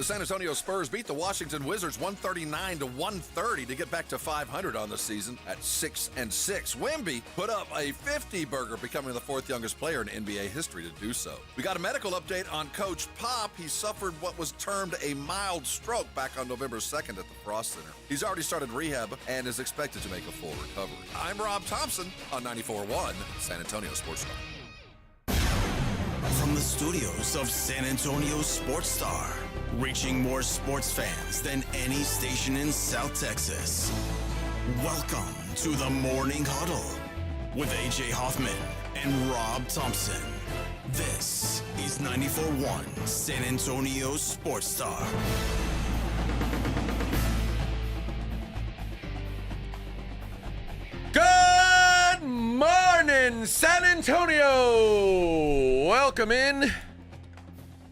The San Antonio Spurs beat the Washington Wizards 139-130 to get back to 500 on the season at 6-6. Wemby put up a 50-burger, becoming the fourth youngest player in NBA history to do so. We got a medical update on Coach Pop. He suffered what was termed a mild stroke back on November 2nd at the Frost Center. He's already started rehab and is expected to make a full recovery. I'm Rob Thompson on 94.1 San Antonio Sports Star. From the studios of San Antonio Sports Star, reaching more sports fans than any station in South Texas. Welcome to the Morning Huddle with A.J. Hoffman and Rob Thompson. This is 94.1 San Antonio Sports Star. Good morning, San Antonio! Welcome in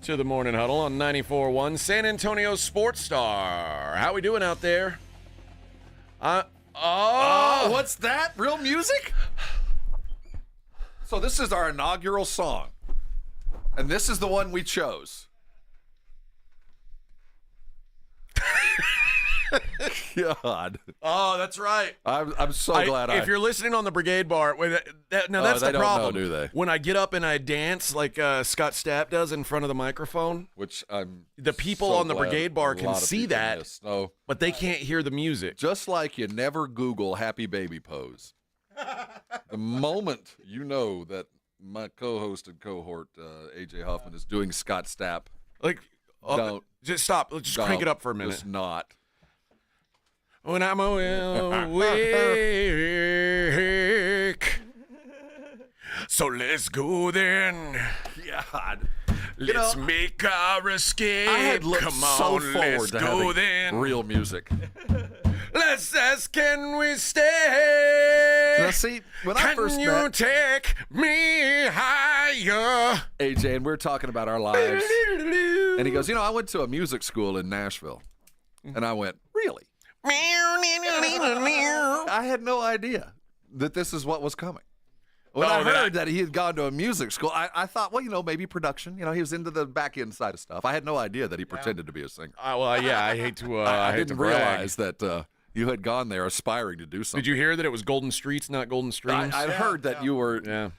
to the Morning Huddle on 94.1 San Antonio Sports Star. How we doing out there? What's that? Real music? So this is our inaugural song, and this is the one we chose. God. Oh, that's right. I'm so glad If you're listening on the Brigade Bar, that's the problem. Know, do they? When I get up and I dance like Scott Stapp does in front of the microphone, which I'm the people so on the glad Brigade Bar a can lot of see people that, miss. Oh. but they can't hear the music. Just like you never Google happy baby pose. The moment you know that my co-host and cohort, A.J. Hoffman, is doing Scott Stapp, don't. Just stop. Let's just crank it up for a minute. Just not. When I'm awake, so let's go then. God. Let's make our escape. I had looked Come on, so let's forward to go having then. real music. Let's ask, can we stay? Now, see, when I first Can you met take me higher? AJ, and we're talking about our lives, and he goes, I went to a music school in Nashville, and I went, really? I had no idea that this is what was coming. When I heard that he had gone to a music school, I thought, maybe production. He was into the back end side of stuff. I had no idea that he pretended to be a singer. I hate to. I hate didn't to brag. realize that you had gone there aspiring to do something. Did you hear that it was Golden Streets, not Golden Streams? I heard that you were. Yeah.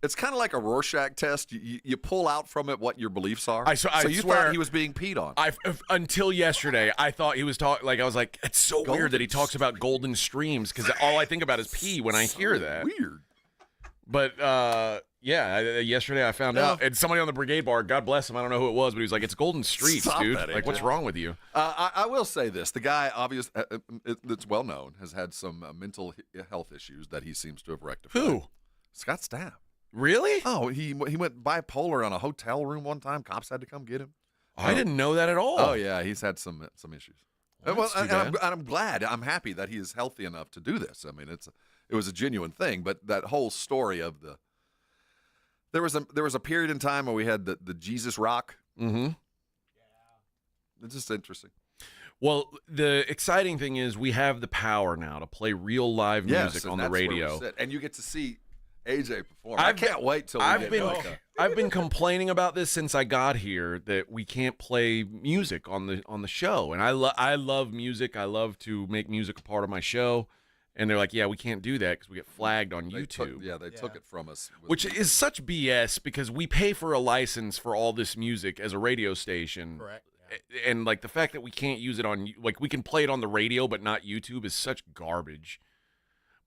It's kind of like a Rorschach test. You pull out from it what your beliefs are. I so you swear, thought he was being peed on. Until yesterday, I thought he was talking. I was like, it's so weird that he talks about golden streams because all I think about is pee when I hear that. Weird. But yesterday I found out, and somebody on the Brigade Bar, God bless him, I don't know who it was, but he was like, "It's Golden Streets, dude. That, what's wrong with you?" I will say this: the guy, obviously, it's well known, has had some mental health issues that he seems to have rectified. Who? Scott Stapp. Really? Oh, he went bipolar on a hotel room one time. Cops had to come get him. I didn't know that at all. Oh yeah, he's had some issues. Well, I'm glad. I'm happy that he is healthy enough to do this. I mean, it was a genuine thing. But that whole story of there was a period in time where we had the Jesus rock. Mm-hmm. Yeah, it's just interesting. Well, the exciting thing is we have the power now to play real live music on the radio, and you get to see AJ perform. I can't wait till I've been complaining about this since I got here, that we can't play music on the show, and I love music. I love to make music a part of my show, and they're like, yeah, we can't do that because we get flagged on YouTube. They took it from us, which is such BS because we pay for a license for all this music as a radio station. Correct. And like the fact that we can't use it on, like we can play it on the radio but not YouTube is such garbage.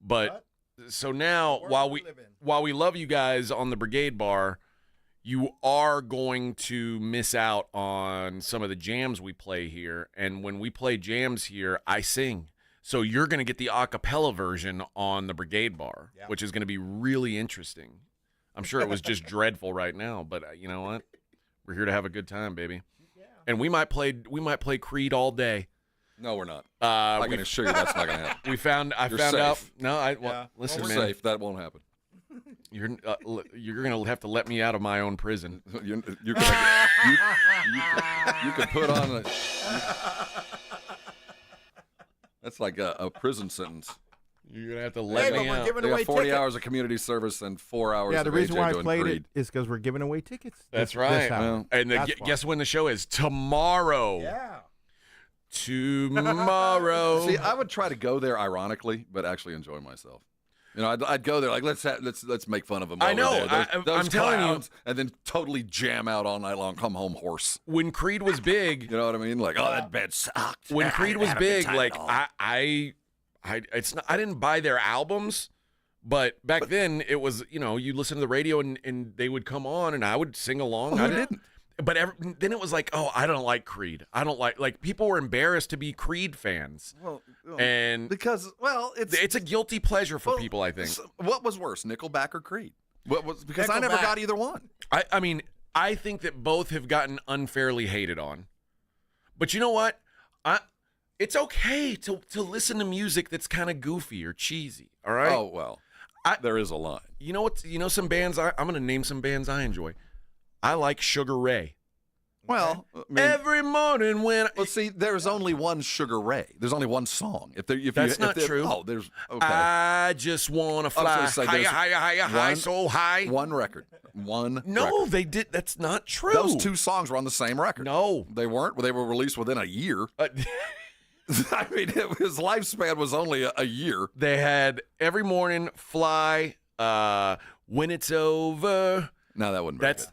But so now while we love you guys on the Brigade Bar, you are going to miss out on some of the jams we play here. And when we play jams here, I sing. So you're going to get the a cappella version on the Brigade Bar, which is going to be really interesting. I'm sure it was just dreadful right now, but you know what? We're here to have a good time, baby. Yeah. And we might play Creed all day. No, we're not. I can assure you that's not going to happen. I found safe. out. No, listen, we're man. Safe. That won't happen. You're going to have to let me out of my own prison. You can put on that's like a prison sentence. You're gonna have to let me out. They got 40 hours of community service and 4 hours. Yeah, the of reason AJ why I doing played Creed. it is because we're giving away tickets. That's right. And guess when the show is? Tomorrow. Yeah. Tomorrow. See, I would try to go there ironically, but actually enjoy myself. You know, I'd go there like let's make fun of them. I know. Those I'm telling you, and then totally jam out all night long. Come home horse. When Creed was big, you know what I mean? Like, oh, that band sucked. When Creed was big, like I didn't buy their albums, but back then it was, you know, you listen to the radio and they would come on and I would sing along. Who didn't? But then it was like, oh, I don't like Creed. I don't like people were embarrassed to be Creed fans. Well, and because it's a guilty pleasure for people, I think. What was worse, Nickelback or Creed? Because I Nickelback. never got either one. I mean, I think that both have gotten unfairly hated on. But you know what? It's okay to listen to music that's kind of goofy or cheesy. All right. Oh well, there is a line. You know what? You know some bands. I'm going to name some bands I enjoy. I like Sugar Ray. Well, I mean, every morning when see, there's only one Sugar Ray. There's only one song. That's not true. Oh, there's okay. I just want to fly high, so high. One record. One. No, record. they did. That's not true. Those two songs were on the same record. No, they weren't. They were released within a year. I mean, his lifespan was only a year. They had Every Morning, Fly, When It's Over. No, that wouldn't be good.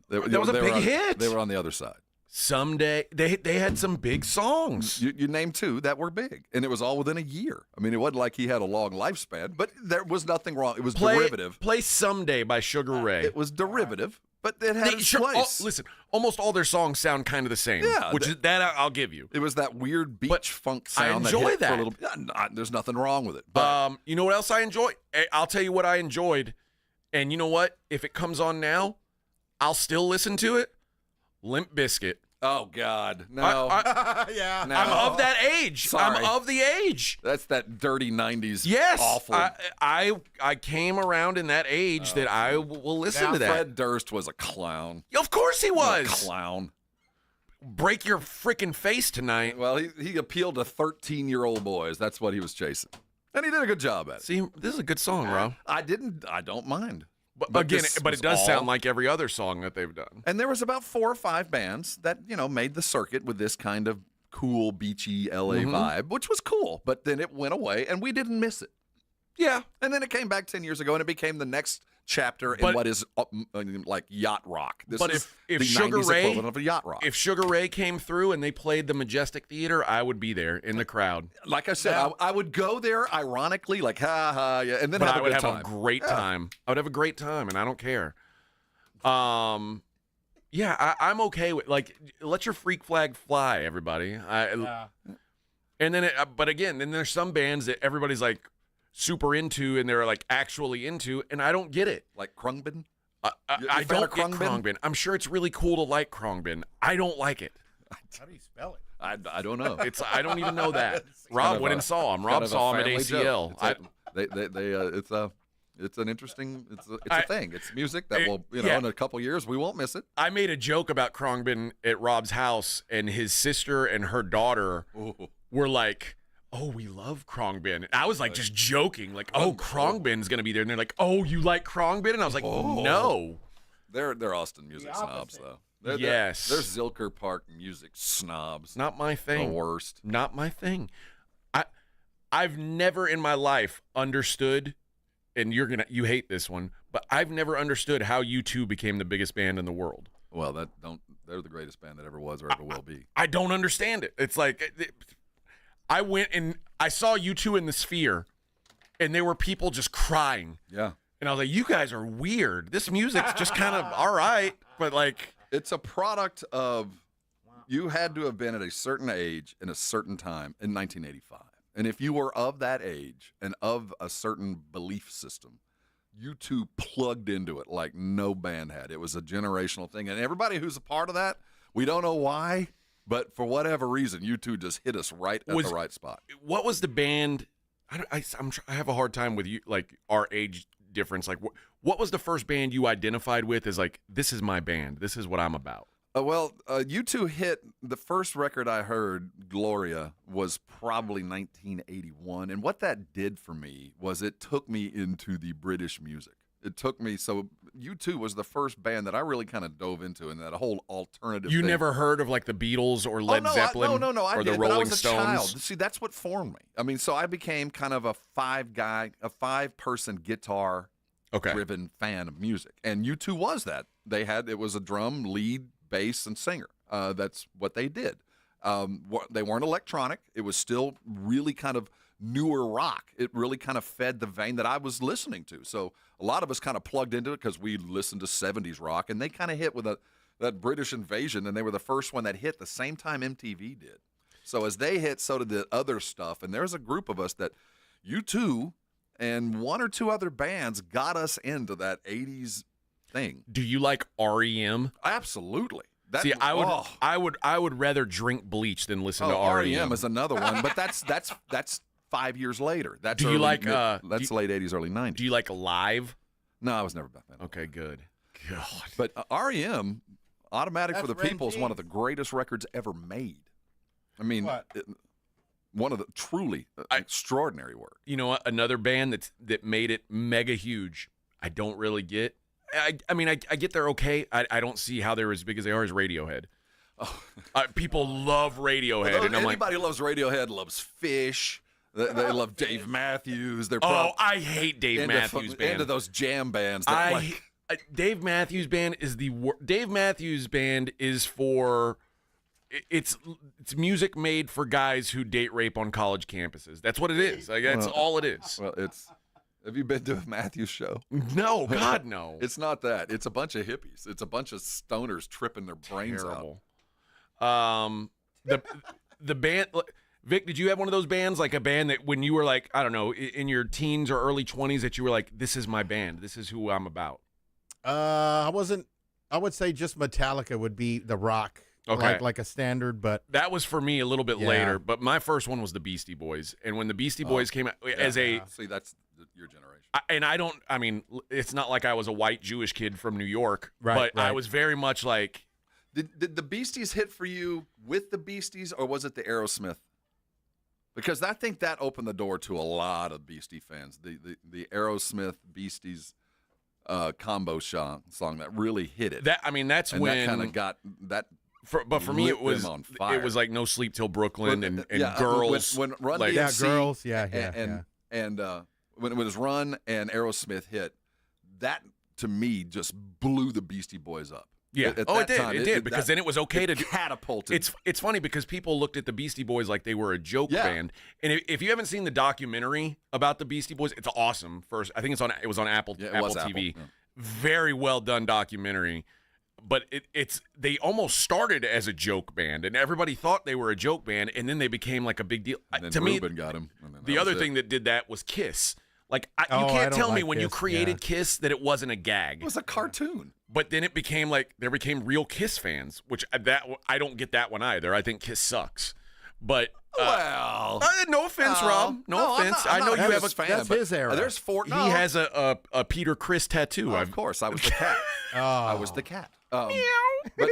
That was a big hit. They were on the other side. Someday they had some big songs. You named two that were big, and it was all within a year. I mean, it wasn't like he had a long lifespan, but there was nothing wrong. It was derivative. Play Someday by Sugar Ray. It was derivative, but it had its place. Listen, almost all their songs sound kind of the same. Yeah, which is that I'll give you. It was that weird beach funk sound. I enjoy that. that. For a little, there's nothing wrong with it. But, you know what else I enjoy? I'll tell you what I enjoyed, and you know what? If it comes on now, I'll still listen to it. Limp Bizkit. Oh God, no. Yeah, no. I'm of that age. Sorry. I'm of the age. That's that dirty '90s. Yes, awful. I came around in that age that I will listen to that. Fred Durst was a clown. Of course he was. A clown. Break your freaking face tonight. Well, he appealed to 13-year-old boys. That's what he was chasing, and he did a good job at it. See, this is a good song, Rob. I don't mind. But again, it does sound like every other song that they've done. And there was about 4 or 5 bands that, made the circuit with this kind of cool, beachy LA vibe, which was cool. But then it went away, and we didn't miss it. Yeah. And then it came back 10 years ago, and it became the next chapter in what is like yacht rock. This is if the Sugar 90s Ray, equivalent of a yacht rock. If Sugar Ray came through and they played the Majestic Theater, I would be there in the crowd. Like I said, I would go there ironically, like ha ha, yeah, and then I have would a good have time. a great time. I would have a great time, and I don't care. Yeah, I'm okay with let your freak flag fly, everybody. And then, but again, then there's some bands that everybody's like super into, and they're like actually into, and I don't get it. Like Khruangbin? I don't get Khruangbin. I'm sure it's really cool to like Khruangbin. I don't like it. How do you spell it? I don't know. I don't even know that. Rob went and saw him. Rob saw him at ACL. It's an interesting. It's a thing. It's music that will, in a couple years we won't miss it. I made a joke about Khruangbin at Rob's house, and his sister and her daughter were like, "Oh, we love Khruangbin." And I was like, just joking, like, "Oh, Khruangbin's gonna be there," and they're like, "Oh, you like Khruangbin?" And I was like, "No." They're Austin music snobs, though. They're Zilker Park music snobs. Not my thing. The worst. Not my thing. I've never in my life understood, and you hate this one, but I've never understood how U2 became the biggest band in the world. Well, they're the greatest band that ever was or ever will be. I don't understand it. It's like I went and I saw U2 in the Sphere, and there were people just crying. Yeah. And I was like, you guys are weird. This music's just kind of all right, but like. It's a product of you had to have been at a certain age in a certain time in 1985. And if you were of that age and of a certain belief system, you two plugged into it like no band had. It was a generational thing. And everybody who's a part of that, we don't know why, but for whatever reason, you two just hit us right at the right spot. What was the band? I have a hard time with you, like our age difference. Like, what was the first band you identified with as like, this is my band, this is what I'm about? U2 hit the first record I heard, Gloria, was probably 1981. And what that did for me was it took me into the British music. It took me, so U2 was the first band that I really kind of dove into, and that whole alternative You thing. never heard of like the Beatles or Led Zeppelin no, I or did, the but I Rolling was a Stones? child. See, that's what formed me. I mean, so I became kind of a five-person guitar-driven fan of music, and U2 was that. It was a drum, lead, bass, and singer. That's what they did. They weren't electronic. It was still really kind of newer rock. It really kind of fed the vein that I was listening to. So a lot of us kind of plugged into it because we listened to 70s rock, and they kind of hit with that British invasion, and they were the first one that hit the same time MTV did. So as they hit, so did the other stuff, and there's a group of us that U2 and one or two other bands got us into that 80s thing. Do you like REM? Absolutely. See, I would rather drink bleach than listen to REM. REM is another one, but that's 5 years later. That's Do you like that's late 80s, early 90s. Do you like Live? No, I was never about that. Okay, good. God. But REM, Automatic for the That's People, is one of the greatest records ever made. I mean, one of the truly extraordinary work. You know what? Another band that made it mega huge. I don't really get. I mean, I get they're okay. I don't see how they're as big as they are as Radiohead. Oh. People love Radiohead, and I'm like, anybody who loves Radiohead loves Fish. They love Dave Matthews. I hate Dave Matthews Band. Into those jam bands. Dave Matthews Band is Dave Matthews Band is for. It's music made for guys who date rape on college campuses. That's what it is. Like, that's all it is. Well, have you been to a Matthews show? No, God, no. It's not that. It's a bunch of hippies. It's a bunch of stoners tripping their brains out. The band, Vic, did you have one of those bands, like a band that when you were like, I don't know, in your teens or early 20s, that you were like, this is my band, this is who I'm about? I would say just Metallica would be the rock. Okay. Like a standard, but that was for me a little bit later. But my first one was the Beastie Boys, and when the Beastie Boys came out see, that's your generation. I mean, it's not like I was a white Jewish kid from New York, but I was very much like. Did the Beasties hit for you with the Beasties, or was it the Aerosmith? Because I think that opened the door to a lot of Beastie fans. The Aerosmith Beasties combo song that really hit it. That's when that kind of got that. But for me, it was like No Sleep Till Brooklyn and Girls. When Run like, DMC, Girls, and when it was Run and Aerosmith hit, that to me just blew the Beastie Boys up. Yeah. It did because then it was okay to catapulted. It's funny because people looked at the Beastie Boys like they were a joke band, and if you haven't seen the documentary about the Beastie Boys, it's awesome. First, I think it was on Apple TV. Yeah. Very well done documentary. But they almost started as a joke band, and everybody thought they were a joke band, and then they became like a big deal. And to Ruben me, got him. The other thing that did that was Kiss. Like you can't tell me when Kiss, you created Kiss that it wasn't a gag. It was a cartoon. But then it became like there became real Kiss fans, which I don't get that one either. I think Kiss sucks. But no offense, Rob. No offense. I know you have a fan. That's his era. There's four. He has a Peter Criss tattoo. Of course, I was the cat. I was the cat. Meow. But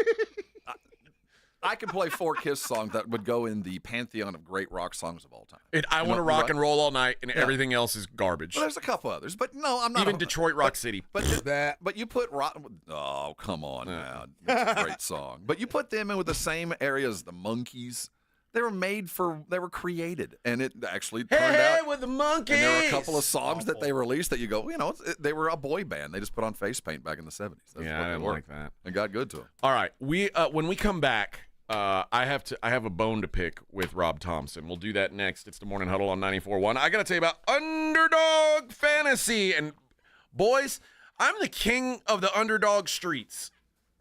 I could play 4 Kiss songs that would go in the pantheon of great rock songs of all time. I want to rock and roll all night, and everything else is garbage. Well, there's a couple others, but no, I'm not. Even Detroit Rock City. But you put rock. Oh, come on now. That's a great song. But you put them in with the same area as the Monkees. They were created, and it actually turned out. With the Monkees. And there were a couple of songs that they released that you go, they were a boy band. They just put on face paint back in the 70s. I didn't like that. And got good to them. All right, when we come back, I have a bone to pick with Rob Thompson. We'll do that next. It's the Morning Huddle on 94.1. I got to tell you about Underdog Fantasy, and boys, I'm the king of the Underdog streets.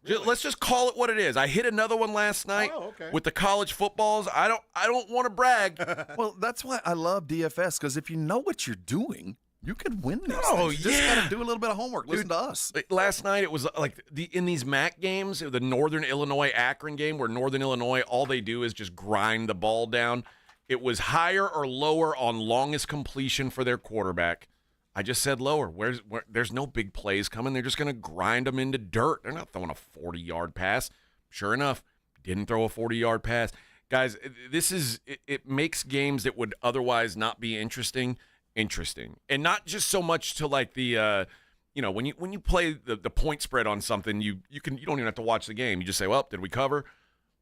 Really? Let's just call it what it is. I hit another one last night with the college footballs. I don't want to brag. Well, that's why I love DFS, because if you know what you're doing, you can win these things. You just got to do a little bit of homework. Listen to us. Last night it was like in these MAC games, the Northern Illinois Akron game, where Northern Illinois, all they do is just grind the ball down. It was higher or lower on longest completion for their quarterback. I just said lower. There's no big plays coming. They're just going to grind them into dirt. They're not throwing a 40-yard pass. Sure enough, didn't throw a 40-yard pass. Guys, it makes games that would otherwise not be interesting. And not just so much to like the when you play the point spread on something, you don't even have to watch the game. You just say, well, did we cover?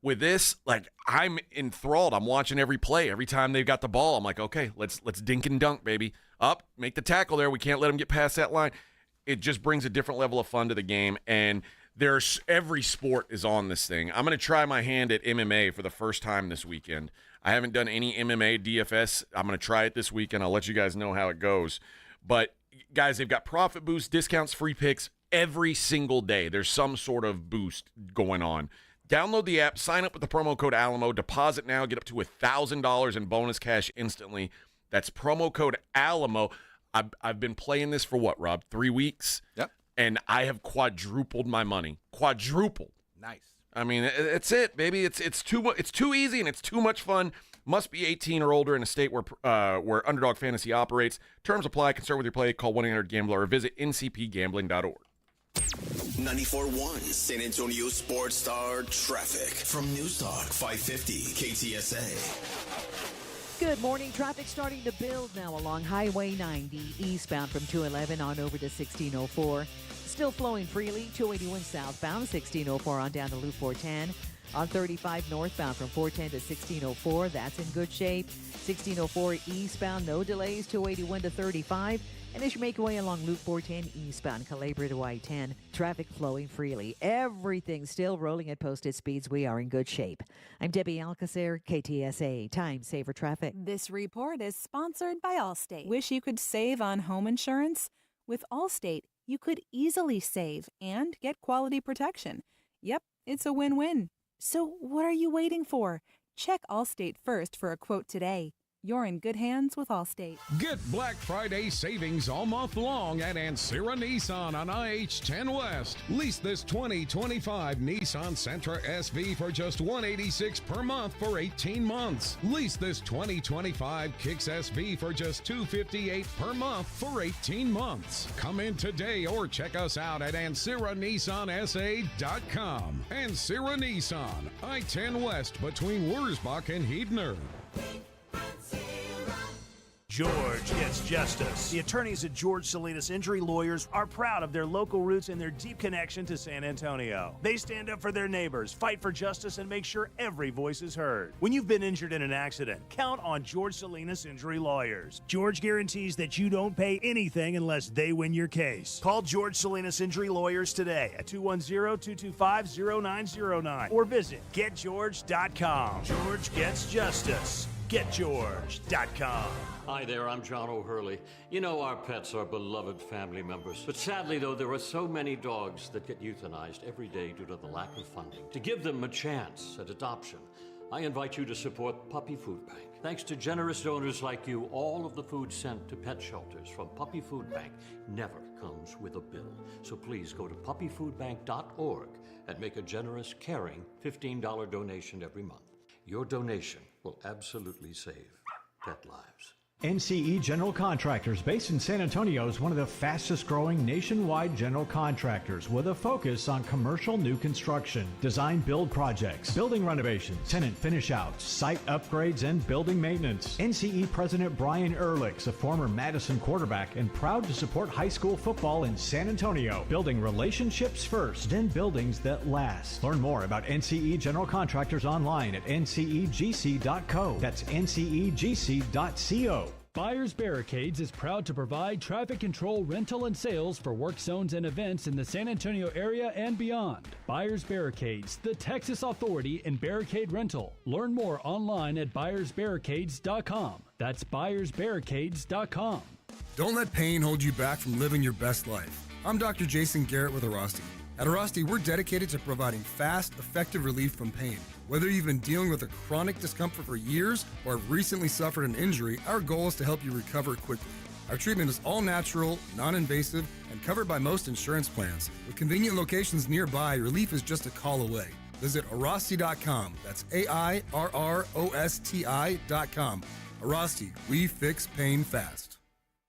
With this, like, I'm enthralled. I'm watching every play. Every time they've got the ball, I'm like, okay, let's dink and dunk, baby. Up, make the tackle there. We can't let them get past that line. It just brings a different level of fun to the game, and every sport is on this thing. I'm going to try my hand at MMA for the first time this weekend. I haven't done any MMA DFS. I'm going to try it this weekend. I'll let you guys know how it goes. But, guys, they've got profit boosts, discounts, free picks every single day. There's some sort of boost going on. Download the app, sign up with the promo code Alamo, deposit now, get up to $1,000 in bonus cash instantly. That's promo code Alamo. I've been playing this for what, Rob? 3 weeks? Yep. And I have quadrupled my money. Quadrupled. Nice. I mean, it's it, baby. It's too easy and it's too much fun. Must be 18 or older in a state where Underdog Fantasy operates. Terms apply. Concerned with your play, call 1-800-GAMBLER or visit ncpgambling.org. 94.1 San Antonio Sports Star traffic from News Talk 550 KTSA. Good morning. Traffic starting to build now along Highway 90 eastbound from 211 on over to 1604. Still flowing freely. 281 southbound, 1604 on down to Loop 410. On 35 northbound from 410 to 1604, that's in good shape. 1604 eastbound, no delays, 281 to 35. And as you make your way along Loop 410 eastbound, Calabria to I-10, traffic flowing freely. Everything still rolling at posted speeds. We are in good shape. I'm Debbie Alcacer, KTSA, Time Saver Traffic. This report is sponsored by Allstate. Wish you could save on home insurance? With Allstate, you could easily save and get quality protection. Yep, it's a win-win. So what are you waiting for? Check Allstate first for a quote today. You're in good hands with Allstate. Get Black Friday savings all month long at Ancira Nissan on IH-10 West. Lease this 2025 Nissan Sentra SV for just $186 per month for 18 months. Lease this 2025 Kicks SV for just $258 per month for 18 months. Come in today or check us out at AnciraNissanSA.com. Ancira Nissan, I-10 West between Wurzbach and Heidner. George gets justice. The attorneys at George Salinas Injury Lawyers are proud of their local roots and their deep connection to San Antonio. They stand up for their neighbors, fight for justice, and make sure every voice is heard. When you've been injured in an accident, count on George Salinas Injury Lawyers. George guarantees that you don't pay anything unless they win your case. Call George Salinas Injury Lawyers today at 210-225-0909 or visit getgeorge.com. George gets justice. GetGeorge.com. Hi there, I'm John O'Hurley. You know our pets are beloved family members. But sadly, though, there are so many dogs that get euthanized every day due to the lack of funding. To give them a chance at adoption, I invite you to support Puppy Food Bank. Thanks to generous donors like you, all of the food sent to pet shelters from Puppy Food Bank never comes with a bill. So please go to puppyfoodbank.org and make a generous, caring $15 donation every month. Your donation will absolutely save pet lives. NCE General Contractors, based in San Antonio, is one of the fastest growing nationwide general contractors with a focus on commercial new construction, design build projects, building renovations, tenant finish outs, site upgrades, and building maintenance. NCE President Brian Ehrlich's a former Madison quarterback and proud to support high school football in San Antonio, building relationships first and buildings that last. Learn more about NCE General Contractors online at ncegc.co. That's ncegc.co. Buyers Barricades is proud to provide traffic control, rental, and sales for work zones and events in the San Antonio area and beyond. Buyers Barricades, the Texas authority in barricade rental. Learn more online at buyersbarricades.com. That's buyersbarricades.com. Don't let pain hold you back from living your best life. I'm Dr. Jason Garrett with Arasti. At Arasti, we're dedicated to providing fast, effective relief from pain. Whether you've been dealing with a chronic discomfort for years or have recently suffered an injury, our goal is to help you recover quickly. Our treatment is all natural, non-invasive, and covered by most insurance plans. With convenient locations nearby, relief is just a call away. Visit Arasti.com. That's AIRROSTI.com. Arasti, we fix pain fast.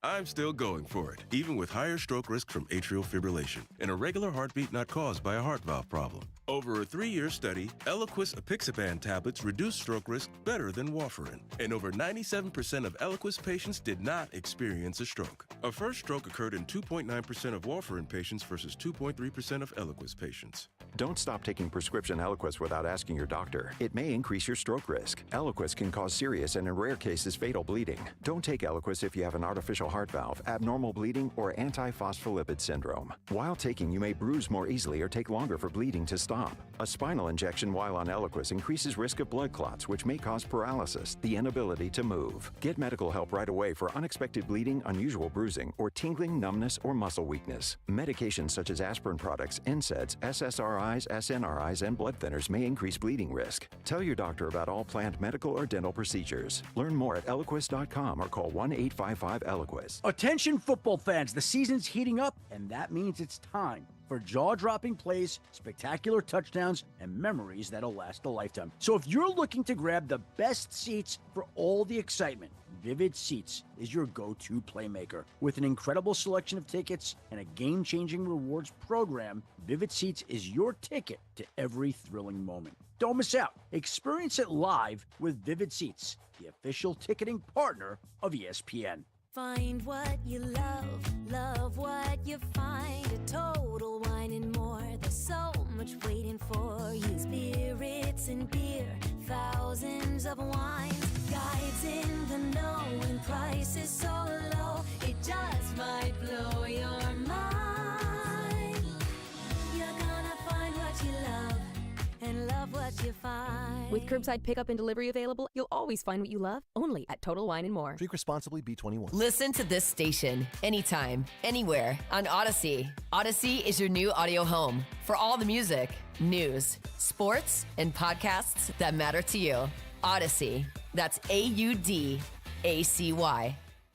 I'm still going for it, even with higher stroke risk from atrial fibrillation, and a regular heartbeat not caused by a heart valve problem. Over a 3-year study, Eliquis apixaban tablets reduce stroke risk better than warfarin, and over 97% of Eliquis patients did not experience a stroke. A first stroke occurred in 2.9% of warfarin patients versus 2.3% of Eliquis patients. Don't stop taking prescription Eliquis without asking your doctor. It may increase your stroke risk. Eliquis can cause serious and in rare cases fatal bleeding. Don't take Eliquis if you have an artificial heart valve, abnormal bleeding, or antiphospholipid syndrome. While taking, you may bruise more easily or take longer for bleeding to stop. A spinal injection while on Eliquis increases risk of blood clots, which may cause paralysis, the inability to move. Get medical help right away for unexpected bleeding, unusual bruising, or tingling, numbness, or muscle weakness. Medications such as aspirin products, NSAIDs, SSRIs, SNRIs, and blood thinners may increase bleeding risk. Tell your doctor about all planned medical or dental procedures. Learn more at Eliquis.com or call 1-855-ELIQUIS. Attention football fans, the season's heating up, and that means it's time for jaw-dropping plays, spectacular touchdowns, and memories that'll last a lifetime. So if you're looking to grab the best seats for all the excitement, Vivid Seats is your go-to playmaker. With an incredible selection of tickets and a game-changing rewards program, Vivid Seats is your ticket to every thrilling moment. Don't miss out. Experience it live with Vivid Seats, the official ticketing partner of ESPN. Find what you love what you find. A Total Wine and More. There's so much waiting for you. Spirits and beer, thousands of wines. Guides in the know and prices so low. It just might blow your mind. You're gonna find what you love and love what you find. With curbside pickup and delivery available, you'll always find what you love, only at Total Wine & More. Drink responsibly, B21. Listen to this station anytime, anywhere on Odyssey. Odyssey is your new audio home for all the music, news, sports, and podcasts that matter to you. Odyssey. That's AUDACY.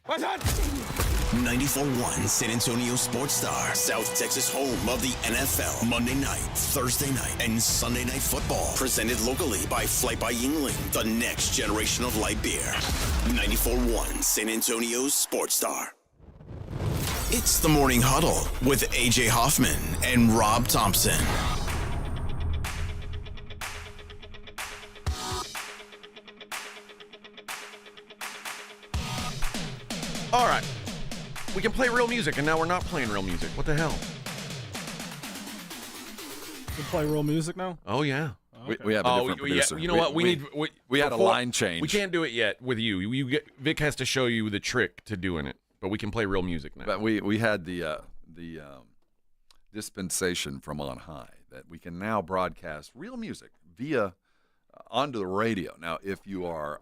What's on? 94.1 San Antonio Sports Star, South Texas home of the NFL. Monday night, Thursday night, and Sunday night football. Presented locally by Flight by Yingling, the next generation of light beer. 94.1 San Antonio Sports Star. It's the Morning Huddle with AJ Hoffman and Rob Thompson. All right. We can play real music, and now we're not playing real music. What the hell? We play real music now? Oh, yeah. Okay. We have a different producer. You know what? We had a line change. We can't do it yet with you. Vic has to show you the trick to doing it, but we can play real music now. But we had the dispensation from on high that we can now broadcast real music via onto the radio. Now, if you are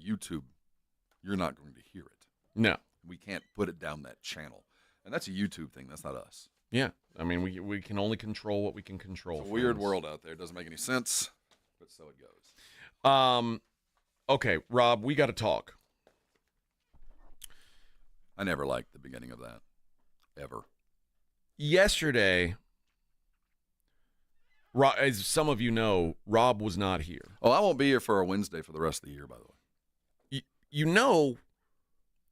YouTube, you're not going to hear it. No. We can't put it down that channel. And that's a YouTube thing. That's not us. Yeah. I mean, we can only control what we can control. It's a weird world out there. It doesn't make any sense, but so it goes. Okay, Rob, we got to talk. I never liked the beginning of that. Ever. Yesterday, as some of you know, Rob was not here. Oh, I won't be here for a Wednesday for the rest of the year, by the way. You know,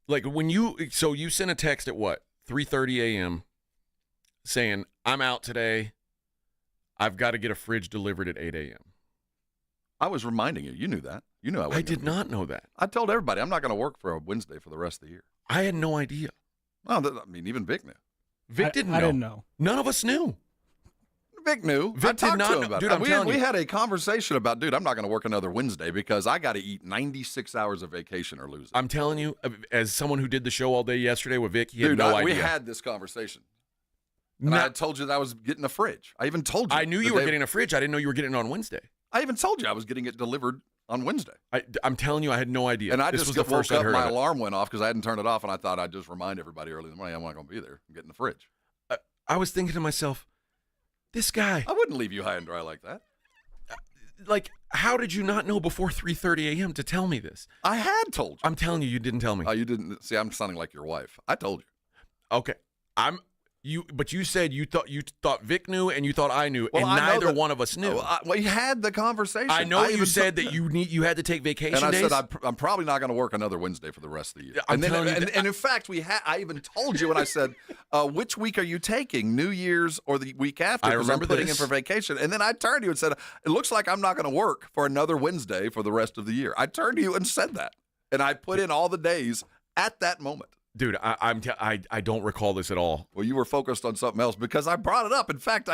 like when you sent a text at what, 3:30 a.m. saying, I'm out today. I've got to get a fridge delivered at 8 a.m. I was reminding you. You knew that. You knew I wasn't. I did not know that. I told everybody I'm not going to work for a Wednesday for the rest of the year. I had no idea. Well, I mean, even Vic knew. Vic didn't know. I didn't know. None of us knew. Vic knew. Vic did not know. About Dude, it. We had a conversation about, dude, I'm not going to work another Wednesday because I got to eat 96 hours of vacation or lose it. I'm telling you, as someone who did the show all day yesterday with Vic, he had no idea. We had this conversation. And I told you that I was getting a fridge. I even told you. I knew you were getting a fridge. I didn't know you were getting it on Wednesday. I even told you I was getting it delivered on Wednesday. I'm telling you, I had no idea. And I this just was the first woke I up, heard my of it. alarm went off because I hadn't turned it off, and I thought I'd just remind everybody early in the morning I'm not going to be there. I'm getting the fridge. I was thinking to myself, this guy. I wouldn't leave you high and dry like that. Like, how did you not know before 3:30 a.m. to tell me this? I had told you. I'm telling you, you didn't tell me. Oh, you didn't? See, I'm sounding like your wife. I told you. Okay. But you said you thought Vic knew and you thought I knew, Well, and I know neither that- one of us knew. We had the conversation. I know you even said that you had to take vacation and I days. said I'm probably not going to work another Wednesday for the rest of the year. I'm And, then, telling you and in fact, I even told you when I said, which week are you taking, New Year's or the week after? I Because I'm remember putting this. in for vacation. And then I turned to you and said, it looks like I'm not going to work for another Wednesday for the rest of the year. I turned to you and said that. And I put in all the days at that moment. Dude, I don't recall this at all. Well, you were focused on something else because I brought it up. In fact,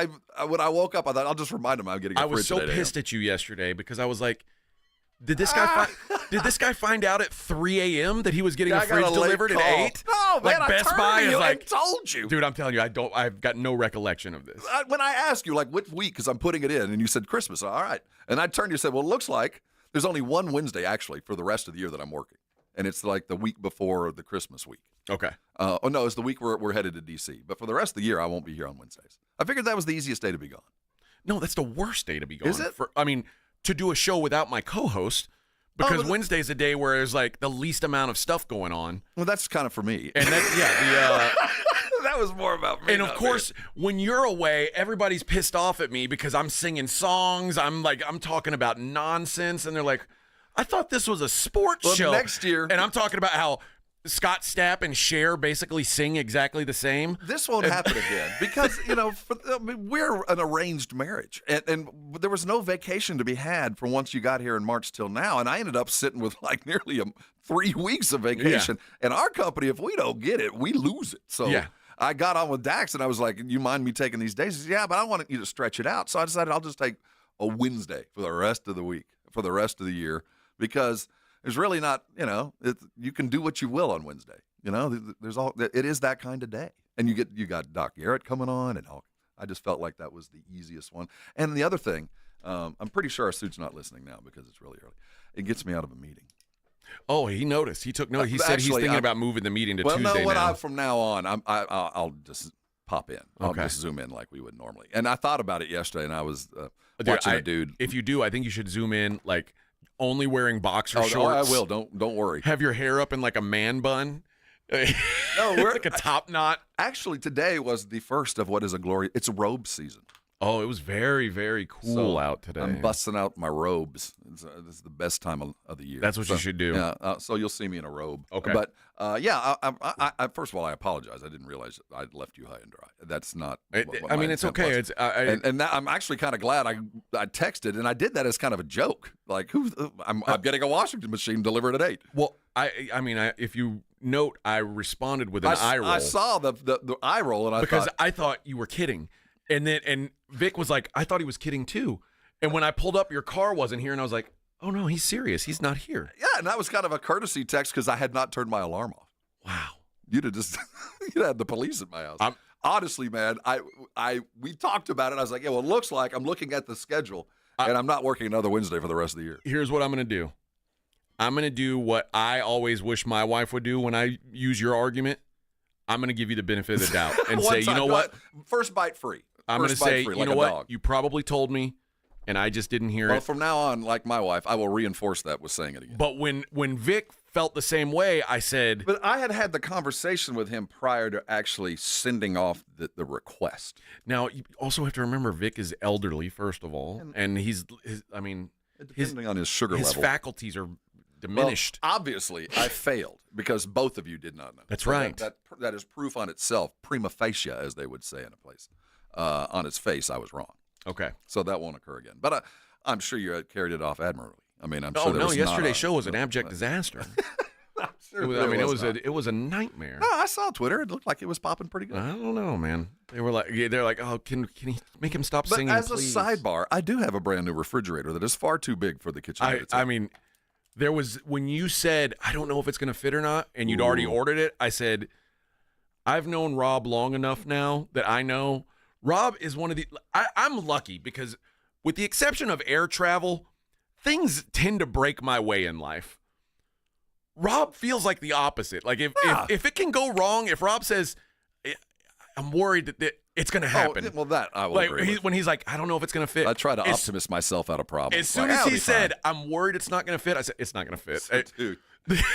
when I woke up, I thought I'll just remind him I'm getting. I was so pissed at you yesterday because I was like, did this guy find out at 3 a.m. that he was getting a fridge delivered at 8? No, man, I Best turned Buy to is you like, and told you. Dude, I'm telling you, I've got no recollection of this. When I asked you, like, which week, because I'm putting it in, and you said Christmas. All right. And I turned to you and said, well, it looks like there's only one Wednesday, actually, for the rest of the year that I'm working. And it's like the week before the Christmas week. Okay. Oh, no, it's the week we're headed to D.C. But for the rest of the year, I won't be here on Wednesdays. I figured that was the easiest day to be gone. No, that's the worst day to be gone. Is it? To do a show without my co-host, because Wednesday's a day where there's like the least amount of stuff going on. Well, that's kind of for me. And that, that was more about me. And of course, when you're away, everybody's pissed off at me because I'm singing songs. I'm talking about nonsense, and they're like, I thought this was a sports show. Next year. And I'm talking about how Scott Stapp and Cher basically sing exactly the same. This won't happen again because, we're an arranged marriage. And there was no vacation to be had from once you got here in March till now. And I ended up sitting with like nearly 3 weeks of vacation. Yeah. And our company, if we don't get it, we lose it. So I got on with Dax and I was like, you mind me taking these days? He said, yeah, but I want you to stretch it out. So I decided I'll just take a Wednesday for the rest of the week, for the rest of the year. Because there's really not, you can do what you will on Wednesday. It is that kind of day. And you got Doc Garrett coming on and all. I just felt like that was the easiest one. And the other thing, I'm pretty sure our suit's not listening now because it's really early. It gets me out of a meeting. Oh, he noticed. He took note. He said he's thinking about moving the meeting to Tuesday now. From now on, I'll just pop in. I'll just zoom in like we would normally. And I thought about it yesterday, and I was watching a dude. If you do, I think you should zoom in like only wearing boxer shorts. Oh, I will. Don't worry. Have your hair up in like a man bun. No, we're like a top knot. Actually, today was the first of what is a glory. It's robe season. Oh, it was very, very cool out today. I'm busting out my robes. This is the best time of the year. That's what you should do. Yeah. So you'll see me in a robe. Okay. But I first of all, I apologize. I didn't realize I'd left you high and dry. That's not. I mean, it's okay. Was. And now I'm actually kind of glad I texted, and I did that as kind of a joke. Like, I'm getting a washing machine delivered at 8. Well, I mean, if you note, I responded with an eye roll. I saw the eye roll, and I thought you were kidding. And Vic was like, I thought he was kidding too. And when I pulled up, your car wasn't here, and I was like, oh no, he's serious. He's not here. Yeah, and that was kind of a courtesy text because I had not turned my alarm off. Wow. You'd have just had the police at my house. Honestly, man, we talked about it. I was like, yeah, well, it looks like I'm looking at the schedule, and I'm not working another Wednesday for the rest of the year. Here's what I'm going to do. I'm going to do what I always wish my wife would do when I use your argument. I'm going to give you the benefit of the doubt and say, you know what? First bite free. I'm going to say, you know what? You probably told me, and I just didn't hear it. Well, from now on, like my wife, I will reinforce that with saying it again. But when Vic felt the same way, I said... But I had the conversation with him prior to actually sending off the request. Now, you also have to remember Vic is elderly, first of all, and depending on his sugar level. His faculties are diminished. Well, obviously, I failed because both of you did not know. That's right. That is proof on itself, prima facie, as they would say in a place. On its face, I was wrong. Okay. So that won't occur again. But I'm sure you carried it off admirably. I mean, I'm sure there was yesterday's show was an abject disaster. It was a nightmare. No, I saw Twitter. It looked like it was popping pretty good. I don't know, man. They're like, oh, can he make him stop singing, But as please? a sidebar, I do have a brand new refrigerator that is far too big for the kitchen. I mean, there was, when you said, I don't know if it's going to fit or not, and you'd already ordered it, I said, I've known Rob long enough now that I know Rob is one of the, I'm lucky because with the exception of air travel, things tend to break my way in life. Rob feels like the opposite. Like if it can go wrong, if Rob says, I'm worried that it's going to happen. Well, that I will agree with. When he's like, I don't know if it's going to fit. I try to optimist myself out of problems. As soon as he said, I'm worried it's not going to fit, I said, it's not going to fit. Dude,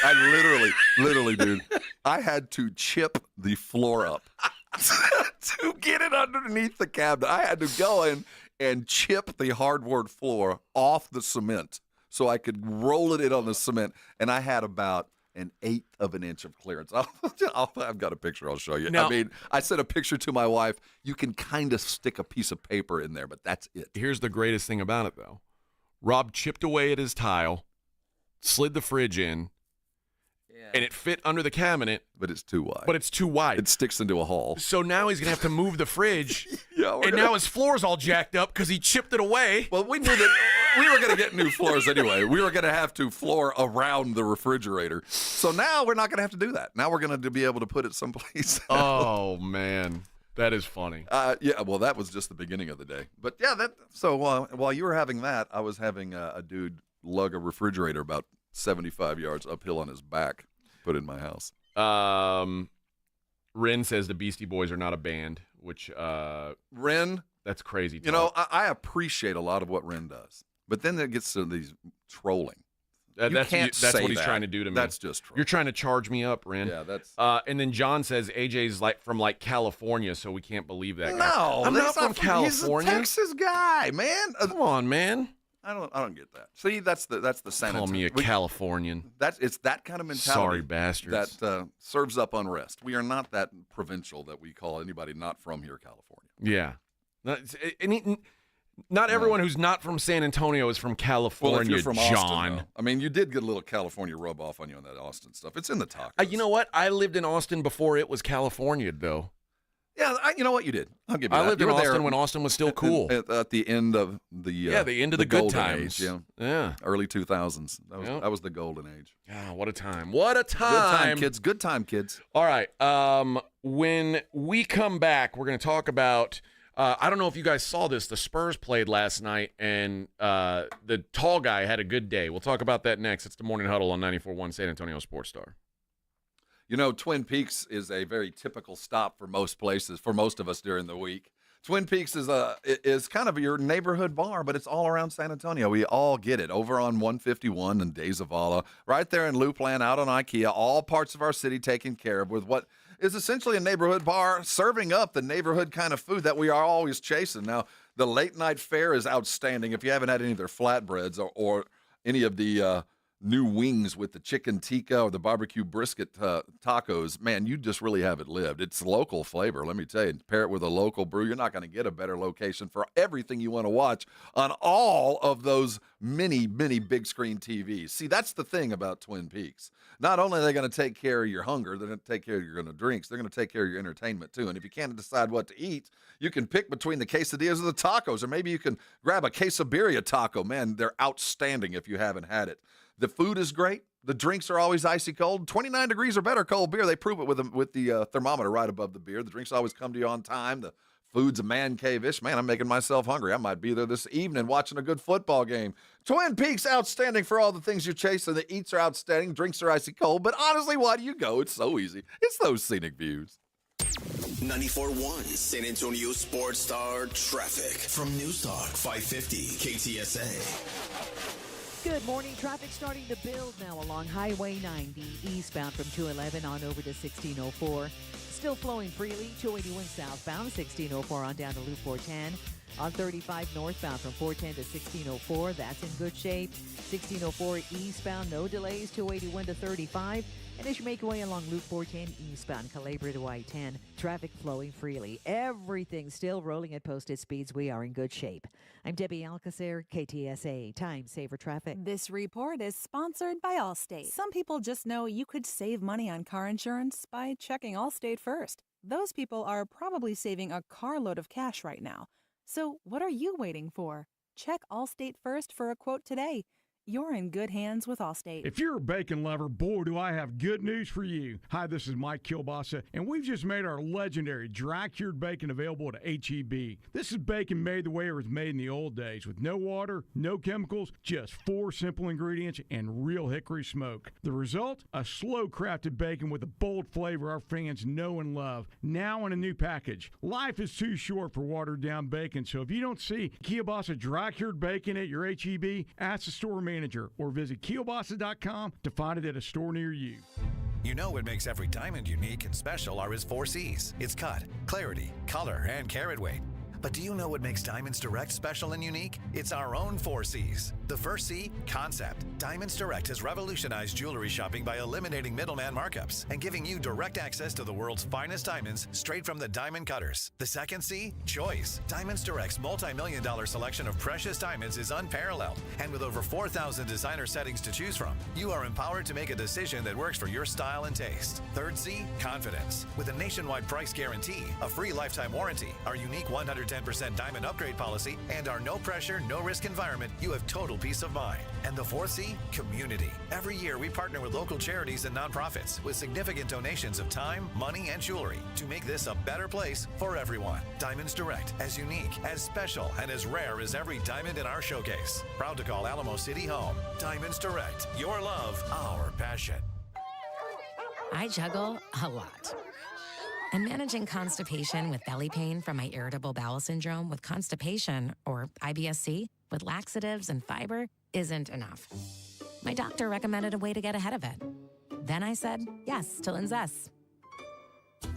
I literally, dude, I had to chip the floor up to get it underneath the cabinet. I had to go in and chip the hardwood floor off the cement so I could roll it in on the cement, and I had about an eighth of an inch of clearance. I've got a picture I'll show you. Now, I mean, I sent a picture to my wife. You can kind of stick a piece of paper in there, but that's it. Here's the greatest thing about it, though. Rob chipped away at his tile, slid the fridge in, and it fit under the cabinet. But it's too wide. It sticks into a hole. So now he's going to have to move the fridge, now his floor's all jacked up because he chipped it away. Well, we knew that we were going to get new floors anyway. We were going to have to floor around the refrigerator. So now we're not going to have to do that. Now we're going to be able to put it someplace else. Oh, man. That is funny. Yeah, well, that was just the beginning of the day. But, yeah, so while you were having that, I was having a dude lug a refrigerator about 75 yards uphill on his back, put in my house. Ren says the Beastie Boys are not a band, which Ren, that's crazy. You know, I appreciate a lot of what Ren does, but then it gets to these trolling. That's what he's trying to do to me. That's just trolling. You're trying to charge me up, Ren. Yeah, that's. And then John says AJ's from California, so we can't believe that. No, I'm not from California. He's a Texas guy, man. Come on, man. I don't get that. See, that's the San Call me a Californian. It's that kind of mentality. Sorry, bastards. That serves up unrest. We are not that provincial that we call anybody not from here California. Yeah. Not everyone who's not from San Antonio is from California, well, if you're from John. Austin, though. I mean, you did get a little California rub off on you on that Austin stuff. It's in the tacos. You know what? I lived in Austin before it was California, though. Yeah, you know what? You did. I'll give you that. I lived in Austin when Austin was still cool. At the end of the the end of the good times. Age, yeah. Early 2000s. That was the golden age. Ah, what a time. What a time. Good time, kids. Good time, kids. All right. When we come back, we're going to talk about I don't know if you guys saw this. The Spurs played last night, and the tall guy had a good day. We'll talk about that next. It's the Morning Huddle on 94.1 San Antonio Sports Star. You know, Twin Peaks is a very typical stop for most places, for most of us during the week. Twin Peaks is kind of your neighborhood bar, but it's all around San Antonio. We all get it. Over on 151 and De Zavala, right there in Loopland, out on IKEA, all parts of our city taken care of with what is essentially a neighborhood bar, serving up the neighborhood kind of food that we are always chasing. Now, the late-night fare is outstanding. If you haven't had any of their flatbreads or any of the new wings with the chicken tikka or the barbecue brisket tacos, man, you just really haven't lived. It's local flavor, let me tell you. Pair it with a local brew, you're not going to get a better location for everything you want to watch on all of those many, many big screen TVs. See, that's the thing about Twin Peaks. Not only are they going to take care of your hunger, they're going to take care of your drinks, they're going to take care of your entertainment too. And if you can't decide what to eat, you can pick between the quesadillas or the tacos, or maybe you can grab a quesabirria taco. Man, they're outstanding if you haven't had it. The food is great. The drinks are always icy cold. 29 degrees or better cold beer. They prove it with the thermometer right above the beer. The drinks always come to you on time. The food's a man cave-ish. Man, I'm making myself hungry. I might be there this evening watching a good football game. Twin Peaks, outstanding for all the things you're chasing. The eats are outstanding. Drinks are icy cold. But honestly, why do you go? It's so easy. It's those scenic views. 94.1 San Antonio Sports Star traffic from News Talk 550 KTSA. Good morning. Traffic starting to build now along Highway 90 eastbound from 211 on over to 1604. Still flowing freely. 281 southbound, 1604 on down to Loop 410. On 35 northbound from 410 to 1604, that's in good shape. 1604 eastbound, no delays, 281 to 35. And as you make your way along Loop 410 eastbound, Calabria to I-10, traffic flowing freely. Everything still rolling at posted speeds. We are in good shape. I'm Debbie Alcacer, KTSA, Time Saver Traffic. This report is sponsored by Allstate. Some people just know you could save money on car insurance by checking Allstate first. Those people are probably saving a carload of cash right now. So what are you waiting for? Check Allstate first for a quote today. You're in good hands with Allstate. If you're a bacon lover, boy, do I have good news for you. Hi, this is Mike Kilbasa, and we've just made our legendary dry-cured bacon available at H-E-B. This is bacon made the way it was made in the old days, with no water, no chemicals, just 4 simple ingredients and real hickory smoke. The result? A slow-crafted bacon with a bold flavor our fans know and love, now in a new package. Life is too short for watered-down bacon, so if you don't see Kielbasa dry-cured bacon at your H-E-B, ask the store manager or visit Kielbasa.com to find it at a store near you. You know what makes every diamond unique and special are his 4 C's. Its cut, clarity, color, and carat weight. But do you know what makes Diamonds Direct special and unique? It's our own 4 C's. The first C, concept. Diamonds Direct has revolutionized jewelry shopping by eliminating middleman markups and giving you direct access to the world's finest diamonds straight from the diamond cutters. The second C, choice. Diamonds Direct's multi-million-dollar selection of precious diamonds is unparalleled. And with over 4,000 designer settings to choose from, you are empowered to make a decision that works for your style and taste. Third C, confidence. With a nationwide price guarantee, a free lifetime warranty, our unique 110% diamond upgrade policy, and our no pressure, no risk environment, you have total peace of mind. And the fourth C, community. Every year we partner with local charities and nonprofits with significant donations of time, money, and jewelry to make this a better place for everyone. Diamonds Direct, as unique, as special, and as rare as every diamond in our showcase. Proud to call Alamo City home. Diamonds Direct, your love, our passion. I juggle a lot. And managing constipation with belly pain from my irritable bowel syndrome with constipation, or IBS-C, with laxatives and fiber isn't enough. My doctor recommended a way to get ahead of it. Then I said yes to Linzess.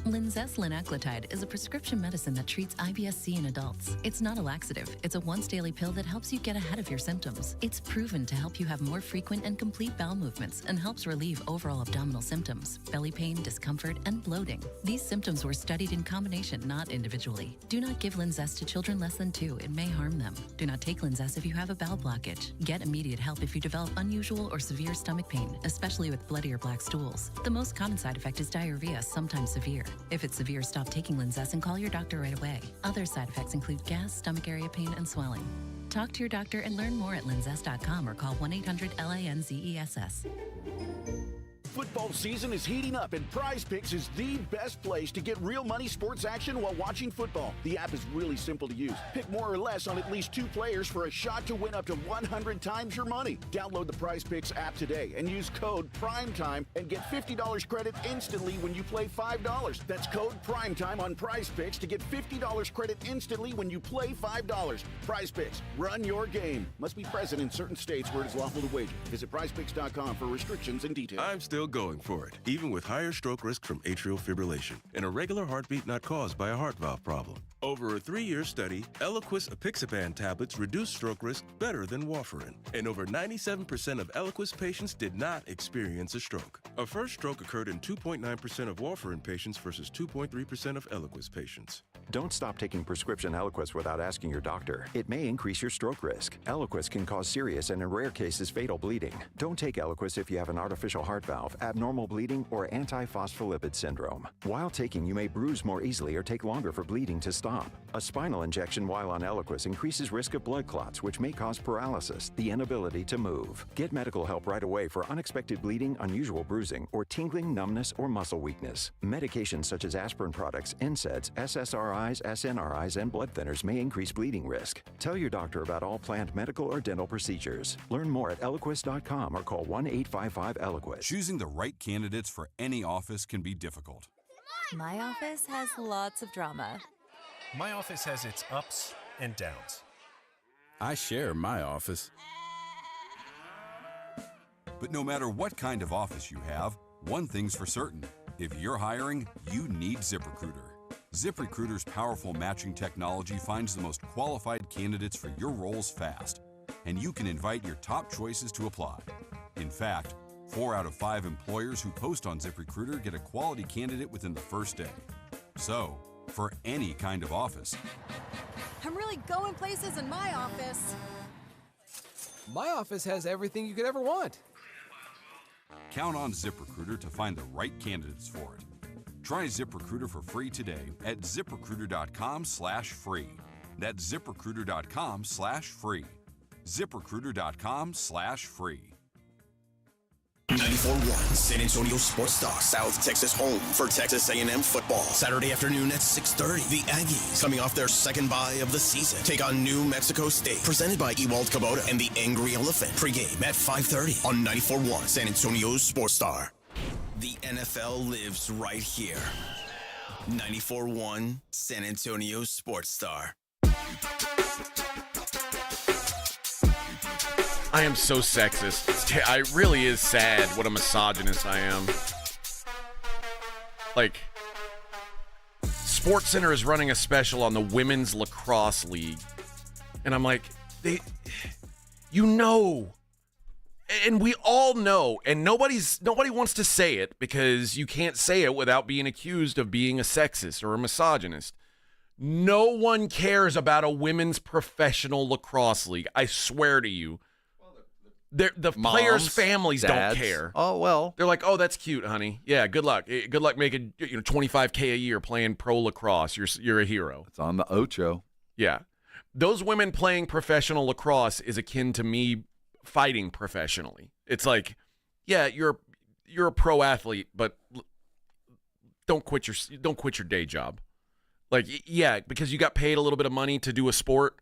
Linzess linaclotide is a prescription medicine that treats IBS-C in adults. It's not a laxative. It's a once-daily pill that helps you get ahead of your symptoms. It's proven to help you have more frequent and complete bowel movements and helps relieve overall abdominal symptoms, belly pain, discomfort, and bloating. These symptoms were studied in combination, not individually. Do not give Linzess to children less than 2. It may harm them. Do not take Linzess if you have a bowel blockage. Get immediate help if you develop unusual or severe stomach pain, especially with bloody or black stools. The most common side effect is diarrhea, sometimes severe. If it's severe, stop taking Linzess and call your doctor right away. Other side effects include gas, stomach area pain, and swelling. Talk to your doctor and learn more at linzess.com or call 1-800-LINZESS. Football season is heating up, and Prize Picks is the best place to get real money sports action while watching football. The app is really simple to use. Pick more or less on at least 2 players for a shot to win up to 100 times your money. Download the Prize Picks app today and use code PRIMETIME and get $50 credit instantly when you play $5. That's code PRIMETIME on Prize Picks to get $50 credit instantly when you play $5. Prize Picks, run your game. Must be present in certain states where it is lawful to wager. Visit prizepicks.com for restrictions and details. I'm still going for it, even with higher stroke risk from atrial fibrillation, an irregular heartbeat not caused by a heart valve problem. Over a 3-year study, Eliquis apixaban tablets reduce stroke risk better than warfarin, and over 97% of Eliquis patients did not experience a stroke. A first stroke occurred in 2.9% of warfarin patients versus 2.3% of Eliquis patients. Don't stop taking prescription Eliquis without asking your doctor. It may increase your stroke risk. Eliquis can cause serious and in rare cases fatal bleeding. Don't take Eliquis if you have an artificial heart valve, abnormal bleeding, or antiphospholipid syndrome. While taking, you may bruise more easily or take longer for bleeding to stop. A spinal injection while on Eliquis increases risk of blood clots, which may cause paralysis, the inability to move. Get medical help right away for unexpected bleeding, unusual bruising, or tingling, numbness, or muscle weakness. Medications such as aspirin products, NSAIDs, SSRIs, SNRIs, and blood thinners may increase bleeding risk. Tell your doctor about all planned medical or dental procedures. Learn more at Eliquis.com or call 1-855-ELIQUIS. Choosing the right candidates for any office can be difficult. My office has lots of drama. My office has its ups and downs. I share my office. But no matter what kind of office you have, one thing's for certain. If you're hiring, you need ZipRecruiter. ZipRecruiter's powerful matching technology finds the most qualified candidates for your roles fast, and you can invite your top choices to apply. In fact, 4 out of 5 employers who post on ZipRecruiter get a quality candidate within the first day. So, for any kind of office. I'm really going places in my office. My office has everything you could ever want. Count on ZipRecruiter to find the right candidates for it. Try ZipRecruiter for free today at ZipRecruiter.com/free. That's ZipRecruiter.com/free. ZipRecruiter.com/free. 94.1 San Antonio Sports Star, South Texas home for Texas A&M football. Saturday afternoon at 6:30. The Aggies, coming off their second bye of the season, take on New Mexico State. Presented by Ewald Kubota and the Angry Elephant. Pre-game at 5:30 on 94.1 San Antonio Sports Star. The NFL lives right here. 94.1 San Antonio Sports Star. I am so sexist. It really is sad what a misogynist I am. Like, SportsCenter is running a special on the Women's Lacrosse League. And I'm like, and we all know, and nobody wants to say it because you can't say it without being accused of being a sexist or a misogynist. No one cares about a women's professional lacrosse league. I swear to you. The Moms, players' families dads. don't care. Oh, well. They're like, oh, that's cute, honey. Yeah, good luck. Good luck making $25K a year playing pro lacrosse. You're a hero. It's on the Ocho. Yeah. Those women playing professional lacrosse is akin to me fighting professionally. It's like, yeah, you're a pro athlete, but don't quit your day job. Like, yeah, because you got paid a little bit of money to do a sport,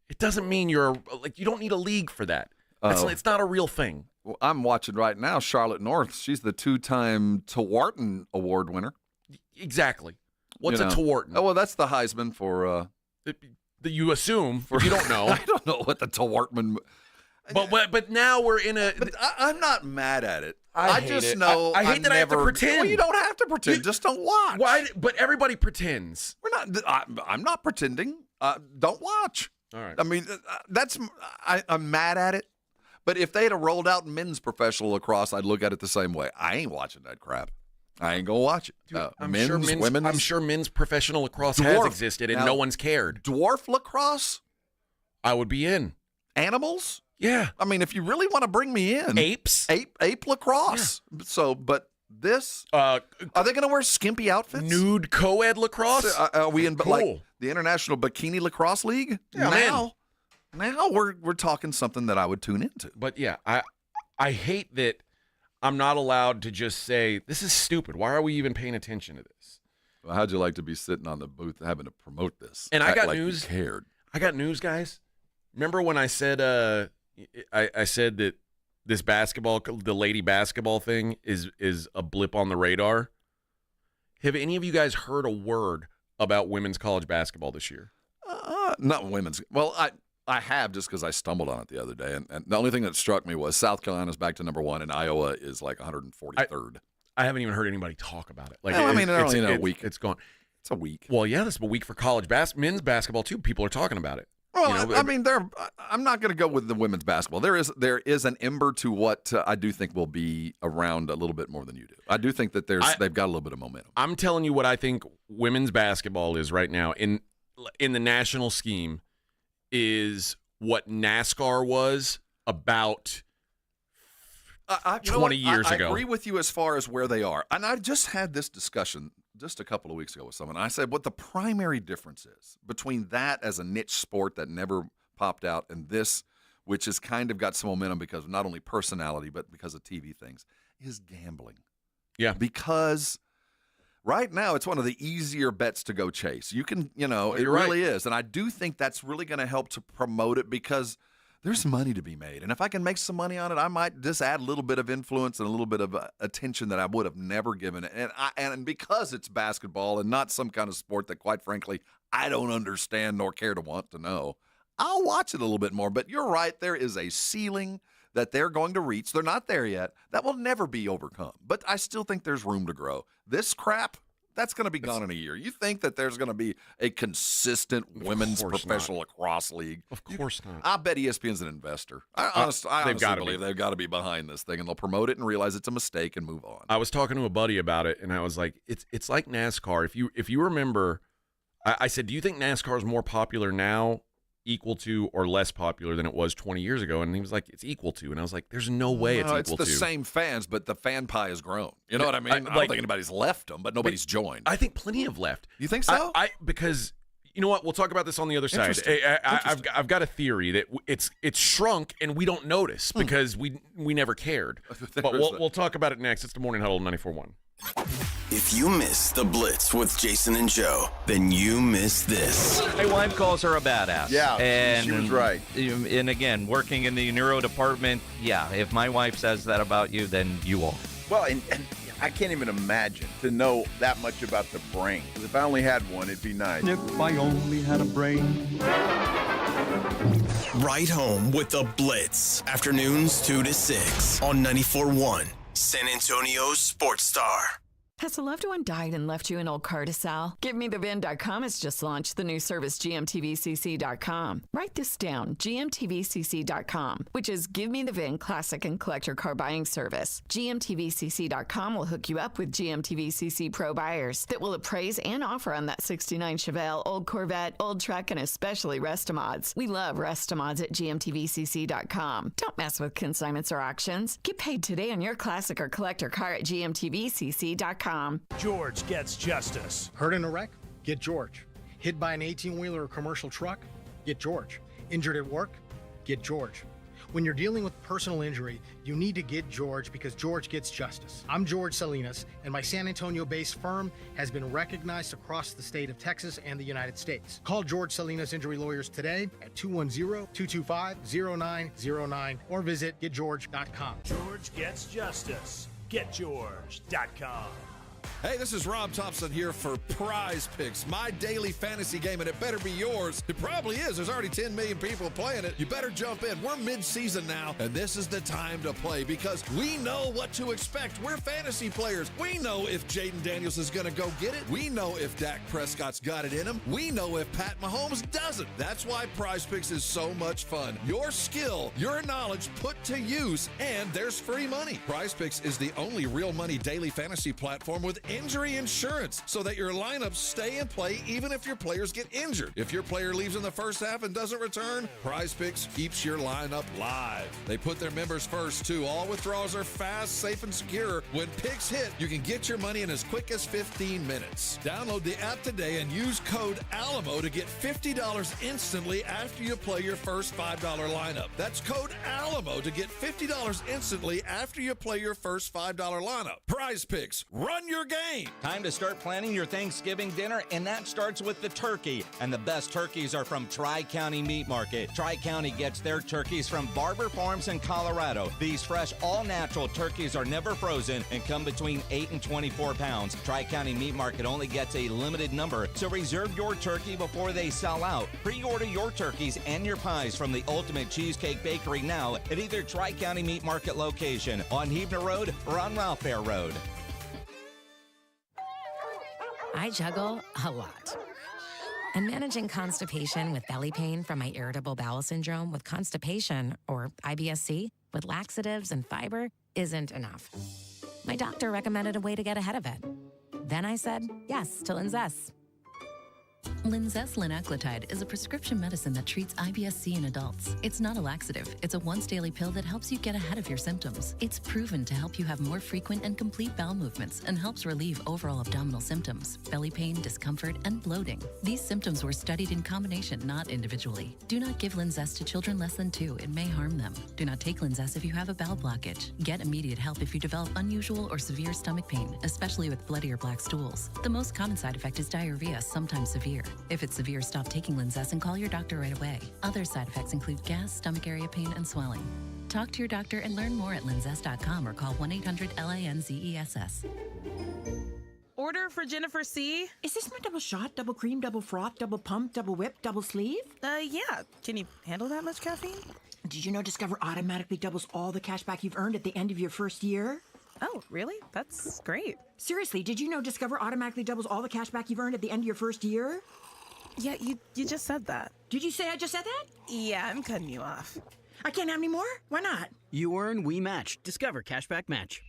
it doesn't mean you don't need a league for that. It's not a real thing. Well, I'm watching right now Charlotte North. She's the 2-time Tewarton Award winner. Exactly. What's a Tewarton? Oh, well, that's the Heisman for... you assume, if you don't know. I don't know what the Tewartman... But now we're in a... But I'm not mad at it. I just hate it. know... I hate that I have to pretend. Well, you don't have to pretend. Just don't watch. Why? But everybody pretends. We're not... I'm not pretending. Don't watch. All right. I mean, I'm mad at it. But if they had rolled out men's professional lacrosse, I'd look at it the same way. I ain't watching that crap. I ain't gonna watch it. Dude, women's. I'm sure men's professional lacrosse has existed and no one's cared. Dwarf lacrosse? I would be in. Animals? Yeah. I mean, if you really want to bring me in. Apes? Ape lacrosse. Yeah. So, but this, are they going to wear skimpy outfits? Nude co-ed lacrosse? Are we in cool. like the International Bikini Lacrosse League? Yeah, Now we're talking something that I would tune into. But yeah, I hate that I'm not allowed to just say, this is stupid. Why are we even paying attention to this? Well, how'd you like to be sitting on the booth having to promote this? And I got like news. You cared. I got news, guys. Remember when I said I said that this the lady basketball thing is a blip on the radar? Have any of you guys heard a word about women's college basketball this year? Not women's. Well, I have, just because I stumbled on it the other day. And the only thing that struck me was South Carolina's back to number 1, and Iowa is like 143rd. I haven't even heard anybody talk about it. Like, well, I mean, it's only a week. It's gone. It's a week. Well, yeah, this is a week for college men's basketball, too. People are talking about it. Well, I mean, I'm not going to go with the women's basketball. There is an ember to what I do think will be around a little bit more than you do. I do think that they've got a little bit of momentum. I'm telling you what I think women's basketball is right now in the national scheme is what NASCAR was about 20 years ago. I agree with you as far as where they are. And I just had this discussion just a couple of weeks ago with someone. I said what the primary difference is between that as a niche sport that never popped out and this, which has kind of got some momentum because of not only personality but because of TV things, is gambling. Yeah. Because right now it's one of the easier bets to go chase. You can, it really right. is. And I do think that's really going to help to promote it because there's money to be made. And if I can make some money on it, I might just add a little bit of influence and a little bit of attention that I would have never given it. And because it's basketball and not some kind of sport that, quite frankly, I don't understand nor care to want to know, I'll watch it a little bit more. But you're right, there is a ceiling that they're going to reach. They're not there yet. That will never be overcome. But I still think there's room to grow. This crap, that's going to be gone in a year. You think that there's going to be a consistent women's professional lacrosse league? Of course not. I bet ESPN's an investor. I honestly believe they've got to be behind this thing, and they'll promote it and realize it's a mistake and move on. I was talking to a buddy about it, and I was like, it's like NASCAR. If you remember, I said, do you think NASCAR is more popular now, equal to, or less popular than it was 20 years ago? And he was like, it's equal to. And I was like, there's no way it's equal to. It's the same fans, but the fan pie has grown. You know what I mean? I don't think anybody's left them, but nobody's joined. I think plenty have left. You think so? Because you know what? We'll talk about this on the other side. I've got a theory that it's shrunk and we don't notice because we never cared. But we'll talk about it next. It's the Morning Huddle 94.1. If you miss the Blitz with Jason and Joe, then you miss this. My wife calls her a badass. Yeah, and she was right. And again, working in the neuro department, yeah, if my wife says that about you, then you are. Well, and I can't even imagine to know that much about the brain. Because if I only had one, it'd be nice. If I only had a brain. Right home with the Blitz. Afternoons 2 to 6 on 94.1. San Antonio's Sports Star. Has a loved one died and left you an old car to sell? GiveMeTheVin.com has just launched the new service GMTVCC.com. Write this down, GMTVCC.com, which is Give Me the VIN classic and collector car buying service. GMTVCC.com will hook you up with GMTVCC Pro buyers that will appraise and offer on that 69 Chevelle, old Corvette, old truck, and especially Restomods. We love Restomods at GMTVCC.com. Don't mess with consignments or auctions. Get paid today on your classic or collector car at GMTVCC.com. George gets justice. Hurt in a wreck? Get George. Hit by an 18-wheeler or commercial truck? Get George. Injured at work? Get George. When you're dealing with personal injury, you need to get George because George gets justice. I'm George Salinas, and my San Antonio-based firm has been recognized across the state of Texas and the United States. Call George Salinas Injury Lawyers today at 210-225-0909 or visit getgeorge.com. George gets justice. GetGeorge.com. Hey, this is Rob Thompson here for Prize Picks, my daily fantasy game, and it better be yours. It probably is. There's already 10 million people playing it. You better jump in. We're mid-season now, and this is the time to play because we know what to expect. We're fantasy players. We know if Jaden Daniels is going to go get it. We know if Dak Prescott's got it in him. We know if Pat Mahomes doesn't. That's why Prize Picks is so much fun. Your skill, your knowledge put to use, and there's free money. Prize Picks is the only real money daily fantasy platform with injury insurance so that your lineups stay in play even if your players get injured. If your player leaves in the first half and doesn't return, Prize Picks keeps your lineup live. They put their members first, too. All withdrawals are fast, safe, and secure. When picks hit, you can get your money in as quick as 15 minutes. Download the app today and use code ALAMO to get $50 instantly after you play your first $5 lineup. That's code ALAMO to get $50 instantly after you play your first $5 lineup. Prize Picks. Run your game. Time to start planning your Thanksgiving dinner, and that starts with the turkey. And the best turkeys are from Tri-County Meat Market. Tri-County gets their turkeys from Barber Farms in Colorado. These fresh, all-natural turkeys are never frozen and come between 8 and 24 pounds. Tri-County Meat Market only gets a limited number, so reserve your turkey before they sell out. Pre-order your turkeys and your pies from the Ultimate Cheesecake Bakery now at either Tri-County Meat Market location on Huebner Road or on Ralph Fair Road. I juggle a lot. And managing constipation with belly pain from my irritable bowel syndrome with constipation, or IBS-C, with laxatives and fiber isn't enough. My doctor recommended a way to get ahead of it. Then I said yes to Linzess. Linzess linaclotide is a prescription medicine that treats IBS-C in adults. It's not a laxative. It's a once-daily pill that helps you get ahead of your symptoms. It's proven to help you have more frequent and complete bowel movements and helps relieve overall abdominal symptoms, belly pain, discomfort, and bloating. These symptoms were studied in combination, not individually. Do not give Linzess to children less than 2. It may harm them. Do not take Linzess if you have a bowel blockage. Get immediate help if you develop unusual or severe stomach pain, especially with bloody or black stools. The most common side effect is diarrhea, sometimes severe. If it's severe, stop taking Linzess and call your doctor right away. Other side effects include gas, stomach area pain, and swelling. Talk to your doctor and learn more at linzess.com or call 1-800-LINZESS. Order for Jennifer C. Is this my double shot, double cream, double froth, double pump, double whip, double sleeve? Yeah. Can you handle that much caffeine? Did you know Discover automatically doubles all the cash back you've earned at the end of your first year? Oh, really? That's great. Seriously, did you know Discover automatically doubles all the cash back you've earned at the end of your first year? Yeah, you just said that. Did you say I just said that? Yeah, I'm cutting you off. I can't have any more? Why not? You earn, we match. Discover Cashback Match.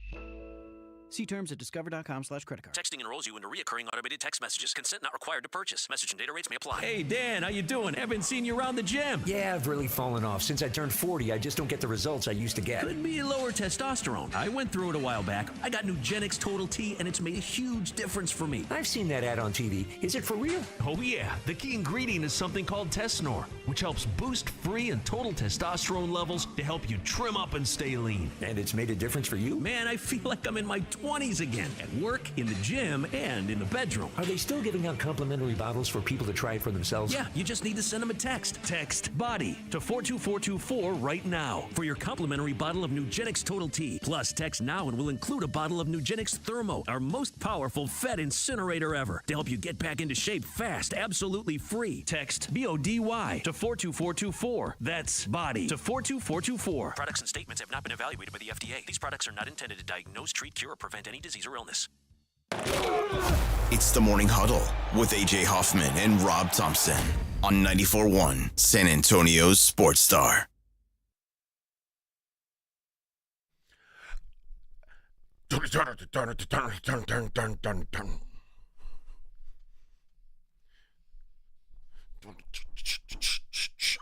See terms at discover.com/creditcard. Texting enrolls you into recurring automated text messages. Consent not required to purchase. Message and data rates may apply. Hey, Dan, how you doing? Haven't seen you around the gym. Yeah, I've really fallen off. Since I turned 40, I just don't get the results I used to get. Could be lower testosterone. I went through it a while back. I got Nugenix Total T, and it's made a huge difference for me. I've seen that ad on TV. Is it for real? Oh, yeah. The key ingredient is something called Tesnor, which helps boost free and total testosterone levels to help you trim up and stay lean. And it's made a difference for you? Man, I feel like I'm in my 20s again. At work, in the gym, and in the bedroom. Are they still giving out complimentary bottles for people to try it for themselves? Yeah, you just need to send them a text. Text BODY to 42424 right now for your complimentary bottle of Nugenix Total T. Plus, text now and we'll include a bottle of Nugenix Thermo, our most powerful fat incinerator ever, to help you get back into shape fast, absolutely free. Text BODY to 42424. That's BODY to 42424. Products and statements have not been evaluated by the FDA. These products are not intended to diagnose, treat, cure, or prevent any disease or illness. It's the Morning Huddle with A.J. Hoffman and Rob Thompson on 94.1 San Antonio's Sports Star.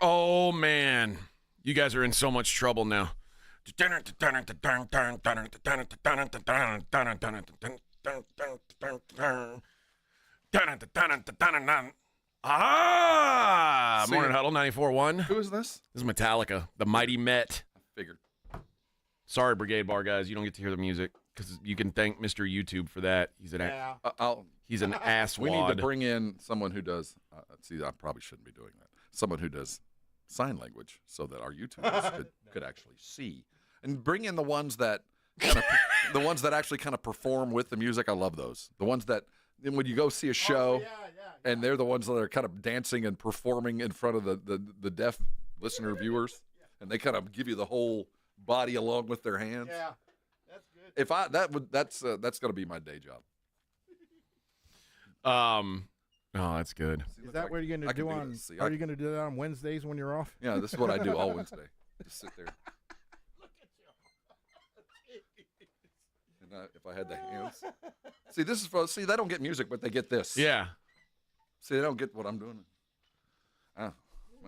Oh, man. You guys are in so much trouble now. Morning Huddle 94.1. Who is this? This is Metallica, the Mighty Met. I figured. Sorry, Brigade Bar guys, you don't get to hear the music because you can thank Mr. YouTube for that. He's an he's an asswad. We need to bring in someone who does. See, I probably shouldn't be doing that. Someone who does sign language so that our YouTubers could actually see, and bring in the ones that the ones that actually kind of perform with the music. I love those. The ones that when you go see a show, and they're the ones that are kind of dancing and performing in front of the deaf listener viewers, and they kind of give you the whole body along with their hands. Yeah, that's good. If that's going to be my day job. Oh, that's good. Is that what you're going to do on? Are you going to do that on Wednesdays when you're off? Yeah, this is what I do all Wednesday. Just sit there. And if I had the hands. See, this is for. See, they don't get music, but they get this. Yeah. See, they don't get what I'm doing. Man,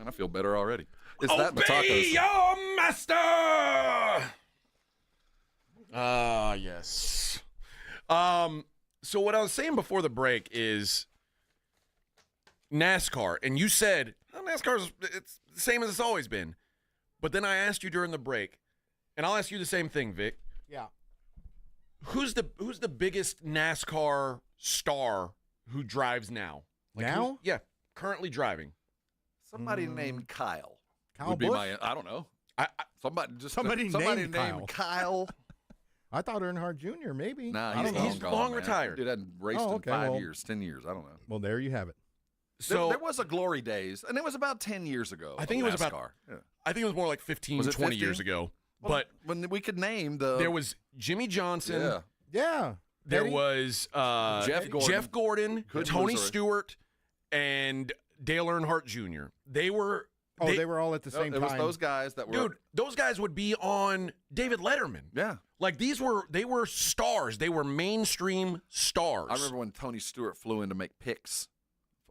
I feel better already. Is Obey that Matacos? your master. Yes. So what I was saying before the break is NASCAR, and you said NASCAR's it's the same as it's always been. But then I asked you during the break, and I'll ask you the same thing, Vic. Yeah. Who's the biggest NASCAR star who drives now? Now? Yeah, currently driving. Somebody named Kyle. Kyle would be Busch? my. I don't know. Somebody named named Kyle. I thought Earnhart Jr. maybe. Nah, he's long man. retired. Dude hadn't raced in 5 years, 10 years. I don't know. Well, there you have it. So there was a glory days, and it was about 10 years ago. I think it was about. Yeah. I think it was more like 15, Was it 20 years 15? ago. Well, But when we could name the, there was Jimmy Johnson. Yeah. Yeah. There Eddie? was Jeff Gordon, Tony Missouri. Stewart, and Dale Earnhardt Jr. They were. They were all at the same time. It was those guys that were. Dude, those guys would be on David Letterman. Yeah. Like they were stars. They were mainstream stars. I remember when Tony Stewart flew in to make picks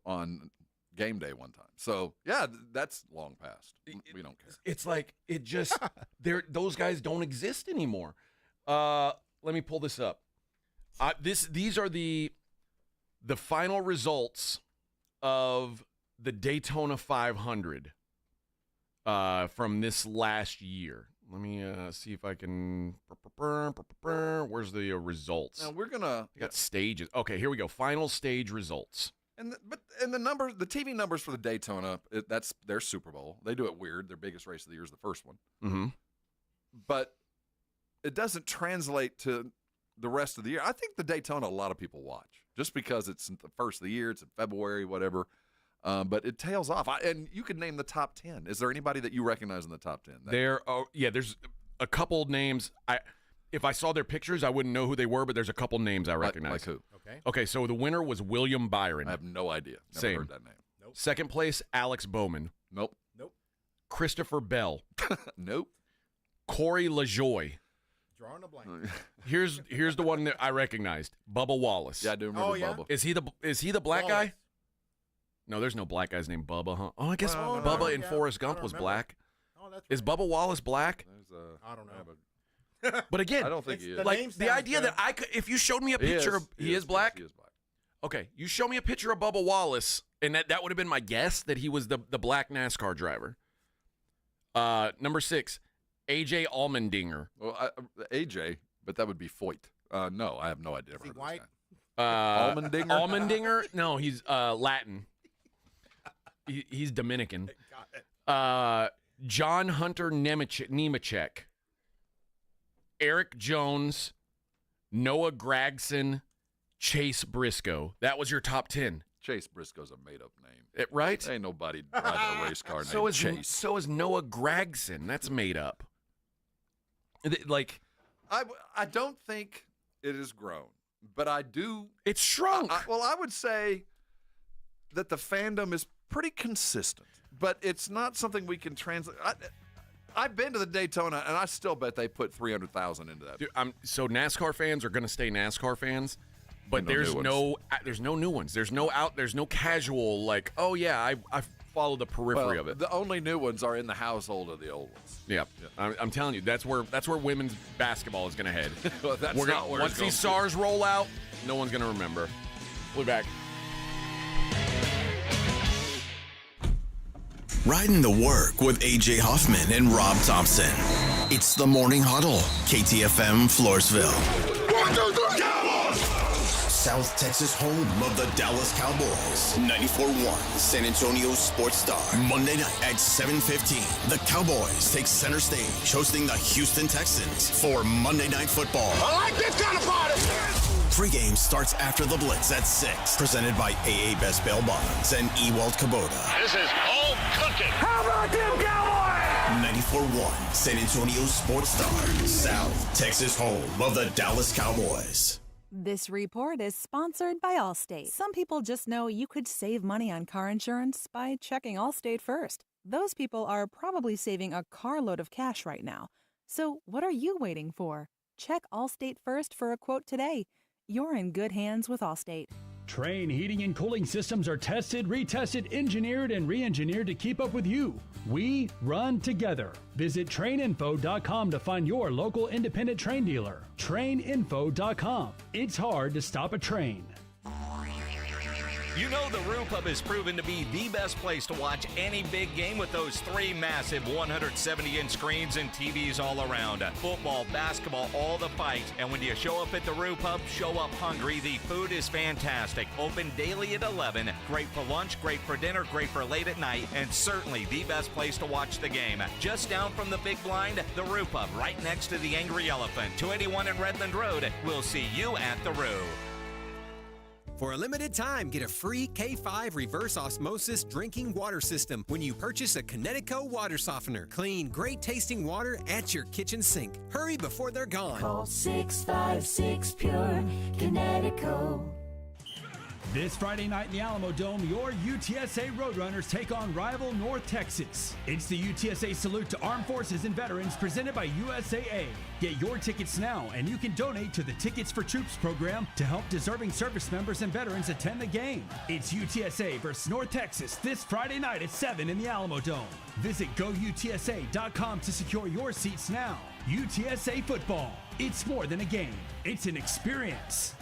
on game day one time. So yeah, that's long past. We don't care. It's like it just those guys don't exist anymore. Let me pull this up. These are the final results of the Daytona 500 from this last year. Let me see if I can. Where's the results? Now we're gonna. I got stages. Okay, here we go. Final stage results. And the numbers, the TV numbers for the Daytona, that's their Super Bowl. They do it weird. Their biggest race of the year is the first one. Mm-hmm. But it doesn't translate to the rest of the year. I think the Daytona a lot of people watch just because it's the first of the year. It's in February, whatever. But it tails off. And you could name the top 10. Is there anybody that you recognize in the top 10? There's a couple names. If I saw their pictures, I wouldn't know who they were, but there's a couple names I recognize. Like who? Okay, so the winner was William Byron. I have no idea. Never Same. heard that name. Nope. Second place, Alex Bowman. Nope. Christopher Bell. Nope. Corey LaJoie. Drawing a blank. Here's the one that I recognized. Bubba Wallace. Yeah, I do remember Bubba. Is he the black Wallace. guy? No, there's no black guys named Bubba, huh? Oh, I guess Well, Bubba no, in yeah. Forrest I Gump don't was remember. black. Oh, that's Is Bubba Wallace black? I don't know. But again, I don't think he is. The like name the sounds idea good. that I could, if you showed me a picture of, he is black. He is black. Okay, you show me a picture of Bubba Wallace, and that would have been my guess that he was the black NASCAR driver. Number 6, AJ Allmendinger. Well, AJ, but that would be Foyt. No, I have no idea. Is he Never heard white? of this guy. Allmendinger? Allmendinger? No, he's Latin. He's Dominican. John Hunter Nemechek. Eric Jones, Noah Gragson, Chase Briscoe. That was your top 10. Chase Briscoe's a made-up name. Right? Ain't nobody driving a race car So named is Chase. so is Noah Gragson. That's made up. Like I don't think it has grown. but I do. It's shrunk. I would say that the fandom is pretty consistent, but it's not something we can translate. I've been to the Daytona, and I still bet they put 300,000 into that. Dude, so NASCAR fans are going to stay NASCAR fans, but there's no new ones. There's no casual like, oh yeah, I follow the periphery of it. The only new ones are in the household of the old ones. Yeah. I'm telling you, that's where women's basketball is going to head. Well, once these stars roll out, no one's going to remember. We'll be back. Riding the work with AJ Hoffman and Rob Thompson. It's the Morning Huddle, KTFM Floresville. 1, 2, 3, Cowboys! South Texas home of the Dallas Cowboys. 94.1 San Antonio Sports Star. Monday night at 7:15. The Cowboys take center stage hosting the Houston Texans for Monday Night Football. I like this kind of party! Pregame starts after the Blitz at 6. Presented by AA Best Bail Bonds and Ewald Kubota. This is home cooking. How about them Cowboys? 94.1 San Antonio Sports Star. South Texas home of the Dallas Cowboys. This report is sponsored by Allstate. Some people just know you could save money on car insurance by checking Allstate first. Those people are probably saving a carload of cash right now. So what are you waiting for? Check Allstate first for a quote today. You're in good hands with Allstate. Trane heating and cooling systems are tested, retested, engineered, and re-engineered to keep up with you. We run together. Visit TraneInfo.com to find your local independent Trane dealer. TraneInfo.com. It's hard to stop a train. You know the Roo Pub has proven to be the best place to watch any big game with those 3 massive 170-inch screens and TVs all around. Football, basketball, all the fights. And when you show up at the Roo Pub, show up hungry. The food is fantastic. Open daily at 11. Great for lunch, great for dinner, great for late at night, and certainly the best place to watch the game. Just down from the big blind, the Roo Pub, right next to the Angry Elephant. 281 in Redland Road. We'll see you at the Roo. For a limited time, get a free K5 reverse osmosis drinking water system when you purchase a Connecticut water softener. Clean, great-tasting water at your kitchen sink. Hurry before they're gone. Call 656-PURE, Connecticut. This Friday night in the Alamo Dome, your UTSA Roadrunners take on rival North Texas. It's the UTSA Salute to Armed Forces and Veterans presented by USAA. Get your tickets now, and you can donate to the Tickets for Troops program to help deserving service members and veterans attend the game. It's UTSA versus North Texas this Friday night at 7 in the Alamo Dome. Visit GoUTSA.com to secure your seats now. UTSA football. It's more than a game. It's an experience.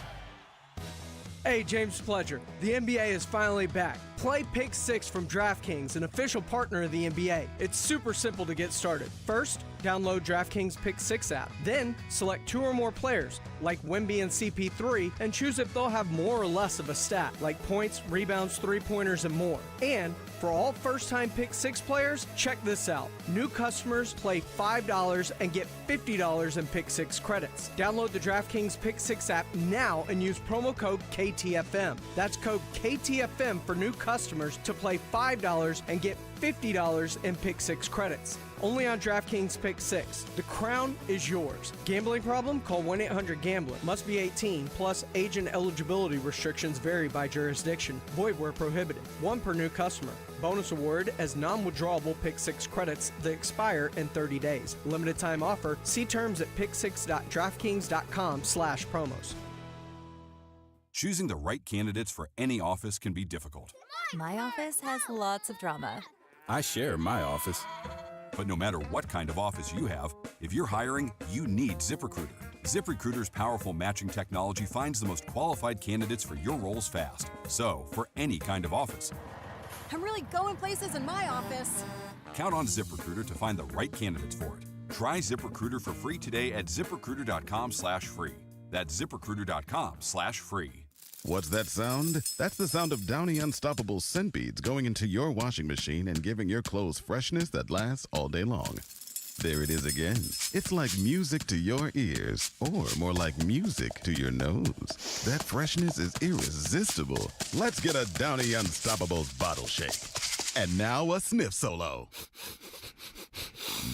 Hey, James Pledger. The NBA is finally back. Play Pick 6 from DraftKings, an official partner of the NBA. It's super simple to get started. First, download DraftKings Pick 6 app. Then, select 2 or more players, like Wemby and CP3, and choose if they'll have more or less of a stat, like points, rebounds, three-pointers, and more. And for all first-time Pick 6 players, check this out. New customers play $5 and get $50 in Pick 6 credits. Download the DraftKings Pick 6 app now and use promo code KTFM. That's code KTFM for new customers to play $5 and get $50 in Pick 6 credits. Only on DraftKings Pick 6. The crown is yours. Gambling problem? Call 1-800-GAMBLER. Must be 18, plus age and eligibility restrictions vary by jurisdiction. Void where prohibited. 1 per new customer. Bonus award as non-withdrawable Pick 6 credits that expire in 30 days. Limited time offer. See terms at pick6.draftkings.com/promos. Choosing the right candidates for any office can be difficult. My office has lots of drama. I share my office. But no matter what kind of office you have, if you're hiring, you need ZipRecruiter. ZipRecruiter's powerful matching technology finds the most qualified candidates for your roles fast. So, for any kind of office, I'm really going places in my office. count on ZipRecruiter to find the right candidates for it. Try ZipRecruiter for free today at ZipRecruiter.com/free. That's ZipRecruiter.com/free. What's that sound? That's the sound of Downy Unstoppable scent beads going into your washing machine and giving your clothes freshness that lasts all day long. There it is again. It's like music to your ears, or more like music to your nose. That freshness is irresistible. Let's get a Downy Unstoppables bottle shake. And now a sniff solo.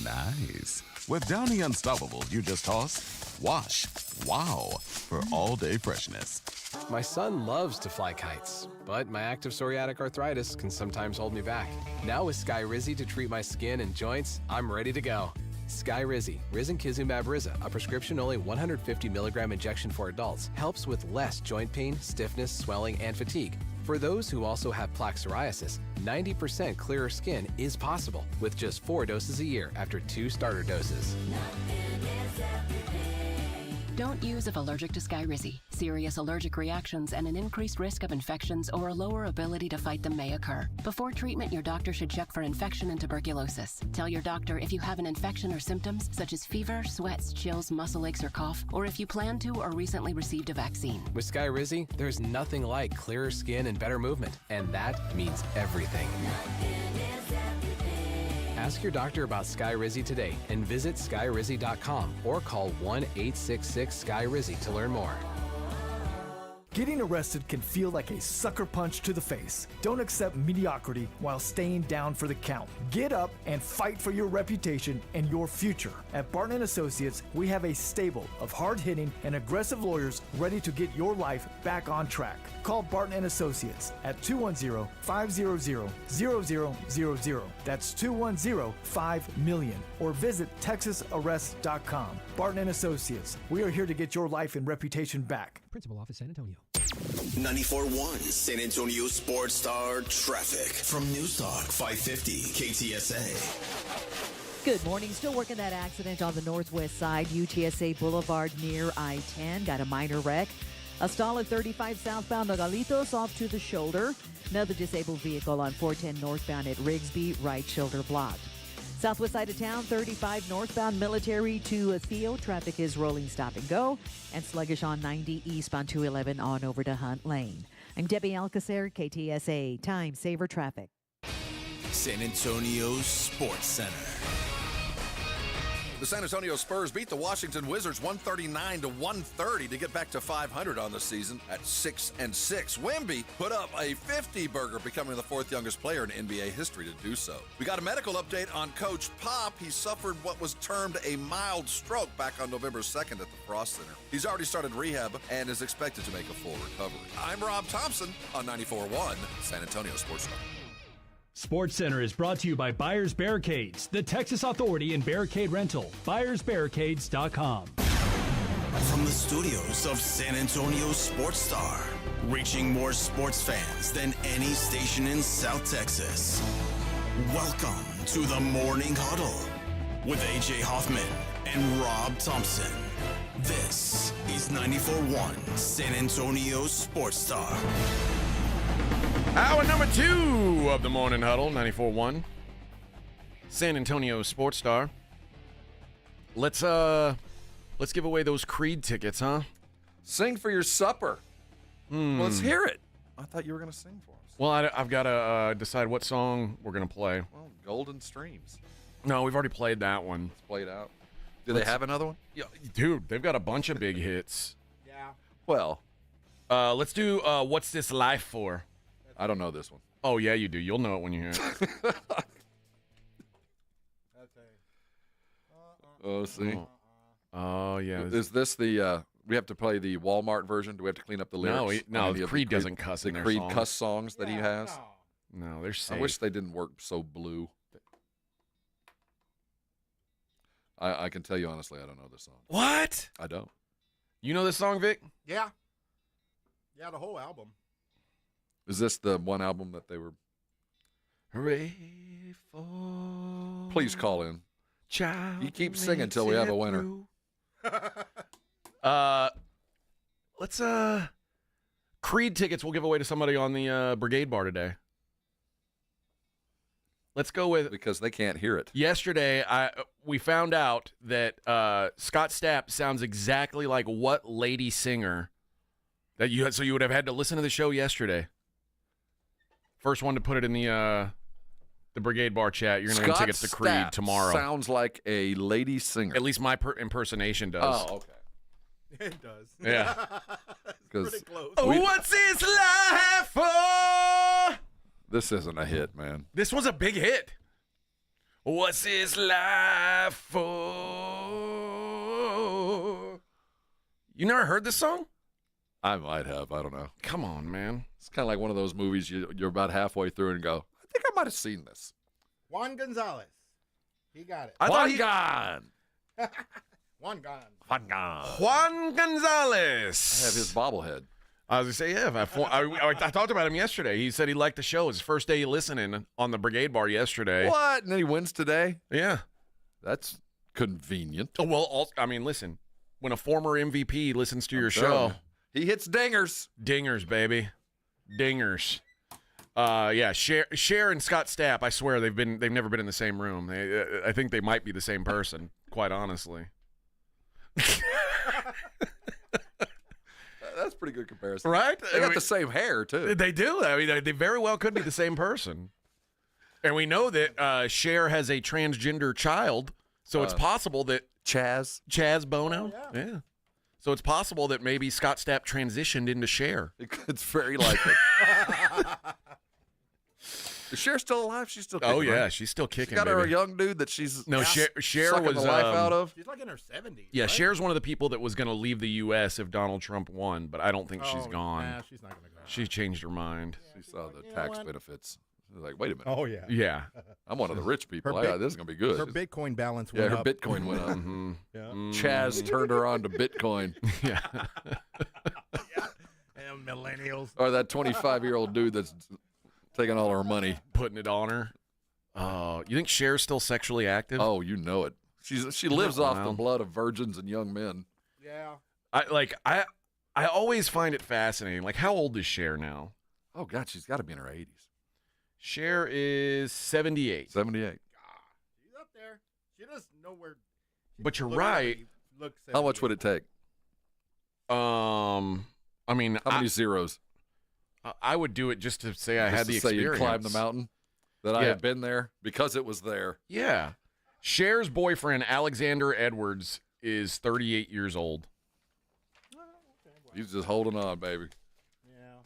Nice. With Downy Unstoppables, you just toss, wash, wow, for all-day freshness. My son loves to fly kites, but my active psoriatic arthritis can sometimes hold me back. Now with Skyrizi to treat my skin and joints, I'm ready to go. Skyrizi, Risankizumab Riza, a prescription-only 150 milligram injection for adults, helps with less joint pain, stiffness, swelling, and fatigue. For those who also have plaque psoriasis, 90% clearer skin is possible with just 4 doses a year after 2 starter doses. Don't use if allergic to Skyrizi. Serious allergic reactions and an increased risk of infections or a lower ability to fight them may occur. Before treatment, your doctor should check for infection and tuberculosis. Tell your doctor if you have an infection or symptoms such as fever, sweats, chills, muscle aches, or cough, or if you plan to or recently received a vaccine. With Skyrizi, there's nothing like clearer skin and better movement, and that means everything. Ask your doctor about Skyrizi today and visit skyrizi.com or call 1-866-SKY-RIZI to learn more. Getting arrested can feel like a sucker punch to the face. Don't accept mediocrity while staying down for the count. Get up and fight for your reputation and your future. At Barton & Associates, we have a stable of hard-hitting and aggressive lawyers ready to get your life back on track. Call Barton & Associates at 210-500-0000. That's 210-5-MILLION. Or visit texasarrest.com. Barton & Associates, we are here to get your life and reputation back. Principal Office, San Antonio. 94.1 San Antonio Sports Star Traffic from News Talk 550 KTSA. Good morning. Still working that accident on the northwest side, UTSA Boulevard near I-10. Got a minor wreck. A stall at 35 southbound Nogalitos off to the shoulder. Another disabled vehicle on 410 northbound at Rigsby, right shoulder blocked. Southwest side of town, 35 northbound Military to Theo. Traffic is rolling stop and go. And sluggish on 90 eastbound 211 on over to Hunt Lane. I'm Debbie Alcacer, KTSA Time Saver Traffic. San Antonio Sports Center. The San Antonio Spurs beat the Washington Wizards 139-130 to get back to 500 on the season at 6-6. Wemby put up a 50-burger, becoming the 4th youngest player in NBA history to do so. We got a medical update on Coach Pop. He suffered what was termed a mild stroke back on November 2nd at the Frost Center. He's already started rehab and is expected to make a full recovery. I'm Rob Thompson on 94.1 San Antonio Sports Star. Sports Center is brought to you by Buyers Barricades, the Texas Authority in Barricade Rental. BuyersBarricades.com. From the studios of San Antonio Sports Star, reaching more sports fans than any station in South Texas. Welcome to the Morning Huddle with AJ Hoffman and Rob Thompson. This is 94.1 San Antonio Sports Star. Hour number 2 of the Morning Huddle, 94.1 San Antonio Sports Star. Let's give away those Creed tickets, huh? Sing for your supper. Let's hear it. I thought you were going to sing for us. Well, I've got to decide what song we're going to play. Well, Golden Streams. No, we've already played that one. It's played out. Do they have another one? Yeah, dude, they've got a bunch of big hits. Yeah. Well, let's do What's This Life For? I don't know this one. Oh, yeah, you do. You'll know it when you hear it. Oh, see? Oh, yeah. Is this the, we have to play the Walmart version? Do we have to clean up the lyrics? No, Creed doesn't cuss in the their Creed songs. cuss songs that he has? No, they're safe. I wish they didn't work so blue. I can tell you honestly, I don't know this song. What? I don't. You know this song, Vic? Yeah. Yeah, the whole album. Is this the one album that they were? Hooray for Please call in. Child, you keep singing until we have a winner. Let's Creed tickets we'll give away to somebody on the Brigade Bar today. Let's go with, because they can't hear it. Yesterday, we found out that Scott Stapp sounds exactly like what lady singer that you had, so you would have had to listen to the show yesterday. First one to put it in the Brigade Bar chat. You're going to win tickets to Creed Stapp tomorrow. Sounds like a lady singer. At least my impersonation does. Oh, okay. It does. Yeah. It's pretty close. What's his life for? This isn't a hit, man. This was a big hit. What's his life for? You never heard this song? I might have. I don't know. Come on, man. It's kind of like one of those movies you're about halfway through and go, I think I might have seen this. Juan Gonzalez. He got it. Juan Gonzalez. Juan Gon. Juan Gonzalez. I have his bobblehead. I was going to say, yeah. I talked about him yesterday. He said he liked the show. His first day listening on the Brigade Bar yesterday. What? And then he wins today? Yeah. That's convenient. Oh, well, I mean, listen. When a former MVP listens to your show. He hits dingers. Dingers, baby. Dingers. Yeah, Cher and Scott Stapp, I swear they've never been in the same room. I think they might be the same person, quite honestly. That's a pretty good comparison. Right? They got the same hair, too. They do. I mean, they very well could be the same person. And we know that Cher has a transgender child, so it's possible that Chaz Bono. Oh, yeah. So it's possible that maybe Scott Stapp transitioned into Cher. It's very likely. Is Cher still alive? She's still kicking, oh, yeah. right? She's still kicking, She's got her baby. a young dude that she's Cher sucking was the life out of. She's like in her 70s. Yeah, right? Cher's one of the people that was going to leave the U.S. if Donald Trump won, but I don't think she's gone. Nah, she's not going to go. She changed her mind. She saw the tax benefits. She's like, wait a minute. Oh, yeah. Yeah. I'm one of the rich people. This is going to be good. Her Bitcoin balance Yeah, went her up. Bitcoin went up. Mm-hmm. Yeah. Chaz turned her on to Bitcoin. Yeah. And millennials. Or that 25-year-old dude that's taking all her money. Putting it on her. Oh, you think Cher's still sexually active? Oh, you know it. She lives off the blood of virgins and young men. Yeah. I always find it fascinating. Like, how old is Cher now? Oh, God, she's got to be in her 80s. Cher is 78. 78. She's up there. She doesn't know where. But you're right. How much would it take? I mean, how many zeros? I would do it just to say I had the say experience. You climb the mountain. That I have been there because it was there. Yeah. Cher's boyfriend, Alexander Edwards, is 38 years old. He's just holding on, baby. Yeah.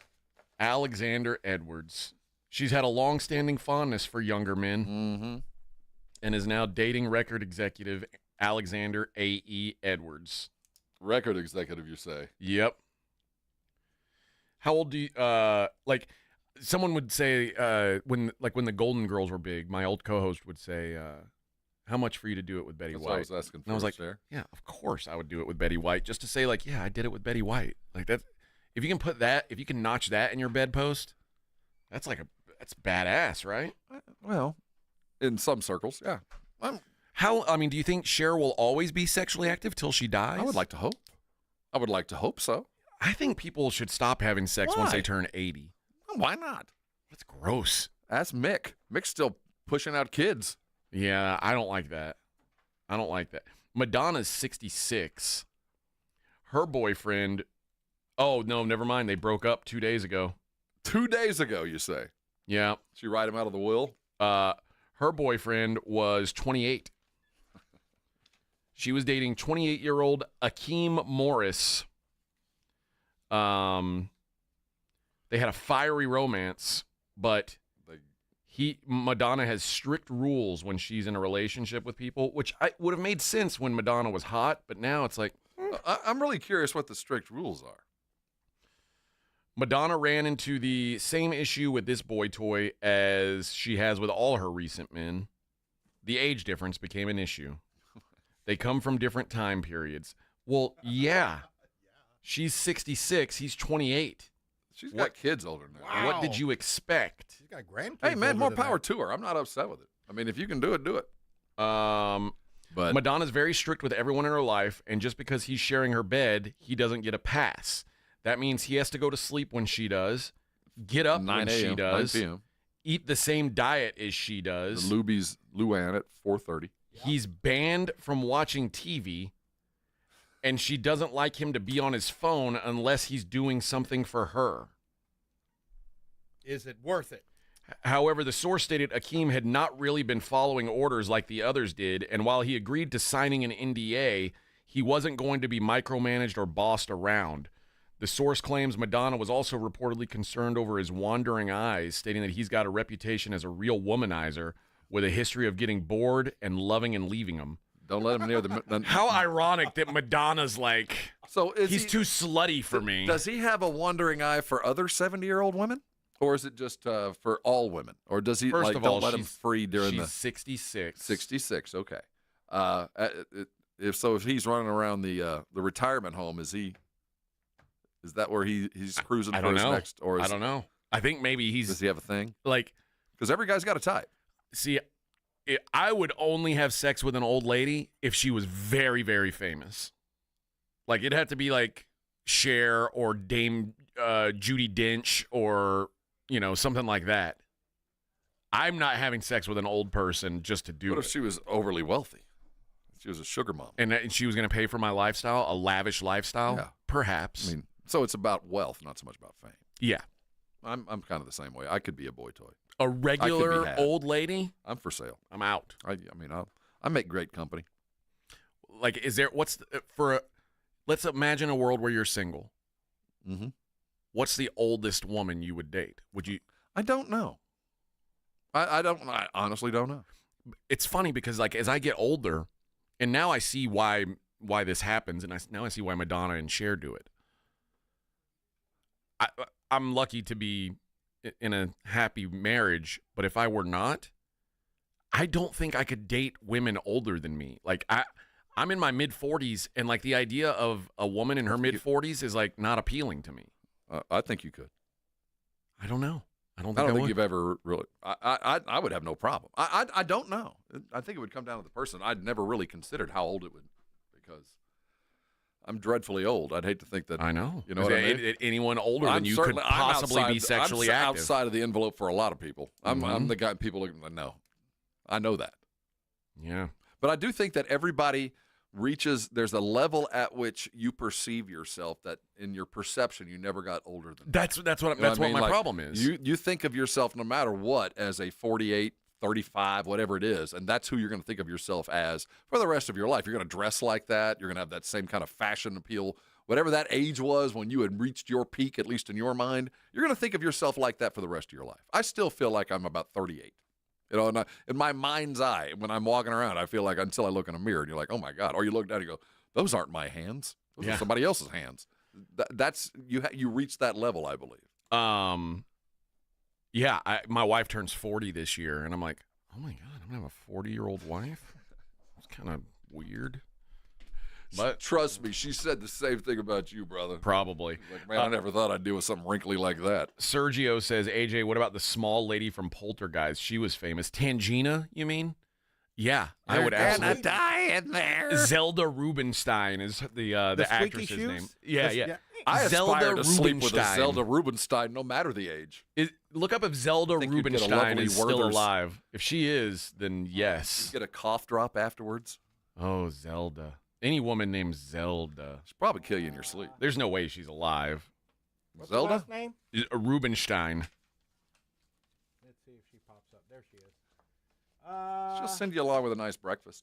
Alexander Edwards. She's had a long-standing fondness for younger men and is now dating record executive Alexander A.E. Edwards. Record executive, you say? Yep. How old do you, like, someone would say, when the Golden Girls were big, my old co-host would say, how much for you to do it with Betty That's White? what I was asking for. And I was like, Cher. yeah, of course I would do it with Betty White, just to say, like, yeah, I did it with Betty White. Like, that, if you can put that, if you can notch that in your bedpost, that's badass, right? Well, in some circles, yeah. Do you think Cher will always be sexually active till she dies? I would like to hope. I would like to hope so. I think people should stop having sex once they turn 80. Why not? That's gross. Ask Mick. Mick's still pushing out kids. Yeah, I don't like that. Madonna's 66. Her boyfriend, oh, no, never mind. They broke up 2 days ago. 2 days ago, you say? Yeah. She write him out of the will? Her boyfriend was 28. She was dating 28-year-old Akeem Morris. They had a fiery romance, but Madonna has strict rules when she's in a relationship with people, which would have made sense when Madonna was hot, but now it's like... I'm really curious what the strict rules are. Madonna ran into the same issue with this boy toy as she has with all her recent men. The age difference became an issue. They come from different time periods. Well, yeah. She's 66. He's 28. She's got kids older than that. Wow. What did you expect? She's got grandkids. Hey, man, more older than power that. to her. I'm not upset with it. I mean, if you can do it, do it. But Madonna's very strict with everyone in her life, and just because he's sharing her bed, he doesn't get a pass. That means he has to go to sleep when she does, get up when she does, 9 p.m. eat the same diet as she does. The Luby's Luann at 4:30. He's banned from watching TV, and she doesn't like him to be on his phone unless he's doing something for her. Is it worth it? However, the source stated Akeem had not really been following orders like the others did, and while he agreed to signing an NDA, he wasn't going to be micromanaged or bossed around. The source claims Madonna was also reportedly concerned over his wandering eyes, stating that he's got a reputation as a real womanizer, with a history of getting bored and loving and leaving them. Don't let him near the. How ironic that Madonna's like. So he's too slutty for me. Does he have a wandering eye for other 70-year-old women, or is it just for all women, or does he First of all, don't let him free during she's 66. 66? Okay. If he's running around the retirement home, is that where he's cruising for his next? Or I don't know. I think maybe does he have a thing? Like, because every guy's got a type. See, I would only have sex with an old lady if she was very, very famous. Like, it'd have to be like Cher or Dame Judi Dench or, something like that. I'm not having sex with an old person just to do it. What if she was overly wealthy? She was a sugar mom. And she was going to pay for my lifestyle, a lavish lifestyle? Yeah. Perhaps. I mean, so it's about wealth, not so much about fame. Yeah. I'm kind of the same way. I could be a boy toy. A regular old lady? I'm for sale. I'm out. I make great company. Like, let's imagine a world where you're single. Mm-hmm. What's the oldest woman you would date? Would you? I don't know. I honestly don't know. It's funny because, like, as I get older, and now I see why this happens, and now I see why Madonna and Cher do it. I'm lucky to be in a happy marriage, but if I were not, I don't think I could date women older than me. Like, I'm in my mid-40s, and, like, the idea of a woman in her mid-40s is, like, not appealing to me. I think you could. I don't know. I don't think you've ever really. I would have no problem. I don't know. I think it would come down to the person. I'd never really considered how old it would, because I'm dreadfully old. I'd hate to think that. I know. You know what I mean? Anyone older than you could possibly be sexually I'm active. outside of the envelope for a lot of people. I'm the guy people look at. No, I know that. Yeah. But I do think that everybody there's a level at which you perceive yourself that in your perception you never got older than that's what my problem is. You think of yourself no matter what as a 48, 35, whatever it is, and that's who you're going to think of yourself as for the rest of your life. You're going to dress like that. You're going to have that same kind of fashion appeal. Whatever that age was when you had reached your peak, at least in your mind, you're going to think of yourself like that for the rest of your life. I still feel like I'm about 38. And in my mind's eye, when I'm walking around, I feel like until I look in a mirror, and you're like, oh, my God. Or you look down and you go, those aren't my hands. Those are somebody else's hands. That's you reach that level, I believe. Yeah, my wife turns 40 this year, and I'm like, oh, my God, I'm going to have a 40-year-old wife? It's kind of weird. But trust me, she said the same thing about you, brother. Probably. Like, man, I never thought I'd deal with something wrinkly like that. Sergio says, AJ, what about the small lady from Poltergeist? She was famous. Tangina, you mean? Yeah, I would absolutely. Die in there. Zelda Rubinstein is the actress's name. Yeah. I Zelda aspire to sleep with a Rubinstein. Zelda Rubinstein, no matter the age. Look up if Zelda Rubinstein is still alive. If she is, then yes. You get a cough drop afterwards. Oh, Zelda. Any woman named Zelda. She'll probably kill you in your sleep. There's no way she's alive. What's Zelda? her last name? Rubinstein. Let's see if she pops up. There she is. She'll send you along with a nice breakfast.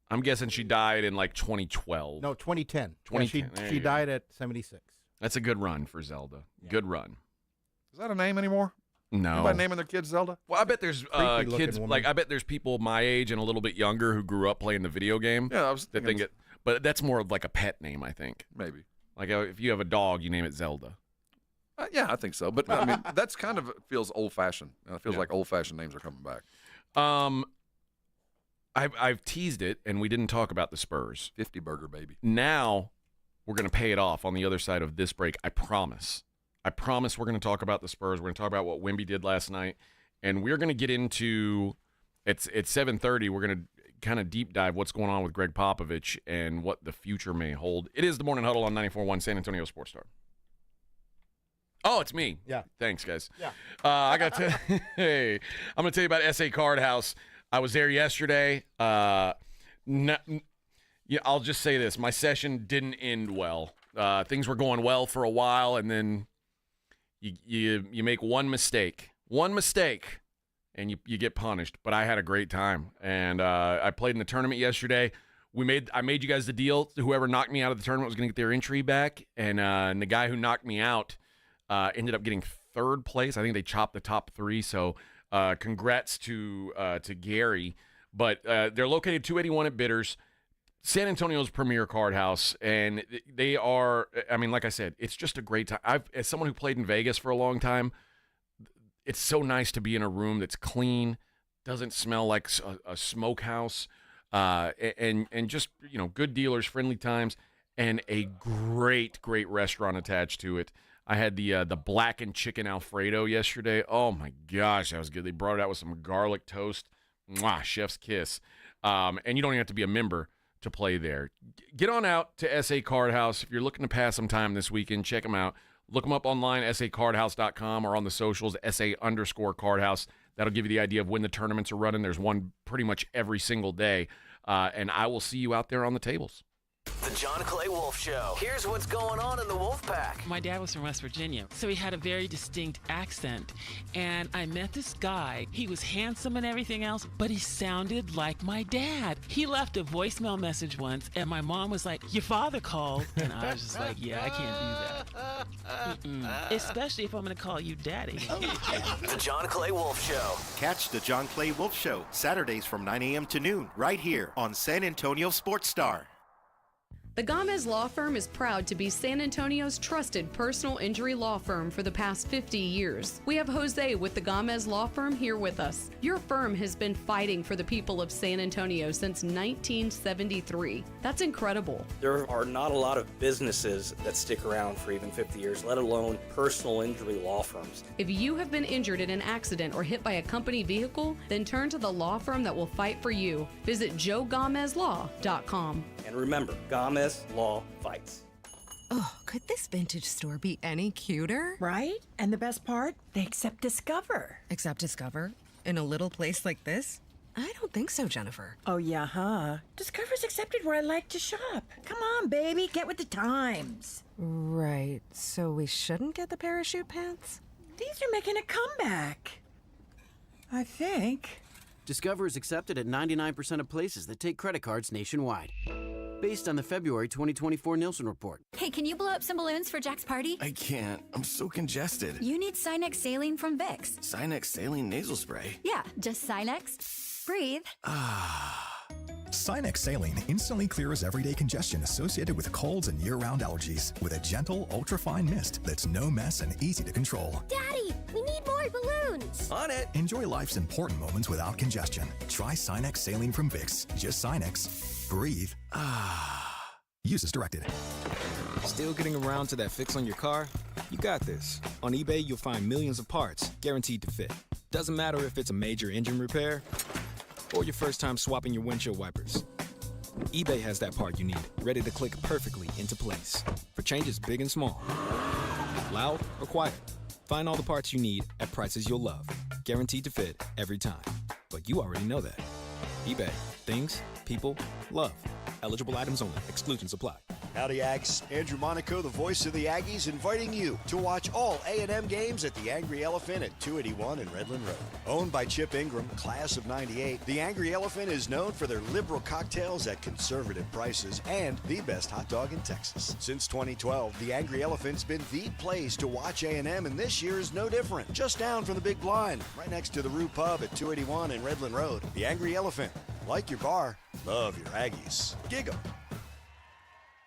I'm guessing she died in like 2012. No, 2010. 2010. Yeah, she died at 76. That's a good run for Zelda. Yeah. Good run. Is that a name anymore? No. Anybody naming their kids Zelda? Well, I bet there's kids I bet there's people my age and a little bit younger who grew up playing the video game. Yeah, I was thinking. But that's more of like a pet name, I think. Maybe. Like if you have a dog, you name it Zelda. Yeah, I think so. But I mean, that's kind of feels old-fashioned. It feels like old-fashioned names are coming back. I've teased it, and we didn't talk about the Spurs. 50 burger, baby. Now we're going to pay it off on the other side of this break. I promise. I promise we're going to talk about the Spurs. We're going to talk about what Wemby did last night, and we're going to get into it's 7:30. We're going to kind of deep dive what's going on with Greg Popovich and what the future may hold. It is the Morning Huddle on 94.1 San Antonio Sports Star. Oh, it's me. Yeah. Thanks, guys. Yeah. I got to. Hey, I'm going to tell you about SA Card House. I was there yesterday. I'll just say this: my session didn't end well. Things were going well for a while, and then you make one mistake, and you get punished. But I had a great time, and I played in the tournament yesterday. I made you guys the deal. Whoever knocked me out of the tournament was going to get their entry back, and the guy who knocked me out ended up getting third place. I think they chopped the top three, so Congrats to Gary. But they're located 281 at Bitters, San Antonio's premier card house, and they are, I mean, like I said, it's just a great time. As someone who played in Vegas for a long time, it's so nice to be in a room that's clean, doesn't smell like a smokehouse, and just, you know, good dealers, friendly times, and a great restaurant attached to it. I had the blackened chicken Alfredo yesterday. Oh my gosh, that was good. They brought it out with some garlic toast. Mwah, chef's kiss. And you don't even have to be a member to play there. Get on out to SA Card House. If you're looking to pass some time this weekend, check them out. Look them up online, sacardhouse.com, or on the socials, SA_cardhouse. That'll give you the idea of when the tournaments are running. There's one pretty much every single day. And I will see you out there on the tables. The John Clay Wolf Show. Here's what's going on in the Wolf Pack. My dad was from West Virginia, so he had a very distinct accent. And I met this guy. He was handsome and everything else, but he sounded like my dad. He left a voicemail message once, and my mom was like, "Your father called." And I was just like, yeah, I can't do that. Especially if I'm going to call you daddy. The John Clay Wolf Show. Catch the John Clay Wolf Show Saturdays from 9 a.m. to noon right here on San Antonio Sports Star. The Gomez Law Firm is proud to be San Antonio's trusted personal injury law firm for the past 50 years. We have Jose with the Gomez Law Firm here with us. Your firm has been fighting for the people of San Antonio since 1973. That's incredible. There are not a lot of businesses that stick around for even 50 years, let alone personal injury law firms. If you have been injured in an accident or hit by a company vehicle, then turn to the law firm that will fight for you. Visit joegomezlaw.com. And remember, Gomez Law fights. Oh, could this vintage store be any cuter? Right? And the best part? They accept Discover. Accept Discover? In a little place like this? I don't think so, Jennifer. Oh, yeah, huh? Discover's accepted where I like to shop. Come on, baby, get with the times. Right, so we shouldn't get the parachute pants? These are making a comeback. I think. Discover is accepted at 99% of places that take credit cards nationwide. Based on the February 2024 Nielsen report. Hey, can you blow up some balloons for Jack's party? I can't. I'm so congested. You need Sinex Saline from Vicks. Sinex Saline Nasal Spray? Yeah, just Sinex. Breathe. Sinex Saline instantly clears everyday congestion associated with colds and year-round allergies with a gentle, ultra-fine mist that's no mess and easy to control. Daddy, we need more balloons. On it. Enjoy life's important moments without congestion. Try Sinex Saline from Vicks. Just Sinex. Breathe. Use as directed. Still getting around to that fix on your car? You got this. On eBay, you'll find millions of parts guaranteed to fit. Doesn't matter if it's a major engine repair or your first time swapping your windshield wipers. eBay has that part you need, ready to click perfectly into place for changes big and small. Loud or quiet, find all the parts you need at prices you'll love. Guaranteed to fit every time. But you already know that. eBay. Things, people, love. Eligible items only. Exclusions apply. Howdy, Ags. Andrew Monaco, the voice of the Aggies, inviting you to watch all A&M games at the Angry Elephant at 281 and Redland Road. Owned by Chip Ingram, class of 98, the Angry Elephant is known for their liberal cocktails at conservative prices and the best hot dog in Texas. Since 2012, the Angry Elephant's been the place to watch A&M, and this year is no different. Just down from the Big Blind, right next to the Rue Pub at 281 and Redland Road. The Angry Elephant. Like your bar, love your Aggies. Gig 'em.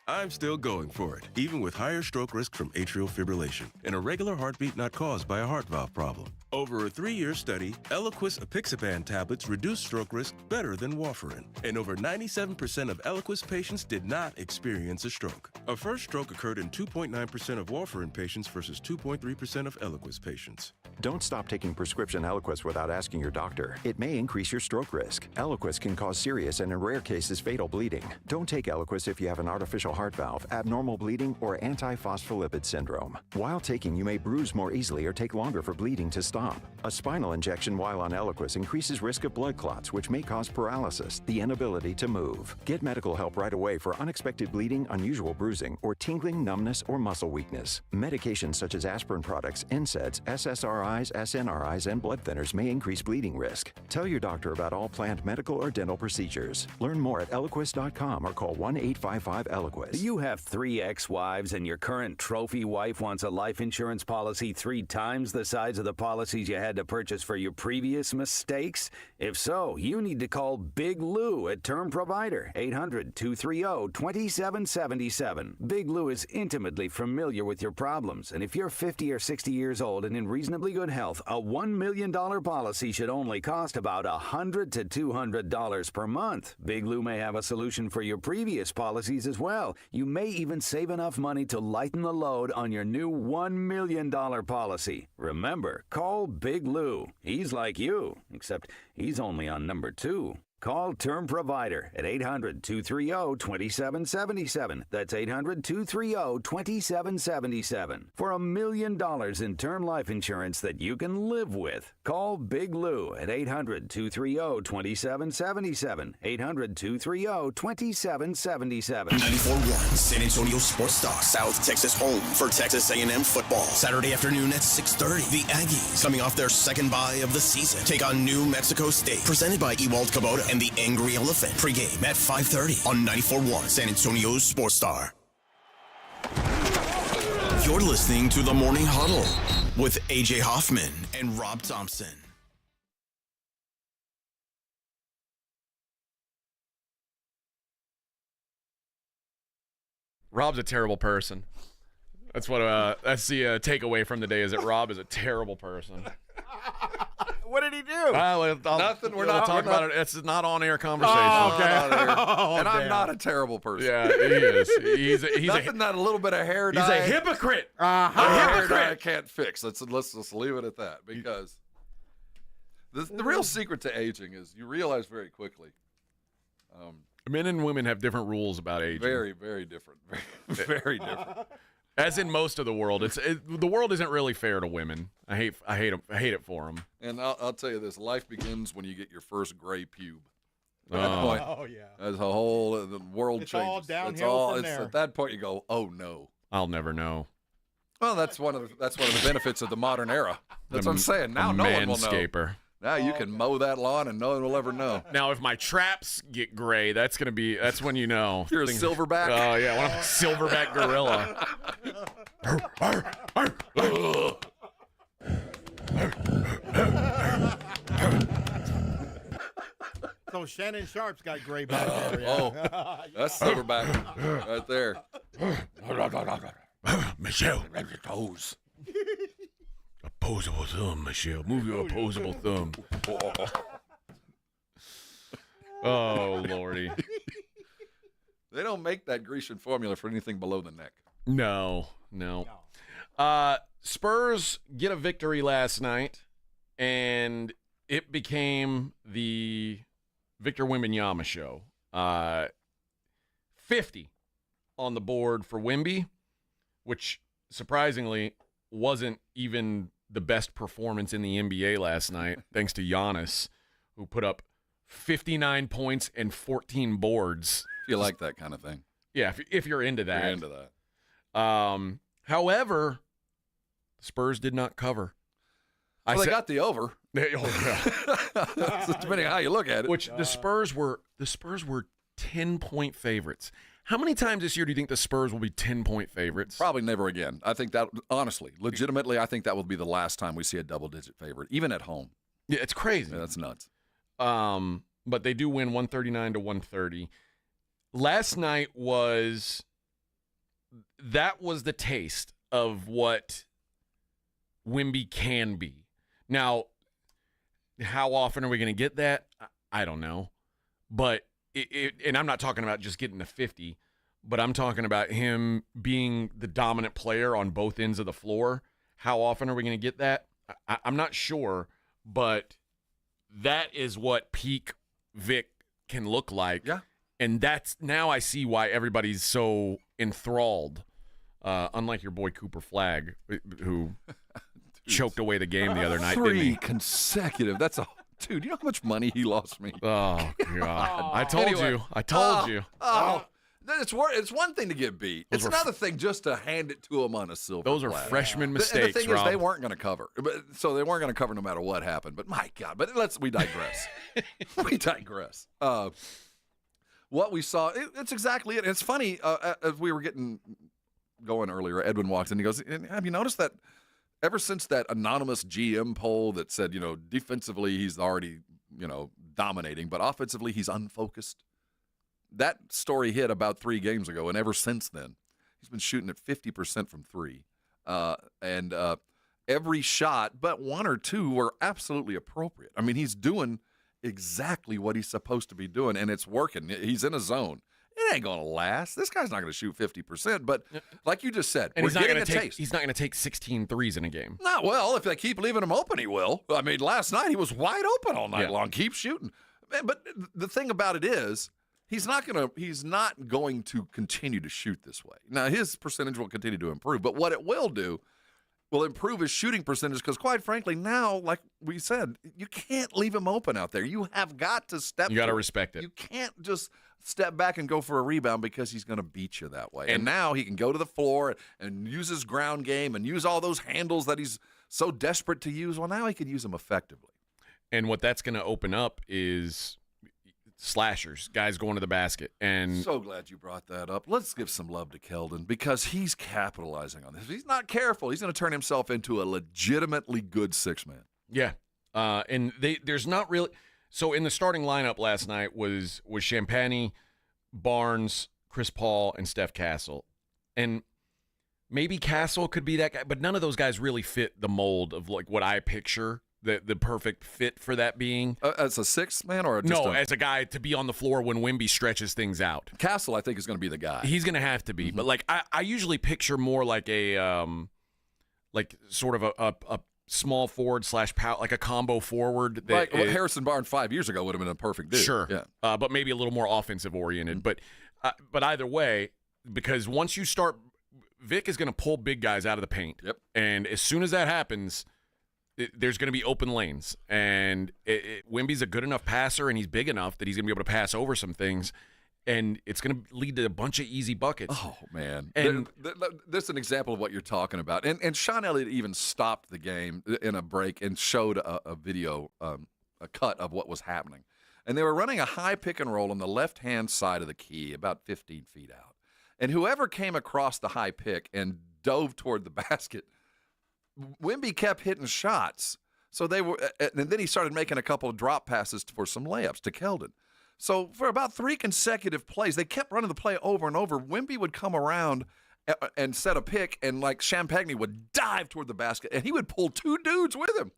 I'm still going for it, even with higher stroke risk from atrial fibrillation, an irregular heartbeat not caused by a heart valve problem. Over a 3-year study, Eliquis apixaban tablets reduced stroke risk better than warfarin, and over 97% of Eliquis patients did not experience a stroke. A first stroke occurred in 2.9% of warfarin patients versus 2.3% of Eliquis patients. Don't stop taking prescription Eliquis without asking your doctor. It may increase your stroke risk. Eliquis can cause serious and in rare cases fatal bleeding. Don't take Eliquis if you have an artificial heart valve, abnormal bleeding, or antiphospholipid syndrome. While taking, you may bruise more easily or take longer for bleeding to stop. A spinal injection while on Eliquis increases risk of blood clots, which may cause paralysis, the inability to move. Get medical help right away for unexpected bleeding, unusual bruising, or tingling, numbness, or muscle weakness. Medications such as aspirin products, NSAIDs, SSRIs, SNRIs, and blood thinners may increase bleeding risk. Tell your doctor about all planned medical or dental procedures. Learn more at Eliquis.com or call 1-855-ELIQUIS. Cowboys. Do you have 3 ex-wives and your current trophy wife wants a life insurance policy 3 times the size of the policies you had to purchase for your previous mistakes? If so, you need to call Big Lou at Term Provider, 800-230-2777. Big Lou is intimately familiar with your problems, and if you're 50 or 60 years old and in reasonably good health, a $1 million policy should only cost about $100 to $200 per month. Big Lou may have a solution for your previous policies as well. You may even save enough money to lighten the load on your new $1 million policy. Remember, call Big Lou. He's like you, except he's only on number 2. Call Term Provider at 800-230-2777. That's 800-230-2777. For $1 million in term life insurance that you can live with. Call Big Lou at 800-230-2777. 800-230-2777. 94.1 San Antonio Sports Star, South Texas home for Texas A&M football. Saturday afternoon at 6:30. The Aggies, coming off their second bye of the season, take on New Mexico State. Presented by Ewald Kubota and the Angry Elephant. Pre-game at 5:30 on 94.1 San Antonio Sports Star. You're listening to the Morning Huddle with AJ Hoffman and Rob Thompson. Rob's a terrible person. That's what. That's the takeaway from the day. Is that Rob is a terrible person. What did he do? Nothing. We're not talking about it. It's not on-air conversation. Oh, okay. And I'm not a terrible person. Yeah, he is. He's nothing that a little bit of hair dye. He's a hypocrite. A hair dye I can't fix. Let's just leave it at that, because the real secret to aging is you realize very quickly. Men and women have different rules about aging. Very, very different. Very different. As in most of the world, the world isn't really fair to women. I hate it for them. And I'll tell you this: life begins when you get your first gray pube. At that point, as a whole, the world changes. All downhill from there. At that point, you go, "Oh no, I'll never know." Well, that's one of the benefits of the modern era. That's what I'm saying. Now no one will know. Now you can mow that lawn and no one will ever know. Now, if my traps get gray, that's when you know. You're a silverback. Oh yeah, one of a silverback gorilla. So Shannon Sharp's got gray back there. Yeah. That's silverback right there. Michelle, grab your toes. Opposable thumb, Michelle. Move your opposable thumb. Oh, Lordy. They don't make that Grecian formula for anything below the neck. No. Spurs get a victory last night, and it became the Victor Wembanyama show. 50 on the board for Wemby, which surprisingly wasn't even the best performance in the NBA last night, thanks to Giannis, who put up 59 points and 14 boards. If you like that kind of thing. Yeah, if you're into that. You're into that. However, the Spurs did not cover. Well, they got the over. Depending on how you look at it. Which the Spurs were 10-point favorites. How many times this year do you think the Spurs will be 10-point favorites? Probably never again. I think that, honestly, legitimately, I think that will be the last time we see a double-digit favorite, even at home. Yeah, it's crazy. Yeah, that's nuts. But they do win 139-130. Last night was the taste of what Wemby can be. Now, how often are we going to get that? I don't know. But and I'm not talking about just getting to 50, but I'm talking about him being the dominant player on both ends of the floor. How often are we going to get that? I'm not sure, but that is what peak Vic can look like. Yeah. And now I see why everybody's so enthralled, unlike your boy Cooper Flagg, who choked away the game the other night, didn't he? 3 consecutive. Dude, you know how much money he lost me? Oh, God. I told you. It's one thing to get beat. It's another thing just to hand it to him on a silver Those are platter. freshman mistakes, the thing Rob. is, they weren't going to cover. So they weren't going to cover no matter what happened. But my God. But we digress. We digress. what we saw, it's exactly it. It's funny, as we were getting going earlier, Edwin walks in, he goes, have you noticed that ever since that anonymous GM poll that said, defensively he's already, dominating, but offensively he's unfocused? That story hit about 3 games ago, and ever since then, he's been shooting at 50% from 3. And every shot, but 1 or 2 were absolutely appropriate. I mean, he's doing exactly what he's supposed to be doing, and it's working. He's in a zone. It ain't going to last. This guy's not going to shoot 50%, but like you just said, and we're he's not getting going to take. taste. He's not going to take 16 threes in a game. No, well, if they keep leaving him open, he will. I mean, last night he was wide open all night long. Keep shooting. But the thing about it is, he's not going to continue to shoot this way. Now, his percentage will continue to improve, but what it will do will improve his shooting percentage because, quite frankly, now, like we said, you can't leave him open out there. You have got to step. You got to respect it. You can't just step back and go for a rebound because he's going to beat you that way. And now he can go to the floor and use his ground game and use all those handles that he's so desperate to use. Well, now he can use them effectively. And what that's going to open up is slashers, guys going to the basket. And so glad you brought that up. Let's give some love to Keldon because he's capitalizing on this. If he's not careful, he's going to turn himself into a legitimately good 6-man. Yeah. And there's not really – so in the starting lineup last night was Champagny, Barnes, Chris Paul, and Steph Castle. And maybe Castle could be that guy, but none of those guys really fit the mold of like what I picture the perfect fit for that being. As a 6-man or as a guy to be on the floor when Wemby stretches things out. Castle, I think, is going to be the guy. He's going to have to be. But like I usually picture more like a sort of a small forward / power, like a combo forward. Like Harrison Barnes 5 years ago would have been a perfect dude. Sure. Yeah. But maybe a little more offensive oriented. But either way, because once you start, Vic is going to pull big guys out of the paint. Yep. And as soon as that happens, there's going to be open lanes. And Wemby's a good enough passer, and he's big enough that he's going to be able to pass over some things. And it's going to lead to a bunch of easy buckets. Oh, man. And this is an example of what you're talking about. And Sean Elliott even stopped the game in a break and showed a video, a cut of what was happening. And they were running a high pick and roll on the left-hand side of the key, about 15 feet out. And whoever came across the high pick and dove toward the basket, Wemby kept hitting shots. So they were, and then he started making a couple of drop passes for some layups to Keldon. So for about 3 consecutive plays, they kept running the play over and over. Wemby would come around and set a pick, and like Champagny would dive toward the basket, and he would pull 2 dudes with him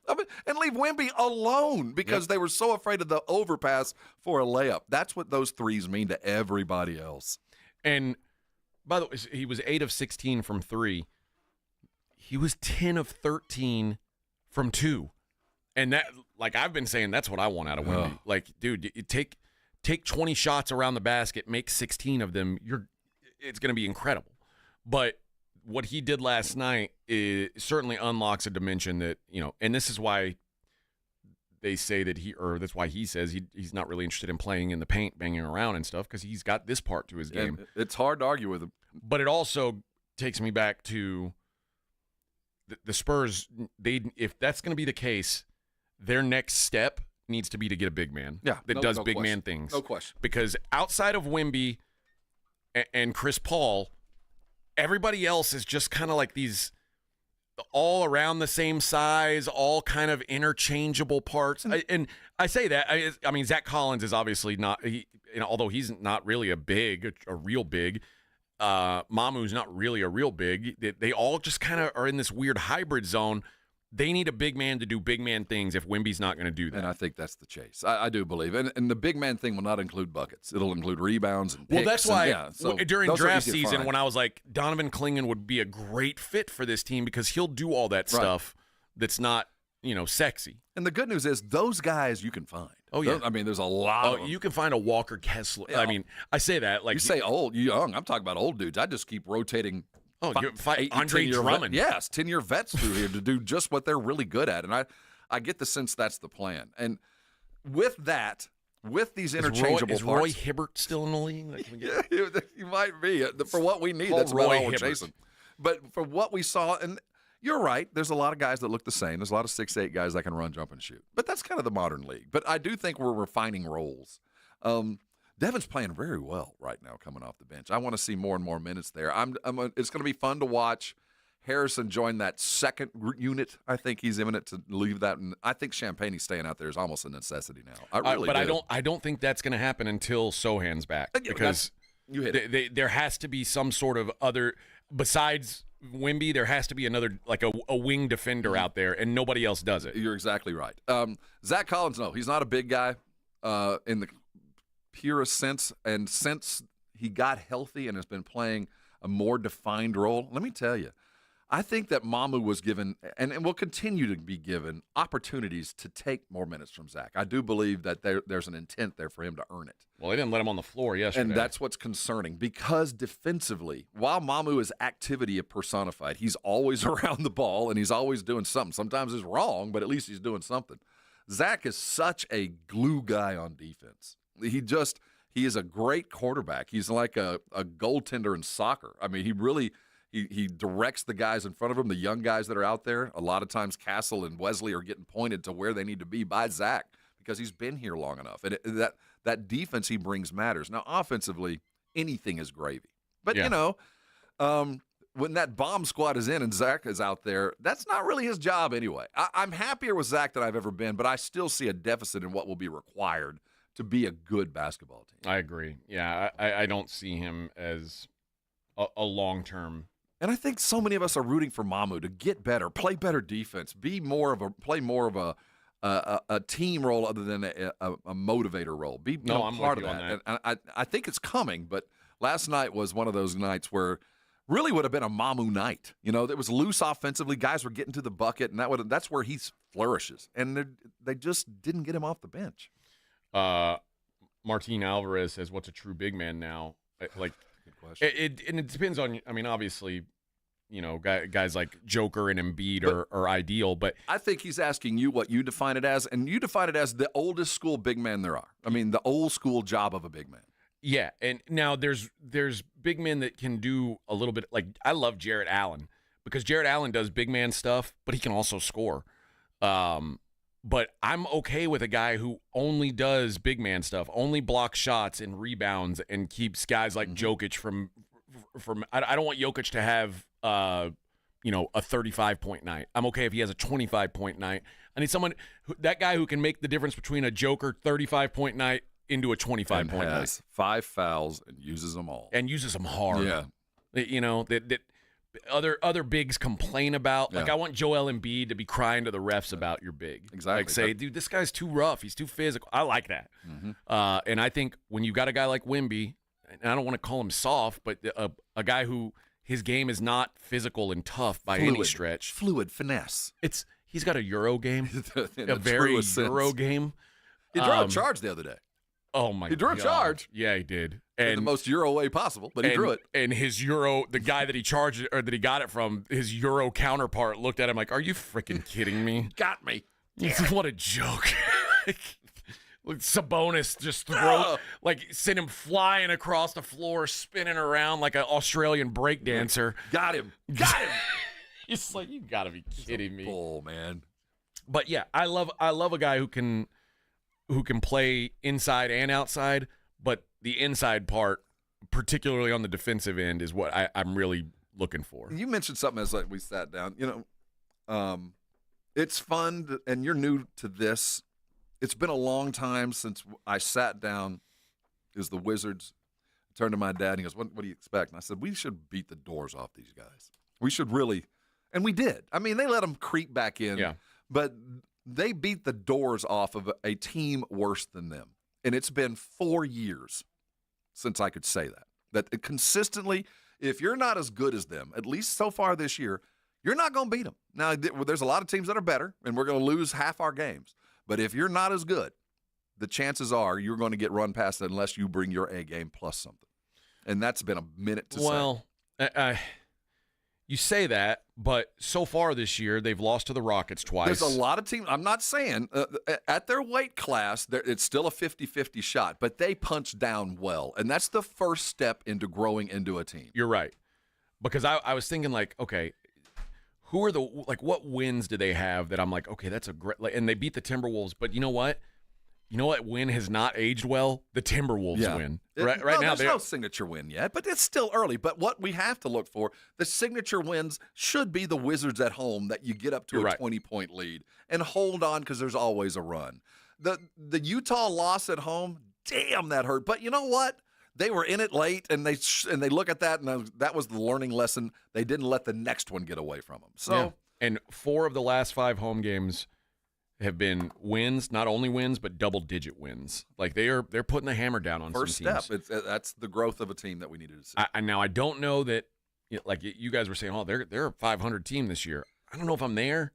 and leave Wemby alone because they were so afraid of the overpass for a layup. That's what those threes mean to everybody else. And by the way, he was 8 of 16 from 3. He was 10 of 13 from 2. And that, like I've been saying, that's what I want out of Wemby. Oh. Like, dude, you take 20 shots around the basket, make 16 of them, it's going to be incredible. But what he did last night certainly unlocks a dimension that, and this is why they say that that's why he says he's not really interested in playing in the paint, banging around and stuff, because he's got this part to his game. And it's hard to argue with him. But it also takes me back to the Spurs. If that's going to be the case, their next step needs to be to get a big man that does big man things. No question. Because outside of Wemby and Chris Paul, everybody else is just kind of like these all around the same size, all kind of interchangeable parts. And I say that, I mean, Zach Collins is obviously not, although he's not really a real big, Mamu's not really a real big. They all just kind of are in this weird hybrid zone. They need a big man to do big man things if Wemby's not going to do that. And I think that's the chase. I do believe. And the big man thing will not include buckets. It'll include rebounds and picks. Well, that's why during draft season find. when I was like, Donovan Clingan would be a great fit for this team because he'll do all that stuff that's not, sexy. And the good news is those guys you can find. Oh, yeah. I mean, there's a lot of them. You can find a Walker Kessler. Yeah. I mean, I say that. Like you say old, young. I'm talking about old dudes. I just keep rotating. You're Andre Drummond. Yes, 10-year vets through here to do just what they're really good at. And I get the sense that's the plan. And with these interchangeable parts. Is Roy Hibbert still in the league? Yeah, you might be. For what we need, that's about all we're chasing. But for what we saw, and you're right, there's a lot of guys that look the same. There's a lot of 6'8" guys that can run, jump, and shoot. But that's kind of the modern league. But I do think we're refining roles. Devin's playing very well right now coming off the bench. I want to see more and more minutes there. It's going to be fun to watch Harrison join that second unit. I think he's imminent to leave that. And I think Champagne's staying out there is almost a necessity now. But I don't think that's going to happen until Sohan's back, because you hit it. There has to be some sort of other, besides Wemby, there has to be another, like a wing defender out there, and nobody else does it. You're exactly right. Zach Collins, no, he's not a big guy in the purest sense, and since he got healthy and has been playing a more defined role, let me tell you, I think that Mamu was given, and will continue to be given, opportunities to take more minutes from Zach. I do believe that there's an intent there for him to earn it. Well, they didn't let him on the floor yesterday. And that's what's concerning, because defensively, while Mamu is activity personified, he's always around the ball and he's always doing something. Sometimes it's wrong, but at least he's doing something. Zach is such a glue guy on defense. He is a great quarterback. He's like a goaltender in soccer. I mean, he directs the guys in front of him, the young guys that are out there. A lot of times Castle and Wesley are getting pointed to where they need to be by Zach because he's been here long enough. And that defense he brings matters. Now, offensively, anything is gravy. But, when that bomb squad is in and Zach is out there, that's not really his job anyway. I'm happier with Zach than I've ever been, but I still see a deficit in what will be required to be a good basketball team. I agree. Yeah, I don't see him as a long-term. And I think so many of us are rooting for Mamu to get better, play better defense, play more of a team role other than a motivator role. I'm part with of you that. on And I think it's coming, but last night was one of those nights where really would have been a Mamu night. That was loose offensively. Guys were getting to the bucket, and that's where he flourishes. And they just didn't get him off the bench. Martin Alvarez says, "What's a true big man now?" Like, good question. It depends on. I mean, obviously, guys like Joker and Embiid are ideal, but I think he's asking you what you define it as, and you define it as the oldest school big man there are. I mean, the old school job of a big man. Yeah, and now there's big men that can do a little bit. Like, I love Jarrett Allen because Jarrett Allen does big man stuff, but he can also score. But I'm okay with a guy who only does big man stuff, only blocks shots and rebounds, and keeps guys like Jokic from. I don't want Jokic to have a 35-point night. I'm okay if he has a 25-point night. I need that guy who can make the difference between a Joker 35-point night into a 25-point night. Has 5 fouls and uses them all. And uses them hard. Yeah. That other bigs complain about. Like, I want Joel Embiid to be crying to the refs about your big. Exactly. Like, say, dude, this guy's too rough. He's too physical. I like that. And I think when you got a guy like Wemby, and I don't want to call him soft, but a guy who his game is not physical and tough by any stretch. Fluid, finesse. He's got a Euro game. In a very Euro sense. Game. He drew a charge the other day. Oh, my God. He drew a charge. Yeah, he did. In the most Euro way possible, but he drew it. And his Euro, the guy that he charged or that he got it from, his Euro counterpart looked at him like, "Are you freaking kidding me?" Got me. What a joke. Sabonis just sent him flying across the floor, spinning around like an Australian breakdancer. Got him. It's like, you got to be kidding me. Bull, man. But yeah, I love a guy who can play inside and outside, but the inside part, particularly on the defensive end, is what I'm really looking for. You mentioned something as we sat down. It's fun, and you're new to this. It's been a long time since I sat down as the Wizards. I turned to my dad, and he goes, what do you expect? And I said, we should beat the doors off these guys. We should really. And we did. I mean, they let them creep back in. Yeah. But they beat the doors off of a team worse than them. And it's been 4 years since I could say that. That consistently, if you're not as good as them, at least so far this year, you're not going to beat them. Now, there's a lot of teams that are better, and we're going to lose half our games. But if you're not as good, the chances are you're going to get run past it unless you bring your A game plus something. And that's been a minute to say. Well, you say that, but so far this year, they've lost to the Rockets twice. There's a lot of teams. I'm not saying at their weight class, it's still a 50-50 shot, but they punch down well. And that's the first step into growing into a team. You're right. Because I was thinking, like, okay, who are what wins do they have that I'm like, okay, that's a great, and they beat the Timberwolves, but you know what? You know what win has not aged well? The Timberwolves win. Right now, there's no signature win yet, but it's still early. But what we have to look for, the signature wins should be the Wizards at home that you get up to a 20-point lead and hold on because there's always a run. The Utah loss at home, damn, that hurt. But you know what? They were in it late, and they look at that, and that was the learning lesson. They didn't let the next one get away from them. So, and 4 of the last 5 home games have been wins, not only wins, but double-digit wins. Like they're putting the hammer down on first some teams. First step. That's the growth of a team that we needed to see. Now, I don't know that, like you guys were saying, they're a 500 team this year. I don't know if I'm there,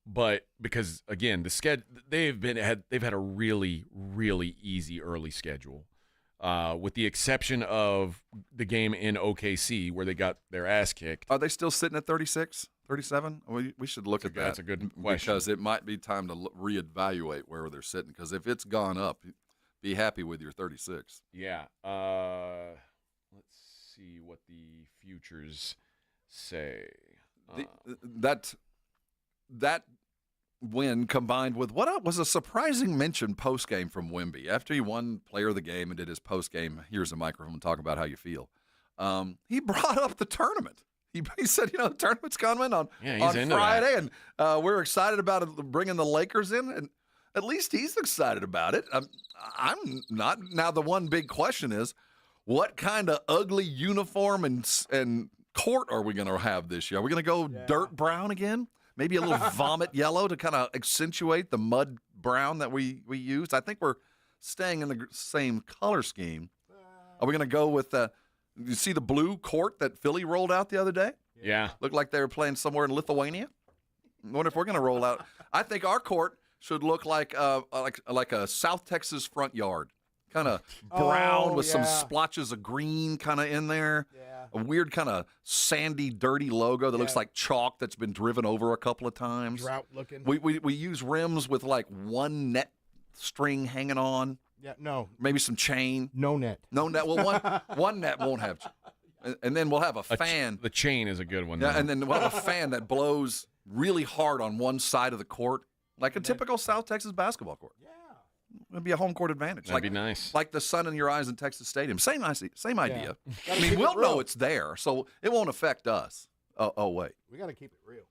but because, again, the schedule, they've had a really, really easy early schedule. With the exception of the game in OKC where they got their ass kicked. Are they still sitting at 36, 37? We should look at that. That's a good question. Because it might be time to reevaluate where they're sitting. Because if it's gone up, be happy with your 36. Yeah. Let's see what the futures say. That win combined with what was a surprising mention post-game from Wemby. After he won Player of the Game and did his post-game, here's a microphone and talk about how you feel. He brought up the tournament. He said, the tournament's coming on Friday, and we're excited about it, bringing the Lakers in, and at least he's excited about it. I'm not. Now, the one big question is, what kind of ugly uniform and court are we going to have this year? Are we going to go dirt brown again? Maybe a little vomit yellow to kind of accentuate the mud brown that we used. I think we're staying in the same color scheme. Are we going to go with you see the blue court that Philly rolled out the other day? Yeah. Looked like they were playing somewhere in Lithuania. I wonder if we're going to roll out. I think our court should look like a South Texas front yard. Kind of brown with some splotches of green kind of in there. Yeah. A weird kind of sandy, dirty logo that looks like chalk that's been driven over a couple of times. Drought looking. We use rims with like one net string hanging on. Yeah, no. Maybe some chain. No net. No net. Well, one net won't have. And then we'll have a fan. The chain is a good one. Yeah, and then we'll have a fan that blows really hard on one side of the court, like a typical South Texas basketball court. Yeah. It'd be a home court advantage. That'd be nice. Like the sun in your eyes in Texas Stadium. Same idea. Yeah. I mean, we'll know it's there, so it won't affect us. Oh wait. We got to keep it real.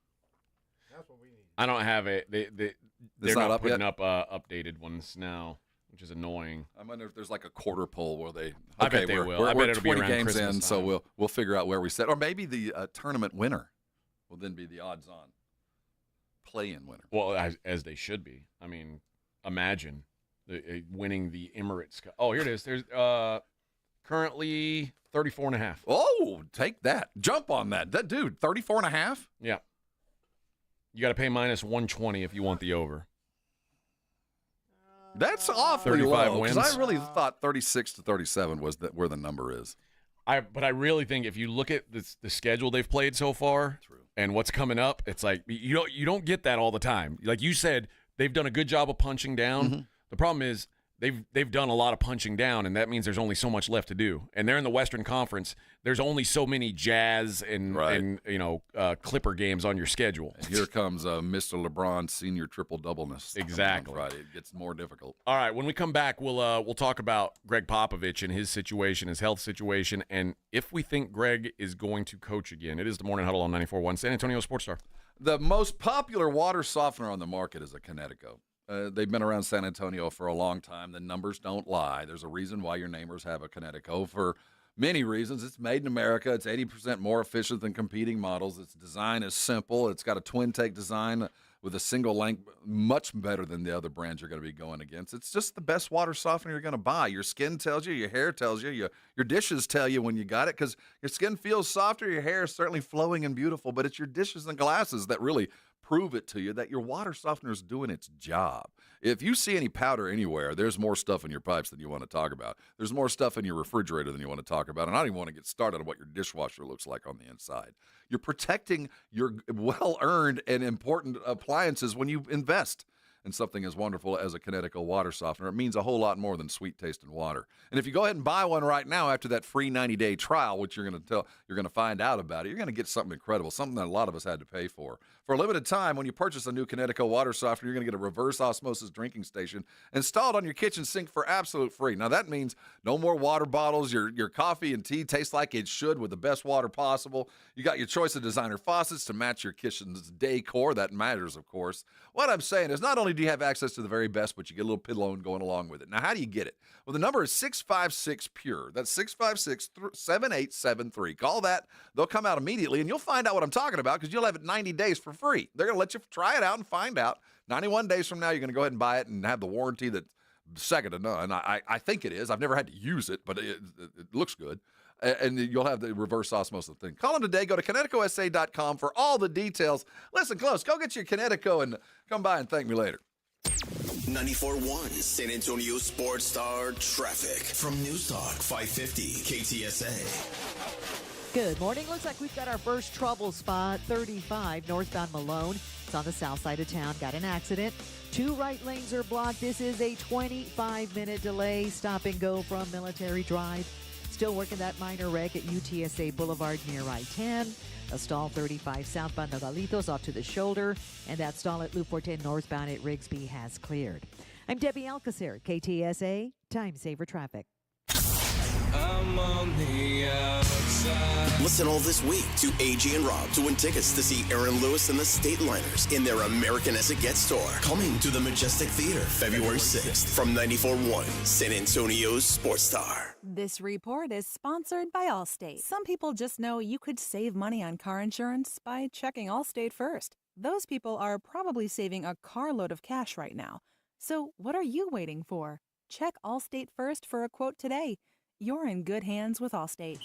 That's what we need. I don't have it. They're not putting up updated ones now, which is annoying. I wonder if there's like a quarter poll where they. I bet they will. I bet it'll be around 20 games Christmas in, time. so we'll figure out where we sit, or maybe the tournament winner will then be the odds-on play-in winner. Well, as they should be. I mean, imagine winning the Emirates Cup. Oh, here it is. There's currently 34.5. Oh, take that. Jump on that. That dude, 34.5? Yeah. You got to pay minus 120 if you want the over. That's awfully 35 low. wins. Because I really thought 36 to 37 was where the number is. But I really think if you look at the schedule they've played so far and what's coming up, it's like you don't get that all the time. Like you said, they've done a good job of punching down. Mm-hmm. The problem is they've done a lot of punching down, and that means there's only so much left to do. And they're in the Western Conference. There's only so many Jazz and Clipper games on your schedule. And here comes Mr. LeBron senior triple-doubleness. Exactly. On Friday. It gets more difficult. All right, when we come back, we'll talk about Greg Popovich and his situation, his health situation, and if we think Greg is going to coach again. It is the Morning Huddle on 94.1 San Antonio Sports Star. The most popular water softener on the market is a Connecticut. They've been around San Antonio for a long time. The numbers don't lie. There's a reason why your neighbors have a Connecticut for many reasons. It's made in America. It's 80% more efficient than competing models. Its design is simple. It's got a twin-take design with a single length, much better than the other brands you're going to be going against. It's just the best water softener you're going to buy. Your skin tells you, your hair tells you, your dishes tell you when you got it because your skin feels softer, your hair is certainly flowing and beautiful, but it's your dishes and glasses that really prove it to you that your water softener is doing its job. If you see any powder anywhere, there's more stuff in your pipes than you want to talk about. There's more stuff in your refrigerator than you want to talk about. And I don't even want to get started on what your dishwasher looks like on the inside. You're protecting your well-earned and important appliances when you invest. in something as wonderful as a Kinetico water softener. It means a whole lot more than sweet tasting water. And if you go ahead and buy one right now after that free 90-day trial, which you're going to find out about it, you're going to get something incredible, something that a lot of us had to pay for. For a limited time, when you purchase a new Kinetico water softener, you're going to get a reverse osmosis drinking station installed on your kitchen sink for absolute free. Now, that means no more water bottles. Your coffee and tea taste like it should with the best water possible. You got your choice of designer faucets to match your kitchen's decor. That matters, of course. What I'm saying is not only do you have access to the very best, but you get a little pillow going along with it. Now, how do you get it? Well, the number is 656-PURE. That's 656-7873. Call that. They'll come out immediately, and you'll find out what I'm talking about because you'll have it 90 days for free. They're going to let you try it out and find out. 91 days from now, you're going to go ahead and buy it and have the warranty that's second to none. I think it is. I've never had to use it, but it looks good. And you'll have the reverse osmosis thing. Call them today. Go to KineticoSA.com for all the details. Listen close. Go get your Kinetico and come by and thank me later. 94.1 San Antonio Sports Star Traffic from News Talk 550 KTSA. Good morning. Looks like we've got our first trouble spot, 35 northbound Malone. It's on the south side of town. Got an accident. 2 right lanes are blocked. This is a 25-minute delay. Stop and go from Military Drive. Still working that minor wreck at UTSA Boulevard near I-10. A stall 35 southbound Nogalitos off to the shoulder. And that stall at Loop 410 northbound at Rigsby has cleared. I'm Debbie Alcacer, KTSA, Time Saver Traffic. I'm on the outside. Listen all this week to AG and Rob to win tickets to see Aaron Lewis and the Stateliners in their American As It Gets tour. Coming to the Majestic Theater February 6th from 94.1 San Antonio's Sports Star. This report is sponsored by Allstate. Some people just know you could save money on car insurance by checking Allstate first. Those people are probably saving a carload of cash right now. So what are you waiting for? Check Allstate first for a quote today. You're in good hands with Allstate.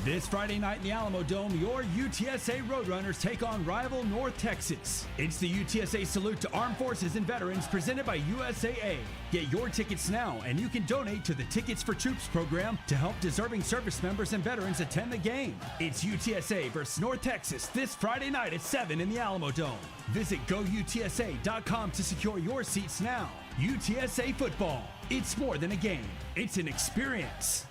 This Friday night in the Alamo Dome, your UTSA Roadrunners take on rival North Texas. It's the UTSA Salute to Armed Forces and Veterans presented by USAA. Get your tickets now, and you can donate to the Tickets for Troops program to help deserving service members and veterans attend the game. It's UTSA versus North Texas this Friday night at 7 in the Alamo Dome. Visit GoUTSA.com to secure your seats now. UTSA football. It's more than a game. It's an experience.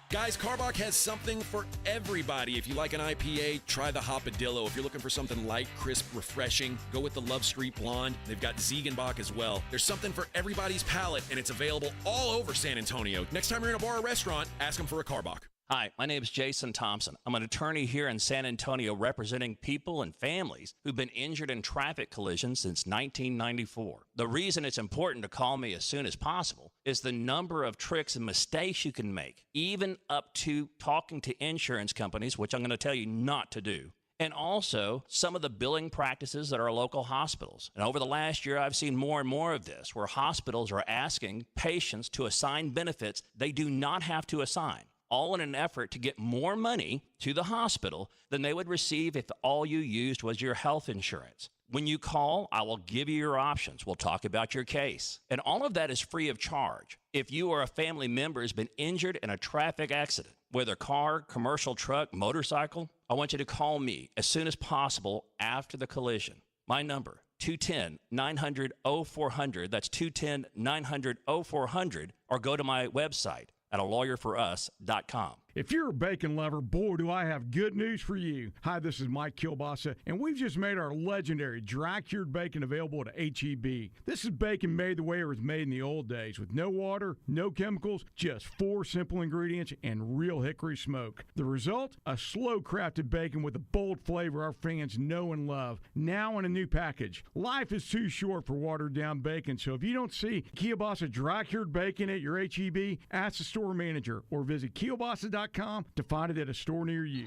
Guys, Carbach has something for everybody. If you like an IPA, try the Hopadillo. If you're looking for something light, crisp, refreshing, go with the Love Street Blonde. They've got Ziegenbach as well. There's something for everybody's palate, and it's available all over San Antonio. Next time you're in a bar or restaurant, ask them for a Carbach. Hi, my name is Jason Thompson. I'm an attorney here in San Antonio representing people and families who've been injured in traffic collisions since 1994. The reason it's important to call me as soon as possible is the number of tricks and mistakes you can make, even up to talking to insurance companies, which I'm going to tell you not to do. And also some of the billing practices at our local hospitals. And over the last year, I've seen more and more of this, where hospitals are asking patients to assign benefits they do not have to assign, all in an effort to get more money to the hospital than they would receive if all you used was your health insurance. When you call, I will give you your options. We'll talk about your case. And all of that is free of charge. If you or a family member has been injured in a traffic accident, whether car, commercial truck, motorcycle, I want you to call me as soon as possible after the collision. My number, 210-900-0400. That's 210-900-0400. Or go to my website at alawyerforus.com. If you're a bacon lover, boy, do I have good news for you. Hi, this is Mike Kilbasa, and we've just made our legendary dry-cured bacon available at H-E-B. This is bacon made the way it was made in the old days, with no water, no chemicals, just 4 simple ingredients and real hickory smoke. The result? A slow-crafted bacon with a bold flavor our fans know and love, now in a new package. Life is too short for watered-down bacon, so if you don't see Kielbasa dry-cured bacon at your H-E-B, ask the store manager or visit Kielbasa.com to find it at a store near you.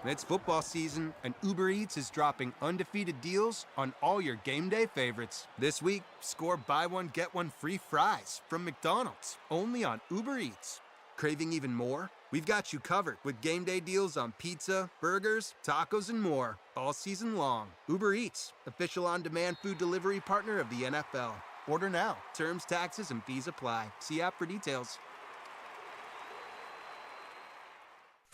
It's football season, and Uber Eats is dropping undefeated deals on all your game day favorites. This week, score buy one, get one free fries from McDonald's, only on Uber Eats. Craving even more? We've got you covered with game day deals on pizza, burgers, tacos, and more all season long. Uber Eats, official on-demand food delivery partner of the NFL. Order now. Terms, taxes, and fees apply. See app for details.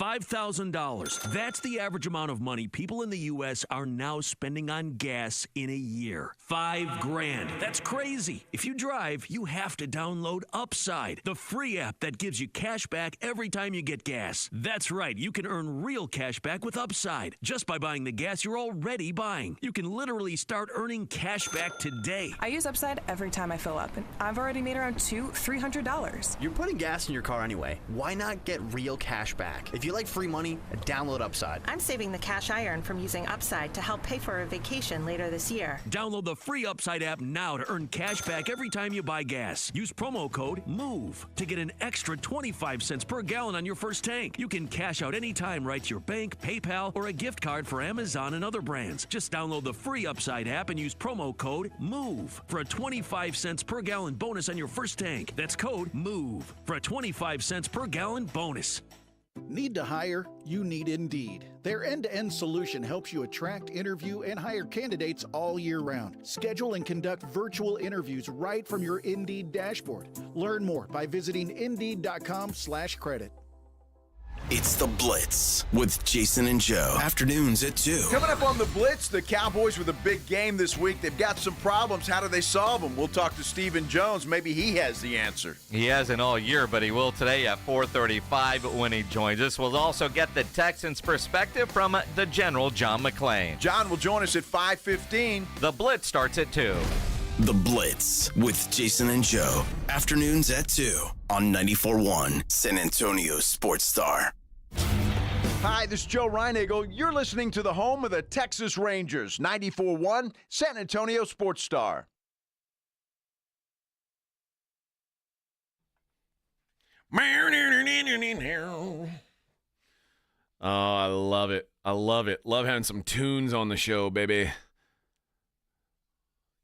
$5,000. That's the average amount of money people in the U.S. are now spending on gas in a year. $5,000. That's crazy. If you drive, you have to download Upside, the free app that gives you cash back every time you get gas. That's right. You can earn real cash back with Upside just by buying the gas you're already buying. You can literally start earning cash back today. I use Upside every time I fill up, and I've already made around $300. You're putting gas in your car anyway. Why not get real cash back? If you like free money, download Upside. I'm saving the cash I earn from using Upside to help pay for a vacation later this year. Download the free Upside app now to earn cash back every time you buy gas. Use promo code MOVE to get an extra 25 cents per gallon on your first tank. You can cash out anytime right to your bank, PayPal, or a gift card for Amazon and other brands. Just download the free Upside app and use promo code MOVE for a 25 cents per gallon bonus on your first tank. That's code MOVE for a 25 cents per gallon bonus. Need to hire? You need Indeed. Their end-to-end solution helps you attract, interview, and hire candidates all year round. Schedule and conduct virtual interviews right from your Indeed dashboard. Learn more by visiting Indeed.com/credit. It's The Blitz with Jason and Joe. Afternoons at 2. Coming up on The Blitz, the Cowboys with a big game this week. They've got some problems. How do they solve them? We'll talk to Stephen Jones. Maybe he has the answer. He hasn't all year, but he will today at 4:35 when he joins us. We'll also get the Texans' perspective from the General, John McClain. John will join us at 5:15. The Blitz starts at 2. The Blitz with Jason and Joe. Afternoons at 2 on 94.1 San Antonio Sports Star. Hi, this is Joe Reinagle. You're listening to the home of the Texas Rangers, 94.1 San Antonio Sports Star. Oh, I love it. I love it. Love having some tunes on the show, baby.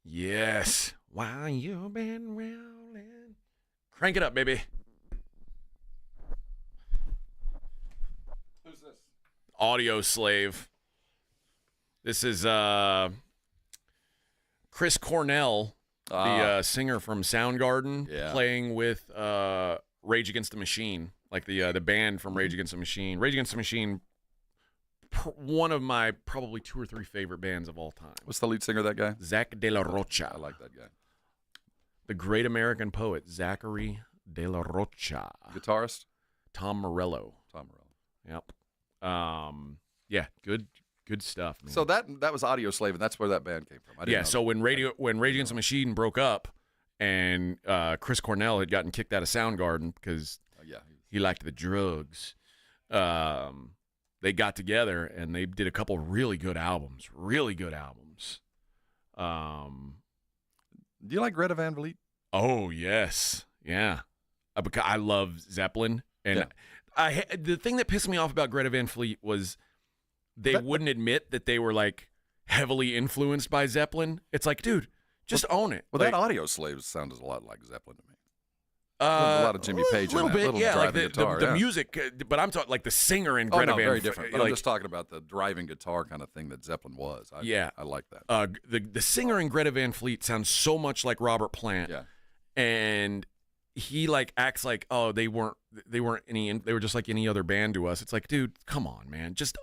Yes. While you've been rolling. Crank it up, baby. Who's this? Audio Slave. This is Chris Cornell, the singer from Soundgarden, playing with Rage Against the Machine, like the band from Rage Against the Machine. Rage Against the Machine, one of my probably 2 or 3 favorite bands of all time. What's the lead singer of that guy? Zach De La Rocha. I like that guy. The great American poet, Zachary De La Rocha. Guitarist? Tom Morello. Yep. Yeah, good stuff, man. So that was Audio Slave, and that's where that band came from. I didn't know so that. when Rage Against the Machine broke up, and Chris Cornell had gotten kicked out of Soundgarden because he liked the drugs, they got together and they did a couple really good albums. Do you like Greta Van Fleet? Oh, yes. Yeah. Because I love Zeppelin. And the thing that pissed me off about Greta Van Fleet was they wouldn't admit that they were, like, heavily influenced by Zeppelin. It's like, dude, just own it. Well, like, that Audio Slave sounded a lot like Zeppelin to me. A lot of Jimmy Page in that. Bit, little yeah, like driving guitar. The music, but I'm talking like the singer in Greta Van very Fleet. different. But I'm just talking about the driving guitar kind of thing that Zeppelin was. I like that. The singer in Greta Van Fleet sounds so much like Robert Plant. Yeah. And he like acts like, oh, they weren't they were just like any other band to us. It's like, dude, come on, man. Just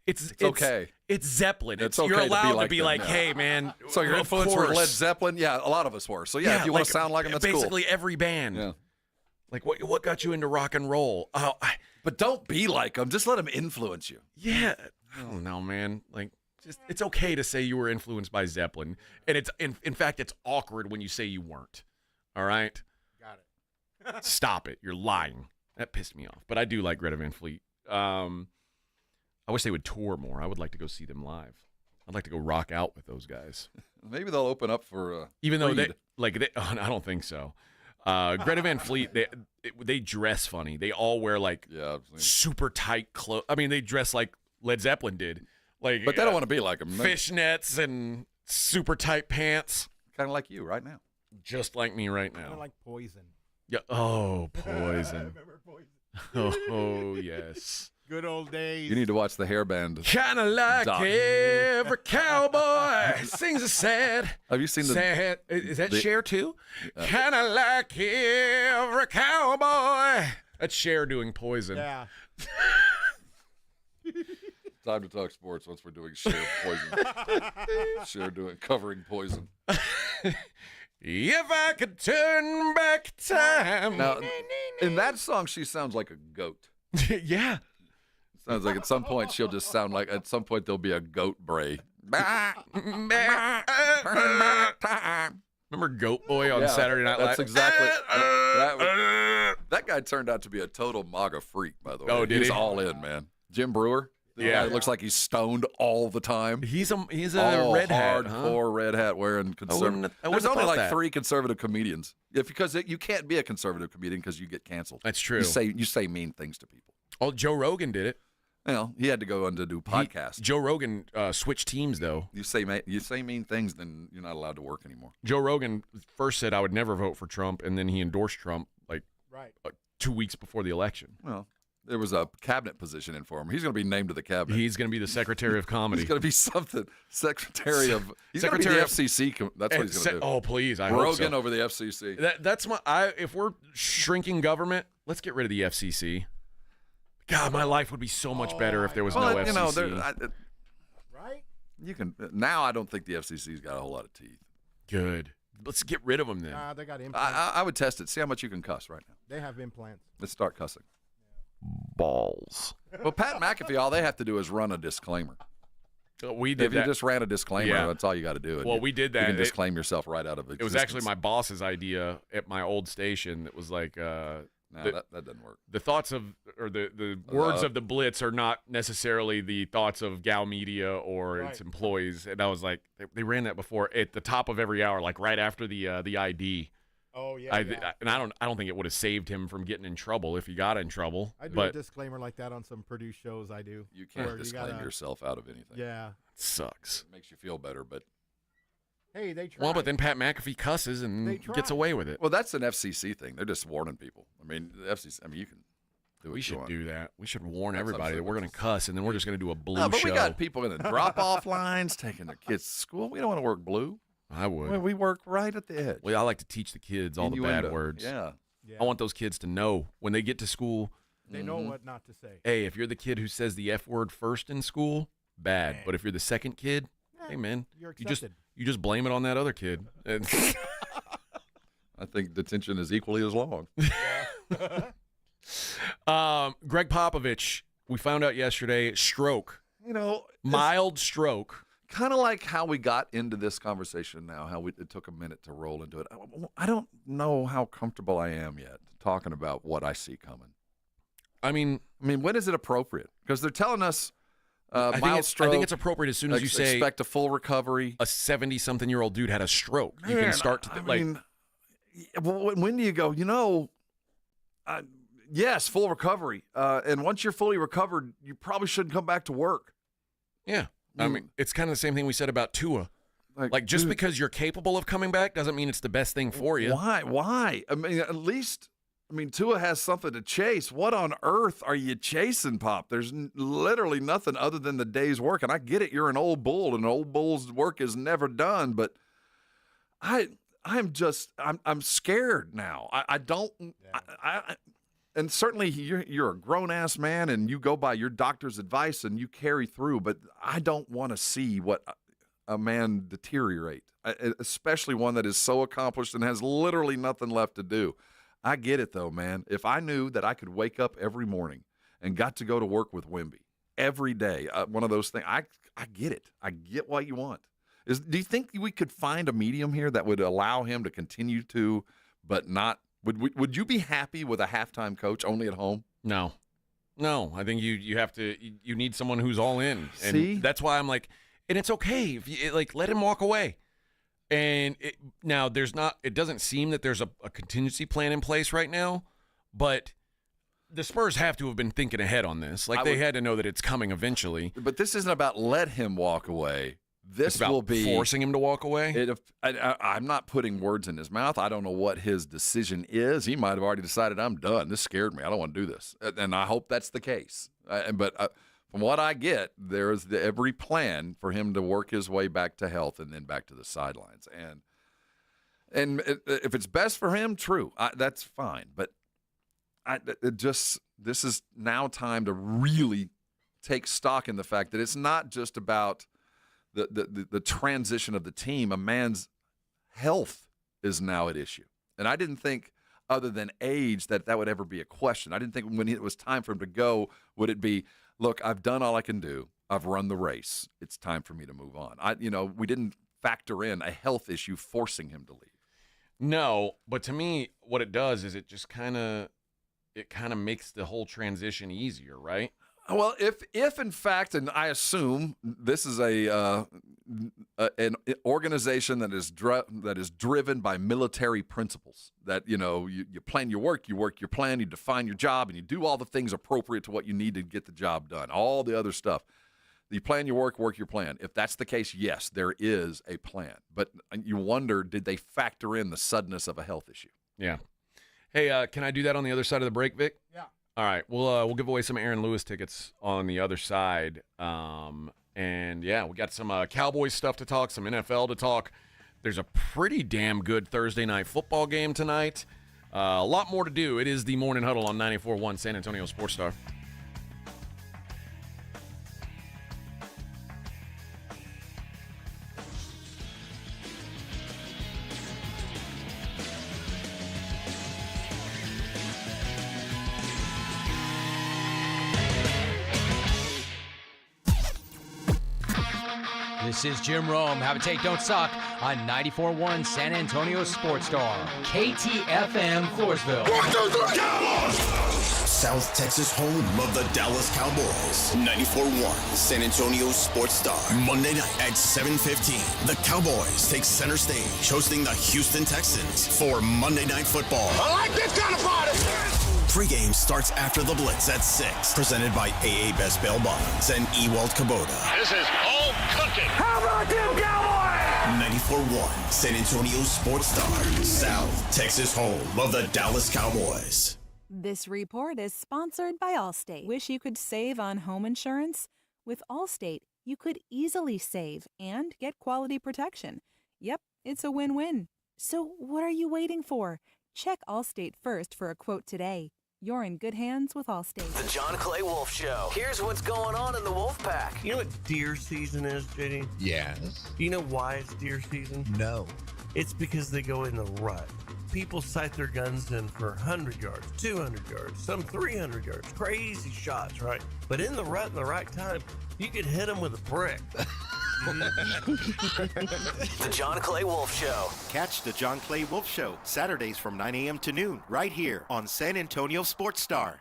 It's okay. It's Zeppelin. It's okay you're allowed to be them, like, hey, man. So your influence were Led Zeppelin? Yeah, a lot of us were. So if you want to sound like them, that's basically cool. every band. Yeah. Like, what got you into rock and roll? Oh, but don't be like them. Just let them influence you. Yeah. I don't know, man. Like, just it's okay to say you were influenced by Zeppelin, and it's in fact it's awkward when you say you weren't. All right. Got it. Stop it. You're lying. That pissed me off. But I do like Greta Van Fleet. I wish they would tour more. I would like to go see them live. I'd like to go rock out with those guys. Maybe they'll open up for even though I don't think so. Greta Van Fleet, they dress funny. They all wear like super tight clothes. I mean, they dress like Led Zeppelin did. Like, but they don't want to be like them. Fishnets and super tight pants. Kind of like you right now. Just like me right now. Kind of like Poison. Yeah. Oh, Poison. I remember Poison. Oh, yes. Good old days. You need to watch the hairband. Kind of like every cowboy sings a sad. Have you seen sad? Is that Cher too? Kind of like every cowboy. That's Cher doing Poison. Yeah. Time to talk sports once we're doing Cher poison. Cher covering poison. If I could turn back time. Now, in that song, she sounds like a goat. Yeah. Sounds like at some point she'll just sound like, at some point there'll be a goat bray. Remember Goat Boy on Saturday Night Live? That's exactly. That guy turned out to be a total MAGA freak, by the way. Oh, did He's he? all in, man. Jim Brewer. Yeah. It looks like he's stoned all the time. He's a red hat, hardcore red hat wearing conservative. I There's wouldn't only have like thought 3 conservative comedians. Because you can't be a conservative comedian because you get canceled. That's true. You say mean things to people. Oh, Joe Rogan did it. Well, he had to go on to do podcasts. Joe Rogan switched teams, though. You say mean things, then you're not allowed to work anymore. Joe Rogan first said I would never vote for Trump, and then he endorsed Trump like 2 weeks before the election. Well, there was a cabinet position in for him. He's going to be named to the cabinet. He's going to be the Secretary of Comedy. He's going to be something. Secretary of. He's going to be the FCC. That's what he's going to do. Oh, please! I hope Rogan so. over the FCC. That's my. If we're shrinking government, let's get rid of the FCC. God, my life would be so much better if there was no FCC. Right? You can now. I don't think the FCC's got a whole lot of teeth. Good. Let's get rid of them then. Nah, they got implants. I would test it. See how much you can cuss right now. They have implants. Let's start cussing. Balls. Well, Pat McAfee, all they have to do is run a disclaimer. We did if that. you just ran a disclaimer, Yeah. that's all you got to do. Well, we did that. You can disclaim yourself right out of existence. It was actually my boss's idea at my old station. It was like, No, that doesn't work. The thoughts of, or the words of the Blitz are not necessarily the thoughts of Gal Media or its employees. And I was like, they ran that before at the top of every hour, like right after the ID. Oh yeah, And I don't think it would have saved him from getting in trouble if he got in trouble. I do a disclaimer like that on some produced shows. I do. You can't disclaim yourself out of anything. Yeah, it sucks. It makes you feel better, but hey, they try. Well, but then Pat McAfee cusses and gets away with it. Well, that's an FCC thing. They're just warning people. I mean, the FCC. I mean, you can do what We you should want. do that. We should warn That's everybody that absolutely we're going to cuss, and then we're just going to do a blue No, but show. we got people in the drop-off lines taking their kids to school. We don't want to work blue. I would. We work right at the edge. Well, I like to teach the kids all the bad words. Yeah. I want those kids to know when they get to school. They know what not to say. Hey, if you're the kid who says the F word first in school, bad. But if you're the second kid, hey man, you're you just accepted. blame it on that other kid. And I think detention is equally as long. Greg Popovich, we found out yesterday, stroke. Mild stroke. Kind of like how we got into this conversation now, how it took a minute to roll into it. I don't know how comfortable I am yet talking about what I see coming. I mean, when is it appropriate? Because they're telling us I think it's appropriate as soon as you say expect a full recovery. A 70-something-year-old dude had a stroke. You can start to when do you go? Yes, full recovery. And once you're fully recovered, you probably shouldn't come back to work. Yeah. I mean, it's kind of the same thing we said about Tua. Like just because you're capable of coming back doesn't mean it's the best thing for you. Why? I mean, at least, Tua has something to chase. What on earth are you chasing, Pop? There's literally nothing other than the day's work. And I get it. You're an old bull, and an old bull's work is never done. But I'm scared now. I don't. Yeah. And certainly you're a grown-ass man and you go by your doctor's advice and you carry through, but I don't want to see what a man deteriorate, especially one that is so accomplished and has literally nothing left to do. I get it, though, man. If I knew that I could wake up every morning and got to go to work with Wemby every day, one of those things, I get it. I get what you want. Do you think we could find a medium here that would allow him to continue to, but not? Would you be happy with a halftime coach only at home? No. I think you have to. You need someone who's all in. And See? that's why I'm like, and it's okay if you let him walk away. And now there's not. It doesn't seem that there's a contingency plan in place right now, but the Spurs have to have been thinking ahead on this. They had to know that it's coming eventually. But this isn't about let him walk away. This will be forcing him to walk away. I'm not putting words in his mouth. I don't know what his decision is. He might have already decided, I'm done. This scared me. I don't want to do this. And I hope that's the case. But from what I get, there is every plan for him to work his way back to health and then back to the sidelines. And if it's best for him, true. That's fine. But this is now time to really take stock in the fact that it's not just about the transition of the team. A man's health is now at issue. And I didn't think, other than age, that would ever be a question. I didn't think when it was time for him to go, would it be, look, I've done all I can do. I've run the race. It's time for me to move on. We didn't factor in a health issue forcing him to leave. No, but to me, what it does is it just kind of makes the whole transition easier, right? Well, if in fact, and I assume this is an organization that is driven by military principles, that you plan your work, you work your plan, you define your job, and you do all the things appropriate to what you need to get the job done. All the other stuff. You plan your work your plan. If that's the case, yes, there is a plan. But you wonder, did they factor in the suddenness of a health issue? Yeah. Hey, can I do that on the other side of the break, Vic? Yeah. All right, we'll give away some Aaron Lewis tickets on the other side. And, yeah, we got some Cowboys stuff to talk, some NFL to talk. There's a pretty damn good Thursday night football game tonight. A lot more to do. It is the Morning Huddle on 94.1 San Antonio Sports Star. This is Jim Rome. Have a take, don't suck on 94.1 San Antonio Sports Star. KTFM Floresville. South Texas home of the Dallas Cowboys. 94.1 San Antonio Sports Star. Monday night at 7:15. The Cowboys take center stage hosting the Houston Texans for Monday Night Football. I like this kind of party. Pregame starts after the Blitz at 6. Presented by AA Best Bail Bonds and Ewald Kubota. This is all cooking. How about them Cowboys? 94.1 San Antonio Sports Star. South Texas home of the Dallas Cowboys. This report is sponsored by Allstate. Wish you could save on home insurance? With Allstate, you could easily save and get quality protection. Yep, it's a win-win. So what are you waiting for? Check Allstate first for a quote today. You're in good hands with Allstate. The John Clay Wolf Show. Here's what's going on in the Wolf Pack. You know what deer season is, JD? Yes. Do you know why it's deer season? No. It's because they go in the rut. People sight their guns in for 100 yards, 200 yards, some 300 yards. Crazy shots, right? But in the rut in the right time, you could hit them with a brick. The John Clay Wolf Show. Catch the John Clay Wolf Show Saturdays from 9 a.m. to noon right here on San Antonio Sports Star.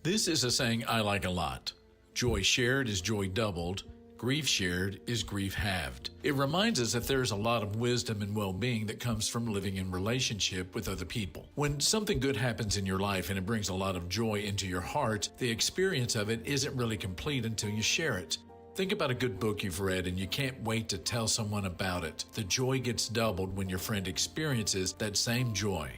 This is a saying I like a lot. Joy shared is joy doubled. Grief shared is grief halved. It reminds us that there's a lot of wisdom and well-being that comes from living in relationship with other people. When something good happens in your life and it brings a lot of joy into your heart, the experience of it isn't really complete until you share it. Think about a good book you've read and you can't wait to tell someone about it. The joy gets doubled when your friend experiences that same joy.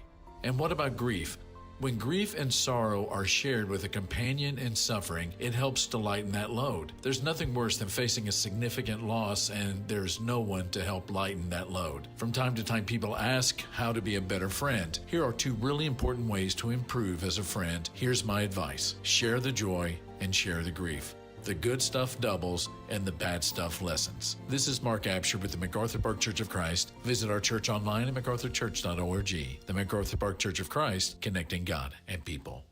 And what about grief? When grief and sorrow are shared with a companion in suffering, it helps to lighten that load. There's nothing worse than facing a significant loss and there's no one to help lighten that load. From time to time, people ask how to be a better friend. Here are 2 really important ways to improve as a friend. Here's my advice. Share the joy and share the grief. The good stuff doubles and the bad stuff lessens. This is Mark Absher with the MacArthur Park Church of Christ. Visit our church online at macarthurchurch.org. The MacArthur Park Church of Christ, connecting God and people.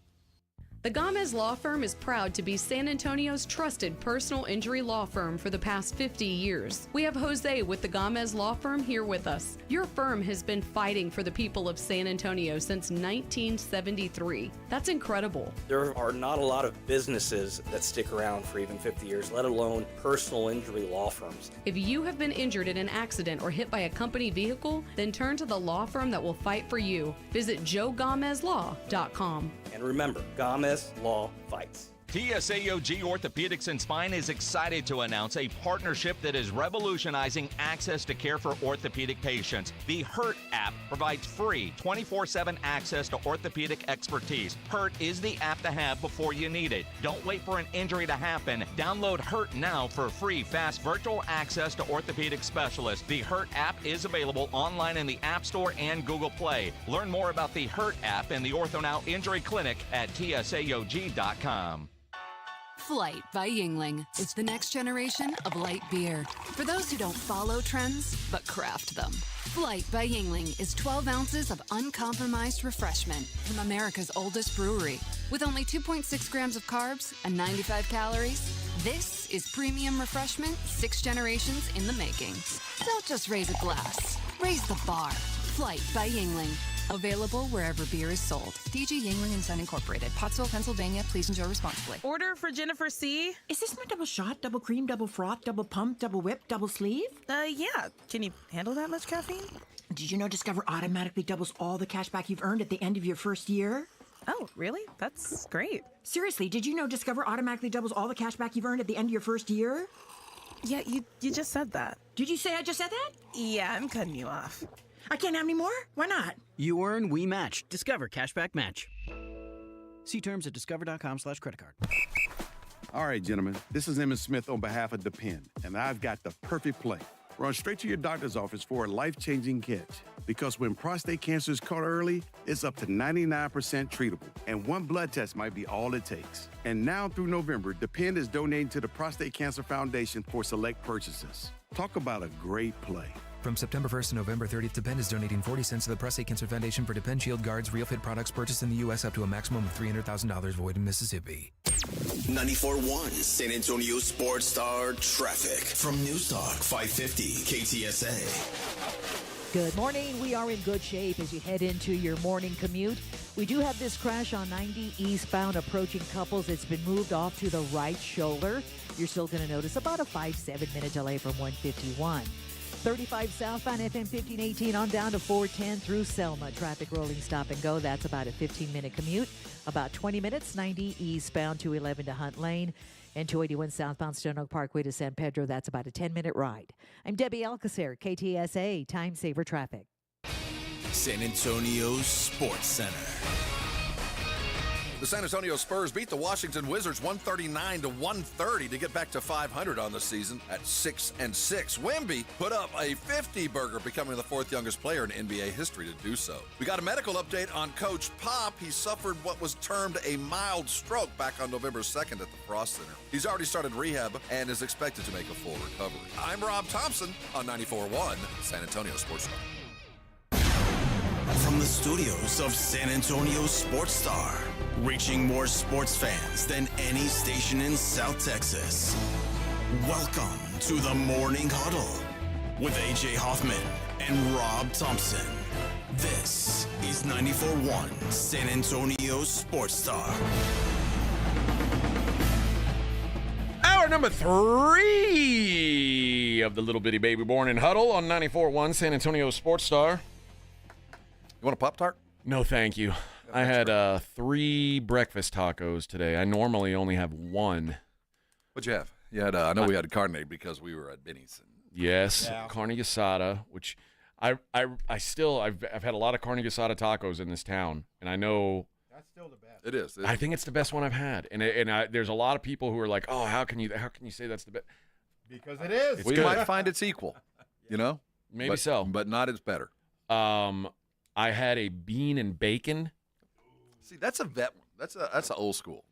The Gomez Law Firm is proud to be San Antonio's trusted personal injury law firm for the past 50 years. We have Jose with the Gomez Law Firm here with us. Your firm has been fighting for the people of San Antonio since 1973. That's incredible. There are not a lot of businesses that stick around for even 50 years, let alone personal injury law firms. If you have been injured in an accident or hit by a company vehicle, then turn to the law firm that will fight for you. Visit joegomezlaw.com. And remember, Gomez Law fights. TSAOG Orthopedics and Spine is excited to announce a partnership that is revolutionizing access to care for orthopedic patients. The HURT app provides free 24/7 access to orthopedic expertise. HURT is the app to have before you need it. Don't wait for an injury to happen. Download HURT now for free, fast virtual access to orthopedic specialists. The HURT app is available online in the App Store and Google Play. Learn more about the HURT app and the OrthoNow Injury Clinic at TSAOG.com. Flight by Yingling is the next generation of light beer. For those who don't follow trends, but craft them. Flight by Yingling is 12 ounces of uncompromised refreshment from America's oldest brewery. With only 2.6 grams of carbs and 95 calories, this is premium refreshment 6 generations in the making. Don't just raise a glass, raise the bar. Flight by Yingling. Available wherever beer is sold. DG Yingling and Son Incorporated, Pottsville, Pennsylvania. Please enjoy responsibly. Order for Jennifer C. Is this my double shot, double cream, double froth, double pump, double whip, double sleeve? Yeah. Can you handle that much caffeine? Did you know Discover automatically doubles all the cash back you've earned at the end of your first year? Oh, really? That's great. Seriously, did you know Discover automatically doubles all the cash back you've earned at the end of your first year? Yeah, you just said that. Did you say I just said that? Yeah, I'm cutting you off. I can't have any more? Why not? You earn, we match. Discover Cashback Match. See terms at discover.com/creditcard. All right, gentlemen, this is Emmett Smith on behalf of Depend, and I've got the perfect play. Run straight to your doctor's office for a life-changing catch. Because when prostate cancer is caught early, it's up to 99% treatable, and one blood test might be all it takes. And now through November, Depend is donating to the Prostate Cancer Foundation for select purchases. Talk about a great play. From September 1st to November 30th, Depend is donating 40 cents to the Prostate Cancer Foundation for Depend Shield Guards Real Fit products purchased in the U.S. up to a maximum of $300,000 void in Mississippi. 94.1 San Antonio Sports Star Traffic from News Talk 550 KTSA. Good morning. We are in good shape as you head into your morning commute. We do have this crash on 90 eastbound approaching Couples. It's been moved off to the right shoulder. You're still going to notice about a 5-7 minute delay from 151. 35 southbound FM 1518 on down to 410 through Selma. Traffic rolling stop and go. That's about a 15-minute commute. About 20 minutes, 90 eastbound 211 to Hunt Lane. And 281 southbound Stone Oak Parkway to San Pedro. That's about a 10-minute ride. I'm Debbie Alcacer, KTSA Time Saver Traffic. San Antonio Sports Center. The San Antonio Spurs beat the Washington Wizards 139-130 to get back to 500 on the season at 6-6. Wemby put up a 50-burger, becoming the fourth youngest player in NBA history to do so. We got a medical update on Coach Pop. He suffered what was termed a mild stroke back on November 2nd at the Frost Center. He's already started rehab and is expected to make a full recovery. I'm Rob Thompson on 94.1 San Antonio Sports Star. From the studios of San Antonio Sports Star, reaching more sports fans than any station in South Texas. Welcome to the Morning Huddle with AJ Hoffman and Rob Thompson. This is 94.1 San Antonio Sports Star. Hour number 3 of the Little Bitty Baby Morning Huddle on 94.1 San Antonio Sports Star. You want a Pop-Tart? No, thank you. I had 3 breakfast tacos today. I normally only have 1. What'd you have? You had, I know we had carne because we were at Benny's. Yes, carne asada, which I've had a lot of carne asada tacos in this town, and I know that's still the best. It is. I think it's the best one I've had, and there's a lot of people who are like, oh, how can you say that's the best? Because it is. We might find its equal, you know? Maybe so, but not as better. I had a bean and bacon. See, that's a vet one. That's an old school.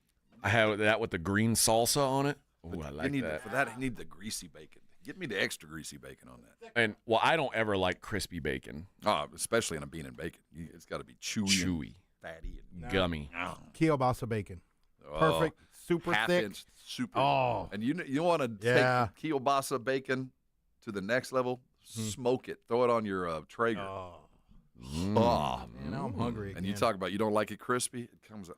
I had that with the green salsa on it. Ooh, I like that. For that, I need the greasy bacon. Get me the extra greasy bacon on that. And well, I don't ever like crispy bacon. Especially in a bean and bacon. It's got to be chewy, fatty, and gummy. Kielbasa bacon, perfect, super thick, half-inch, super. Oh, and you want to take kielbasa bacon to the next level? Smoke it. Throw it on your Traeger. Oh. Man, now I'm hungry again. And you talk about you don't like it crispy. It comes.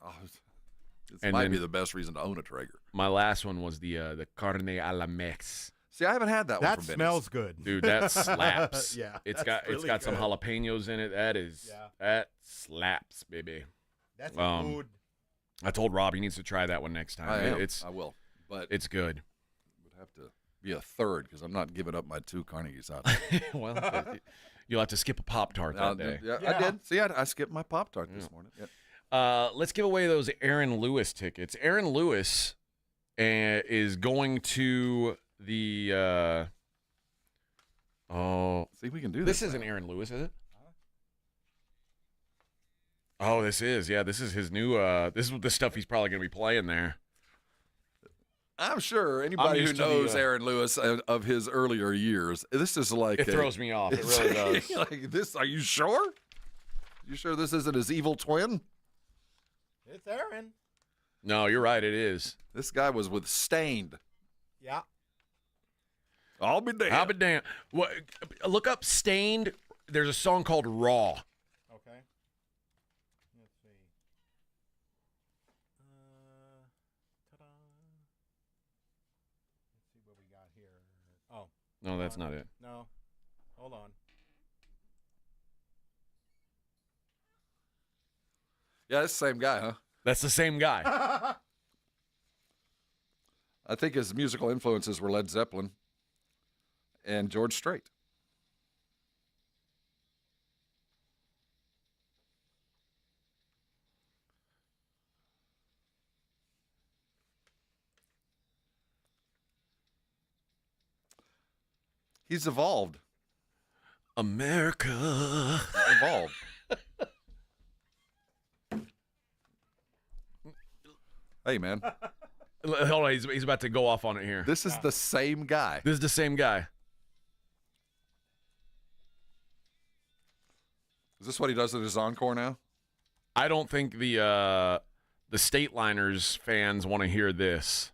It might be the best reason to own a Traeger. My last one was the carne a la mex. See, I haven't had that one. That smells good, dude. That slaps. Yeah, it's got some jalapenos in it. That slaps, baby. That's food. I told Rob he needs to try that one next time. I will, but it's good. It would have to be a third because I'm not giving up my 2 carne asada. Well. You'll have to skip a Pop-Tart that day. Yeah, I did. See, I skipped my Pop-Tart this morning. Yep. Let's give away those Aaron Lewis tickets. Aaron Lewis is going to the see if we can do this. This isn't Aaron Lewis, is it? Oh, this is. Yeah, this is his new this is the stuff he's probably going to be playing there. I'm sure anybody who used to the, knows Aaron Lewis of his earlier years, this is like It throws me off. It really does. Like this, are you sure? You sure this isn't his evil twin? It's Aaron. No, you're right. It is. This guy was with Stained. Yeah. I'll be damned. I'll be damned. What, look up Stained. There's a song called Raw. Okay. Let's see. Ta-da. Let's see what we got here. Oh. No, that's not it. No. Hold on. Yeah, it's the same guy, huh? That's the same guy. I think his musical influences were Led Zeppelin and George Strait. He's evolved. America. Evolved. Hey, man. Hold on, he's about to go off on it here. This is the same guy. This is the same guy. Is this what he does at his encore now? I don't think the Stateliners fans want to hear this.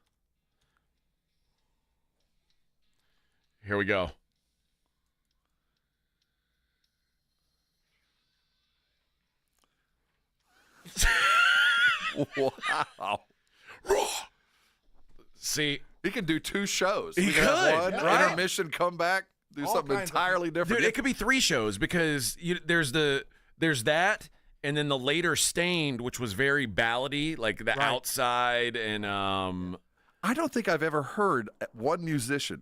Here we go. Wow. See, he can do 2 shows. He We can have could, one right? intermission, come back, do All something kinds of- entirely different. dude, it could be 3 shows because there's that, and then the later Stained, which was very ballady, like the Outside, and I don't think I've ever heard one musician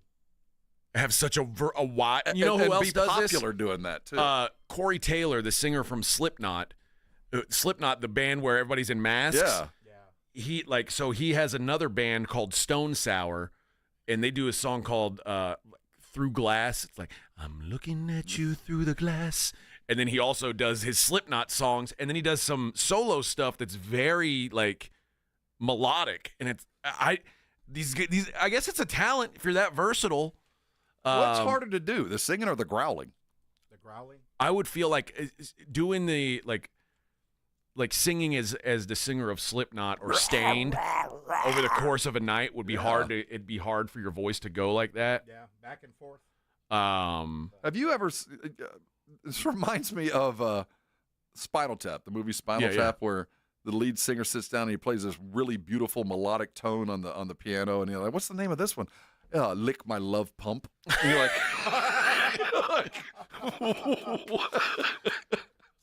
have such a wide. You know who and else be does popular doing that too. Corey Taylor, the singer from Slipknot. Slipknot, the band where everybody's in masks. Yeah. He has another band called Stone Sour, and they do a song called Through Glass. It's like, I'm looking at you through the glass. And then he also does his Slipknot songs, and then he does some solo stuff that's very like melodic. And it's I guess it's a talent if you're that versatile. What's harder to do, the singing or the growling? The growling? I would feel like doing the like singing as the singer of Slipknot or Stained over the course of a night would be hard. It'd be hard for your voice to go like that. Yeah, back and forth. Have you ever? This reminds me of Spinal Tap, the movie Spinal Tap, where the lead singer sits down and he plays this really beautiful melodic tone on the piano, and you're like, "What's the name of this one?" Lick My Love Pump. And you're like,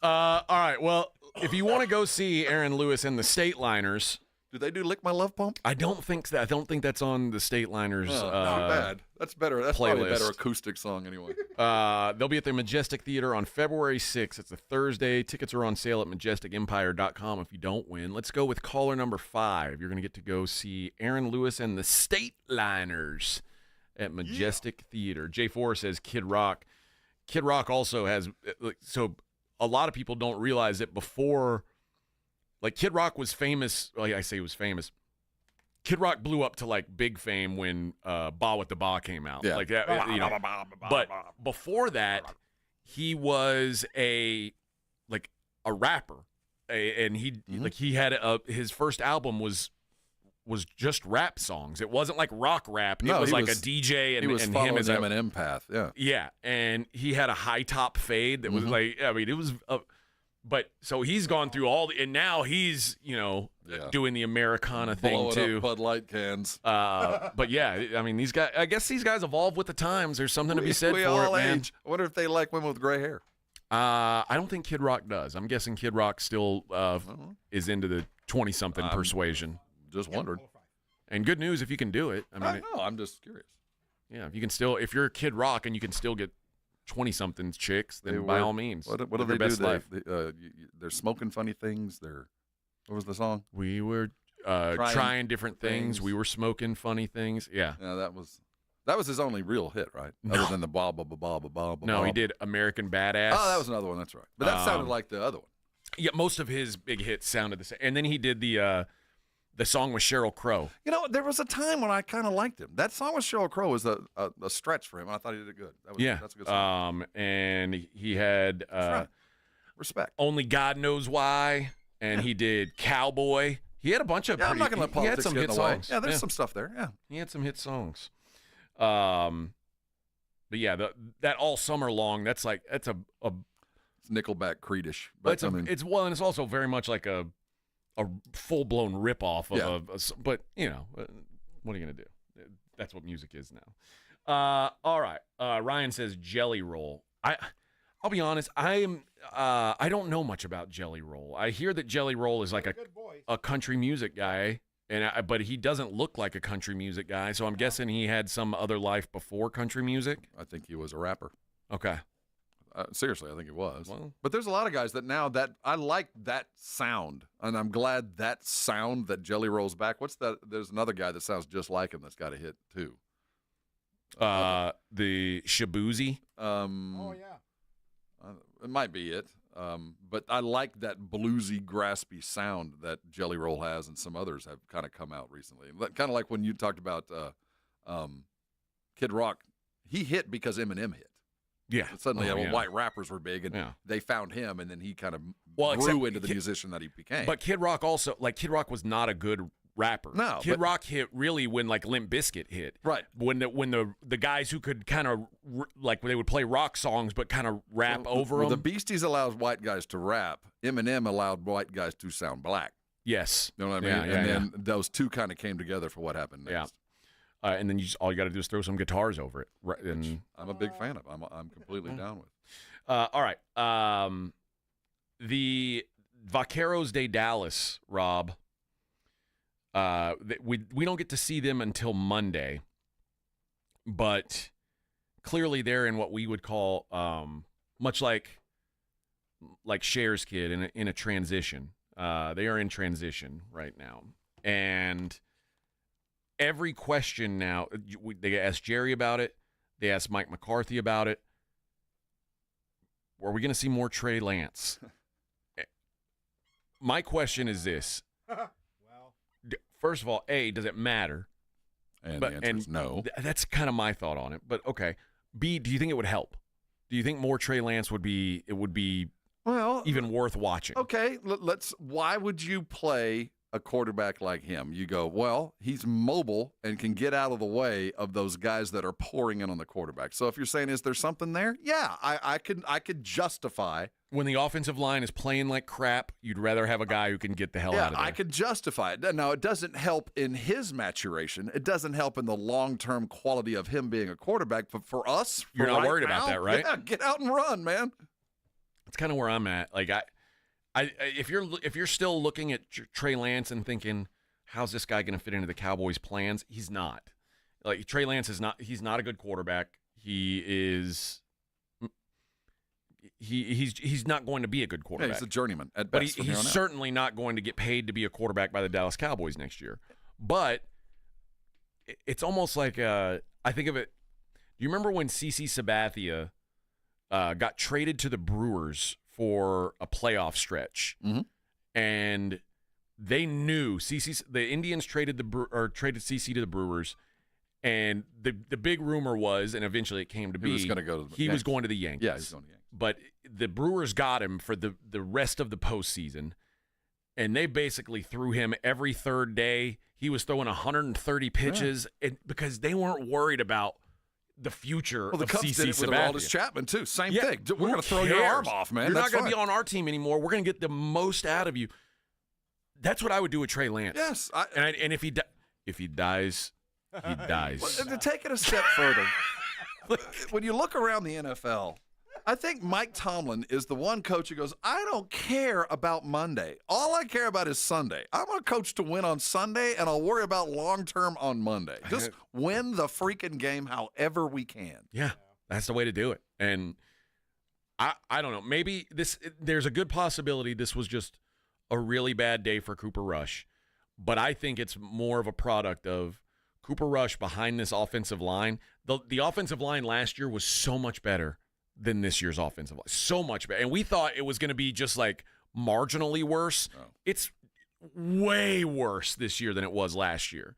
all right. Well, if you want to go see Aaron Lewis and the Stateliners, do they do Lick My Love Pump? I don't think that. I don't think that's on the Stateliners. Not bad. That's better. That's probably a playlist. better acoustic song anyway. They'll be at the Majestic Theater on February 6th. It's a Thursday. Tickets are on sale at majesticempire.com if you don't win. Let's go with caller number 5. You're going to get to go see Aaron Lewis and the Stateliners at Majestic Theater. J4 says Kid Rock. Kid Rock also has so a lot of people don't realize that before, like, Kid Rock was famous. Well, I say he was famous. Kid Rock blew up to like big fame when Ba With the Ba came out. Yeah. Like that, you know. But before that, he was a rapper, and he had his first album was just rap songs. It wasn't like rock rap. It was like a DJ and he was and following him as an Eminem path. Yeah. Yeah, and he had a high top fade that was like, I mean, it was. But so he's gone through all and now he's doing the Americana thing Blowing too. up Bud Light cans. But yeah, I mean these guys. I guess these guys evolve with the times. There's something to be said we for all it, man. age. I wonder if they like women with gray hair. I don't think Kid Rock does. I'm guessing Kid Rock still is into the 20-something persuasion. Just wondered. And good news if you can do it. I mean, know. I'm just curious. Yeah, if you can still, if you're Kid Rock and you can still get 20-something chicks, then by all means. What do live they your best do? life. They're smoking funny things. What was the song? We were trying different things. We were smoking funny things. Yeah. Yeah, that was his only real hit, right? No. Other than the blah blah blah blah blah blah. No, he did American Badass. Oh, that was another one. That's right. But that sounded like the other one. Yeah, most of his big hits sounded the same. And then he did the The song with Sheryl Crow. You know, there was a time when I kind of liked him. That song with Sheryl Crow was a stretch for him. I thought he did it good. That's a good song. And he had Respect. Only God Knows Why, and he did Cowboy. He had a bunch of. I'm not going to let politics get in the songs. way. Yeah, there's some stuff there. Yeah, he had some hit songs. But yeah, that All Summer Long. That's a it's Nickelback Creedish. But it's also very much like a full blown rip off of but you know, what are you going to do? That's what music is now. All right. Ryan says Jelly Roll. I'll be honest. I don't know much about Jelly Roll. I hear that Jelly Roll is like a country music guy, but he doesn't look like a country music guy. So I'm guessing he had some other life before country music. I think he was a rapper. Okay. Seriously, I think he was. Well, but there's a lot of guys that now that I like that sound, and I'm glad that sound that Jelly Roll's back. What's that? There's another guy that sounds just like him that's got a hit too. The Shabuzi. Oh yeah. It might be it. But I like that bluesy, graspy sound that Jelly Roll has, and some others have kind of come out recently. Kind of like when you talked about Kid Rock. He hit because Eminem hit. Yeah. Suddenly, white rappers were big, and they found him, and then he kind of grew into the musician that he became. But Kid Rock also, Kid Rock was not a good rapper. No. Kid Rock hit really when, Limp Bizkit hit. Right. When the guys who could kind of, they would play rock songs, but kind of rap over them. The Beasties allowed white guys to rap. Eminem allowed white guys to sound black. Yes. You know what I mean? And then those two kind of came together for what happened next. Yeah. And then all you got to do is throw some guitars over it. Right, and I'm a big fan of. I'm completely down with. All right. The Vaqueros de Dallas, Rob. We don't get to see them until Monday, but clearly they're in what we would call much like Cher's kid in a transition. They are in transition right now, and every question now, they asked Jerry about it. They asked Mike McCarthy about it. Are we going to see more Trey Lance? My question is this. First of all, A, does it matter? And the answer is no. That's kind of my thought on it. But, okay. B, do you think it would help? Do you think more Trey Lance would be even worth watching? Okay, why would you play a quarterback like him? You go, well, he's mobile and can get out of the way of those guys that are pouring in on the quarterback. So if you're saying, is there something there? Yeah, I could justify. When the offensive line is playing like crap, you'd rather have a guy who can get the hell out of there. I could justify it. Now, it doesn't help in his maturation. It doesn't help in the long-term quality of him being a quarterback. But for us, you're not worried about that, right? Yeah, get out and run, man. That's kind of where I'm at. If you're still looking at Trey Lance and thinking, how's this guy going to fit into the Cowboys' plans? He's not. Trey Lance is not. He's not a good quarterback. He's not going to be a good quarterback. Yeah, he's a journeyman at best. But he's certainly not going to get paid to be a quarterback by the Dallas Cowboys next year. But it's almost like I think of it. Do you remember when CeCe Sabathia got traded to the Brewers for a playoff stretch, and they knew the Indians traded CeCe to the Brewers, and the big rumor was, and eventually it came to be, he was going to go to the Yankees. Was going to the Yankees. Yeah, he's going to the Yankees. But the Brewers got him for the rest of the postseason, and they basically threw him every third day. He was throwing 130 pitches, because they weren't worried about the future of CeCe did it with Sabathia. Aroldis Chapman too. Same thing. We're going to throw your arm off, man. You're not going to be on our team anymore. We're going to get the most out of you. That's what I would do with Trey Lance. Yes, and if he dies, he dies. Well, to take it a step further, when you look around the NFL, I think Mike Tomlin is the one coach who goes, I don't care about Monday. All I care about is Sunday. I'm going to coach to win on Sunday, and I'll worry about long-term on Monday. Just win the freaking game however we can. Yeah, that's the way to do it. And I don't know. Maybe there's a good possibility this was just a really bad day for Cooper Rush. But I think it's more of a product of Cooper Rush behind this offensive line. The offensive line last year was so much better than this year's offensive line. So much better. And we thought it was going to be just marginally worse. Oh. It's way worse this year than it was last year.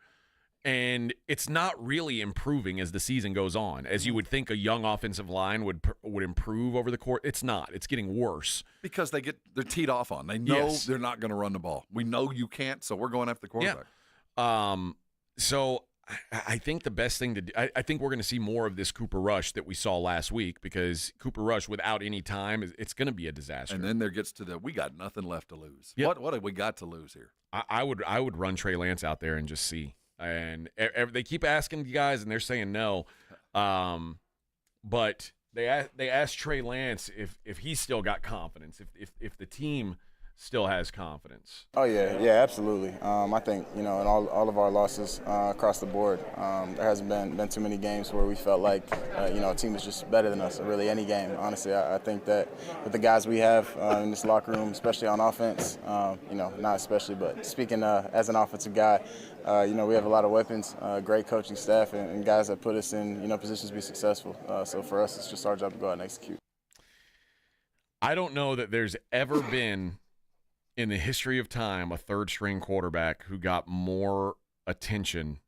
And it's not really improving as the season goes on. As you would think a young offensive line would improve over the course. It's not. It's getting worse. Because they're teed off on. They know they're not going to run the ball. We know you can't, so we're going after the quarterback. Yeah. So I think the best thing to do, I think we're going to see more of this Cooper Rush that we saw last week, because Cooper Rush without any time, it's going to be a disaster. And then there gets to we got nothing left to lose. Yep. What have we got to lose here? I would run Trey Lance out there and just see. And they keep asking you guys, and they're saying no. But they asked Trey Lance if he's still got confidence, if the team still has confidence. Oh, yeah, absolutely. I think, in all of our losses across the board, there hasn't been too many games where we felt like, a team was just better than us, or really any game. Honestly, I think that with the guys we have in this locker room, especially on offense, not especially, but speaking as an offensive guy, we have a lot of weapons, great coaching staff, and guys that put us in, positions to be successful. So for us, it's just our job to go out and execute. I don't know that there's ever been in the history of time a third-string quarterback who got more attention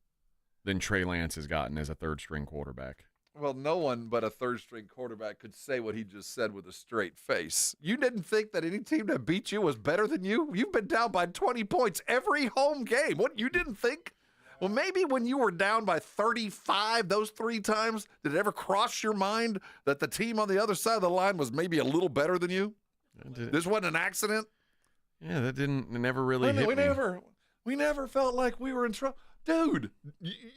than Trey Lance has gotten as a third-string quarterback. Well, no one but a third-string quarterback could say what he just said with a straight face. You didn't think that any team that beat you was better than you? You've been down by 20 points every home game. What, you didn't think? Well, maybe when you were down by 35 those 3 times, did it ever cross your mind that the team on the other side of the line was maybe a little better than you? This wasn't an accident? Yeah, it never really hit me. We never felt like we were in trouble. Dude,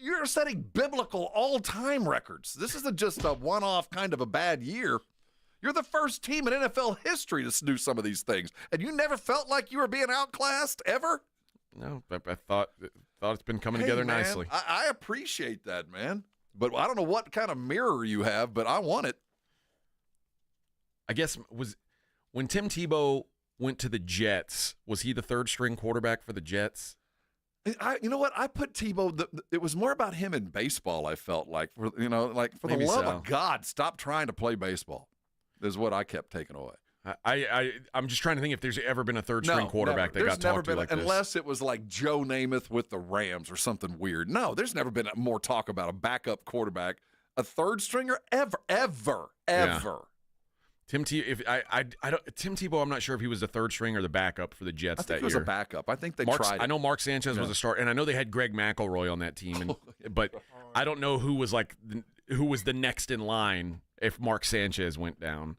you're setting biblical all-time records. This isn't just a one-off kind of a bad year. You're the first team in NFL history to do some of these things, and you never felt like you were being outclassed ever? No, I thought it's been coming together nicely. I appreciate that, man. But I don't know what kind of mirror you have, but I want it. I guess when Tim Tebow went to the Jets, was he the third-string quarterback for the Jets? You know what? I put Tebow. It was more about him in baseball. I felt like, for the love of God, stop trying to play baseball. Is what I kept taking away. I'm just trying to think if there's ever been a third-string quarterback that got talked to like this. Unless it was like Joe Namath with the Rams or something weird. No, there's never been more talk about a backup quarterback, a third-stringer ever. Yeah. Tim Tebow, I'm not sure if he was the third string or the backup for the Jets that year. I think he was a backup. I think they tried it. I know Mark Sanchez was a start, and I know they had Greg McElroy on that team, but I don't know who was the next in line if Mark Sanchez went down.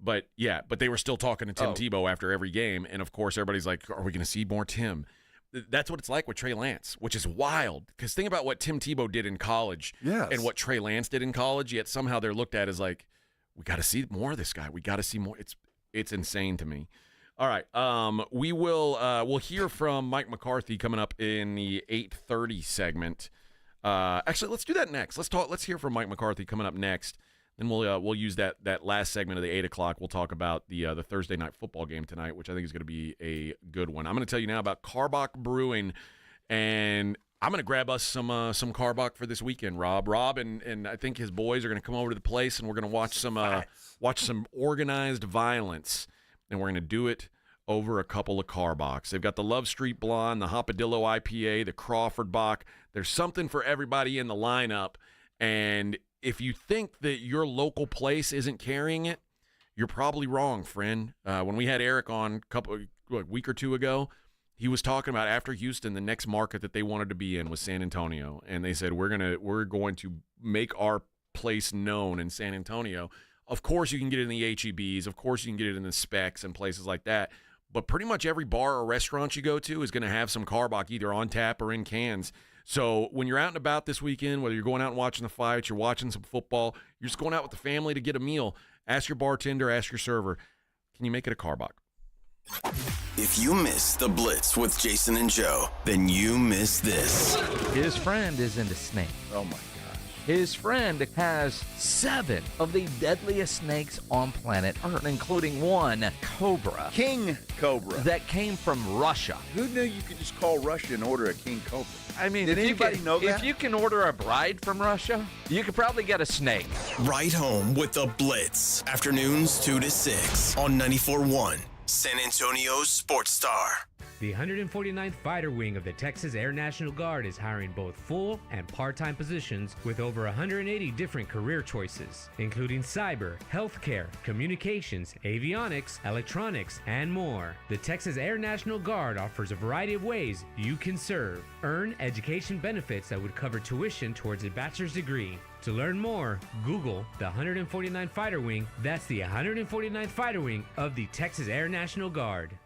But they were still talking to Tim Tebow after every game, and of course everybody's like, are we going to see more Tim? That's what it's like with Trey Lance, which is wild. Because think about what Tim Tebow did in college and what Trey Lance did in college, yet somehow they're looked at as like, we got to see more of this guy. We got to see more. It's insane to me. All right, we'll hear from Mike McCarthy coming up in the 8:30 segment. Actually, let's do that next. Let's hear from Mike McCarthy coming up next. Then we'll use that last segment of the 8 o'clock. We'll talk about the Thursday night football game tonight, which I think is going to be a good one. I'm going to tell you now about Karbach Brewing, and I'm going to grab us some Karbach for this weekend, Rob. Rob and I think his boys are going to come over to the place, and we're going to watch some organized violence, and we're going to do it over a couple of Karbachs. They've got the Love Street Blonde, the Hopadillo IPA, the Crawford Bach. There's something for everybody in the lineup, and if you think that your local place isn't carrying it, you're probably wrong, friend. When we had Eric on a week or two ago, he was talking about after Houston, the next market that they wanted to be in was San Antonio, and they said we're going to make our place known in San Antonio. Of course, you can get it in the H-E-Bs. Of course, you can get it in the Specs and places like that. But pretty much every bar or restaurant you go to is going to have some Karbach either on tap or in cans. So when you're out and about this weekend, whether you're going out and watching the fights, you're watching some football, you're just going out with the family to get a meal, ask your bartender, ask your server, can you make it a Karbach? If you miss the Blitz with Jason and Joe, then you miss this. His friend is into snakes. Oh, my gosh. His friend has 7 of the deadliest snakes on planet Earth, including one cobra. King Cobra. That came from Russia. Who knew you could just call Russia and order a King Cobra? I mean, did anybody know that? If you can order a bride from Russia, you could probably get a snake. Right home with the Blitz. Afternoons 2 to 6 on 94.1 San Antonio's Sports Star. The 149th Fighter Wing of the Texas Air National Guard is hiring both full and part-time positions with over 180 different career choices, including cyber, healthcare, communications, avionics, electronics, and more. The Texas Air National Guard offers a variety of ways you can serve. Earn education benefits that would cover tuition towards a bachelor's degree. To learn more, Google the 149th Fighter Wing. That's the 149th Fighter Wing of the Texas Air National Guard.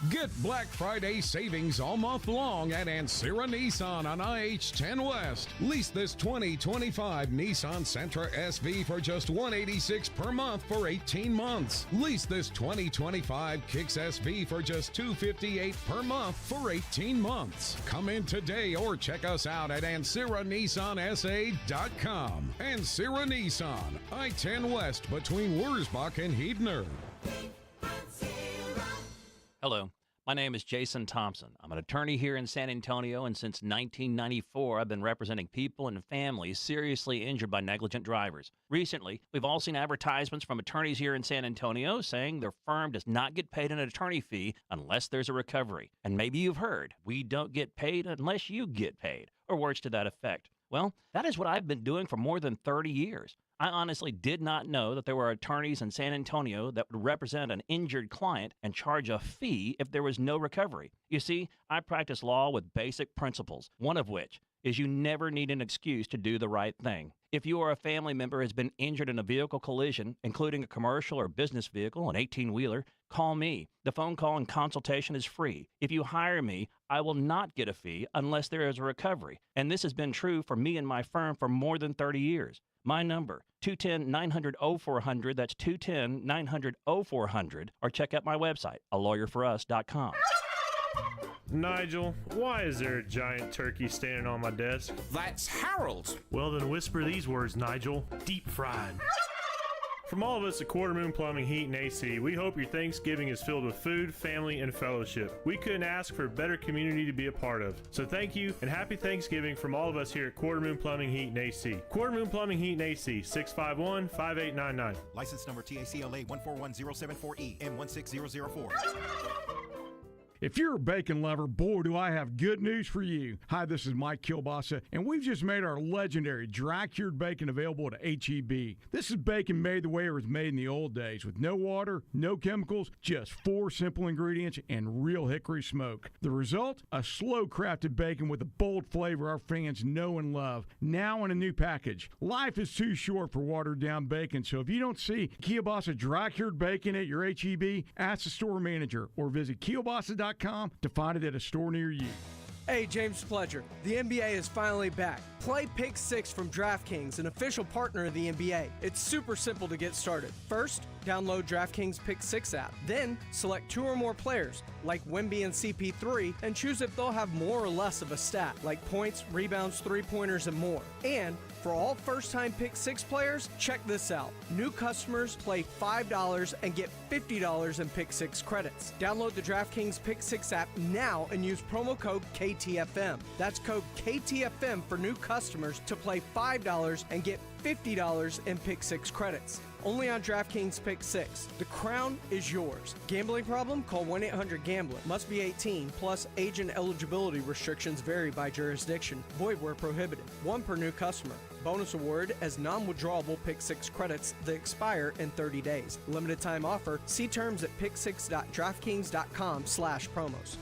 Get Black Friday savings all month long at Ancira Nissan on IH-10 West. Lease this 2025 Nissan Sentra SV for just $186 per month for 18 months. Lease this 2025 Kicks SV for just $258 per month for 18 months. Come in today or check us out at AnciraNissanSA.com. Ancira Nissan, I-10 West between Wurzbach and Heidner. Hello, my name is Jason Thompson. I'm an attorney here in San Antonio, and since 1994, I've been representing people and families seriously injured by negligent drivers. Recently, we've all seen advertisements from attorneys here in San Antonio saying their firm does not get paid an attorney fee unless there's a recovery. And maybe you've heard, we don't get paid unless you get paid, or words to that effect. Well, that is what I've been doing for more than 30 years. I honestly did not know that there were attorneys in San Antonio that would represent an injured client and charge a fee if there was no recovery. You see, I practice law with basic principles, one of which is you never need an excuse to do the right thing. If you or a family member has been injured in a vehicle collision, including a commercial or business vehicle, an 18-wheeler, call me. The phone call and consultation is free. If you hire me, I will not get a fee unless there is a recovery. And this has been true for me and my firm for more than 30 years. My number, 210-900-0400, that's 210-900-0400, or check out my website, alawyerforus.com. Nigel, why is there a giant turkey standing on my desk? That's Harold. Well, then whisper these words, Nigel. Deep fried. From all of us at Quarter Moon Plumbing, Heat, and AC, we hope your Thanksgiving is filled with food, family, and fellowship. We couldn't ask for a better community to be a part of. So thank you, and happy Thanksgiving from all of us here at Quarter Moon Plumbing, Heat, and AC. Quarter Moon Plumbing, Heat, and AC, 651-5899. License number TACLA 141074E and 16004. If you're a bacon lover, boy, do I have good news for you. Hi, this is Mike Kilbasa, and we've just made our legendary dry-cured bacon available at H-E-B. This is bacon made the way it was made in the old days, with no water, no chemicals, just 4 simple ingredients and real hickory smoke. The result? A slow-crafted bacon with a bold flavor our fans know and love, now in a new package. Life is too short for watered-down bacon, so if you don't see Kielbasa dry-cured bacon at your H-E-B, ask the store manager or visit kielbasa.com to find it at a store near you. Hey, James Pledger. The NBA is finally back. Play Pick 6 from DraftKings, an official partner of the NBA. It's super simple to get started. First, download DraftKings Pick 6 app. Then, select 2 or more players, like Wemby and CP3, and choose if they'll have more or less of a stat, like points, rebounds, three-pointers, and more. And for all first-time Pick 6 players, check this out. New customers play $5 and get $50 in Pick 6 credits. Download the DraftKings Pick 6 app now and use promo code KTFM. That's code KTFM for new customers to play $5 and get $50 in Pick 6 credits. Only on DraftKings Pick 6. The crown is yours. Gambling problem? Call 1-800-GAMBLER. Must be 18. Plus, age and eligibility restrictions vary by jurisdiction. Void where prohibited. 1 per new customer. Bonus award as non-withdrawable Pick 6 credits that expire in 30 days. Limited time offer. See terms at pick6.draftkings.com/promos.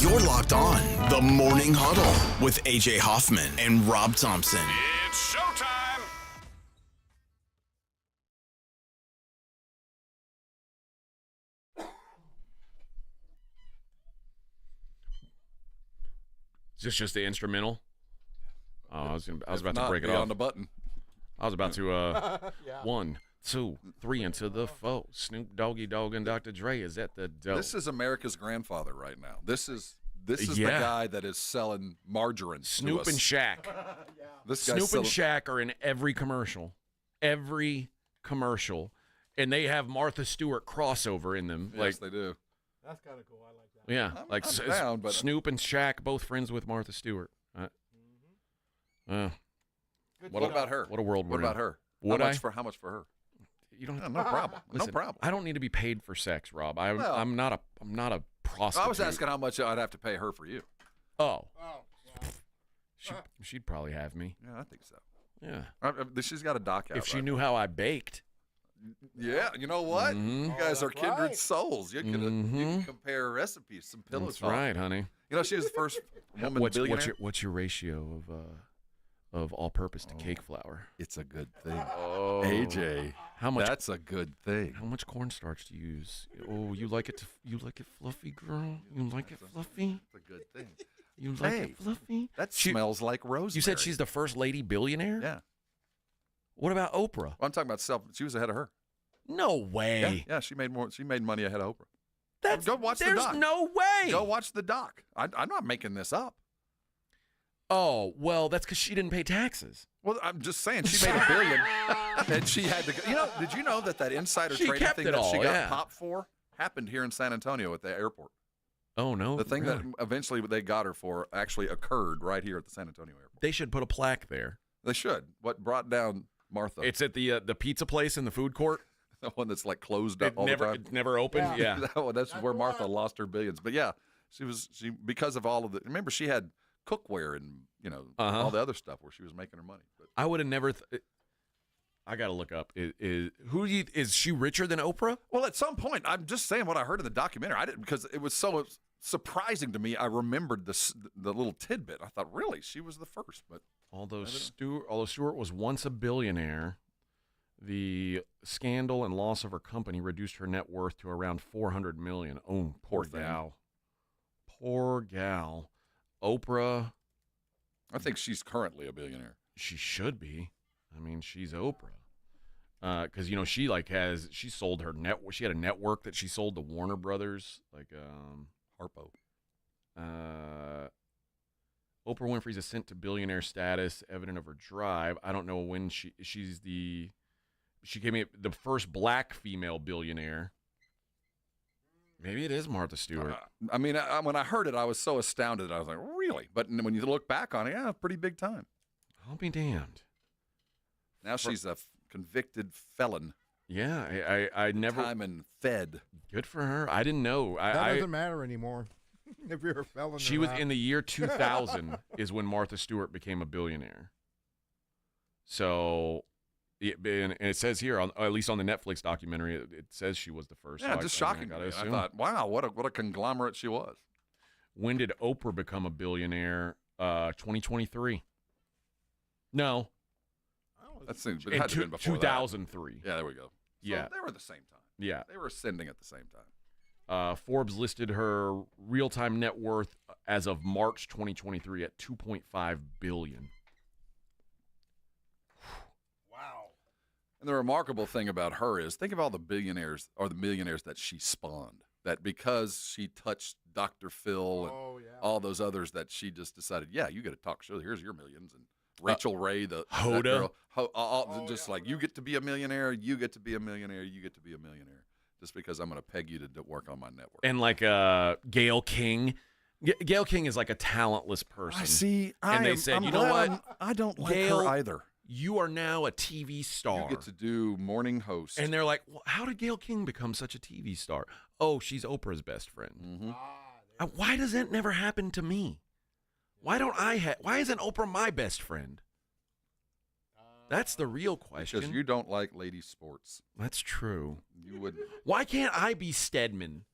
You're locked on the Morning Huddle with AJ Hoffman and Rob Thompson. It's showtime. Is this just the instrumental? Oh, I was about to break it be off. on the button. I was about to 1, 2, 3 into the 4. Snoop Doggy Dogg and Dr. Dre is at the dough. This is America's grandfather right now. This is the guy that is selling margarine. Snoop to us. and Shaq. This guy's Snoop and Shaq are in every commercial, and they have Martha Stewart crossover in them. Yes, they do. That's kind of cool. I like that. Yeah, I'm down, but Snoop and Shaq, both friends with Martha Stewart. What about her? What a world we're What in. about her? How much for her? You don't. No problem. Listen, no problem. I don't need to be paid for sex, Rob. I'm not a prostitute. I was asking how much I'd have to pay her for you. Oh. She'd probably have me. Yeah, I think so. Yeah. She's got a doc out. If she knew how I baked. Yeah, you know what? Mm-hmm. You guys are kindred right. souls. You can compare recipes, some pillow That's talk. right, honey. You know, she was the first woman billionaire. What's your ratio of all-purpose to cake flour? It's a good thing. Oh, AJ, how much? That's a good thing. How much cornstarch do you use? Oh, you like it fluffy, girl? You like it fluffy? It's a good thing. You like it fluffy? That smells like rosemary. You said she's the first lady billionaire? Yeah. What about Oprah? Well, I'm talking about she was ahead of her. No way. Yeah, she made more. She made money ahead of Oprah. Go watch the doc. There's no way. Go watch the doc. I'm not making this up. Oh, well, that's because she didn't pay taxes. Well, I'm just saying she made $1 billion, and she had to. Did you know that insider trading thing that she got popped for happened here in San Antonio at the airport? Oh no! The thing that eventually they got her for actually occurred right here at the San Antonio airport. They should put a plaque there. They should. What brought down Martha? It's at the pizza place in the food court. The one that's like closed up all the time. It never opened. Yeah. That's where Martha lost her billions. But yeah, she because of all of the. Remember, she had cookware and all the other stuff where she was making her money. But I would have never. I got to look up. Is she richer than Oprah? Well, at some point, I'm just saying what I heard in the documentary. I didn't because it was so surprising to me. I remembered the little tidbit. I thought, really, she was the first. But although Stewart was once a billionaire, the scandal and loss of her company reduced her net worth to around $400 million. Oh, poor gal. Poor gal. Oprah. I think she's currently a billionaire. She should be. I mean, she's Oprah. Because she sold her network. She had a network that she sold to Warner Brothers, like Harpo. Oprah Winfrey's ascent to billionaire status, evident of her drive. I don't know when she gave me the first black female billionaire. Maybe it is Martha Stewart. When I heard it, I was so astounded. I was like, really? But when you look back on it, yeah, pretty big time. I'll be damned. Now she's a convicted felon. Yeah, I never. Time and fed. Good for her. I didn't know. That doesn't matter anymore. If you're a felon. She was in the year 2000 is when Martha Stewart became a billionaire. So, and it says here, at least on the Netflix documentary, it says she was the first. Yeah, just shocking. I thought, wow, what a conglomerate she was. When did Oprah become a billionaire? 2023. No. That seems, but it had to have been before 2003. That. Yeah, there we go. So yeah. They were at the same time. Yeah. They were ascending at the same time. Forbes listed her real-time net worth as of March 2023 at $2.5 billion. Wow. And the remarkable thing about her is, think of all the billionaires or the millionaires that she spawned. That because she touched Dr. Phil and all those others, that she just decided, yeah, you get a talk show. Here's your millions. And Rachel Ray, the Hoda, girl, you get to be a millionaire, you get to be a millionaire, you get to be a millionaire, just because I'm going to peg you to work on my network. And like Gayle King. Gayle King is like a talentless person. I see. They said, you know what? I don't like Gayle, her either. You are now a TV star. You get to do morning host. And they're like, well, how did Gayle King become such a TV star? Oh, she's Oprah's best friend. Mm-hmm. Why does that never happen to me? Why isn't Oprah my best friend? That's the real question. Because you don't like lady sports. That's true. You would. Why can't I be Stedman?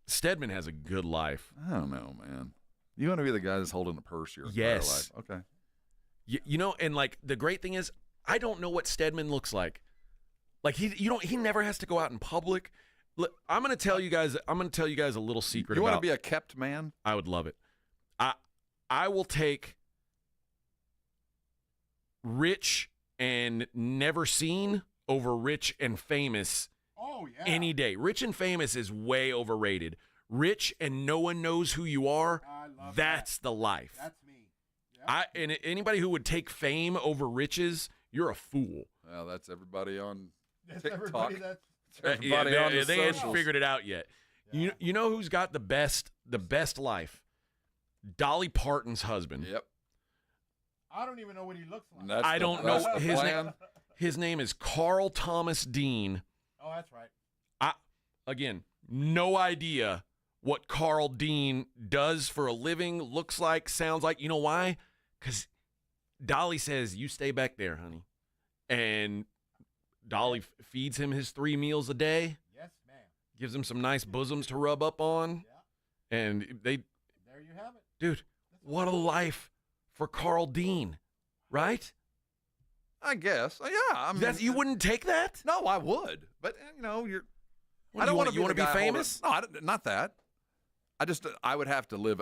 Stedman has a good life. I don't know, man. You want to be the guy that's holding a purse your entire life. Okay. You know, and like the great thing is, I don't know what Stedman looks like. Like he never has to go out in public. Look, I'm going to tell you guys a little secret. You want to be a kept man? I would love it. I will take rich and never seen over rich and famous any day. Rich and famous is way overrated. Rich and no one knows who you are, that's the life. That's me. Yep. And anybody who would take fame over riches, you're a fool. Well, that's everybody on TikTok. Everybody on the they ain't figured it out yet. Yeah. You know who's got the best life? Dolly Parton's husband. Yep. I don't even know what he looks like. I don't know his name. His name is Carl Thomas Dean. Oh, that's right. Again, no idea what Carl Dean does for a living, looks like, sounds like. You know why? Because Dolly says, you stay back there, honey. And Dolly feeds him his 3 meals a day. Yes, ma'am. Gives him some nice bosoms to rub up on. Yeah. And there you have it. Dude, what a life for Carl Dean, right? I guess. Yeah. I mean, you wouldn't take that? No, I would. But, you know, I don't want to be famous? No, not that. I would have to live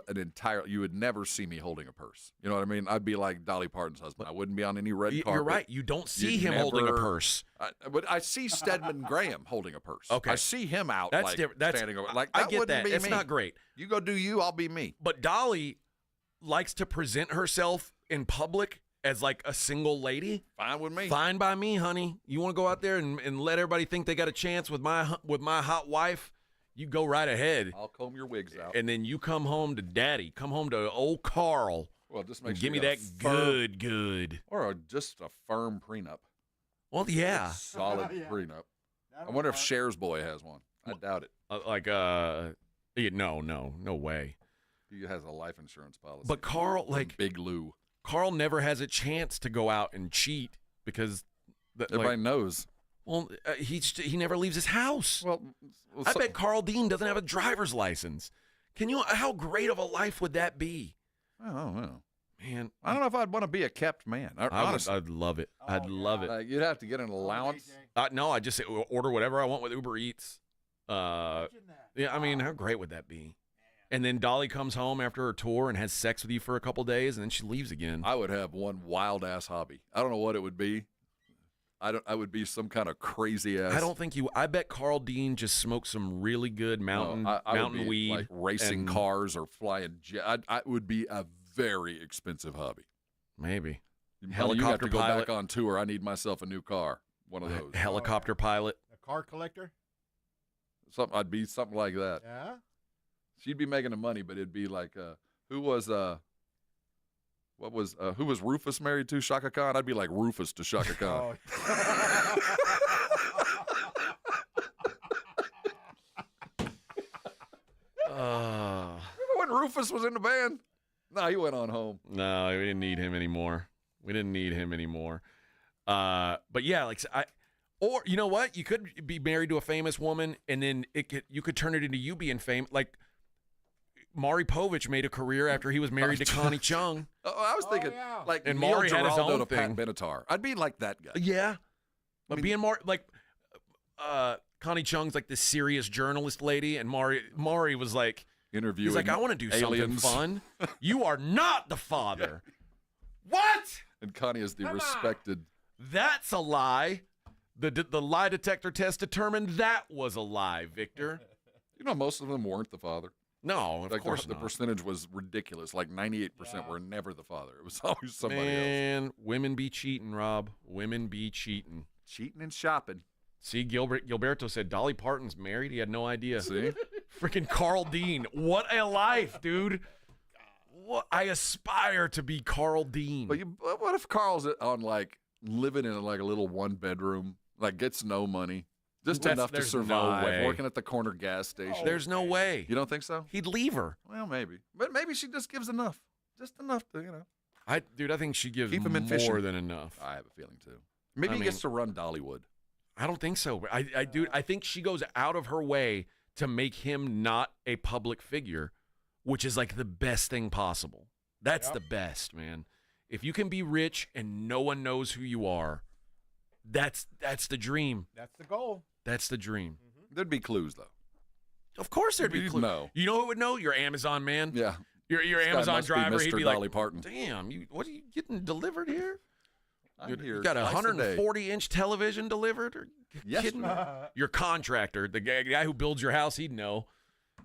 you would never see me holding a purse. You know what I mean? I'd be like Dolly Parton's husband. I wouldn't be on any red carpet. You're right. You don't see him holding a purse. But I see Stedman Graham holding a purse. Okay. I see him out standing over. Like, I that get wouldn't that. be It's me. not great. You go do you, I'll be me. But Dolly likes to present herself in public as like a single lady. Fine with me. Fine by me, honey. You want to go out there and let everybody think they got a chance with my hot wife? You go right ahead. I'll comb your wigs out. And then you come home to daddy. Come home to old Carl. Well, just make sure give me that good. Or just a firm prenup. Well, yeah. Solid prenup. I wonder if Cher's boy has one. I doubt it. No way. He has a life insurance policy. But Carl, Big Lou. Carl never has a chance to go out and cheat because everybody knows. Well, he never leaves his house. Well, I bet Carl Dean doesn't have a driver's license. How great of a life would that be? I don't know. Man, I don't know if I'd want to be a kept man. Honestly, I'd love it. I'd love it. You'd have to get an allowance. No, I just say order whatever I want with Uber Eats. Yeah, I mean, how great would that be? And then Dolly comes home after her tour and has sex with you for a couple days, and then she leaves again. I would have one wild ass hobby. I don't know what it would be. I would be some kind of crazy ass. I don't think you. I bet Carl Dean just smoked some really good mountain weed, like racing cars or flying jet. It would be a very expensive hobby. Maybe helicopter you have to go pilot. Back on tour. I need myself a new car. One of those. Helicopter pilot. A car collector. I'd be something like that. Yeah. She'd be making the money, but it'd be like who was Rufus married to? Shaka Khan? I'd be like Rufus to Shaka Khan. Remember when Rufus was in the band? No, he went on home. No, we didn't need him anymore. But yeah, or you know what? You could be married to a famous woman, and then you could turn it into you being famous. Like Maury Povich made a career after he was married to Connie Chung. I was thinking and Neil Maury had his Giraldo own to thing. Pat Benatar. I'd be like that guy. Yeah, but being more like Connie Chung's like this serious journalist lady, and Maury was like interviewing. He's like, I want to do aliens. something fun. You are not the father. What? And Connie is the respected. That's a lie. The lie detector test determined that was a lie, Victor. You know, most of them weren't the father. No, of course the not. percentage was ridiculous. Like 98% were never the father. It was always somebody else. Man, women be cheating, Rob. Women be cheating. Cheating and shopping. See, Gilberto said Dolly Parton's married. He had no idea. See? Freaking Carl Dean. What a life, dude. What I aspire to be Carl Dean. But what if Carl's on living in a little 1-bedroom, gets no money, just enough to survive, working at the corner gas station? There's no way. You don't think so? He'd leave her. Well, maybe. But maybe she just gives enough. Just enough to, I think she gives keep him in more fishing. than enough. I have a feeling, too. Maybe he gets to run Dollywood. I don't think so. I think she goes out of her way to make him not a public figure, which is the best thing possible. That's the best, man. If you can be rich and no one knows who you are, that's the dream. That's the goal. That's the dream. Mm-hmm. There'd be clues, though. Of course there'd be clues. Know. You know who would know? Your Amazon man. Yeah. Your Amazon driver. He'd be Dolly like, Parton. damn, what are you getting delivered here? You got a 140-inch television delivered? Are you kidding me? Your contractor, the guy who builds your house, he'd know.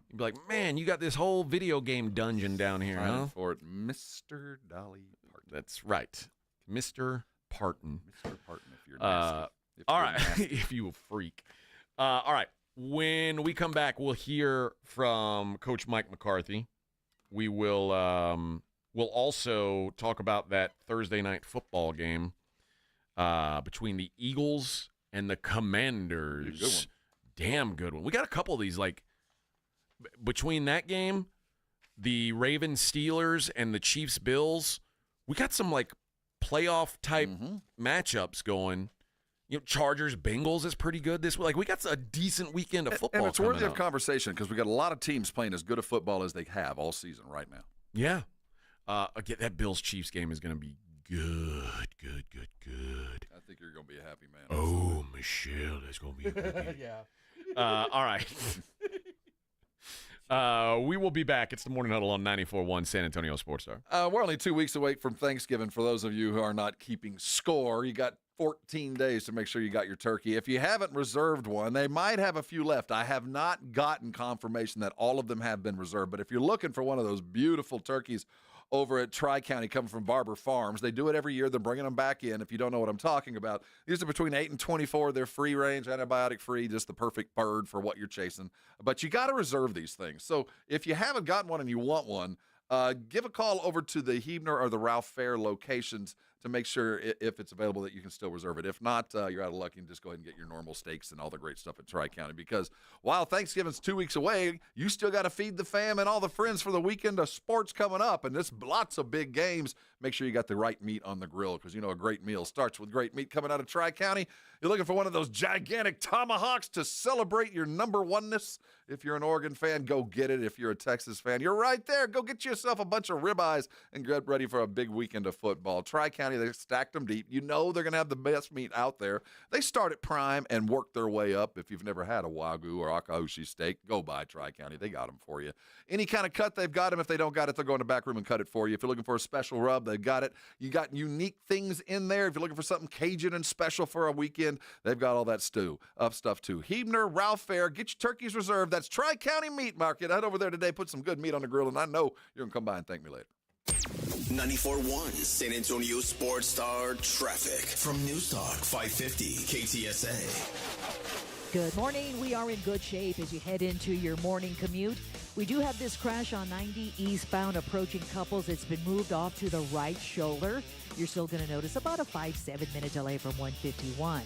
He'd be like, man, you got this whole video game dungeon down here, huh? For it, Mr. Dolly Parton. That's right. Mr. Parton. Mr. Parton, if you're nasty. All right, if you a freak. All right, when we come back, we'll hear from Coach Mike McCarthy. We will we'll also talk about that Thursday night football game. between the Eagles and the Commanders. Good one. Damn good one. We got a couple of these, like, between that game, the Ravens-Steelers and the Chiefs-Bills, we got some, like, playoff-type matchups going. You know, Chargers-Bengals is pretty good this week. Like, we got a decent weekend of football. And it's worthy of conversation because we got a lot of teams playing as good a football as they have all season right now. Yeah. Again, that Bills-Chiefs game is going to be good. I think you're going to be a happy man. Oh, Michelle, that's going to be a good game. Yeah. All right. We will be back. It's the Morning Huddle on 94.1 San Antonio Sports Star. We're only 2 weeks away from Thanksgiving. For those of you who are not keeping score, you got 14 days to make sure you got your turkey. If you haven't reserved one, they might have a few left. I have not gotten confirmation that all of them have been reserved, but if you're looking for one of those beautiful turkeys over at Tri-County coming from Barber Farms, they do it every year. They're bringing them back in. If you don't know what I'm talking about, these are between 8 and 24. They're free range, antibiotic free, just the perfect bird for what you're chasing. But you got to reserve these things. So if you haven't gotten one and you want one, give a call over to the Huebner or the Ralph Fair locations to make sure if it's available that you can still reserve it. If not, you're out of luck and just go ahead and get your normal steaks and all the great stuff at Tri-County, because while Thanksgiving's 2 weeks away, you still got to feed the fam and all the friends for the weekend of sports coming up, and there's lots of big games. Make sure you got the right meat on the grill, because you know a great meal starts with great meat coming out of Tri-County. You're looking for one of those gigantic tomahawks to celebrate your number oneness. If you're an Oregon fan, go get it. If you're a Texas fan, you're right there. Go get yourself a bunch of ribeyes and get ready for a big weekend of football. Tri-County, they stacked them deep. You know they're going to have the best meat out there. They start at prime and work their way up. If you've never had a Wagyu or Akahushi steak, go buy Tri-County. They got them for you. Any kind of cut, they've got them. If they don't got it, they'll go in the back room and cut it for you. If you're looking for a special rub, they've got it. You got unique things in there. If you're looking for something Cajun and special for a weekend, they've got all that stuff too. Huebner, Ralph Fair, get your turkeys reserved. That's Tri-County Meat Market. Head over there today, put some good meat on the grill, and I know you're going to come by and thank me later. 94.1 San Antonio Sports Star traffic from News Talk 550 KTSA. Good morning. We are in good shape as you head into your morning commute. We do have this crash on 90 eastbound approaching Couples. It's been moved off to the right shoulder. You're still going to notice about a 5-7 minute delay from 151.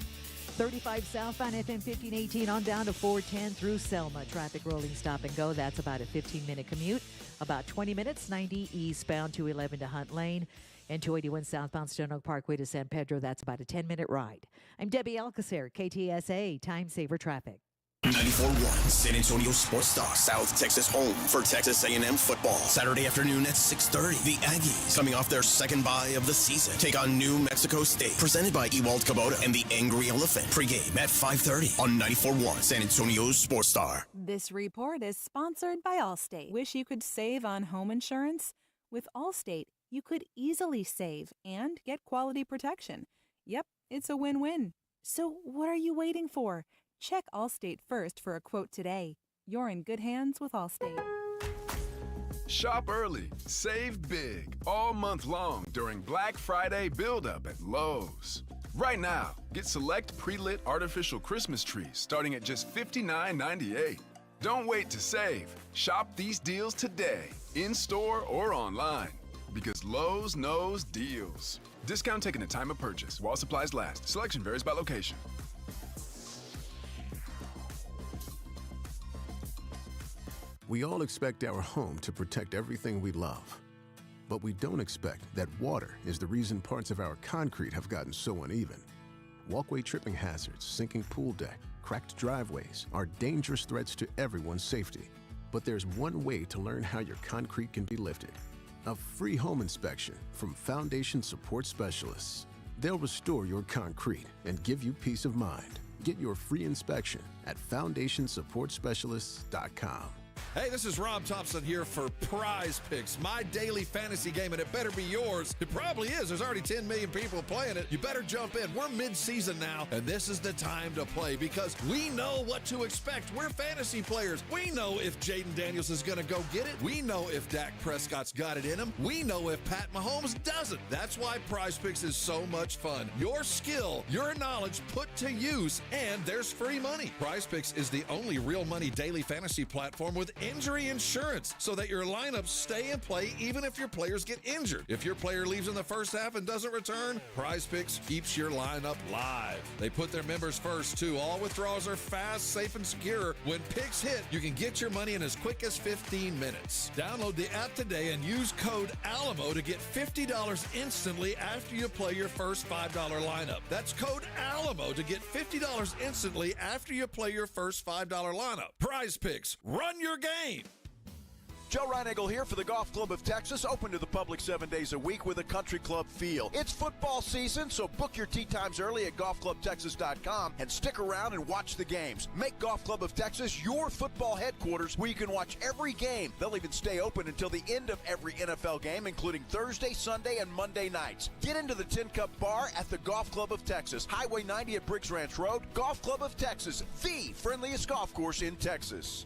35 southbound FM 1518 on down to 410 through Selma. Traffic rolling stop and go. That's about a 15-minute commute. About 20 minutes, 90 eastbound 211 to Hunt Lane. And 281 southbound Stone Oak Parkway to San Pedro. That's about a 10-minute ride. I'm Debbie Alcacer, KTSA Time Saver Traffic. 94.1 San Antonio Sports Star, South Texas home for Texas A&M football. Saturday afternoon at 6:30. The Aggies, coming off their second bye of the season, take on New Mexico State. Presented by Ewald Kubota and the Angry Elephant. Pre-game at 5:30 on 94.1 San Antonio Sports Star. This report is sponsored by Allstate. Wish you could save on home insurance? With Allstate, you could easily save and get quality protection. Yep, it's a win-win. So what are you waiting for? Check Allstate first for a quote today. You're in good hands with Allstate. Shop early, save big, all month long during Black Friday build-up at Lowe's. Right now, get select pre-lit artificial Christmas trees starting at just $59.98. Don't wait to save. Shop these deals today, in-store or online, because Lowe's knows deals. Discount taken at time of purchase while supplies last. Selection varies by location. We all expect our home to protect everything we love. But we don't expect that water is the reason parts of our concrete have gotten so uneven. Walkway tripping hazards, sinking pool deck, cracked driveways are dangerous threats to everyone's safety. But there's one way to learn how your concrete can be lifted. A free home inspection from Foundation Support Specialists. They'll restore your concrete and give you peace of mind. Get your free inspection at FoundationSupportSpecialists.com. Hey, this is Rob Thompson here for Prize Picks, my daily fantasy game, and it better be yours. It probably is. There's already 10 million people playing it. You better jump in. We're mid-season now, and this is the time to play because we know what to expect. We're fantasy players. We know if Jaden Daniels is going to go get it. We know if Dak Prescott's got it in him. We know if Pat Mahomes doesn't. That's why Prize Picks is so much fun. Your skill, your knowledge put to use, and there's free money. Prize Picks is the only real money daily fantasy platform with injury insurance so that your lineups stay in play even if your players get injured. If your player leaves in the first half and doesn't return, Prize Picks keeps your lineup live. They put their members first, too. All withdrawals are fast, safe, and secure. When picks hit, you can get your money in as quick as 15 minutes. Download the app today and use code ALAMO to get $50 instantly after you play your first $5 lineup. That's code ALAMO to get $50 instantly after you play your first $5 lineup. Prize Picks, run your game. Joe Reinagle here for the Golf Club of Texas, open to the public 7 days a week with a country club feel. It's football season, so book your tee times early at golfclubtexas.com and stick around and watch the games. Make Golf Club of Texas your football headquarters where you can watch every game. They'll even stay open until the end of every NFL game, including Thursday, Sunday, and Monday nights. Get into the Tin Cup Bar at the Golf Club of Texas, Highway 90 at Briggs Ranch Road. Golf Club of Texas, the friendliest golf course in Texas.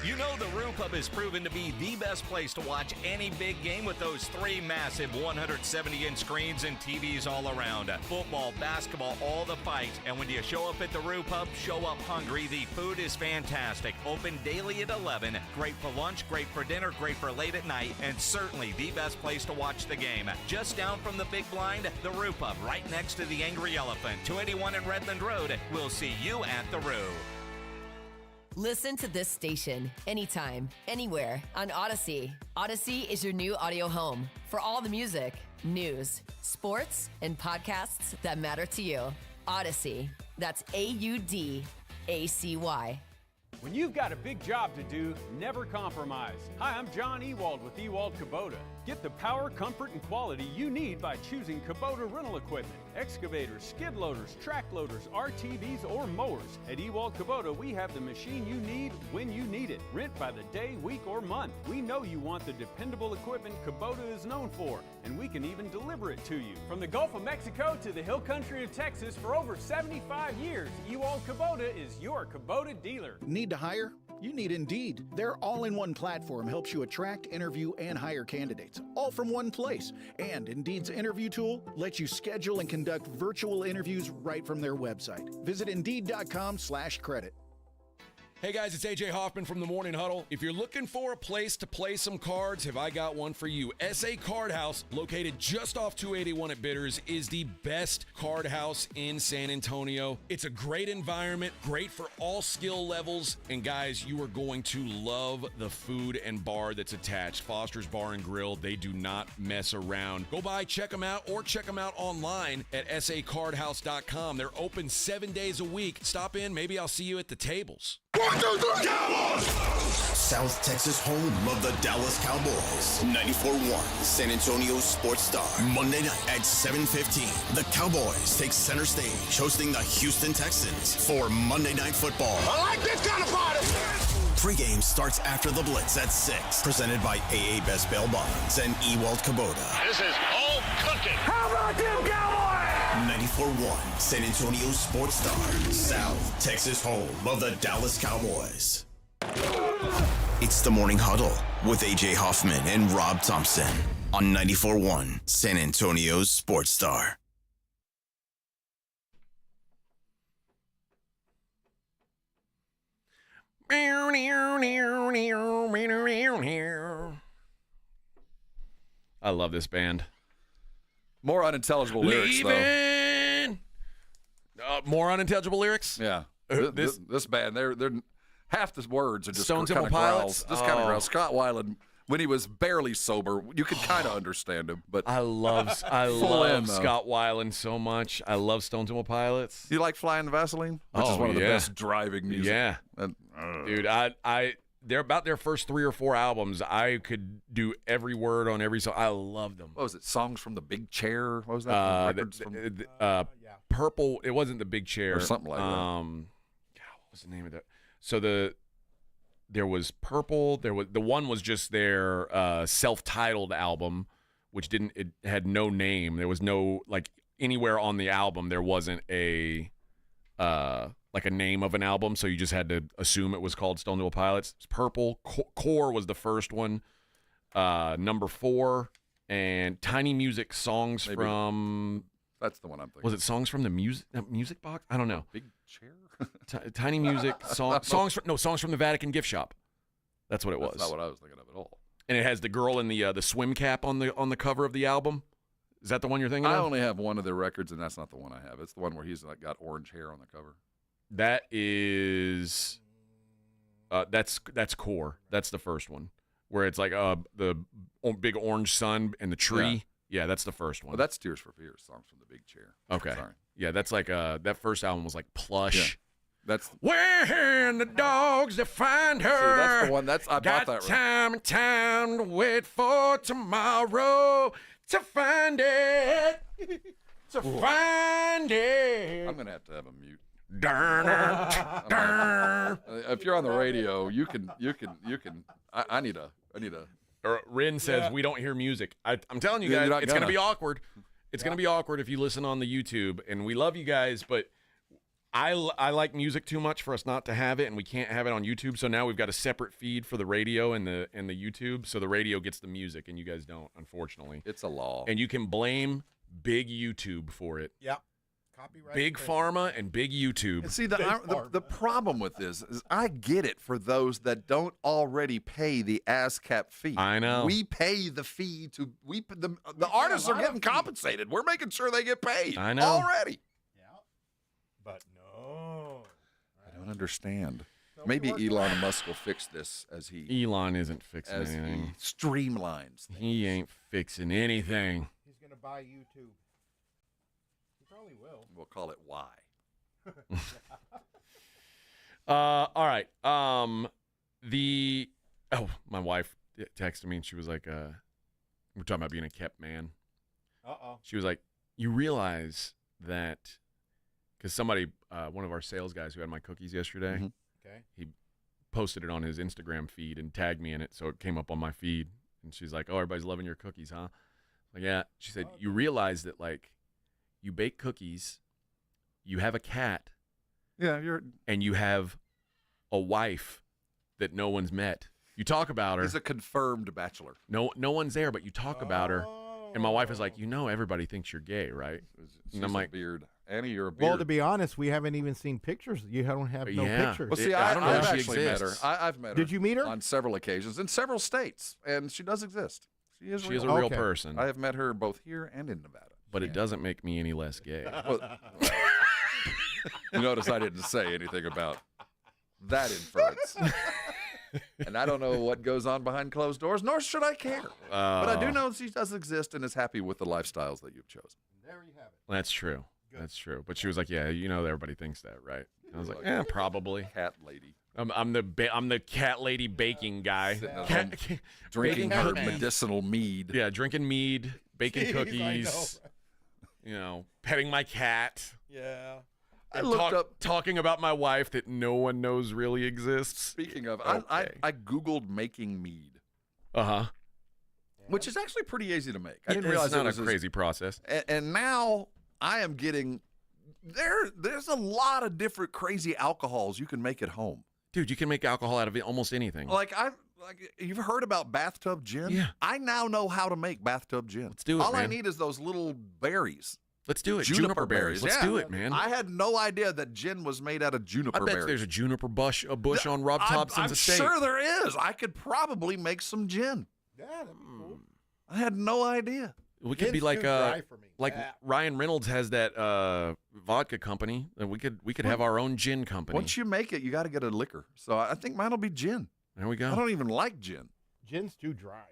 You know the Roo Pub has proven to be the best place to watch any big game with those 3 massive 170-inch screens and TVs all around. Football, basketball, all the fights. And when you show up at the Roo Pub, show up hungry. The food is fantastic. Open daily at 11. Great for lunch, great for dinner, great for late at night, and certainly the best place to watch the game. Just down from the big blind, the Roo Pub, right next to the Angry Elephant. 281 in Redland Road. We'll see you at the Roo. Listen to this station anytime, anywhere on Odyssey. Odyssey is your new audio home for all the music, news, sports, and podcasts that matter to you. Odyssey. That's AUDACY. When you've got a big job to do, never compromise. Hi, I'm John Ewald with Ewald Kubota. Get the power, comfort, and quality you need by choosing Kubota rental equipment. Excavators, skid loaders, track loaders, RTVs, or mowers. At Ewald Kubota, we have the machine you need when you need it. Rent by the day, week, or month. We know you want the dependable equipment Kubota is known for, and we can even deliver it to you. From the Gulf of Mexico to the hill country of Texas, for over 75 years, Ewald Kubota is your Kubota dealer. Need to hire? You need Indeed. Their all-in-one platform helps you attract, interview, and hire candidates, all from one place. And Indeed's interview tool lets you schedule and conduct virtual interviews right from their website. Visit Indeed.com/credit. Hey guys, it's AJ Hoffman from the Morning Huddle. If you're looking for a place to play some cards, have I got one for you. SA Card House, located just off 281 at Bitters, is the best card house in San Antonio. It's a great environment, great for all skill levels, and guys, you are going to love the food and bar that's attached. Foster's Bar and Grill, they do not mess around. Go by, check them out, or check them out online at sacardhouse.com. They're open 7 days a week. Stop in, maybe I'll see you at the tables. South Texas home of the Dallas Cowboys. 94.1 San Antonio Sports Star. Monday night at 7:15. The Cowboys take center stage hosting the Houston Texans for Monday Night Football. I like this kind of party. Pregame starts after the Blitz at 6. Presented by AA Best Bail Bonds and Ewald Kubota. This is all cooking. How about them Cowboys? 94.1 San Antonio Sports Star. South Texas home of the Dallas Cowboys. It's the Morning Huddle with AJ Hoffman and Rob Thompson on 94.1 San Antonio Sports Star. I love this band. More unintelligible lyrics, though. More unintelligible lyrics? Yeah. This band, they're half the words are just Stone kind Temple of growls. Pilots? Just kind of growls. Scott Weiland, when he was barely sober, you could kind of understand him. But I love Scott Weiland so much. I love Stone Temple Pilots. You like Flying the Vaseline? Which is one of the best driving music. Yeah. Dude, they're about their first 3 or 4 albums. I could do every word on every song. I love them. What was it? Songs from the Big Chair? What was that? Purple. It wasn't the Big Chair. Or something like that. What was the name of that? So there was Purple. The one was just their self-titled album, which it had no name. There was no, like, anywhere on the album there wasn't a like a name of an album, so you just had to assume it was called Stone Temple Pilots. It's Purple. Core was the first one. Number 4, and Tiny Music Songs from. That's the one I'm thinking. Was it Songs from the Music Box? I don't know. Big Chair. Tiny music, songs from the Vatican gift shop. That's what it was. That's not what I was thinking of at all. And it has the girl in the swim cap on the cover of the album. Is that the one you're thinking of? I only have one of their records, and that's not the one I have. It's the one where he's got orange hair on the cover. That is, that's Core. That's the first one, where it's like the big orange sun and the tree. Yeah, that's the first one. Well, that's Tears for Fears, Songs from the Big Chair. Okay. Sorry. Yeah, that's like that first album was like Plush. Yeah. That's when the dogs that find her. See, that's the one. I bought that. Got time and time to wait for tomorrow to find it. Find it. I'm gonna have to have a mute. Darn. If you're on the radio, you can. I need a. Rin says we don't hear music. I'm telling you guys, it's gonna be awkward. It's gonna be awkward if you listen on the YouTube, and we love you guys, but I like music too much for us not to have it, and we can't have it on YouTube. So now we've got a separate feed for the radio and the YouTube. So the radio gets the music, and you guys don't, unfortunately. It's a law. And you can blame Big YouTube for it. Yeah. Copyright. Big Pharma and Big YouTube. And see, the problem with this is I get it for those that don't already pay the ASCAP fee. I know. We pay the fee to the artists are getting compensated. We're making sure they get paid. I know. Already. Yeah. But no. I don't understand. Maybe Elon Musk will fix this as he. Elon isn't fixing anything. He streamlines things. He ain't fixing anything. He's going to buy YouTube. He probably will. We'll call it Y. All right. My wife texted me and she was like, we're talking about being a kept man. Uh-oh. She was like, you realize that, because somebody, one of our sales guys who had my cookies yesterday, Okay. he posted it on his Instagram feed and tagged me in it, so it came up on my feed. And she's like, oh, everybody's loving your cookies, huh? Like, yeah. She said, you realize that, like, you bake cookies, you have a cat, and you have a wife that no one's met. You talk about her. He's a confirmed bachelor. No one's there, but you talk about her. And my wife is like, everybody thinks you're gay, right? She's and I'm like, a beard. Annie, you're a beard. Well, to be honest, we haven't even seen pictures. You don't have no pictures. Well, see, I don't know I've if she actually met her. exists. I've met her. Did you meet her? On several occasions in several states, and she does exist. She is a real person. I have met her both here and in Nevada. But it doesn't make me any less gay. Well, you notice I didn't say anything about that inference. And I don't know what goes on behind closed doors, nor should I care. But I do know she does exist and is happy with the lifestyles that you've chosen. There you have it. That's true. Good. That's true. But she was like, yeah, everybody thinks that, right? I was like, probably. Cat lady. I'm the cat lady baking guy. Drinking her medicinal mead. Yeah, drinking mead, baking cookies. Petting my cat. Yeah. I looked up talking about my wife that no one knows really exists. Speaking of, I Googled making mead. Which is actually pretty easy to make. I didn't realize it's not a crazy process. And now I am getting there's a lot of different crazy alcohols you can make at home. Dude, you can make alcohol out of almost anything. Like you've heard about bathtub gin? Yeah. I now know how to make bathtub gin. Let's do it, All man. I need is those little berries. Let's do it. Juniper berries. Let's do it, man. I had no idea that gin was made out of juniper berries. I bet there's a juniper bush on Rob Thompson's estate. I'm sure there is. I could probably make some gin. Yeah, that'd be cool. I had no idea. We could be like Ryan Reynolds has that vodka company, and we could have our own gin company. Once you make it, you got to get a liquor. So I think mine will be gin. There we go. I don't even like gin. Gin's too dry.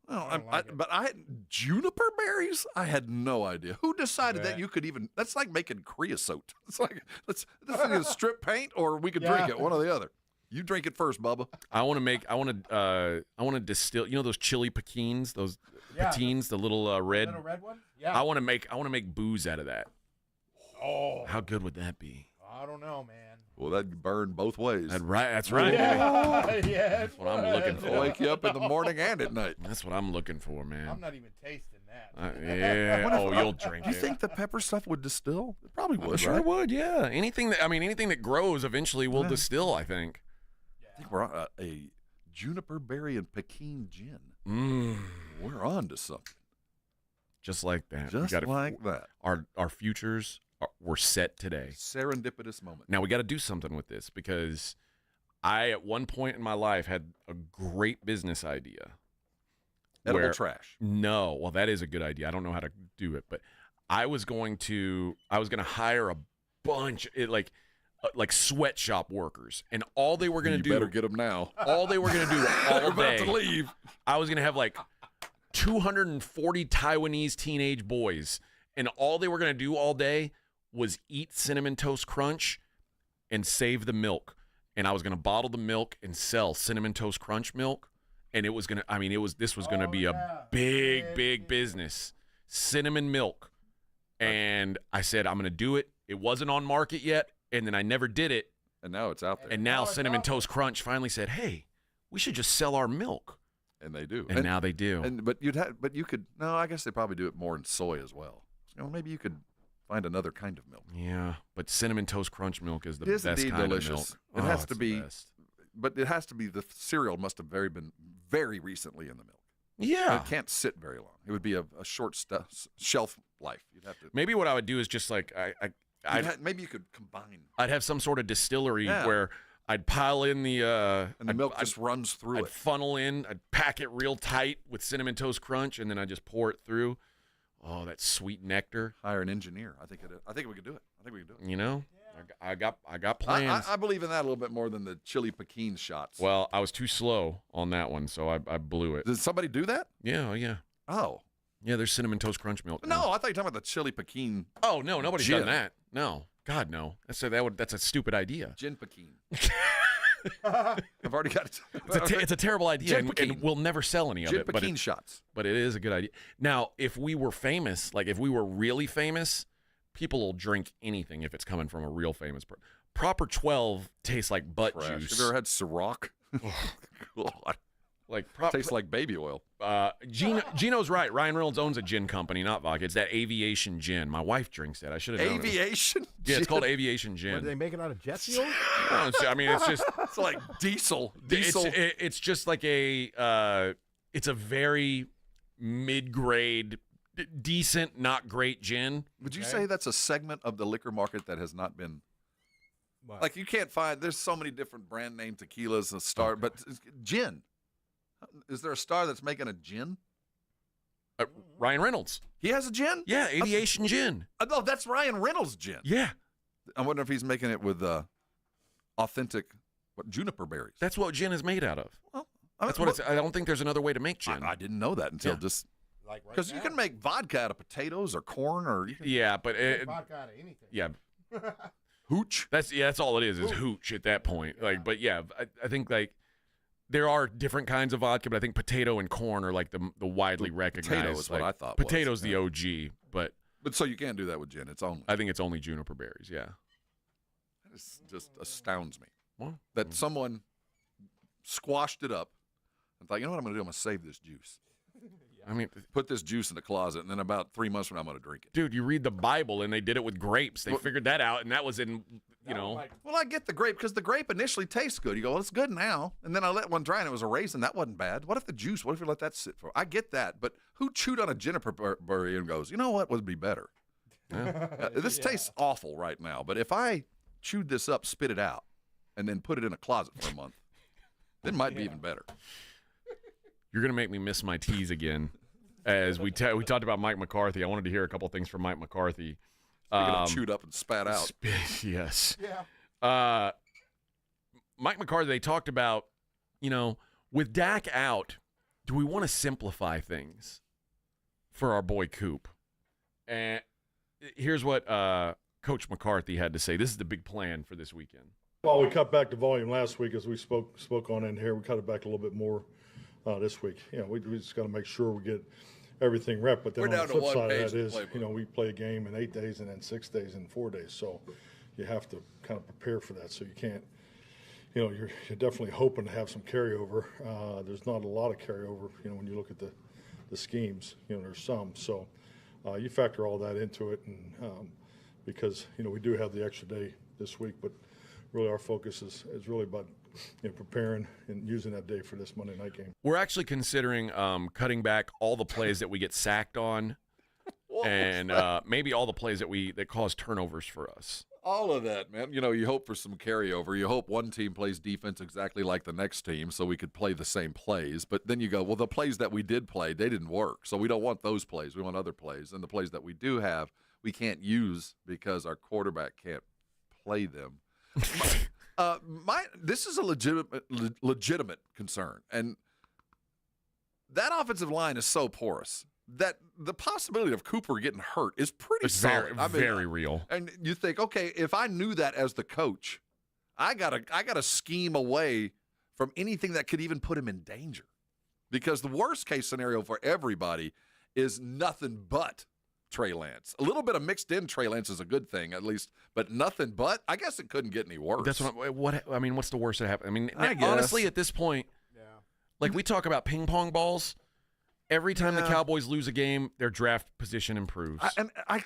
Well, but I had juniper berries. I had no idea. Who decided that you could even? That's like making creosote. It's like this is strip paint, or we could drink it. One or the other. You drink it first, Bubba. I want to distill. You know those chili pequins, those patines, the little red. Little red one. Yeah. I want to make booze out of that. Oh. How good would that be? I don't know, man. Well, that'd burn both ways. That's right. Yeah, that's what I'm looking for. It'll wake you up in the morning and at night. That's what I'm looking for, man. I'm not even tasting that. Yeah. You'll drink it. Do you think the pepper stuff would distill? It probably would. Sure it would. Yeah. Anything that grows eventually will distill. I think. I think we're on a juniper berry and pecan gin. We're on to something. Just like that. Just like that. Our futures were set today. Serendipitous moment. Now we got to do something with this because I, at one point in my life, had a great business idea. Edible trash. No, well, that is a good idea. I don't know how to do it, but I was going to hire a bunch like sweatshop workers, and all they were going to do. You better get them now. All they were going to do all They're about day. to leave. I was going to have like 240 Taiwanese teenage boys, and all they were going to do all day was eat Cinnamon Toast Crunch and save the milk. And I was going to bottle the milk and sell Cinnamon Toast Crunch milk. And it was going to, this was going to be a big business. Cinnamon milk. And I said, I'm going to do it. It wasn't on market yet. And then I never did it. And now it's out there. And now Cinnamon Toast Crunch finally said, hey, we should just sell our milk. And they do. And now they do. But you could, no, I guess they probably do it more in soy as well. Maybe you could find another kind of milk. Yeah, but Cinnamon Toast Crunch milk is the best kind delicious. of milk. It has to be, but it has to be, the cereal must have been very recently in the milk. Yeah. It can't sit very long. It would be a short shelf life. You'd have to. Maybe what I would do is just like, maybe you could combine. I'd have some sort of distillery where I'd pile in the and the milk just runs through it. I'd funnel in, I'd pack it real tight with Cinnamon Toast Crunch, and then I'd just pour it through. Oh, that sweet nectar. Hire an engineer. I think we could do it. I think we can do it. You know, I got plans. I believe in that a little bit more than the chili Pekin shots. Well, I was too slow on that one, so I blew it. Did somebody do that? Yeah. Oh. Yeah, there's Cinnamon Toast Crunch milk. No, I thought you were talking about the chili Pekin. Oh, no, nobody's done that. No. God, no. That's a stupid idea. Gin Pekin. I've already got it. It's a terrible idea, and we'll never sell any of it. Pekin shots. But it is a good idea. Now, if we were famous, like if we were really famous, people will drink anything if it's coming from a real famous person. Proper 12 tastes like butt juice. Have you ever had Ciroc? God. Like tastes like baby oil. Gino's right. Ryan Reynolds owns a gin company, not vodka. It's that Aviation Gin. My wife drinks that. I should have known. Aviation? Yeah, it's called Aviation Gin. What, do they make it out of jet fuel? No, I mean, it's just it's like diesel. It's just like it's a very mid-grade, decent, not great gin. Would you say that's a segment of the liquor market that has not been? What? Like you can't find. There's so many different brand name tequilas, a star, but gin. Is there a star that's making a gin? Ryan Reynolds. He has a gin? Yeah, Aviation Gin. No, that's Ryan Reynolds' gin. Yeah. I wonder if he's making it with authentic juniper berries. That's what gin is made out of. Well, that's what it's. I don't think there's another way to make gin. I didn't know that until just because you can make vodka out of potatoes or corn or but vodka out of anything. Yeah. Hooch. That's all it is hooch at that point. Like, but yeah, I think like. There are different kinds of vodka, but I think potato and corn are like the widely recognized. Potato is what I thought. Potato's the OG, but so you can't do that with gin. It's only. I think it's only juniper berries. Yeah, that just astounds me. Well, that someone squashed it up and thought, you know what I'm going to do? I'm going to save this juice. I mean, put this juice in the closet, and then about 3 months from now, I'm going to drink it. Dude, you read the Bible, and they did it with grapes. They figured that out, and that was in, Well, I get the grape, because the grape initially tastes good. You go, well, it's good now. And then I let one dry, and it was a raisin. That wasn't bad. What if the juice, what if you let that sit for? I get that, but who chewed on a juniper berry and goes, you know what would be better? Yeah. This tastes awful right now, but if I chewed this up, spit it out, and then put it in a closet for a month, it might be even better. You're going to make me miss my teas again. As we talked about Mike McCarthy, I wanted to hear a couple things from Mike McCarthy. Chewed up and spat out. Yes. Yeah. Mike McCarthy, they talked about, with Dak out, do we want to simplify things for our boy Coop? And here's what Coach McCarthy had to say. This is the big plan for this weekend. Well, we cut back the volume last week as we spoke on in here. We cut it back a little bit more this week. We just got to make sure we get everything rep. But then on the flip side of that is, we play a game in 8 days and then 6 days and 4 days. So you have to kind of prepare for that. So you can't, you're definitely hoping to have some carryover. There's not a lot of carryover, when you look at the schemes, there's some. So you factor all that into it, and because, we do have the extra day this week, but really our focus is really about preparing and using that day for this Monday night game. We're actually considering cutting back all the plays that we get sacked on and maybe all the plays that cause turnovers for us. All of that, man. You hope for some carryover. You hope one team plays defense exactly like the next team so we could play the same plays. But then you go, well, the plays that we did play, they didn't work. So we don't want those plays. We want other plays. And the plays that we do have, we can't use because our quarterback can't play them. This is a legitimate concern. And that offensive line is so porous that the possibility of Cooper getting hurt is pretty solid. Very real. And you think, okay, if I knew that as the coach, I gotta scheme away from anything that could even put him in danger. Because the worst case scenario for everybody is nothing but Trey Lance. A little bit of mixed in Trey Lance is a good thing, at least, but nothing but. I guess it couldn't get any worse. That's what's the worst that happened? I mean, honestly, at this point, like we talk about ping pong balls. Every time the Cowboys lose a game, their draft position improves. I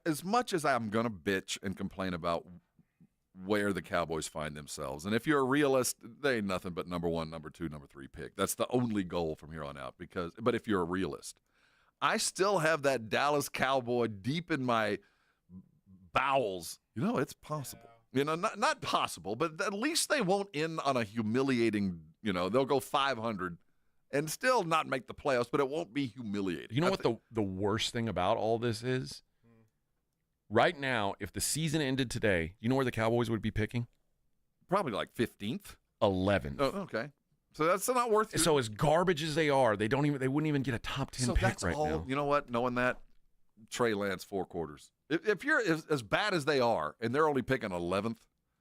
as much as I'm going to bitch and complain about where the Cowboys find themselves, and if you're a realist, they ain't nothing but number 1, number 2, number 3 pick. That's the only goal from here on out. But if you're a realist, I still have that Dallas Cowboy deep in my bowels. It's possible. Not possible, but at least they won't end on a humiliating. They'll go 500. And still not make the playoffs, but it won't be humiliating. You know what the worst thing about all this is? Right now, if the season ended today, you know where the Cowboys would be picking? Probably like 15th. 11th. Oh, okay. So that's not worth it. So as garbage as they are, they wouldn't even get a top 10 pick right now. You know what? Knowing that, Trey Lance 4 quarters. If you're as bad as they are, and they're only picking 11th,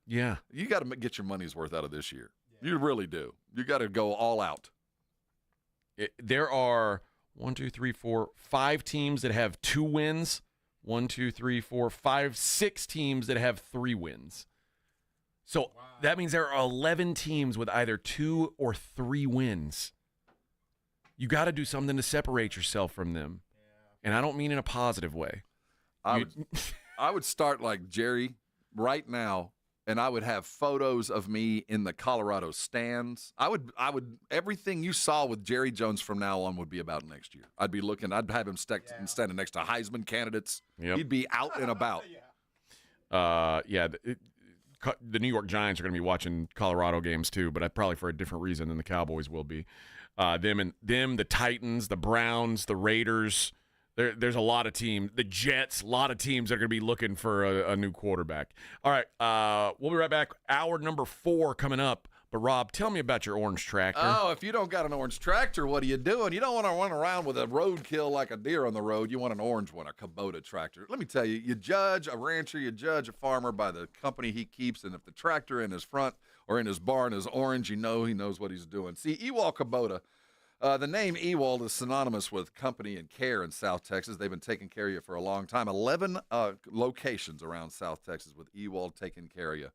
you got to get your money's worth out of this year. Yeah. You really do. You got to go all out. There are 5 teams that have 2 wins. 6 teams that have 3 wins. So that means there are 11 teams with either 2 or 3 wins. You got to do something to separate yourself from them. And I don't mean in a positive way. I would start like Jerry right now. And I would have photos of me in the Colorado stands. I would everything you saw with Jerry Jones from now on would be about next year. I'd be looking. I'd have him standing next to Heisman candidates. Yep. He'd be out and about. The New York Giants are going to be watching Colorado games too, but probably for a different reason than the Cowboys will be. Them, the Titans, the Browns, the Raiders. There's a lot of teams. The Jets, a lot of teams that are going to be looking for a new quarterback. All right, we'll be right back. Hour number 4 coming up. But, Rob, tell me about your orange tractor. Oh, if you don't got an orange tractor, what are you doing? You don't want to run around with a roadkill like a deer on the road. You want an orange one, a Kubota tractor. Let me tell you, you judge a rancher, you judge a farmer by the company he keeps, and if the tractor in his front or in his barn is orange, he knows what he's doing. See, Ewald Kubota. The name Ewald is synonymous with company and care in South Texas. They've been taking care of you for a long time. 11 locations around South Texas with Ewald taking care of you.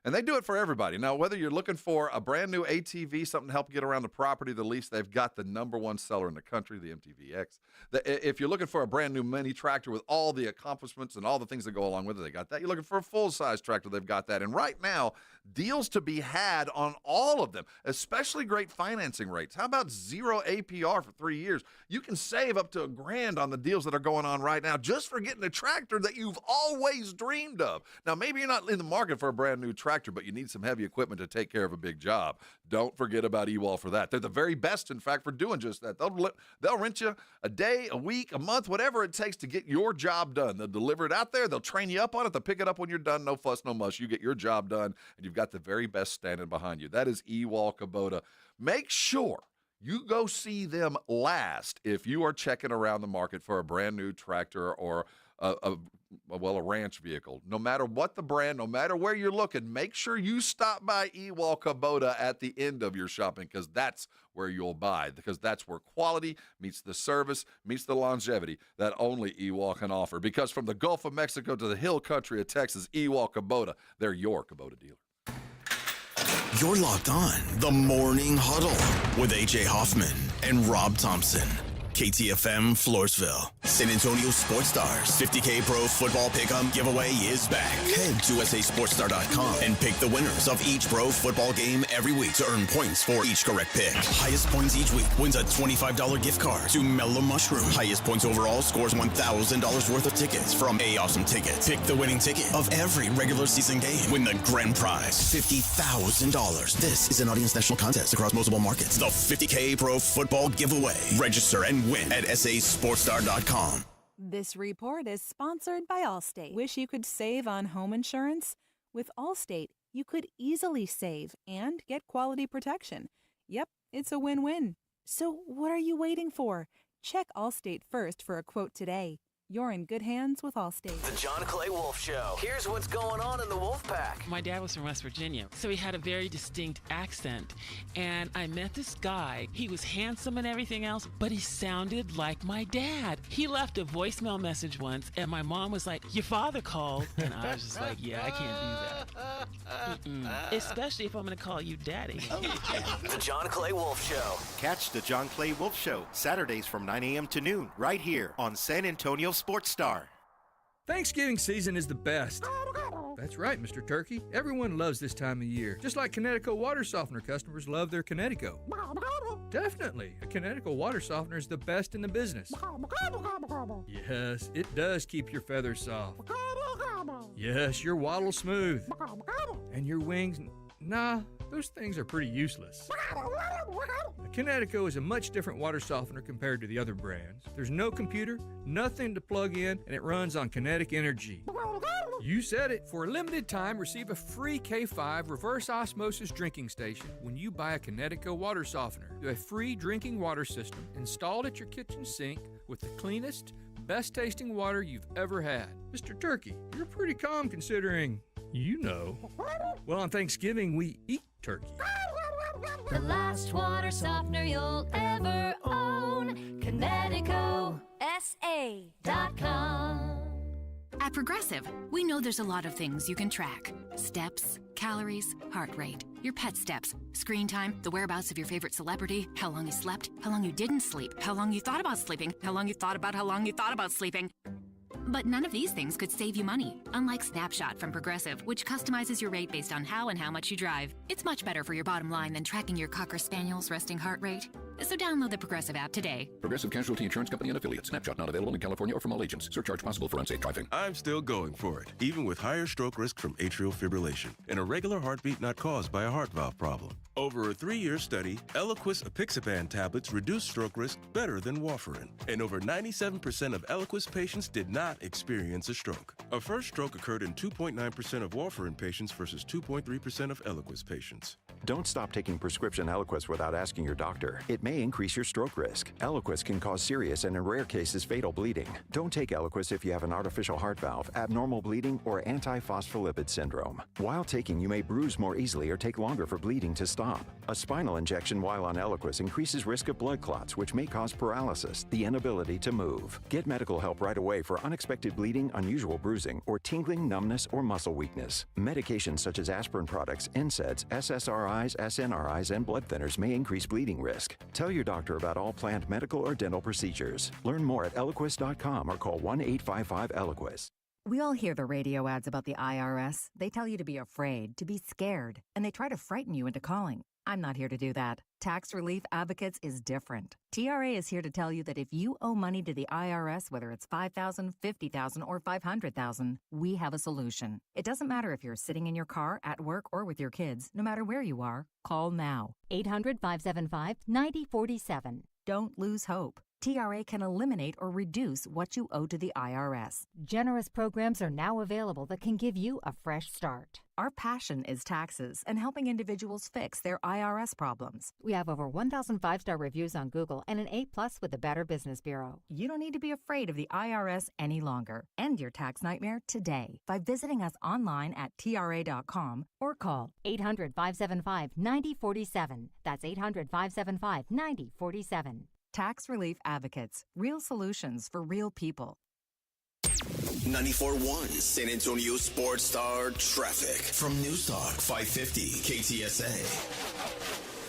And they do it for everybody. Now, whether you're looking for a brand new ATV, something to help get around the property, the lease, they've got the #1 seller in the country, the MTVX. If you're looking for a brand new mini tractor with all the accomplishments and all the things that go along with it, they got that. You're looking for a full-size tractor, they've got that. And right now, deals to be had on all of them, especially great financing rates. How about 0 APR for 3 years? You can save up to $1,000 on the deals that are going on right now just for getting a tractor that you've always dreamed of. Now, maybe you're not in the market for a brand new tractor, but you need some heavy equipment to take care of a big job. Don't forget about Ewald for that. They're the very best, in fact, for doing just that. They'll rent you a day, a week, a month, whatever it takes to get your job done. They'll deliver it out there. They'll train you up on it. They'll pick it up when you're done. No fuss, no muss. You get your job done, and you've got the very best standing behind you. That is Ewald Kubota. Make sure you go see them last if you are checking around the market for a brand new tractor or a ranch vehicle. No matter what the brand, no matter where you're looking, make sure you stop by Ewald Kubota at the end of your shopping, because that's where you'll buy, because that's where quality meets the service, meets the longevity that only Ewald can offer. Because from the Gulf of Mexico to the hill country of Texas, Ewald Kubota, they're your Kubota dealer. You're locked on The Morning Huddle with A.J. Hoffman and Rob Thompson KTFM Floresville. San Antonio Sports Stars 50K Pro Football Pick'em giveaway is back. Head to SASportsStar.com and pick the winners of each pro football game every week to earn points for each correct pick. Highest points each week wins a $25 gift card to Mellow Mushroom. Highest points overall scores $1,000 worth of tickets from A Awesome Tickets. Pick the winning ticket of every regular season game. Win the grand prize, $50,000. This is an Audience National contest across multiple markets. The 50K Pro Football Giveaway. Register and win at SASportsStar.com. This report is sponsored by Allstate. Wish you could save on home insurance? With Allstate, you could easily save and get quality protection. Yep, it's a win-win. So what are you waiting for? Check Allstate first for a quote today. You're in good hands with Allstate. The John Clay Wolf Show. Here's what's going on in the Wolf Pack. My dad was from West Virginia, so he had a very distinct accent. And I met this guy. He was handsome and everything else, but he sounded like my dad. He left a voicemail message once, and my mom was like, "Your father called." And I was just like, "Yeah, I can't do that." Especially if I'm going to call you daddy. The John Clay Wolf Show. Catch the John Clay Wolf Show Saturdays from 9 a.m. to noon right here on San Antonio Sports Star. Thanksgiving season is the best. That's right, Mr. Turkey. Everyone loves this time of year. Just like Connecticut water softener customers love their Connecticut. Definitely. A Connecticut water softener is the best in the business. Yes, it does keep your feathers soft. Yes, your waddle smooth. And your wings, nah, those things are pretty useless. A Connecticut is a much different water softener compared to the other brands. There's no computer, nothing to plug in, and it runs on kinetic energy. You said it. For a limited time, receive a free K5 reverse osmosis drinking station when you buy a Connecticut water softener. A free drinking water system installed at your kitchen sink with the cleanest, best tasting water you've ever had. Mr. Turkey, you're pretty calm considering, you know. Well, on Thanksgiving, we eat turkey. The last water softener you'll ever own. Connecticut SA.com. At Progressive, we know there's a lot of things you can track. Steps, calories, heart rate, your pet steps, screen time, the whereabouts of your favorite celebrity, how long you slept, how long you didn't sleep, how long you thought about sleeping, how long you thought about sleeping. But none of these things could save you money, unlike Snapshot from Progressive, which customizes your rate based on how and how much you drive. It's much better for your bottom line than tracking your Cocker Spaniel's resting heart rate. So download the Progressive app today. Progressive Casualty Insurance Company and Affiliates. Snapshot not available in California or from all agents. Surcharge possible for unsafe driving. I'm still going for it, even with higher stroke risk from atrial fibrillation and a regular heartbeat not caused by a heart valve problem. Over a 3-year study, Eliquis apixaban tablets reduced stroke risk better than warfarin, and over 97% of Eliquis patients did not experience a stroke. A first stroke occurred in 2.9% of warfarin patients versus 2.3% of Eliquis patients. Don't stop taking prescription Eliquis without asking your doctor. It may increase your stroke risk. Eliquis can cause serious and in rare cases fatal bleeding. Don't take Eliquis if you have an artificial heart valve, abnormal bleeding, or antiphospholipid syndrome. While taking, you may bruise more easily or take longer for bleeding to stop. A spinal injection while on Eliquis increases risk of blood clots, which may cause paralysis, the inability to move. Get medical help right away for unexpected bleeding, unusual bruising, or tingling, numbness, or muscle weakness. Medications such as aspirin products, NSAIDs, SSRIs, SNRIs, and blood thinners may increase bleeding risk. Tell your doctor about all planned medical or dental procedures. Learn more at Eliquis.com or call 1-855-ELIQUIS. We all hear the radio ads about the IRS. They tell you to be afraid, to be scared, and they try to frighten you into calling. I'm not here to do that. Tax Relief Advocates is different. TRA is here to tell you that if you owe money to the IRS, whether it's $5,000, $50,000, or $500,000, we have a solution. It doesn't matter if you're sitting in your car, at work, or with your kids. No matter where you are, call now. 800-575-9047. Don't lose hope. TRA can eliminate or reduce what you owe to the IRS. Generous programs are now available that can give you a fresh start. Our passion is taxes and helping individuals fix their IRS problems. We have over 1,000 5-star reviews on Google and an A+ with the Better Business Bureau. You don't need to be afraid of the IRS any longer. End your tax nightmare today by visiting us online at TRA.com or call 800-575-9047. That's 800-575-9047. Tax Relief Advocates. Real solutions for real people. 94.1 San Antonio Sports Star traffic from News Talk 550 KTSA.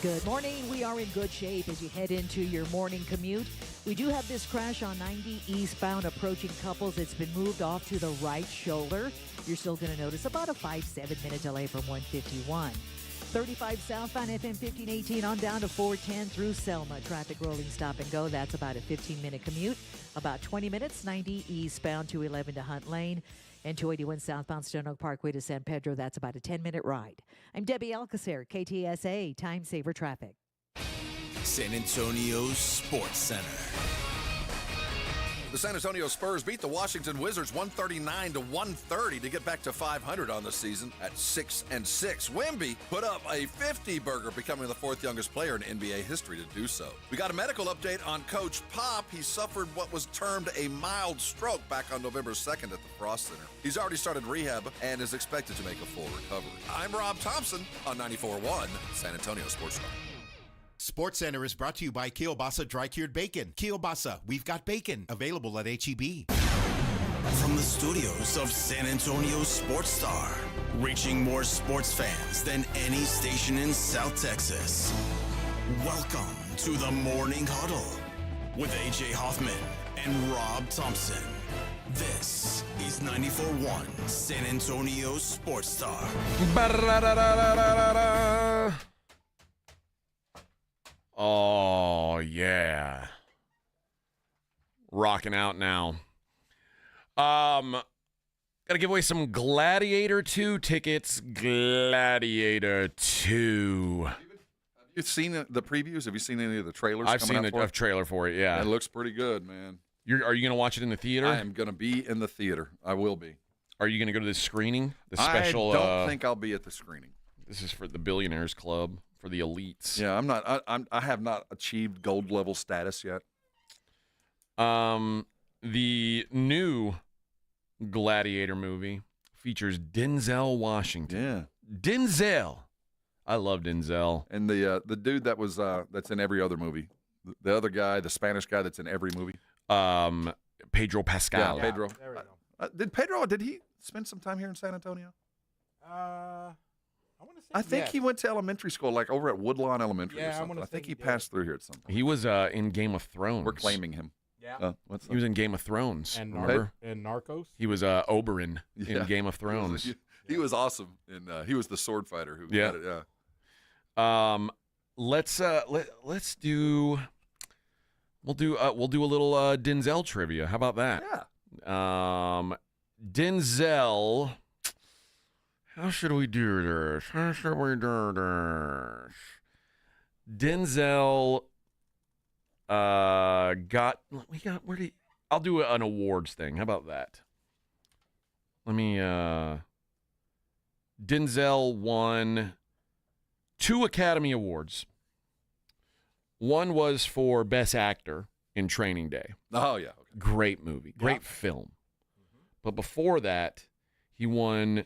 Good morning. We are in good shape as you head into your morning commute. We do have this crash on 90 eastbound approaching Couples. It's been moved off to the right shoulder. You're still going to notice about a 5-7 minute delay from 151. 35 southbound FM 1518 on down to 410 through Selma. Traffic rolling stop and go. That's about a 15-minute commute. About 20 minutes, 90 eastbound 211 to Hunt Lane. And 281 southbound Stone Oak Parkway to San Pedro. That's about a 10-minute ride. I'm Debbie Alcacer, KTSA Time Saver Traffic. San Antonio's Sports Center. The San Antonio Spurs beat the Washington Wizards 139-130 to get back to 500 on the season at 6-6. Wemby put up a 50-burger, becoming the fourth youngest player in NBA history to do so. We got a medical update on Coach Pop. He suffered what was termed a mild stroke back on November 2nd at the Frost Center. He's already started rehab and is expected to make a full recovery. I'm Rob Thompson on 94.1 San Antonio Sports Star. Sports Center is brought to you by Kielbasa Dry Cured Bacon. Kielbasa, we've got bacon. Available at H-E-B. From the studios of San Antonio Sports Star, reaching more sports fans than any station in South Texas. Welcome to the Morning Huddle with A.J. Hoffman and Rob Thompson. This is 94.1 San Antonio Sports Star. Oh, yeah. Rocking out now. Gotta give away some Gladiator 2 tickets. Gladiator 2. Have you seen the previews? Have you seen any of the trailers? I've seen a trailer for it, yeah. It looks pretty good, man. Are you going to watch it in the theater? I am going to be in the theater. I will be. Are you going to go to the screening? The special. I don't think I'll be at the screening. This is for the Billionaires Club, for the elites. Yeah, I'm not. I have not achieved gold level status yet. The new Gladiator movie features Denzel Washington. Yeah, Denzel. I love Denzel. And the dude that was that's in every other movie. The other guy, the Spanish guy that's in every movie. Pedro Pascal. Yeah, Pedro. There we go. Did he spend some time here in San Antonio? I want to say I think he went to elementary school, like over at Woodlawn Elementary or something. I think he passed through here at some point. He was in Game of Thrones. We're claiming him. Yeah. He was in Game of Thrones. And remember? And Narcos. He was Oberyn in Game of Thrones. He was awesome, and he was the sword fighter who got it. Yeah. Let's do. We'll do a little Denzel trivia. How about that? Yeah. Denzel. How should we do this? Denzel I'll do an awards thing. How about that? Denzel won 2 Academy Awards. One was for Best Actor in Training Day. Oh, yeah. Okay. Great movie. Great film. Mm-hmm. But before that, he won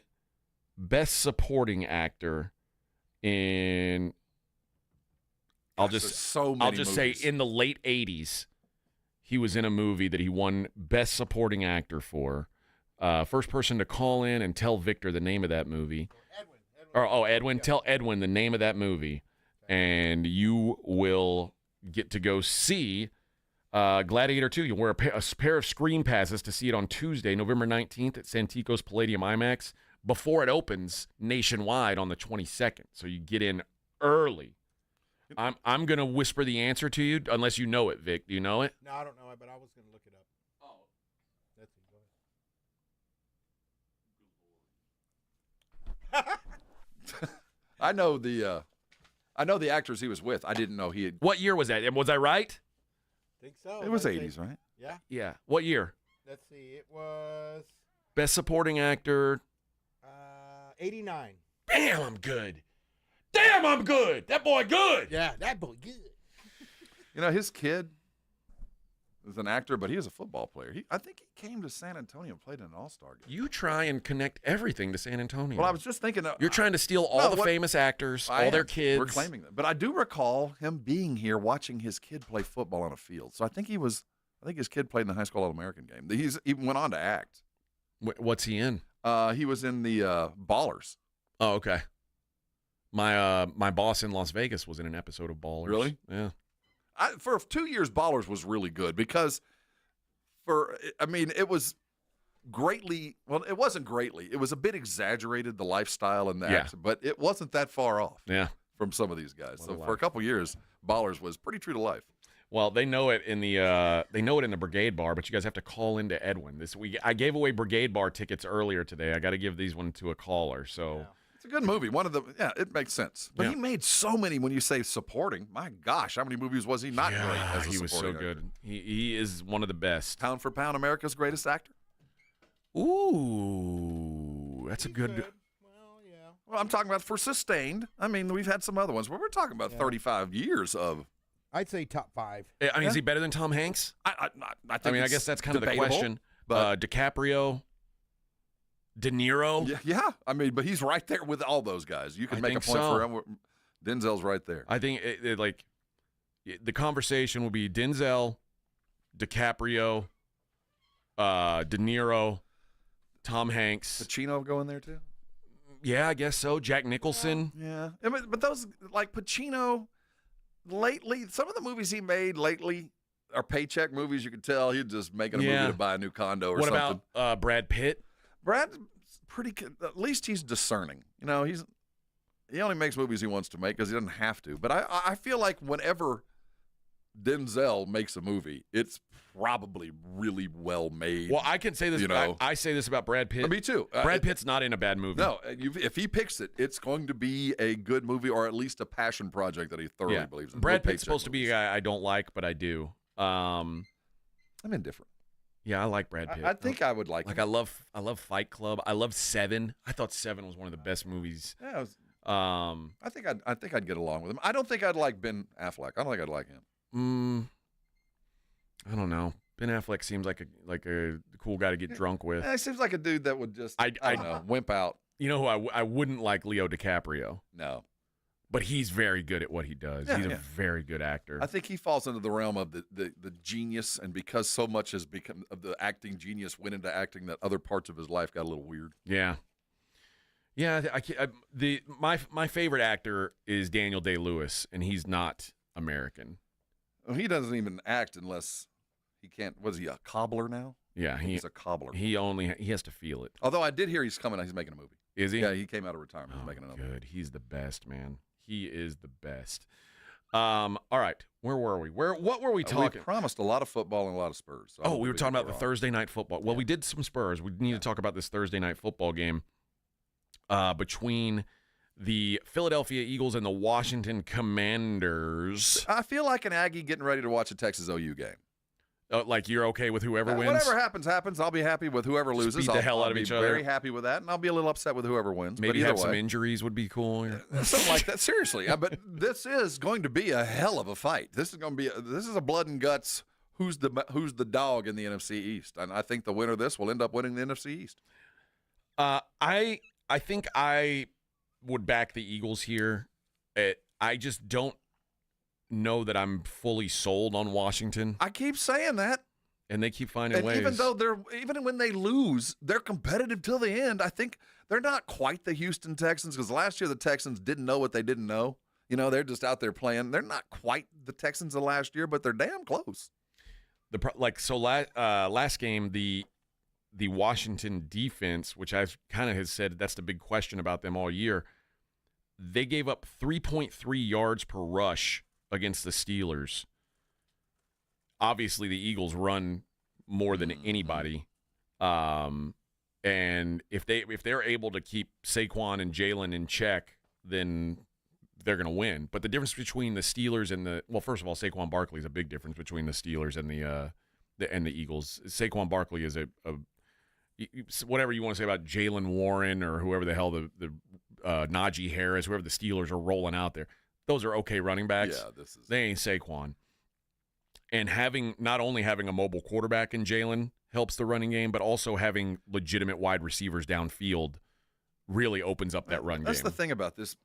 Best Supporting Actor in I'll just say in the late 80s. He was in a movie that he won Best Supporting Actor for. First person to call in and tell Victor the name of that movie. Edwin. Yeah. Tell Edwin the name of that movie, and you will get to go see Gladiator 2. You'll wear a pair of screen passes to see it on Tuesday, November 19th at Santikos Palladium IMAX before it opens nationwide on the 22nd. So you get in early. I'm going to whisper the answer to you unless you know it, Vic. Do you know it? No, I don't know it, but I was going to look it up. Oh. That's it. Go ahead. I know the actors he was with. I didn't know he had. What year was that? Was I right? I think so. It was 80s, right? Yeah. Yeah. What year? Let's see. It was Best Supporting Actor. 89. Damn, I'm good. Damn, I'm good. That boy good. Yeah, that boy good. You know, his kid was an actor, but he was a football player. I think he came to San Antonio and played in an all-star game. You try and connect everything to San Antonio. Well, I was just thinking. You're trying to steal all the famous actors, all their kids. We're claiming them. But I do recall him being here watching his kid play football on a field. So I think his kid played in the high school All-American game. He even went on to act. What's he in? He was in the Ballers. Oh, okay. My boss in Las Vegas was in an episode of Ballers. Really? Yeah. For 2 years, Ballers was really good because it was greatly, well, it wasn't greatly. It was a bit exaggerated, the lifestyle and the accent, but it wasn't that far off from some of these guys. So for a couple years, Ballers was pretty true to life. Well, they know it in the Brigade Bar, but you guys have to call into Edwin this week. I gave away Brigade Bar tickets earlier today. I got to give these one to a caller. So it's a good movie. It makes sense. But he made so many. When you say supporting, my gosh, how many movies was he not great as a he was so supporting good. actor? He is one of the best. Pound for pound, America's greatest actor. Ooh, that's a good. Well, I'm talking about for sustained. I mean, we've had some other ones, but we're talking about 35 years of. I'd say top 5. I mean, is he better than Tom Hanks? I think I guess that's kind of the debatable, question. But DiCaprio, De Niro. Yeah. I mean, but he's right there with all those guys. You can make a point for him. Denzel's right there. I think the conversation will be Denzel, DiCaprio, De Niro, Tom Hanks. Pacino go in there too? Yeah, I guess so. Jack Nicholson. Yeah. But those, like Pacino, lately, some of the movies he made lately are paycheck movies. You can tell he's just making a movie to buy a new condo or something. What about Brad Pitt? Brad's pretty good. At least he's discerning. He only makes movies he wants to make because he doesn't have to. But I feel like whenever Denzel makes a movie, it's probably really well made. Well, I can say this. I say this about Brad Pitt. Me too. Brad Pitt's not in a bad movie. No, if he picks it, it's going to be a good movie or at least a passion project that he thoroughly believes in. Brad Pitt's supposed to be a guy I don't like, but I do. I'm indifferent. Yeah, I like Brad Pitt. I think I would like him. I love Fight Club. I love Seven. I thought Seven was one of the best movies. Yeah, I think I'd get along with him. I don't think I'd like Ben Affleck. I don't think I'd like him. I don't know. Ben Affleck seems like a cool guy to get drunk with. He seems like a dude that would just I don't know, wimp out. You know who I wouldn't like? Leo DiCaprio. No. But he's very good at what he does. He's a very good actor. I think he falls into the realm of the genius, and because so much has become of the acting genius went into acting that other parts of his life got a little weird. Yeah. Yeah, my favorite actor is Daniel Day-Lewis, and he's not American. Well, he doesn't even act unless he can't. Was he a cobbler now? Yeah, he's a cobbler. He has to feel it. Although I did hear he's making a movie. Is he? Yeah, he came out of retirement. He's making another. Good. He's the best, man. He is the best. All right, where were we? What were we talking? We promised a lot of football and a lot of Spurs. So we were talking about the Thursday night football. Well, we did some Spurs. We need to talk about this Thursday night football game between the Philadelphia Eagles and the Washington Commanders. I feel like an Aggie getting ready to watch a Texas OU game. Like you're okay with whoever wins? Whatever happens. I'll be happy with whoever loses. Beat the hell out of each other. I'll be very happy with that, and I'll be a little upset with whoever wins. Maybe but have some injuries would be cool. Something like that. Seriously. But this is going to be a hell of a fight. This is a blood and guts. Who's the dog in the NFC East? And I think the winner of this will end up winning the NFC East. I think I would back the Eagles here. I just don't know that I'm fully sold on Washington. I keep saying that. And they keep finding ways. Even when they lose, they're competitive till the end. I think they're not quite the Houston Texans because last year the Texans didn't know what they didn't know. They're just out there playing. They're not quite the Texans of last year, but they're damn close. Last game, the Washington defense, which I've kind of has said that's the big question about them all year, they gave up 3.3 yards per rush against the Steelers. Obviously, the Eagles run more than anybody, and if they're able to keep Saquon and Jalen in check, then they're going to win. But the difference between the Steelers and first of all, Saquon Barkley is a big difference between the Steelers and the Eagles. Saquon Barkley is a whatever you want to say about Jalen Warren or whoever the hell the Najee Harris, whoever the Steelers are rolling out there. Those are okay running backs. Yeah, they ain't Saquon. And not only having a mobile quarterback in Jalen helps the running game, but also having legitimate wide receivers downfield really opens up that run game. That's the thing about this.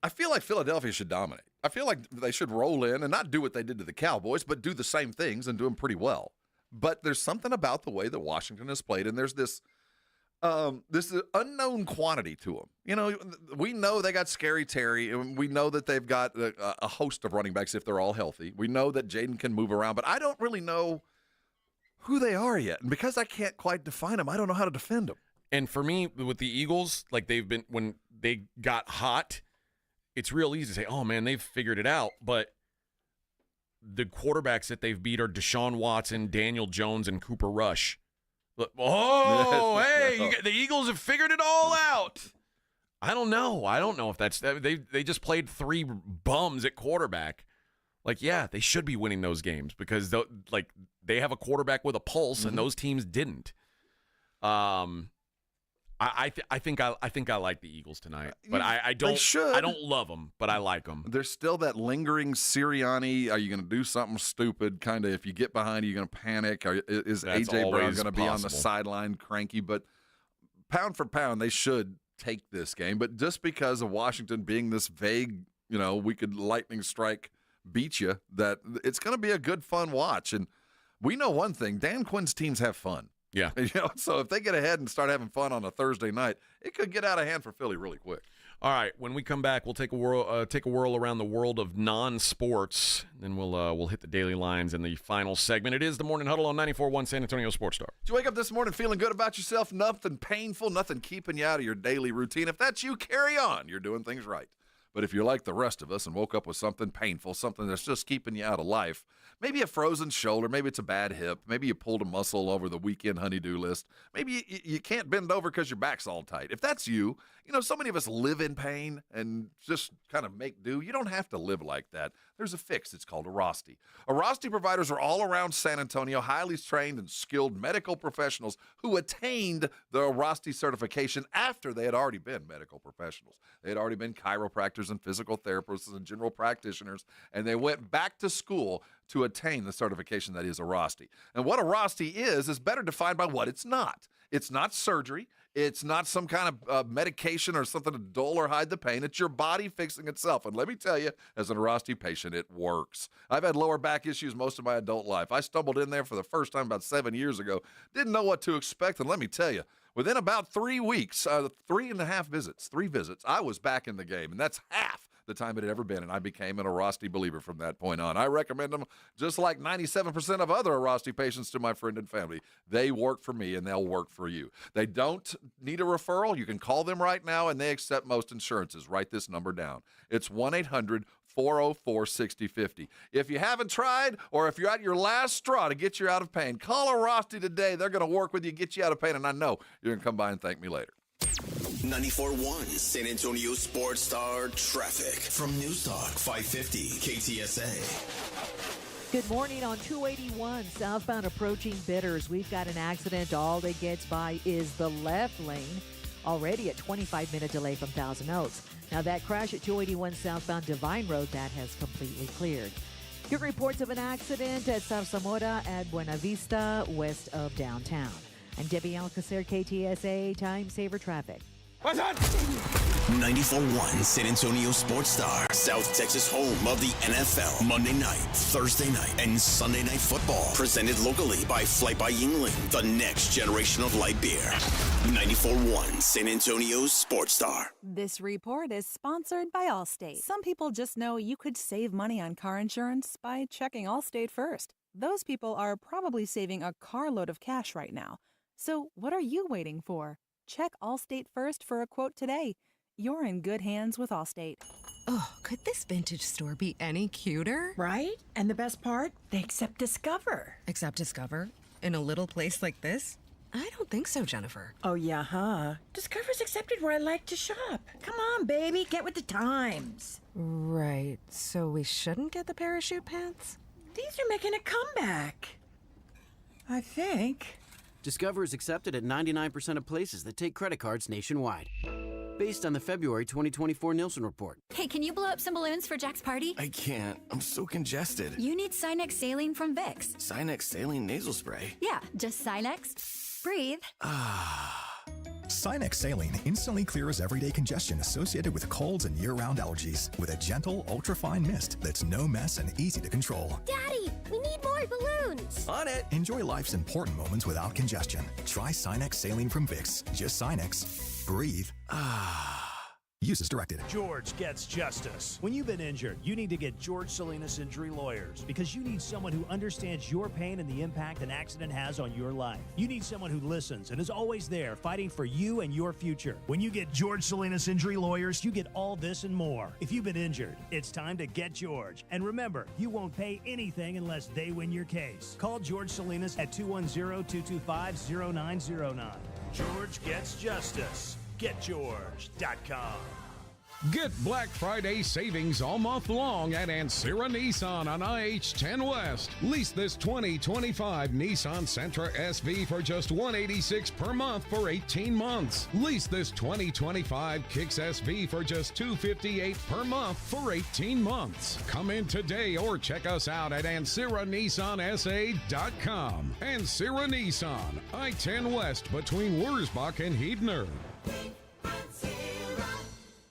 I feel like Philadelphia should dominate. I feel like they should roll in and not do what they did to the Cowboys, but do the same things and do them pretty well. But there's something about the way that Washington has played, and there's this This is an unknown quantity to them. You know, we know they got Scary Terry, and we know that they've got a host of running backs if they're all healthy. We know that Jaden can move around, but I don't really know who they are yet. And because I can't quite define them, I don't know how to defend them. And for me, with the Eagles, like when they got hot, it's real easy to say, oh, man, they've figured it out. But the quarterbacks that they've beat are Deshaun Watson, Daniel Jones, and Cooper Rush. Oh, hey, the Eagles have figured it all out. I don't know if that's – they just played 3 bums at quarterback. Like, yeah, they should be winning those games because, they have a quarterback with a pulse, and those teams didn't. I think I like the Eagles tonight, but I don't love them, but I like them. There's still that lingering Sirianni. Are you going to do something stupid? Kind of, if you get behind, are you going to panic? Is A.J. Brown going to be on the sideline cranky? But pound for pound, they should take this game. But just because of Washington being this vague, we could lightning strike beat you, that it's going to be a good, fun watch. And we know one thing: Dan Quinn's teams have fun. Yeah. So if they get ahead and start having fun on a Thursday night, it could get out of hand for Philly really quick. All right, when we come back, we'll take a whirl around the world of non-sports. Then we'll hit the daily lines in the final segment. It is the Morning Huddle on 94.1 San Antonio Sports Star. Did you wake up this morning feeling good about yourself? Nothing painful, nothing keeping you out of your daily routine. If that's you, carry on. You're doing things right. But if you're like the rest of us and woke up with something painful, something that's just keeping you out of life, maybe a frozen shoulder, maybe it's a bad hip, maybe you pulled a muscle over the weekend honey-do list, maybe you can't bend over because your back's all tight. If that's you, so many of us live in pain and just kind of make do. You don't have to live like that. There's a fix. It's called Arasti. Arasti providers are all around San Antonio, highly trained and skilled medical professionals who attained the Arasti certification after they had already been medical professionals. They had already been chiropractors and physical therapists and general practitioners, and they went back to school to attain the certification that is Arasti. And what Arasti is better defined by what it's not. It's not surgery. It's not some kind of medication or something to dull or hide the pain. It's your body fixing itself. And let me tell you, as an Arasti patient, it works. I've had lower back issues most of my adult life. I stumbled in there for the first time about 7 years ago. Didn't know what to expect. And let me tell you, within about 3 weeks, 3.5 visits, 3 visits, I was back in the game. And that's half the time it had ever been, and I became an Arasti believer from that point on. I recommend them just like 97% of other Arasti patients to my friend and family. They work for me, and they'll work for you. They don't need a referral. You can call them right now, and they accept most insurances. Write this number down. It's 1-800-404-6050. If you haven't tried, or if you're at your last straw to get you out of pain, call Arasti today. They're going to work with you, get you out of pain, and I know you're going to come by and thank me later. 94.1 San Antonio Sports Star traffic from News Talk 550 KTSA. Good morning on 281 southbound approaching Bitters. We've got an accident. All that gets by is the left lane. Already a 25-minute delay from Thousand Oaks. Now that crash at 281 southbound Divine Road, that has completely cleared. Good reports of an accident at Zarzamora at Buena Vista, west of downtown. I'm Debbie Alcacer, KTSA Time Saver Traffic. What's on? 94.1 San Antonio Sports Star, South Texas home of the NFL. Monday night, Thursday night, and Sunday night football. Presented locally by Flight by Yingling, the next generation of light beer. 94.1 San Antonio Sports Star. This report is sponsored by Allstate. Some people just know you could save money on car insurance by checking Allstate first. Those people are probably saving a carload of cash right now. So what are you waiting for? Check Allstate first for a quote today. You're in good hands with Allstate. Oh, could this vintage store be any cuter? Right? And the best part? They accept Discover. Accept Discover? In a little place like this? I don't think so, Jennifer. Oh, yeah, huh? Discover's accepted where I like to shop. Come on, baby, get with the times. Right, so we shouldn't get the parachute pants? These are making a comeback. I think. Discover is accepted at 99% of places that take credit cards nationwide. Based on the February 2024 Nielsen report. Hey, can you blow up some balloons for Jack's party? I can't. I'm so congested. You need Sinex Saline from Vicks. Sinex Saline nasal spray? Yeah, just Sinex. Breathe. Sinex Saline instantly clears everyday congestion associated with colds and year-round allergies with a gentle, ultra-fine mist that's no mess and easy to control. Daddy, we need more balloons. On it. Enjoy life's important moments without congestion. Try Sinex Saline from Vicks. Just Sinex. Breathe. Use as directed. George gets justice. When you've been injured, you need to get George Salinas Injury Lawyers because you need someone who understands your pain and the impact an accident has on your life. You need someone who listens and is always there fighting for you and your future. When you get George Salinas Injury Lawyers, you get all this and more. If you've been injured, it's time to get George. And remember, you won't pay anything unless they win your case. Call George Salinas at 210-225-0909. George gets justice. GetGeorge.com. Get Black Friday savings all month long at Ancira Nissan on IH-10 West. Lease this 2025 Nissan Sentra SV for just $186 per month for 18 months. Lease this 2025 Kicks SV for just $258 per month for 18 months. Come in today or check us out at AnciraNissanSA.com. Ancira Nissan, I-10 West between Wurzbach and Heidner.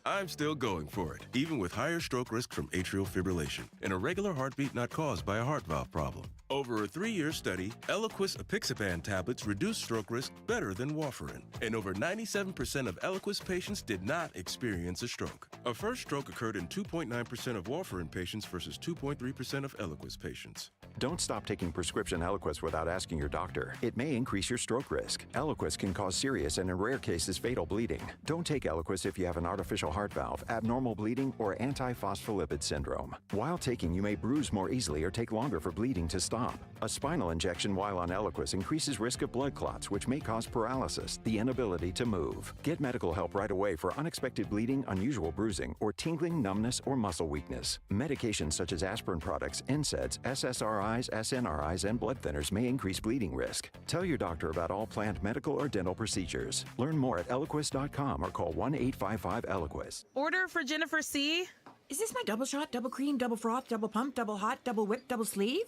I'm still going for it, even with higher stroke risk from atrial fibrillation, an irregular heartbeat not caused by a heart valve problem. Over a 3-year study, Eliquis apixaban tablets reduced stroke risk better than warfarin, and over 97% of Eliquis patients did not experience a stroke. A first stroke occurred in 2.9% of warfarin patients versus 2.3% of Eliquis patients. Don't stop taking prescription Eliquis without asking your doctor. It may increase your stroke risk. Eliquis can cause serious and in rare cases fatal bleeding. Don't take Eliquis if you have an artificial heart valve, abnormal bleeding, or antiphospholipid syndrome. While taking, you may bruise more easily or take longer for bleeding to stop. A spinal injection while on Eliquis increases risk of blood clots, which may cause paralysis, the inability to move. Get medical help right away for unexpected bleeding, unusual bruising, or tingling, numbness, or muscle weakness. Medications such as aspirin products, NSAIDs, SSRIs, SNRIs, and blood thinners may increase bleeding risk. Tell your doctor about all planned medical or dental procedures. Learn more at Eliquis.com or call 1-855-ELIQUIS. Order for Jennifer C. Is this my double shot, double cream, double froth, double pump, double hot, double whip, double sleeve?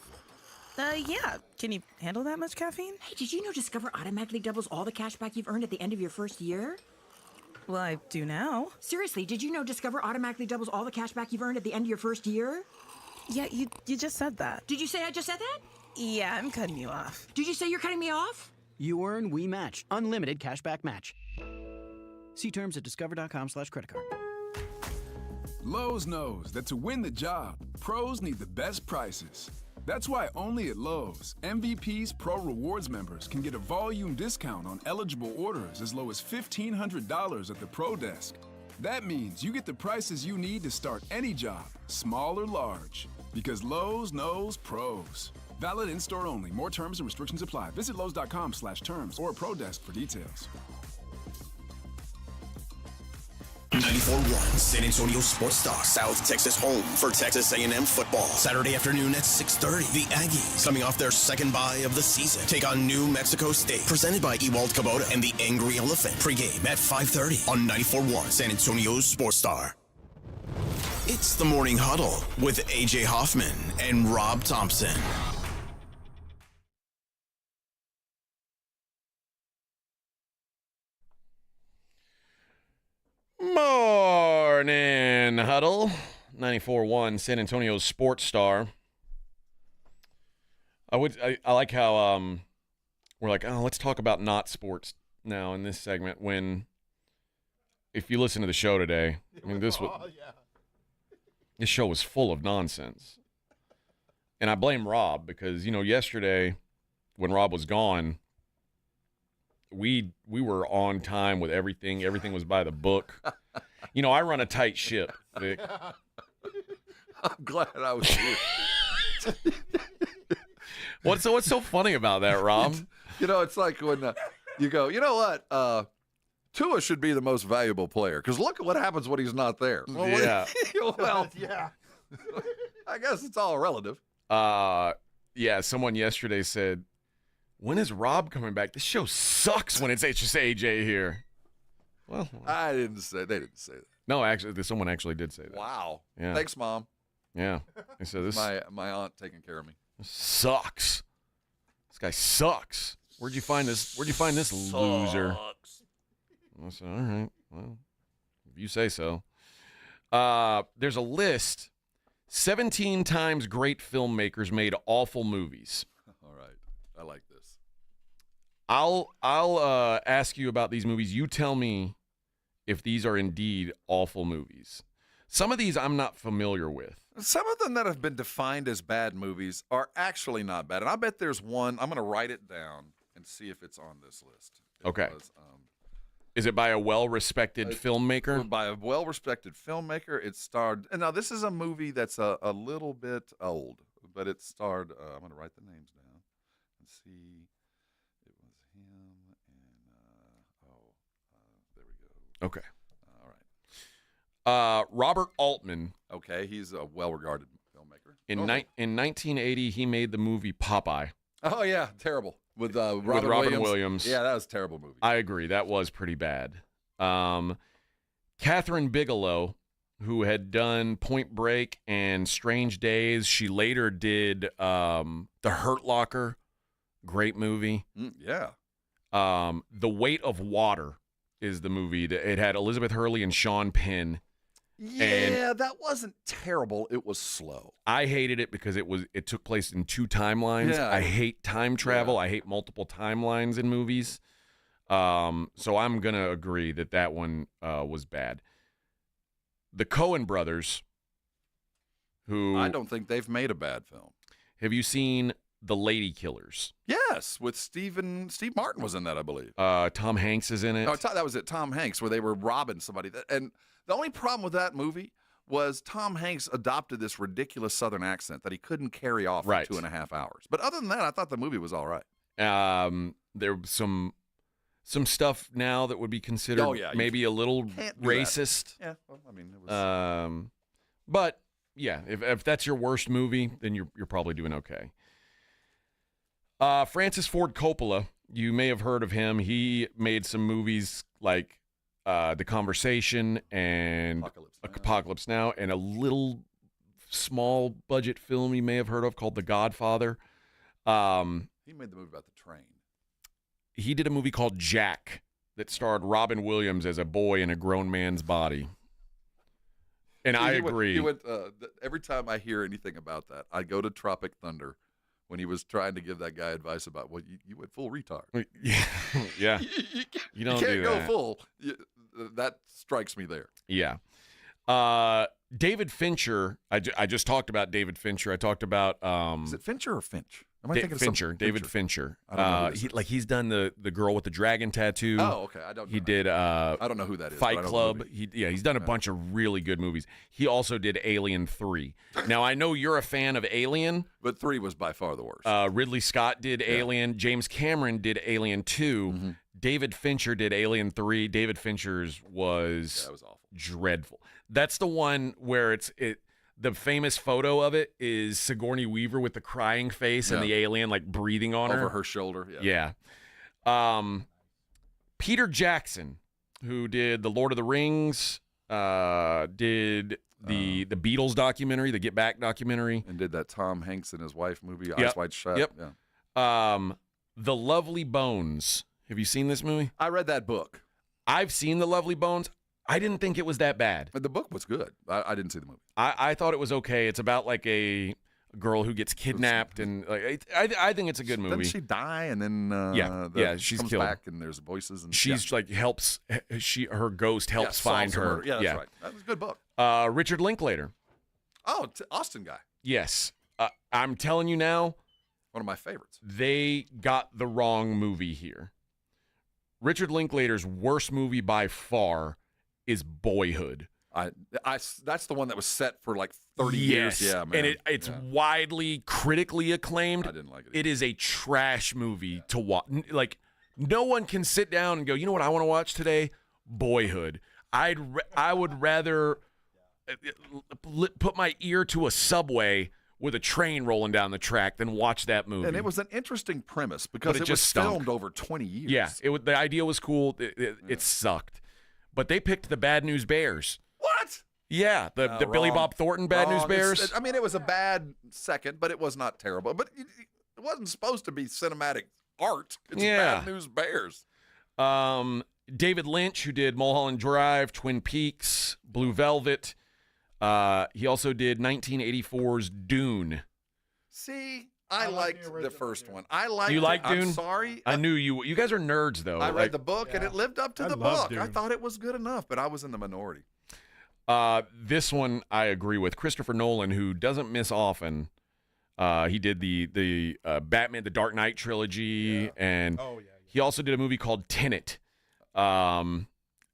Yeah. Can you handle that much caffeine? Hey, did you know Discover automatically doubles all the cash back you've earned at the end of your first year? Well, I do now. Seriously, did you know Discover automatically doubles all the cash back you've earned at the end of your first year? Yeah, you just said that. Did you say I just said that? Yeah, I'm cutting you off. Did you say you're cutting me off? You earn, we match. Unlimited cashback match. See terms at discover.com/creditcard. Lowe's knows that to win the job, pros need the best prices. That's why only at Lowe's, MVP's Pro Rewards members can get a volume discount on eligible orders as low as $1,500 at the Pro Desk. That means you get the prices you need to start any job, small or large. Because Lowe's knows pros. Valid in-store only. More terms and restrictions apply. Visit Lowe's.com/terms or Pro Desk for details. 94.1 San Antonio Sports Star, South Texas home for Texas A&M football. Saturday afternoon at 6:30. The Aggies, coming off their second bye of the season, take on New Mexico State. Presented by Ewald Kubota and the Angry Elephant. Pre-game at 5:30 on 94.1 San Antonio Sports Star. It's the Morning Huddle with AJ Hoffman and Rob Thompson. Morning Huddle, 94.1 San Antonio Sports Star. I like how we're like, oh, let's talk about not sports now in this segment. When, if you listen to the show today, I mean, this show was full of nonsense, and I blame Rob because yesterday when Rob was gone, we were on time with everything. Everything was by the book. I run a tight ship, Vic. I'm glad I was here. What's so funny about that, Rob? It's like when you go, you know what? Tua should be the most valuable player because look at what happens when he's not there. Well, yeah. Yeah. I guess it's all relative. Yeah, someone yesterday said, when is Rob coming back? This show sucks when it's just AJ here. Well, they didn't say that. No, actually, someone actually did say that. Wow. Yeah. Thanks, Mom. Yeah. They said this. My aunt taking care of me. Sucks. This guy sucks. Where'd you find this loser? I said, all right. Well, if you say so. There's a list. 17 times great filmmakers made awful movies. All right. I like this. I'll ask you about these movies. You tell me if these are indeed awful movies. Some of these I'm not familiar with. Some of them that have been defined as bad movies are actually not bad. And I bet there's one. I'm going to write it down and see if it's on this list. Okay. Is it by a well-respected filmmaker? By a well-respected filmmaker. It starred. And now, this is a movie that's a little bit old, but it starred. I'm going to write the names down and see. It was him and. There we go. Okay. All right. Robert Altman. Okay, he's a well-regarded filmmaker. In 1980, he made the movie Popeye. Oh, yeah, terrible. With Robin Williams. Yeah, that was a terrible movie. I agree. That was pretty bad. Catherine Bigelow, who had done Point Break and Strange Days. She later did The Hurt Locker. Great movie. Yeah. The Weight of Water is the movie. It had Elizabeth Hurley and Sean Penn. Yeah, that wasn't terrible. It was slow. I hated it because it took place in two timelines. Yeah. I hate time travel. I hate multiple timelines in movies. So I'm going to agree that one was bad. The Coen brothers, who... I don't think they've made a bad film. Have you seen The Lady Killers? Yes, with Steve Martin was in that, I believe. Tom Hanks is in it. No, that was it, Tom Hanks, where they were robbing somebody. And the only problem with that movie was Tom Hanks adopted this ridiculous Southern accent that he couldn't carry off for 2.5 hours. But other than that, I thought the movie was all right. There was some stuff now that would be considered maybe a little racist. Yeah, well, I mean, it was... but yeah, if that's your worst movie, then you're probably doing okay. Francis Ford Coppola, you may have heard of him. He made some movies like The Conversation and Apocalypse Now, and a little small budget film you may have heard of called The Godfather. He made the movie about the train. He did a movie called Jack that starred Robin Williams as a boy in a grown man's body. And I agree. Every time I hear anything about that, I go to Tropic Thunder when he was trying to give that guy advice about, well, you went full retard. Yeah. You don't can't do go that. full. That strikes me there. Yeah. David Fincher. I just talked about David Fincher. I talked about is it Fincher or Finch? Am I thinking of Fincher? David Fincher. I don't know who this is. He's done the girl with the dragon tattoo. Oh, okay. I don't know. He did. I don't know who that is. Fight Club. He's done a bunch of really good movies. He also did Alien 3. Now I know you're a fan of Alien, but 3 was by far the worst. Ridley Scott did Alien. James Cameron did Alien 2. Mm-hmm. David Fincher did Alien 3. David Fincher's was awful. Dreadful. That's the one where the famous photo of it is Sigourney Weaver with the crying face and the alien like breathing on over her shoulder. Yeah. Peter Jackson, who did The Lord of the Rings, did the Beatles documentary, the Get Back documentary, and did that Tom Hanks and his wife movie, Eyes Wide Shut. Yep. Yeah. The Lovely Bones. Have you seen this movie? I read that book. I've seen The Lovely Bones. I didn't think it was that bad. But the book was good. I didn't see the movie. I thought it was okay. It's about like a girl who gets kidnapped, and like I think it's a good movie. Doesn't she die and then she's comes killed. back and there's voices and she's like helps her ghost helps find her. Yeah, that's right. That was a good book. Richard Linklater. Oh, Austin guy. Yes, I'm telling you now, one of my favorites. They got the wrong movie here. Richard Linklater's worst movie by far is Boyhood. That's the one that was set for like 30 years. Yeah, man. And it's widely critically acclaimed. I didn't like it. It is a trash movie to watch. Like, no one can sit down and go, you know what I want to watch today? Boyhood. I would rather put my ear to a subway with a train rolling down the track than watch that movie. And it was an interesting premise because it was stunk. filmed over 20 years. Yeah, the idea was cool. It sucked. But they picked the Bad News Bears. What? Yeah, the Billy Bob Thornton Bad News Bears. I mean, it was a bad second, but it was not terrible. But it wasn't supposed to be cinematic art. It's Bad News Bears. David Lynch, who did Mulholland Drive, Twin Peaks, Blue Velvet. He also did 1984's Dune. See, I liked the first one. I liked You like Dune? I'm sorry. I knew you. You guys are nerds, though. I read the book, and it lived up to the love book. I Dune. thought it was good enough, but I was in the minority. This one I agree with. Christopher Nolan, who doesn't miss often. He did the Batman, the Dark Knight trilogy, and he also did a movie called Tenet,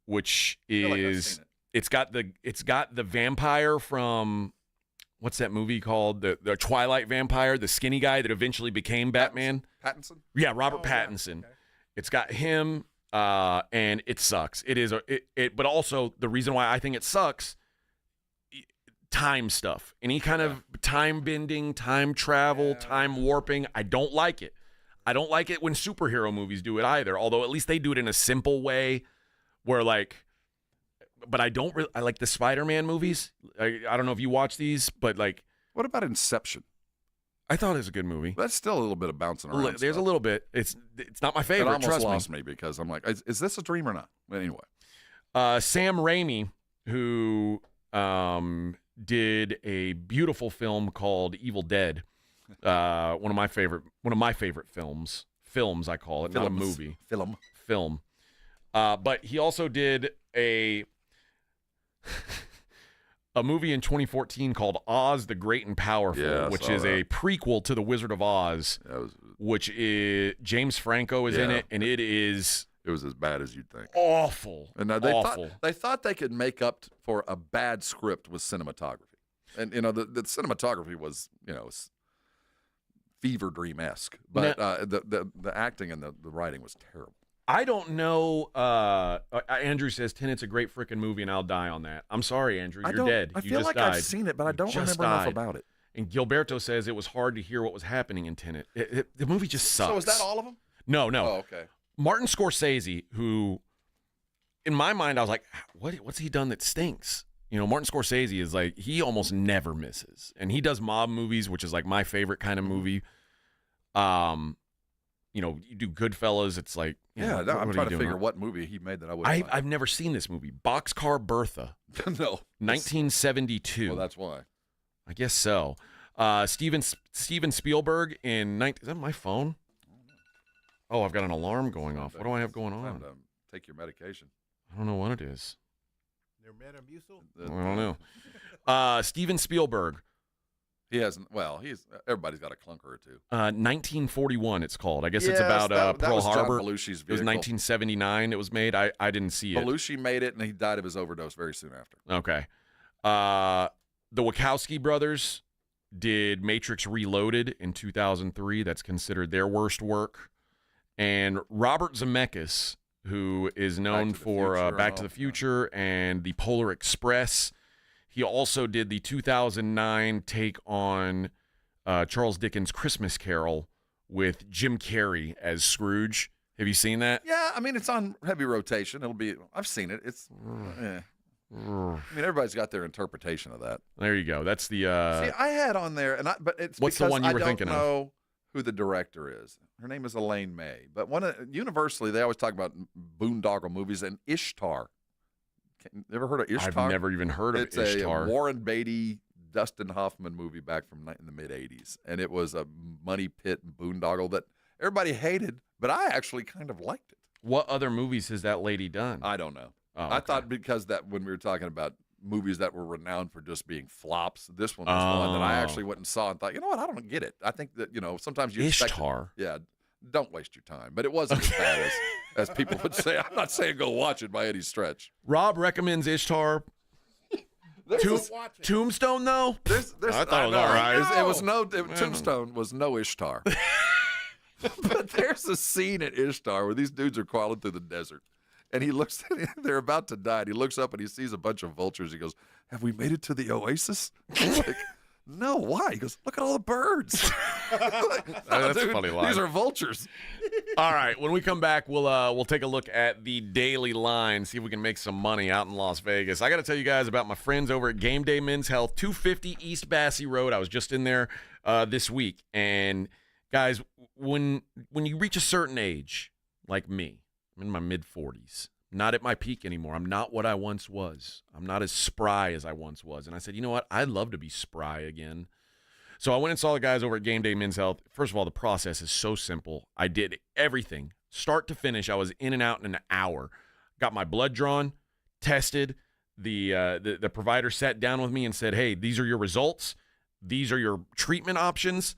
which is it's got the vampire from. What's that movie called? The Twilight vampire, the skinny guy that eventually became Batman. Pattinson? Yeah, Robert Pattinson. Okay. It's got him, and it sucks. It is but also the reason why I think it sucks, time stuff. Any kind of time bending, time travel, time warping, I don't like it. I don't like it when superhero movies do it either, although at least they do it in a simple way where but I don't really. I like the Spider-Man movies. I don't know if you watch these, but what about Inception? I thought it was a good movie. That's still a little bit of bouncing around. There's a little bit. It's not my favorite. It almost trust lost me because I'm like, is this a dream or not? But anyway, Sam Raimi, who did a beautiful film called Evil Dead, one of my favorite films. Films I call it, not a movie. Film. But he also did a movie in 2014 called Oz the Great and Powerful, which is a prequel to The Wizard of Oz, which is James Franco is in it, and it was as bad as you'd think. Awful. And they thought they could make up for a bad script with cinematography. And the cinematography was, fever dream-esque, but the acting and the writing was terrible. I don't know. Andrew says Tenet's a great freaking movie, and I'll die on that. I'm sorry, Andrew. You're dead. I You feel just like died. I've seen it, but I don't remember enough about it. And Gilberto says it was hard to hear what was happening in Tenet. The movie just sucks. So is that all of them? No. Oh, okay. Martin Scorsese, who, in my mind, I was like, what's he done that stinks? Martin Scorsese is he almost never misses. And he does mob movies, which is my favorite kind of movie. You do Goodfellas. It's I'm trying to figure what movie he made that I would. I've never seen this movie. Boxcar Bertha. No. 1972. Well, that's why. I guess so. Steven Spielberg in Is that my phone? Oh, I've got an alarm going off. What do I have going on? Take your medication. I don't know what it is. Your Metamucil? I don't know. Steven Spielberg. He hasn't. Well, everybody's got a clunker or two. 1941, it's called. I guess it's about Pearl Harbor. John Belushi's vehicle. It was 1979. It was made. I didn't see it. Belushi made it, and he died of his overdose very soon after. Okay. The Wachowski brothers did Matrix Reloaded in 2003. That's considered their worst work. And Robert Zemeckis, who is known for Back to the Future and The Polar Express. He also did the 2009 take on Charles Dickens' Christmas Carol with Jim Carrey as Scrooge. Have you seen that? Yeah, I mean, it's on heavy rotation. I've seen it. It's, everybody's got their interpretation of that. There you go. That's the. See, I had on there, but it's what's the one you were thinking of? I don't know who the director is. Her name is Elaine May. But universally, they always talk about boondoggle movies and Ishtar. Never heard of Ishtar? I've never even heard of Ishtar. It's a Warren Beatty, Dustin Hoffman movie back from in the mid-'80s. And it was a money pit boondoggle that everybody hated, but I actually kind of liked it. What other movies has that lady done? I don't know. Oh, I thought because that when we were talking about movies that were renowned for just being flops, this one was one that I actually went and saw and thought, you know what, I don't get it. I think that, sometimes you Ishtar. Don't waste your time. But it wasn't as bad as people would say. I'm not saying go watch it by any stretch. Rob recommends Ishtar. Tombstone, though? I thought it was all right. Tombstone was no Ishtar. But there's a scene at Ishtar where these dudes are crawling through the desert. And he looks, they're about to die. And he looks up and he sees a bunch of vultures. He goes, have we made it to the oasis? Like, no, why? He goes, look at all the birds. That's a funny line. These are vultures. All right, when we come back, we'll take a look at the daily line, see if we can make some money out in Las Vegas. I got to tell you guys about my friends over at Game Day Men's Health, 250 East Bassey Road. I was just in there this week. And, guys, when you reach a certain age, like me, I'm in my mid-40s, not at my peak anymore. I'm not what I once was. I'm not as spry as I once was. And I said, you know what? I'd love to be spry again. So I went and saw the guys over at Game Day Men's Health. First of all, the process is so simple. I did everything, start to finish. I was in and out in an hour. Got my blood drawn, tested. The provider sat down with me and said, hey, these are your results. These are your treatment options.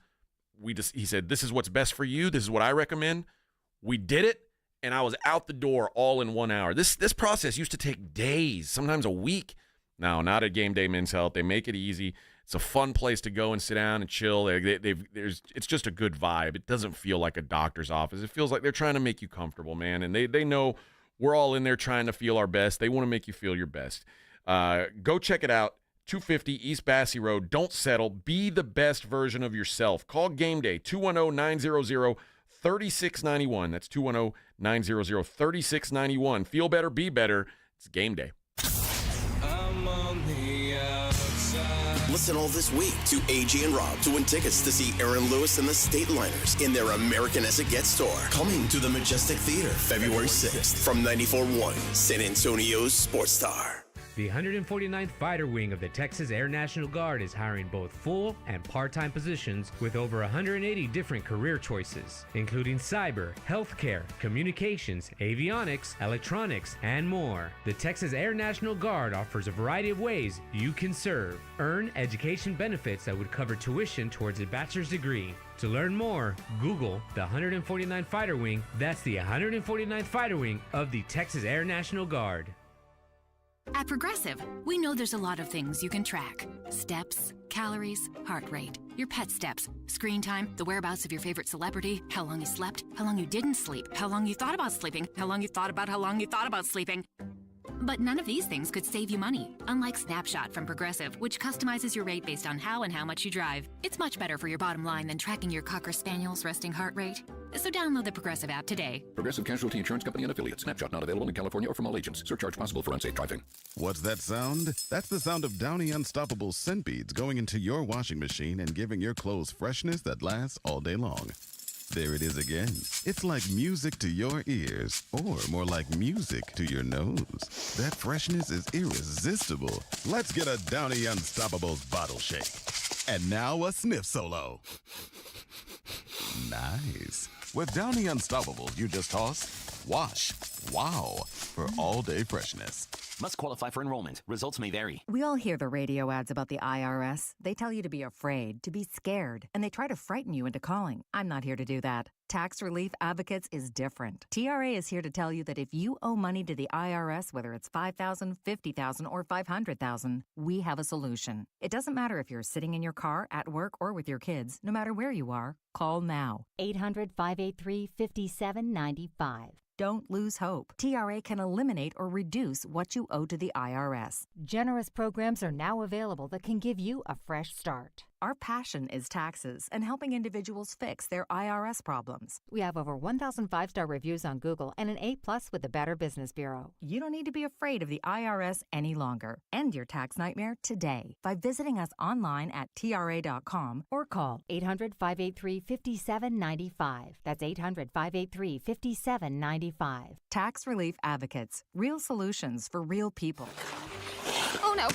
He said, this is what's best for you. This is what I recommend. We did it, and I was out the door all in 1 hour. This process used to take days, sometimes a week. Now, not at Game Day Men's Health. They make it easy. It's a fun place to go and sit down and chill. It's just a good vibe. It doesn't feel like a doctor's office. It feels like they're trying to make you comfortable, man. And they know we're all in there trying to feel our best. They want to make you feel your best. Go check it out. 250 East Bassey Road. Don't settle. Be the best version of yourself. Call Game Day, 210-900-3691. That's 210-900-3691. Feel better, be better. It's Game Day. Listen all this week to AG and Rob to win tickets to see Aaron Lewis and the State Liners in their American As It Gets tour. Coming to the Majestic Theater February 6th from 94.1 San Antonio's Sports Star. The 149th Fighter Wing of the Texas Air National Guard is hiring both full and part-time positions with over 180 different career choices, including cyber, healthcare, communications, avionics, electronics, and more. The Texas Air National Guard offers a variety of ways you can serve. Earn education benefits that would cover tuition towards a bachelor's degree. To learn more, Google the 149th Fighter Wing. That's the 149th Fighter Wing of the Texas Air National Guard. At Progressive, we know there's a lot of things you can track. Steps, calories, heart rate, your pet steps, screen time, the whereabouts of your favorite celebrity, how long you slept, how long you didn't sleep, how long you thought about sleeping, how long you thought about sleeping. But none of these things could save you money, unlike Snapshot from Progressive, which customizes your rate based on how and how much you drive. It's much better for your bottom line than tracking your Cocker Spaniel's resting heart rate. So download the Progressive app today. Progressive Casualty Insurance Company and Affiliates. Snapshot not available in California or from all agents. Surcharge possible for unsafe driving. What's that sound? That's the sound of Downy Unstoppable scent beads going into your washing machine and giving your clothes freshness that lasts all day long. There it is again. It's like music to your ears, or more like music to your nose. That freshness is irresistible. Let's get a Downy Unstoppables bottle shake. And now a sniff solo. Nice. With Downy Unstoppables, you just toss, wash, wow, for all-day freshness. Must qualify for enrollment. Results may vary. We all hear the radio ads about the IRS. They tell you to be afraid, to be scared, and they try to frighten you into calling. I'm not here to do that. Tax Relief Advocates is different. TRA is here to tell you that if you owe money to the IRS, whether it's $5,000, $50,000, or $500,000, we have a solution. It doesn't matter if you're sitting in your car, at work, or with your kids. No matter where you are, call now. 800-583-5795. Don't lose hope. TRA can eliminate or reduce what you owe to the IRS. Generous programs are now available that can give you a fresh start. Our passion is taxes and helping individuals fix their IRS problems. We have over 1,000 5-star reviews on Google and an A+ with the Better Business Bureau. You don't need to be afraid of the IRS any longer. End your tax nightmare today by visiting us online at TRA.com or call 800-583-5795. That's 800-583-5795. Tax Relief Advocates. Real solutions for real people. Oh no,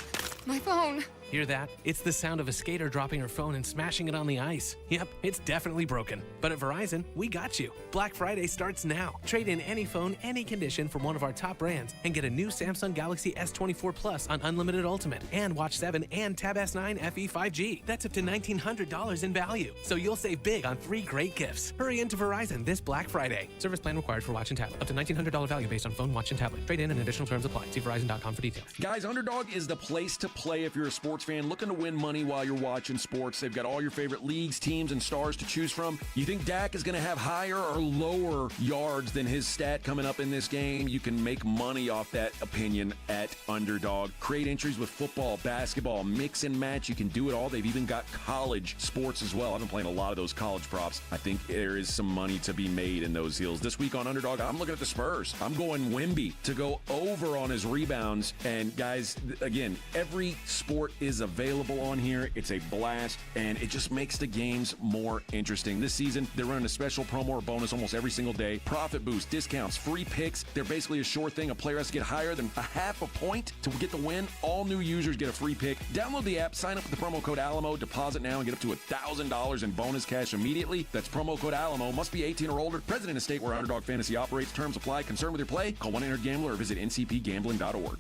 my phone. Hear that? It's the sound of a skater dropping her phone and smashing it on the ice. Yep, it's definitely broken. But at Verizon, we got you. Black Friday starts now. Trade in any phone, any condition from one of our top brands and get a new Samsung Galaxy S24 Plus on Unlimited Ultimate and Watch 7 and Tab S9 FE 5G. That's up to $1,900 in value. So you'll save big on 3 great gifts. Hurry into Verizon this Black Friday. Service plan required for Watch and Tablet. Up to $1,900 value based on phone, watch, and tablet. Trade in and additional terms apply. See Verizon.com for details. Guys, Underdog is the place to play if you're a sports fan looking to win money while you're watching sports. They've got all your favorite leagues, teams, and stars to choose from. You think Dak is going to have higher or lower yards than his stat coming up in this game? You can make money off that opinion at Underdog. Create entries with football, basketball, mix and match. You can do it all. They've even got college sports as well. I've been playing a lot of those college props. I think there is some money to be made in those deals. This week on Underdog, I'm looking at the Spurs. I'm going Wemby to go over on his rebounds. And guys, again, every sport is is available on here. It's a blast, and it just makes the games more interesting. This season, they're running a special promo or bonus almost every single day. Profit boost, discounts, free picks. They're basically a sure thing. A player has to get higher than a half a point to get the win. All new users get a free pick. Download the app, sign up with the promo code Alamo, deposit now, and get up to $1,000 in bonus cash immediately. That's promo code Alamo. Must be 18 or older. Present in a state where Underdog Fantasy operates. Terms apply. Concerned with your play? Call 1-800-GAMBLER or visit ncpgambling.org.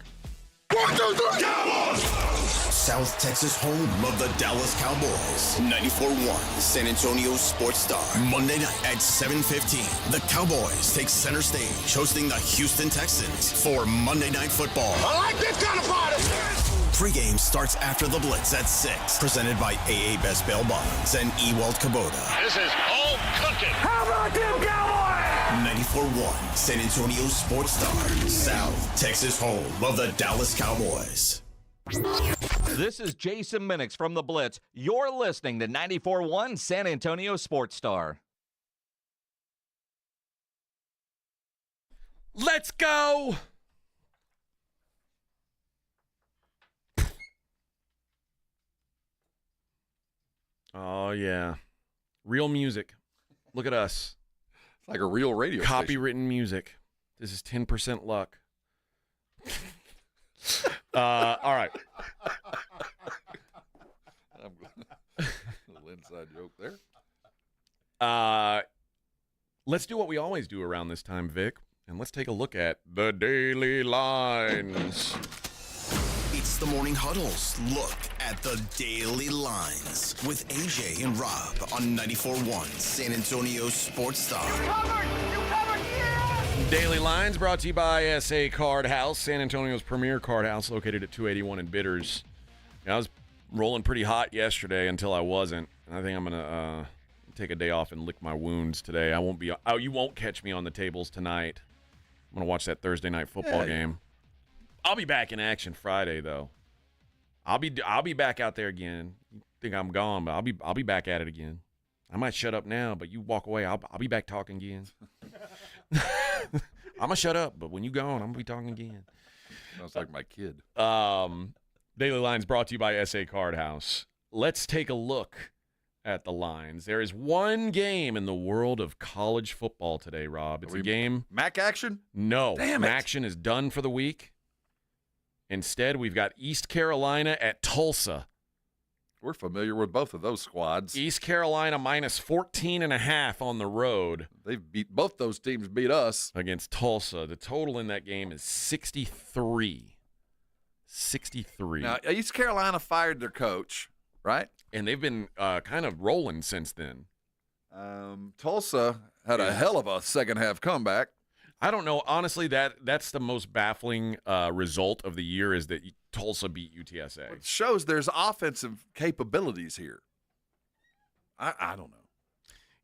1, 2, 3, Cowboys! South Texas home of the Dallas Cowboys. 94.1 San Antonio Sports Star. Monday night at 7:15. The Cowboys take center stage hosting the Houston Texans for Monday Night Football. I like this kind of party! Pregame starts after the Blitz at 6. Presented by AA Best Bail Bonds and Ewald Kubota. This is all cooking. How about them Cowboys? 94.1 San Antonio Sports Star. South Texas home of the Dallas Cowboys. This is Jason Minix from the Blitz. You're listening to 94.1 San Antonio Sports Star. Let's go! Oh, yeah. Real music. Look at us. It's like a real radio Copywritten music. This is 10% luck. All right. A little inside joke there. Let's do what we always do around this time, Vic, and let's take a look at the Daily Lines. It's the Morning Huddle's look at the Daily Lines with AJ and Rob on 94.1 San Antonio Sports Star. You covered, yeah! Daily Lines brought to you by SA Card House, San Antonio's premier card house located at 281 in Bitters. I was rolling pretty hot yesterday until I wasn't. And I think I'm going to take a day off and lick my wounds today. You won't catch me on the tables tonight. I'm going to watch that Thursday night football game. I'll be back in action Friday, though. I'll be back out there again. You think I'm gone, but I'll be back at it again. I might shut up now, but you walk away, I'll be back talking again. I'm gonna shut up, but when you gone, I'm gonna be talking again. Sounds like my kid. Daily Lines brought to you by SA Card House. Let's take a look at the lines. There is one game in the world of college football today, Rob. It's a game. MAC action? No. Damn it. Action is done for the week. Instead, we've got East Carolina at Tulsa. We're familiar with both of those squads. East Carolina minus 14.5 on the road. Both those teams beat us. Against Tulsa. The total in that game is 63. 63. Now, East Carolina fired their coach, right? And they've been kind of rolling since then. Tulsa had a hell of a second-half comeback. I don't know. Honestly, that's the most baffling result of the year is that Tulsa beat UTSA. It shows there's offensive capabilities here. I don't know.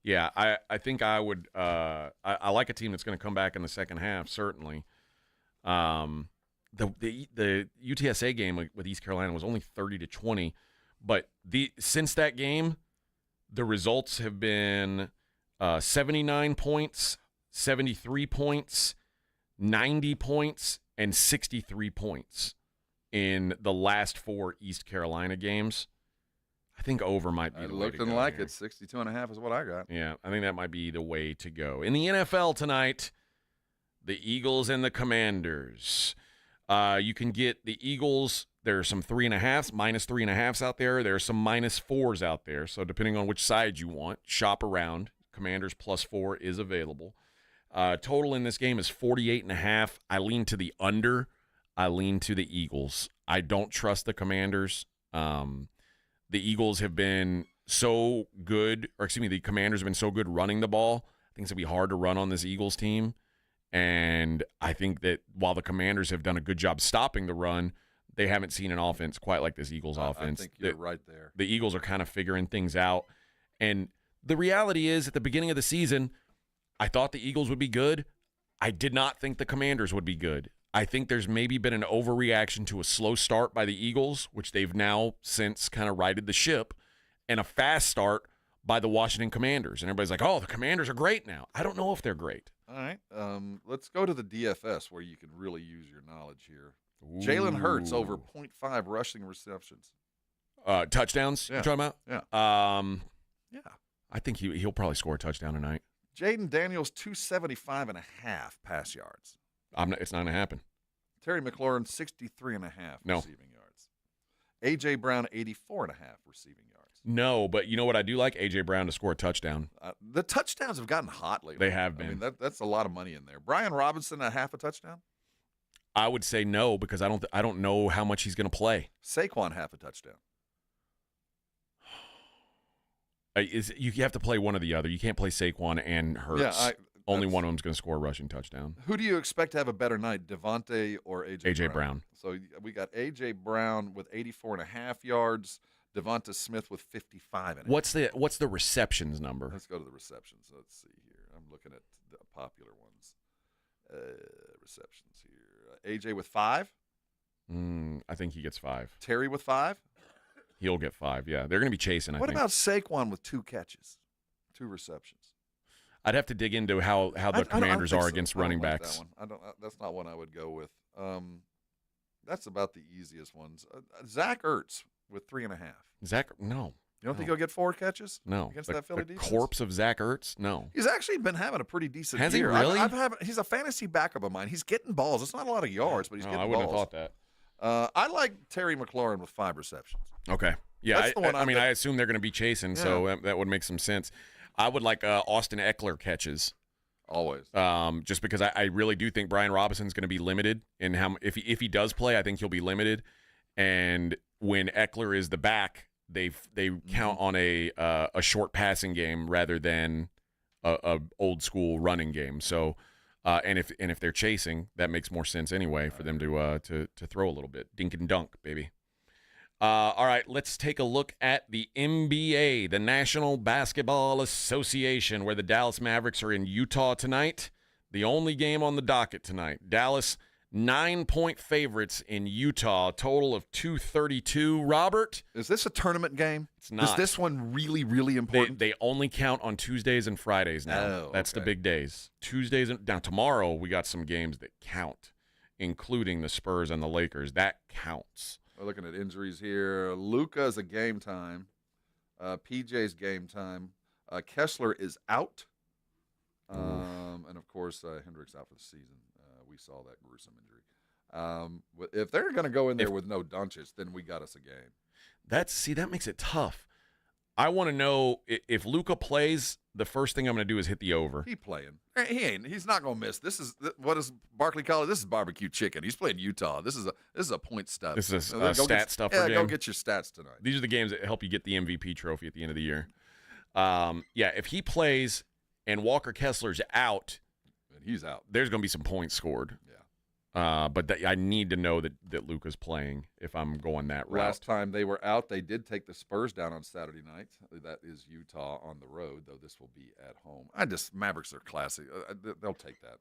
Yeah, I think I would I like a team that's going to come back in the second half, certainly. The UTSA game with East Carolina was only 30-20, but since that game, the results have been 79 points, 73 points, 90 points, and 63 points in the last 4 East Carolina games. I think over might be the way to go. Looking like it. 62.5 is what I got. Yeah, I think that might be the way to go. In the NFL tonight, the Eagles and the Commanders. You can get the Eagles. There are some 3.5s, minus 3.5s out there. There are some minus 4s out there. So depending on which side you want, shop around. Commanders plus 4 is available. Total in this game is 48.5. I lean to the under. I lean to the Eagles. I don't trust the Commanders. The Eagles have been so good, the Commanders have been so good running the ball. I think it's going to be hard to run on this Eagles team. And I think that while the Commanders have done a good job stopping the run, they haven't seen an offense quite like this Eagles offense. I think you're right there. The Eagles are kind of figuring things out. And the reality is, at the beginning of the season, I thought the Eagles would be good. I did not think the Commanders would be good. I think there's maybe been an overreaction to a slow start by the Eagles, which they've now since kind of righted the ship, and a fast start by the Washington Commanders. And everybody's like, oh, the Commanders are great now. I don't know if they're great. All right. Let's go to the DFS where you can really use your knowledge here. Jalen Hurts over 0.5 rushing receptions. Touchdowns, Yeah. you're talking about? Yeah. Yeah. I think he'll probably score a touchdown tonight. Jaden Daniels, 275.5 pass yards. It's not going to happen. Terry McLaurin, 63.5 No. receiving yards. A.J. Brown, 84.5 receiving yards. No, but you know what I do like? A.J. Brown to score a touchdown. The touchdowns have gotten hot lately. They have been. I mean, that's a lot of money in there. Brian Robinson, a half a touchdown? I would say no because I don't know how much he's going to play. Saquon, half a touchdown. You have to play one or the other. You can't play Saquon and Hurts. Yeah, only one of them's going to score a rushing touchdown. Who do you expect to have a better night, Devontae or A.J. A.J. Brown. So we got A.J. Brown with 84.5 yards, Devonta Smith with 55.5. What's the receptions number? Let's go to the receptions. Let's see here. I'm looking at the popular ones. Receptions here. A.J. with 5. I think he gets 5. Terry with 5. He'll get 5, yeah. They're going to be chasing, I What think. about Saquon with 2 catches, 2 receptions? I'd have to dig into how the Commanders are against running like backs. that one. That's not one I would go with. That's about the easiest ones. Zach Ertz with 3.5. No. You don't think he'll get 4 catches? No. Against that Philly defense? Corpse of Zach Ertz? No. He's actually been having a pretty decent Has year. he really? He's a fantasy backup of mine. He's getting balls. It's not a lot of yards, but he's getting balls. I wouldn't have thought that. I like Terry McLaurin with 5 receptions. Okay. Yeah, That's the one I assume they're going to be chasing, so Yeah. that would make some sense. I would like Austin Eckler catches. Always. Just because I really do think Brian Robinson's going to be limited in how if he does play, I think he'll be limited. And when Eckler is the back, they count on a short passing game rather than a old school running game. So and if they're chasing, that makes more sense anyway for them to throw a little bit. Dink and dunk, baby. All right, let's take a look at the NBA, the National Basketball Association, where the Dallas Mavericks are in Utah tonight. The only game on the docket tonight. Dallas, 9-point favorites in Utah, total of 232. Robert? Is this a tournament game? It's not. Is this one really, really important? They only count on Tuesdays and Fridays now. Oh, That's the okay. big days. Tuesdays and now tomorrow we got some games that count, including the Spurs and the Lakers. That counts. We're looking at injuries here. Luka's a game time. PJ's game time. Kessler is out. And, of course, Hendricks out for the season. We saw that gruesome injury. If they're going to go in there with no Doncic, then we got us a game. That makes it tough. I want to know if Luka plays, the first thing I'm going to do is hit the over. He playing. He's not going to miss. This is what does Barkley call it? This is barbecue chicken. He's playing Utah. This is a point stub. This is a stat stuffer game. Go get your stats tonight. These are the games that help you get the MVP trophy at the end of the year. If he plays and Walker Kessler's out, and he's out, there's going to be some points scored. But I need to know that Luka's playing if I'm going that route. Last time they were out, they did take the Spurs down on Saturday night. That is Utah on the road, though this will be at home. Mavericks are classic. They'll take that.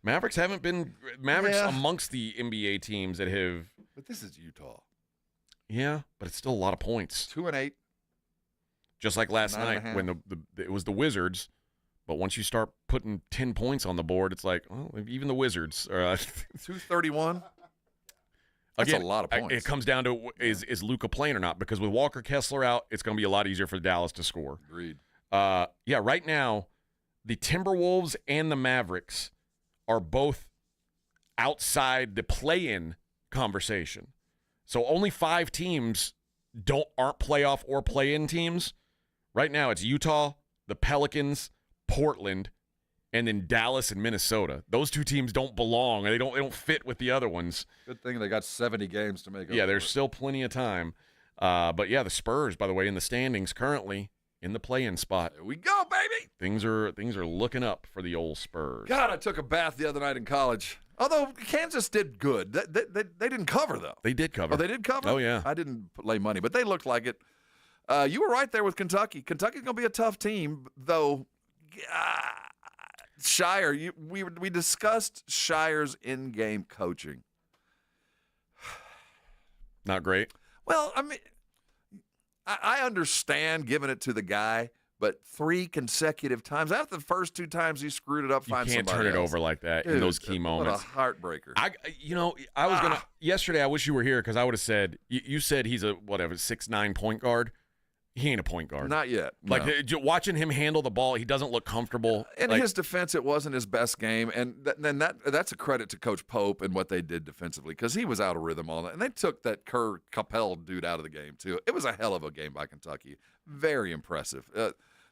Mavericks haven't been amongst the NBA teams that have. But this is Utah. Yeah, but it's still a lot of points. 2-8. Just like last night when it was the Wizards. But once you start putting 10 points on the board, it's like, well, even the Wizards are 231. That's again, a lot of points. It comes down to is Luka playing or not? Because with Walker Kessler out, it's going to be a lot easier for Dallas to score. Agreed. Right now, the Timberwolves and the Mavericks are both outside the play-in conversation. So only 5 teams aren't playoff or play-in teams. Right now, it's Utah, the Pelicans, Portland, and then Dallas and Minnesota. Those 2 teams don't belong. They don't fit with the other ones. Good thing they got 70 games to make up. Yeah, there's still plenty of time. But the Spurs, by the way, in the standings currently in the play-in spot. There we go, baby. Things are looking up for the old Spurs. God, I took a bath the other night in college. Although Kansas did good. They didn't cover, though. They did cover. Oh, they did cover? Oh, yeah. I didn't lay money, but they looked like it. You were right there with Kentucky. Kentucky's going to be a tough team, though. Shire, we discussed Shire's in-game coaching. Not great. Well, I mean, I understand giving it to the guy, But 3 consecutive times. After the first 2 times he screwed it up, You find can't somebody turn it else. over like that Dude, in those key moments. What a heartbreaker. I was going to – yesterday I wish you were here because I would have said – you said he's a, 6'9" point guard. He ain't a point guard. Not yet. Like, no. watching him handle the ball, he doesn't look comfortable. In like, his defense, it wasn't his best game, and then that's a credit to Coach Pope and what they did defensively because he was out of rhythm all that. And they took that Kerr Capel dude out of the game, too. It was a hell of a game by Kentucky. Very impressive.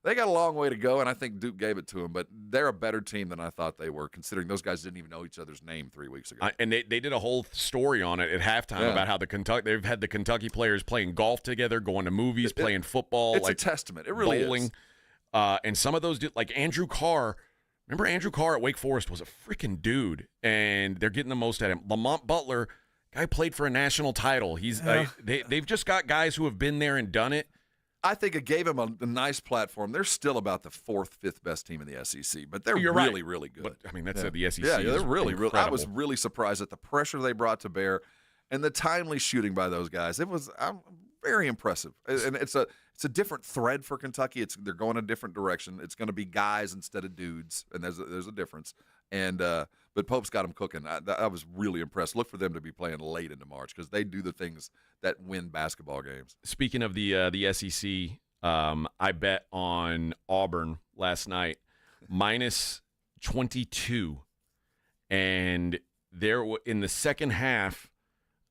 They got a long way to go, and I think Duke gave it to them, but they're a better team than I thought they were, considering those guys didn't even know each other's name 3 weeks ago. And they did a whole story on it at halftime about how they've had the Kentucky players playing golf together, going to movies, playing football. It's like a testament. It really bowling. is. And some of those, like Andrew Carr. Remember Andrew Carr at Wake Forest was a freaking dude, and they're getting the most at him. Lamont Butler, guy played for a national title. They've just got guys who have been there and done it. I think it gave him a nice platform. They're still about the 4th, 5th best team in the SEC, but they're really, really good. But, I mean, that's the SEC. Yeah, they're really. I was incredible. really surprised at the pressure they brought to bear and the timely shooting by those guys. I'm very impressive, and it's a different thread for Kentucky. They're going a different direction. It's going to be guys instead of dudes, and there's a difference. And but Pope's got them cooking. I was really impressed. Look for them to be playing late into March because they do the things that win basketball games. Speaking of the SEC, I bet on Auburn last night, minus 22, and there in the second half,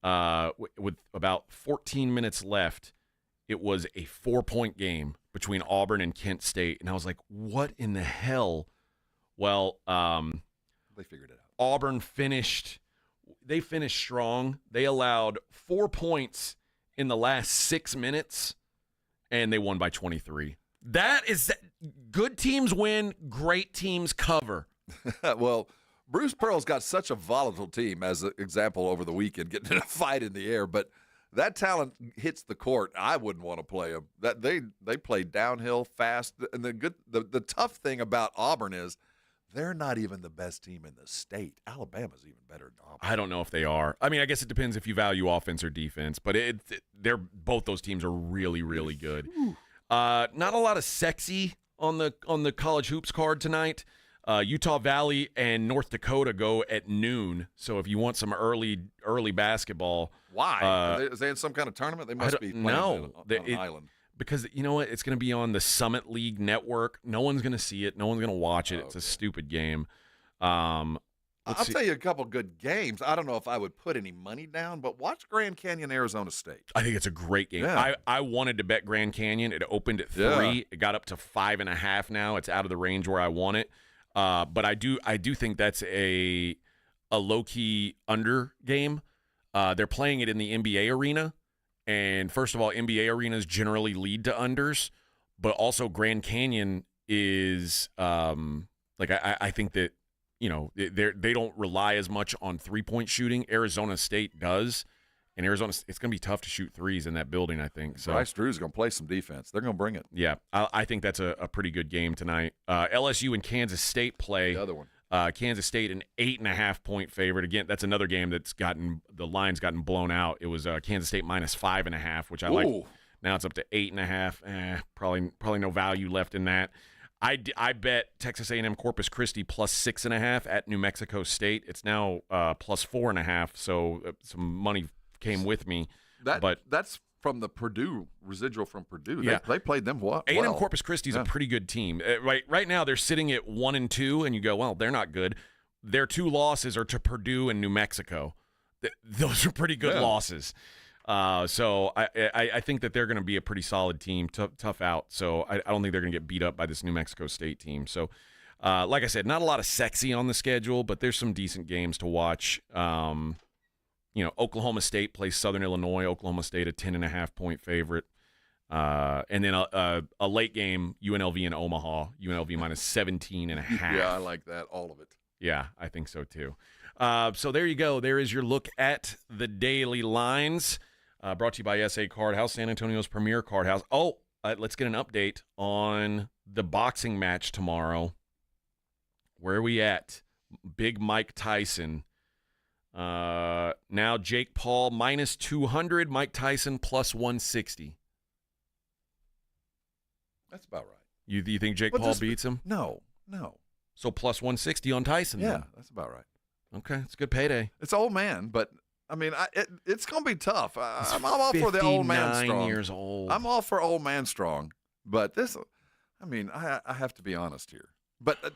with about 14 minutes left, it was a 4-point game between Auburn and Kent State, and I was like, "What in the hell?" Well, they figured it out. Auburn finished strong. They allowed 4 points in the last 6 minutes, and they won by 23. Good teams win, great teams cover. Well, Bruce Pearl's got such a volatile team as an example over the weekend, getting in a fight in the air, but that talent hits the court. I wouldn't want to play them. That they play downhill fast, and the tough thing about Auburn is they're not even the best team in the state. Alabama's even better than Auburn. I don't know if they are. I mean, I guess it depends if you value offense or defense, but they're both those teams are really, really good. Not a lot of sexy on the college hoops card tonight. Utah Valley and North Dakota go at noon. So if you want some early basketball, why? Is they in some kind of tournament? They must be playing on an island. Because you know what? It's going to be on the Summit League network. No one's going to see it. No one's going to watch it. It's a stupid game. I'll tell you a couple good games. I don't know if I would put any money down, but watch Grand Canyon, Arizona State. I think it's a great game. Yeah. I wanted to bet Grand Canyon. It opened at 3. Yeah. It got up to 5.5 now. It's out of the range where I want it. But I do think that's a low-key under game. They're playing it in the NBA arena. And first of all, NBA arenas generally lead to unders, but also Grand Canyon is I think that, you know, they don't rely as much on 3-point shooting. Arizona State does, and it's going to be tough to shoot threes in that building, I think. So Bryce Drew's going to play some defense. They're going to bring it. Yeah, I think that's a pretty good game tonight. LSU and Kansas State play. The other one. Kansas State an 8.5-point favorite. Again, that's another game that's the line's gotten blown out. It was Kansas State minus 5.5, which I like. Now it's up to 8.5. Probably no value left in that. I bet Texas A&M Corpus Christi plus 6.5 at New Mexico State. It's now plus 4.5. So some money came with me. That's from the Purdue residual from Purdue. Yeah. They played them well. A&M Corpus Christi is a pretty good team. Right now they're sitting at 1-2, and you go, well, they're not good. Their 2 losses are to Purdue and New Mexico. Those are pretty good losses. So I think that they're going to be a pretty solid team, tough out. So I don't think they're going to get beat up by this New Mexico State team. So like I said, not a lot of sexy on the schedule, but there's some decent games to watch. You know, Oklahoma State plays Southern Illinois. Oklahoma State a 10.5-point favorite. And then a late game, UNLV in Omaha. UNLV minus 17.5. Yeah, I like that, all of it. Yeah, I think so too. So there you go. There is your look at the daily lines. Brought to you by SA Card House, San Antonio's premier card house. Let's get an update on the boxing match tomorrow. Where are we at? Big Mike Tyson. Now Jake Paul minus 200, Mike Tyson plus 160. That's about right. You think Jake Paul beats him? No. So plus 160 on Tyson. Yeah, then. that's about right. Okay, it's a good payday. It's old man, but I mean, it's going to be tough. I'm all for the old man strong. 59 years old. I'm all for old man strong, but this, I mean, I have to be honest here. But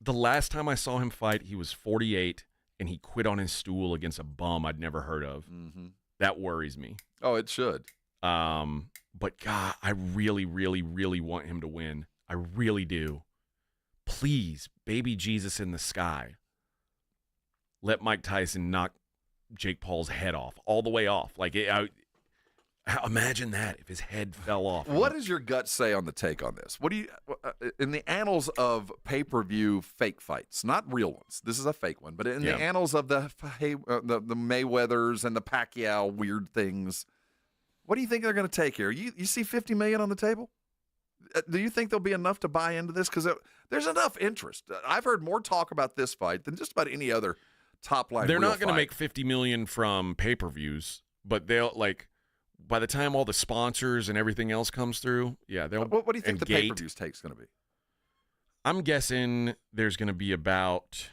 the last time I saw him fight, he was 48, and he quit on his stool against a bum I'd never heard of. Mm-hmm. That worries me. Oh, it should. But God, I really, really, really want him to win. I really do. Please, baby Jesus in the sky. Let Mike Tyson knock Jake Paul's head off, all the way off. Like, imagine that if his head fell off. What does your gut say on the take on this? What do you, in the annals of pay-per-view fake fights, not real ones. This is a fake one, but in the annals of the Mayweathers and the Pacquiao weird things, what do you think they're going to take here? You see $50 million on the table? Do you think there'll be enough to buy into this? Because there's enough interest. I've heard more talk about this fight than just about any other top-line. They're not going to make $50 million from pay-per-views, but they'll by the time all the sponsors and everything else comes through, they'll. What do you think the pay-per-views take's going to be? I'm guessing there's going to be about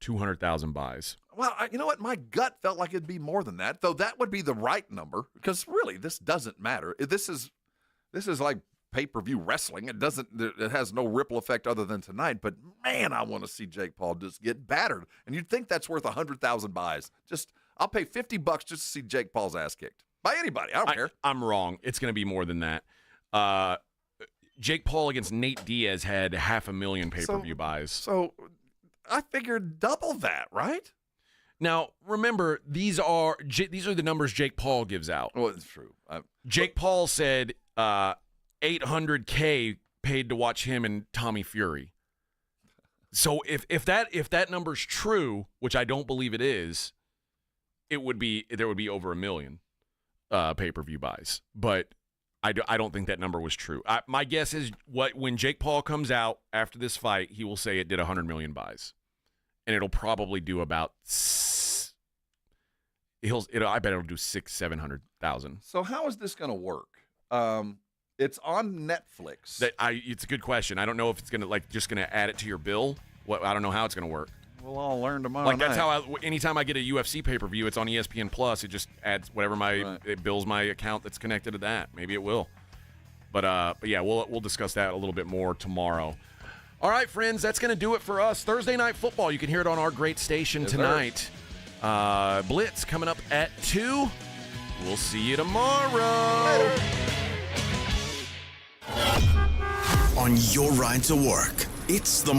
200,000 buys. Well, you know what? My gut felt like it'd be more than that, though. That would be the right number because really, this doesn't matter. This is like pay-per-view wrestling. It has no ripple effect other than tonight. But man, I want to see Jake Paul just get battered. And you'd think that's worth 100,000 buys. I'll pay $50 just to see Jake Paul's ass kicked by anybody. I don't care. I'm wrong. It's going to be more than that. Jake Paul against Nate Diaz had 500,000 pay-per-view buys. So I figured double that, right? Now, remember, these are the numbers Jake Paul gives out. Well, it's true. Jake Paul said 800K paid to watch him and Tommy Fury. So if that number's true, which I don't believe it is, there would be over 1 million pay-per-view buys. But I don't think that number was true. My guess is when Jake Paul comes out after this fight, he will say it did 100 million buys. And it'll probably do about I bet it'll do 600,000-700,000. So how is this going to work? It's on Netflix. It's a good question. I don't know if it's gonna just gonna add it to your bill. I don't know how it's gonna work. We'll all learn tomorrow. Like that's how anytime I get a UFC pay-per-view, it's on ESPN Plus. It just adds whatever it bills my account that's connected to that. Maybe it will. But yeah, we'll discuss that a little bit more tomorrow. All right, friends, that's going to do it for us. Thursday Night Football. You can hear it on our great station tonight. Blitz coming up at 2. We'll see you tomorrow. Later. On your ride to work, it's the